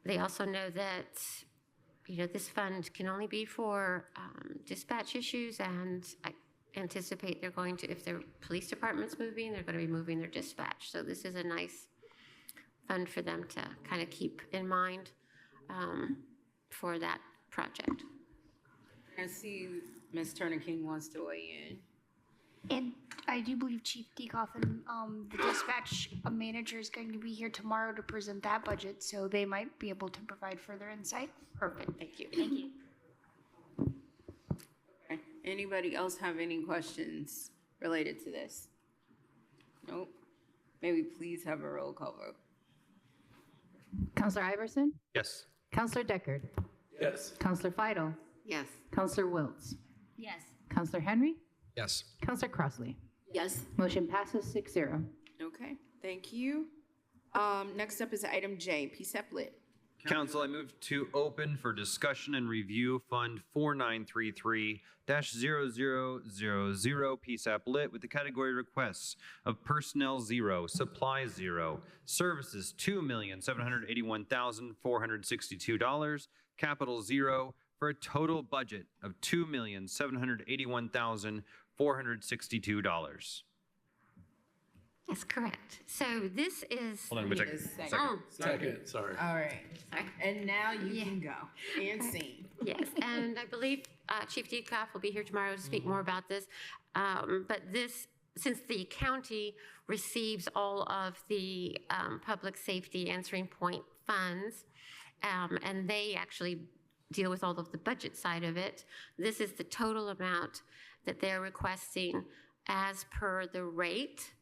They also know that this fund can only be for dispatch issues, and I anticipate they're going to, if their police department's moving, they're going to be moving their dispatch. So this is a nice fund for them to kind of keep in mind for that project. I see Ms. Turner King wants to weigh in. And I do believe Chief Dekoff and the dispatch manager is going to be here tomorrow to present that budget, so they might be able to provide further insight. Perfect, thank you. Thank you. Okay. Anybody else have any questions related to this? Nope. May we please have a roll call vote? Counselor Iverson? Yes. Counselor Deckard? Yes. Counselor Fidel? Yes. Counselor Wiltz? Yes. Counselor Henry? Yes. Counselor Crossley? Yes. Motion passes 6-0. Okay, thank you. Next up is item J, PSEP lit. Council, I move to open for discussion and review Fund 4933-0000 PSAP lit, with the category requests of personnel 0, supplies 0, services $2,781,462, capital 0, for a total budget of $2,781,462. That's correct. So this is. Hold on, wait a second. Second, sorry. All right. And now you can go and sing. Yes, and I believe Chief Dekoff will be here tomorrow to speak more about this. But this, since the county receives all of the public safety answering point funds, and they actually deal with all of the budget side of it, this is the total amount that they're requesting as per the rate.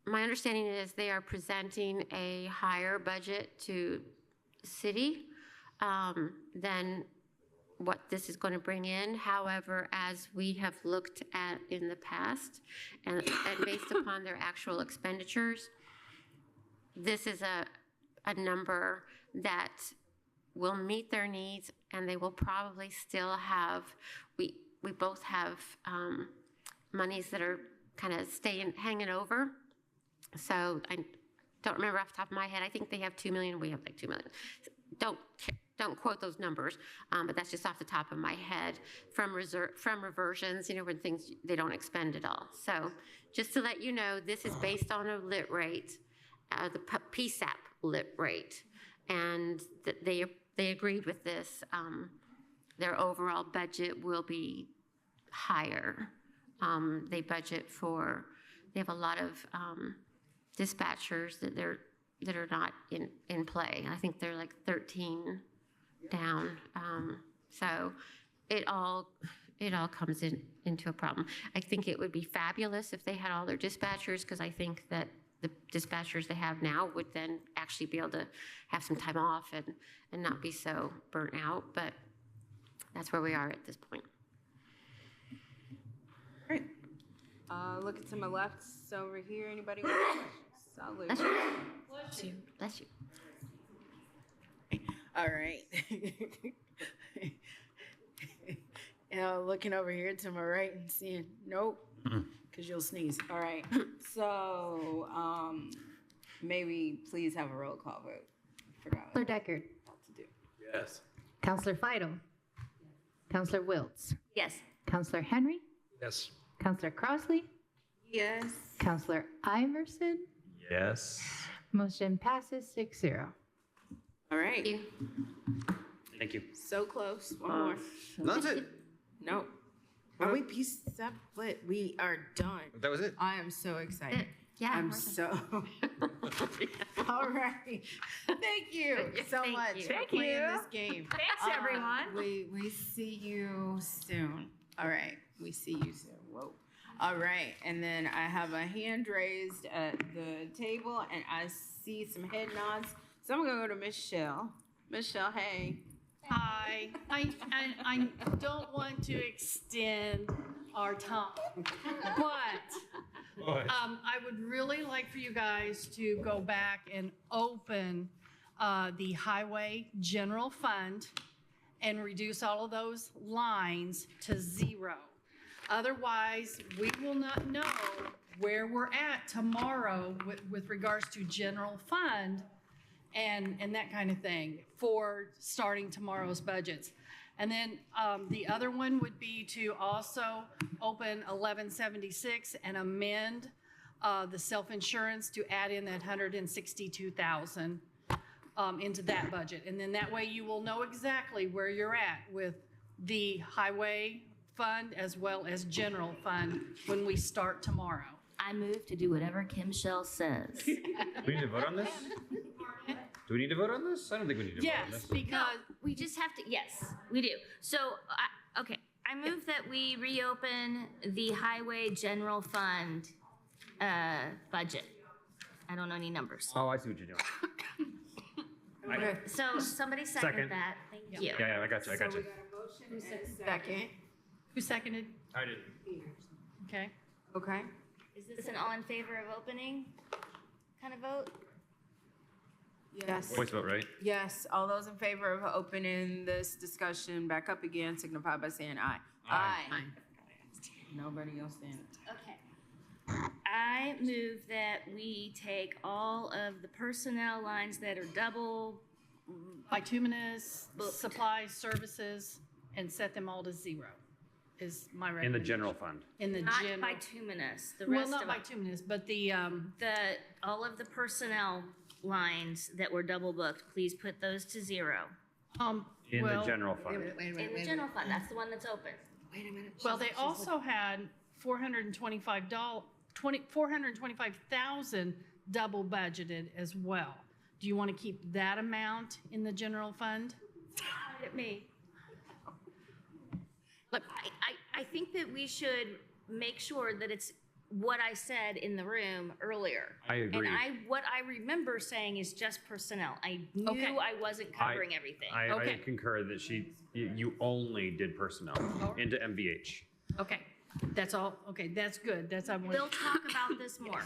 My understanding is they are presenting a higher budget to the city than what this is going to bring in. However, as we have looked at in the past and based upon their actual expenditures, this is a number that will meet their needs, and they will probably still have, we both have monies that are kind of hanging over. So I don't remember off the top of my head. I think they have 2 million. We have like 2 million. Don't quote those numbers, but that's just off the top of my head from reversions. When things they don't expend at all. So just to let you know, this is based on a lit rate, the PSAP lit rate, and they agreed with this. Their overall budget will be higher. They have a lot of dispatchers that are not in play. I think they're like 13 down. So it all comes into a problem. I think it would be fabulous if they had all their dispatchers, because I think that the dispatchers they have now would then actually be able to have some time off and not be so burnt out, but that's where we are at this point. Great. Looking to my left, so over here, anybody with questions? Salute. Bless you. Bless you. Bless you. All right. Looking over here to my right and seeing, nope, because you'll sneeze. All right. So, may we please have a roll call vote? Forgot Counselor Deckard. what to do. Yes. Counselor Fidel. Counselor Wiltz. Yes. Counselor Henry. Yes. Counselor Crossley. Yes. Counselor Iverson. Yes. Motion passes 6-0. All right. Thank you. So close. One more. That's it. Nope. Are we pieced up? But we are done. That was it. I am so excited. Yeah, I'm we're so. All right. Thank you so Thank much you. for Thank playing you. this game. Thanks, everyone. We see you soon. All right. We see you soon. Whoa. All right. And then I have a hand raised at the table, and I see some head nods. So I'm going to go to Michelle. Michelle, hey. Hi. I don't want to extend our time, but I would really like for you guys to go back and open the highway general fund and reduce all of those lines to 0. Otherwise, we will not know where we're at tomorrow with regards to general fund and that kind of thing for starting tomorrow's budgets. And then the other one would be to also open 1176 and amend the self-insurance to add in that 162,000 into that budget. And then that way you will know exactly where you're at with the highway fund as well as general fund when we start tomorrow. I move to do whatever Kim Shell says. Do we need to vote on this? Do we need to vote on this? I don't think we need to vote on Yes, this. because We just have to, yes, we do. So, okay, I move that we reopen the highway general fund budget. I don't know any numbers. Oh, I see what you're doing. So somebody second Second. that. Thank you. Yeah, I got you. I got So you. we got a motion and a second. who seconded? I did. Okay. Okay. Is this an all in favor of opening kind of vote? Yes. Voice vote, right? Yes. All those in favor of opening this discussion back up again signify by saying aye. Aye. Nobody else saying it. Okay. I move that we take all of the personnel lines that are double, Bituminous, Booked. supplies, services, and set them all to 0 is my In recommendation. the general fund. In the not general. bituminous, the Well, rest not of them. bituminous, but the, All of the personnel lines that were double booked, please put those to 0. In well, the general fund. In the general fund, that's the one that's open. Wait a minute. Well, they also had $425,000 double budgeted as well. Do you want to keep that amount in the general fund? Look at me. Look, I think that we should make sure that it's what I said in the room earlier. I agree. And what I remember saying is just personnel. I knew Okay. I wasn't covering everything. I Okay. concur that you only did personnel into MVH. Okay, that's all, okay, that's good, that's, I want. We'll talk about this more.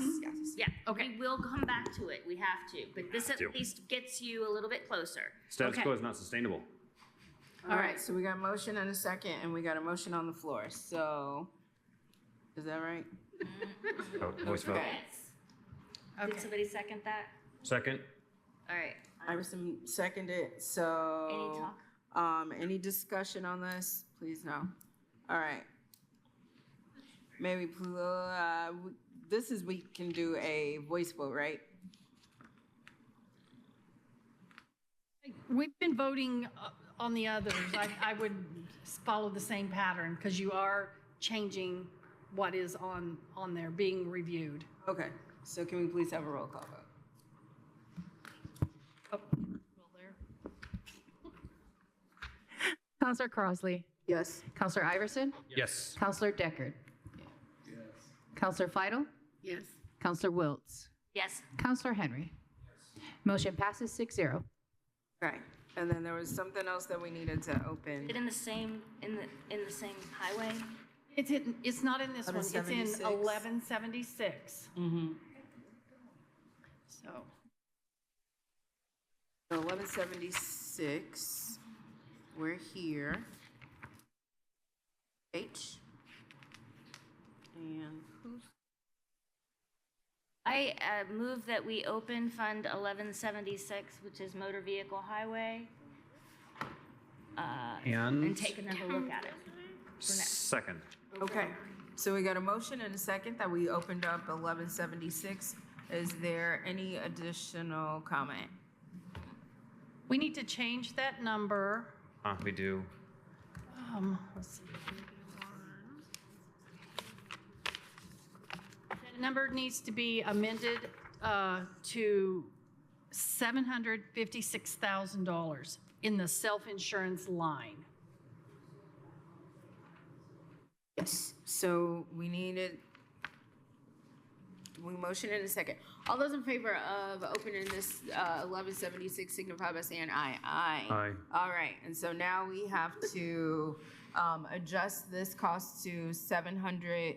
Yeah, Okay. we will come back to it. We have to. But this at to. least gets you a little bit closer. Status Okay. quo is not sustainable. All right. So we got a motion and a second, and we got a motion on the floor. So, is that right? Voice vote. Yes. Did somebody second that? Second. All right. Iverson seconded. So. Any talk? Any discussion on this? Please no. All right. Maybe this is we can do a voice vote, right? We've been voting on the others. I would follow the same pattern because you are changing what is on there, being reviewed. Okay. So can we please have a roll call vote? Counselor Crossley. Yes. Counselor Iverson? Yes. Counselor Deckard? Counselor Fidel? Yes. Counselor Wiltz? Yes. Counselor Henry? Motion passes 6-0. Okay. And then there was something else that we needed to open. Is it in the same highway? It's not in this one, it's in 1176. 1176. So 1176, we're here. H. And who's? I move that we open Fund 1176, which is Motor Vehicle Highway, and take another look at it. Second. Okay, so we got a motion and a second that we opened up 1176. Is there any additional comment? We need to change that number. We do. Let's see. That number needs to be amended to $756,000 in the self-insurance line. Yes, so we needed, we motion in a second. All those in favor of opening this 1176 signify by saying aye. Aye. Aye. All right, and so now we have to adjust this cost to 700.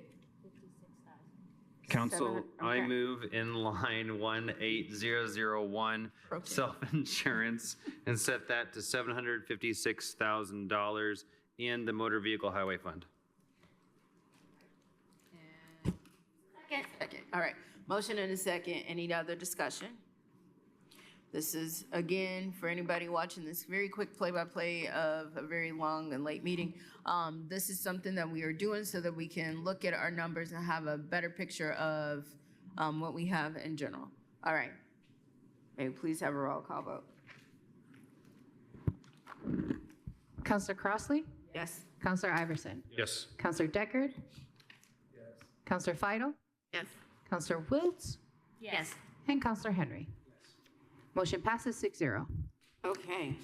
Council, I okay. move in line 18001, self-insurance, and set that to $756,000 in the Motor Vehicle Highway Fund. Second. All right, motion and a second. Any other discussion? This is, again, for anybody watching this very quick play-by-play of a very long and late meeting. This is something that we are doing so that we can look at our numbers and have a better picture of what we have in general. All right. May we please have a roll call vote? Counselor Crossley? Yes. Counselor Iverson? Yes. Counselor Deckard? Yes. Counselor Fidel? Yes. Counselor Wiltz? Yes. And Counselor Henry. Motion passes 6-0. Okay.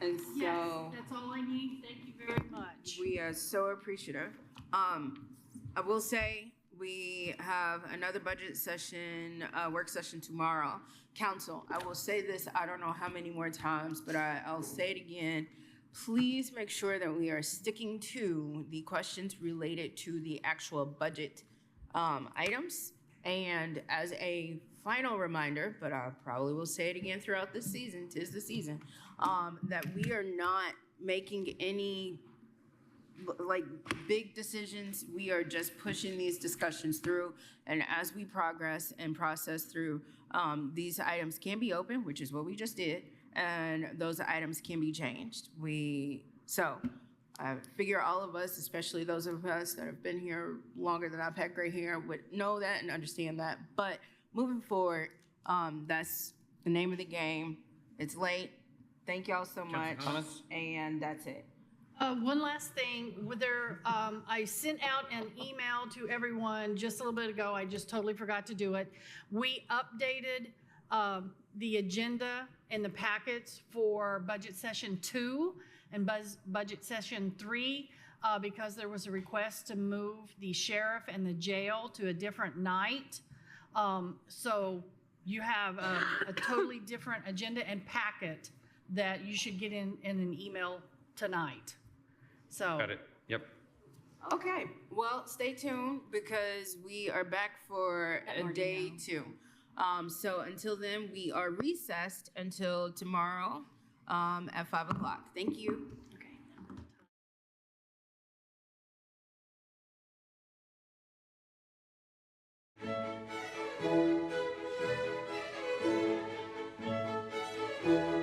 And so. Yes, that's all I need. Thank you very much. We are so appreciative. I will say we have another budget session, work session tomorrow. Council, I will say this, I don't know how many more times, but I'll say it again. Please make sure that we are sticking to the questions related to the actual budget items. And as a final reminder, but I probably will say it again throughout this season, 'tis the season, that we are not making any like big decisions. We are just pushing these discussions through. And as we progress and process through, these items can be open, which is what we just did. And those items can be changed. So I figure all of us, especially those of us that have been here longer than I've had gray hair, would know that and understand that. But moving forward, that's the name of the game. It's late. Thank y'all so much. And that's it. One last thing, I sent out an email to everyone just a little bit ago. I just totally forgot to do it. We updated the agenda and the packets for budget session 2 and budget session 3 because there was a request to move the sheriff and the jail to a different night. So you have a totally different agenda and packet that you should get in an email tonight. So. Got it. Yep. Okay, well, stay tuned because we are back for a day 2. So until then, we are recessed until tomorrow at 5 o'clock. Thank you. Okay.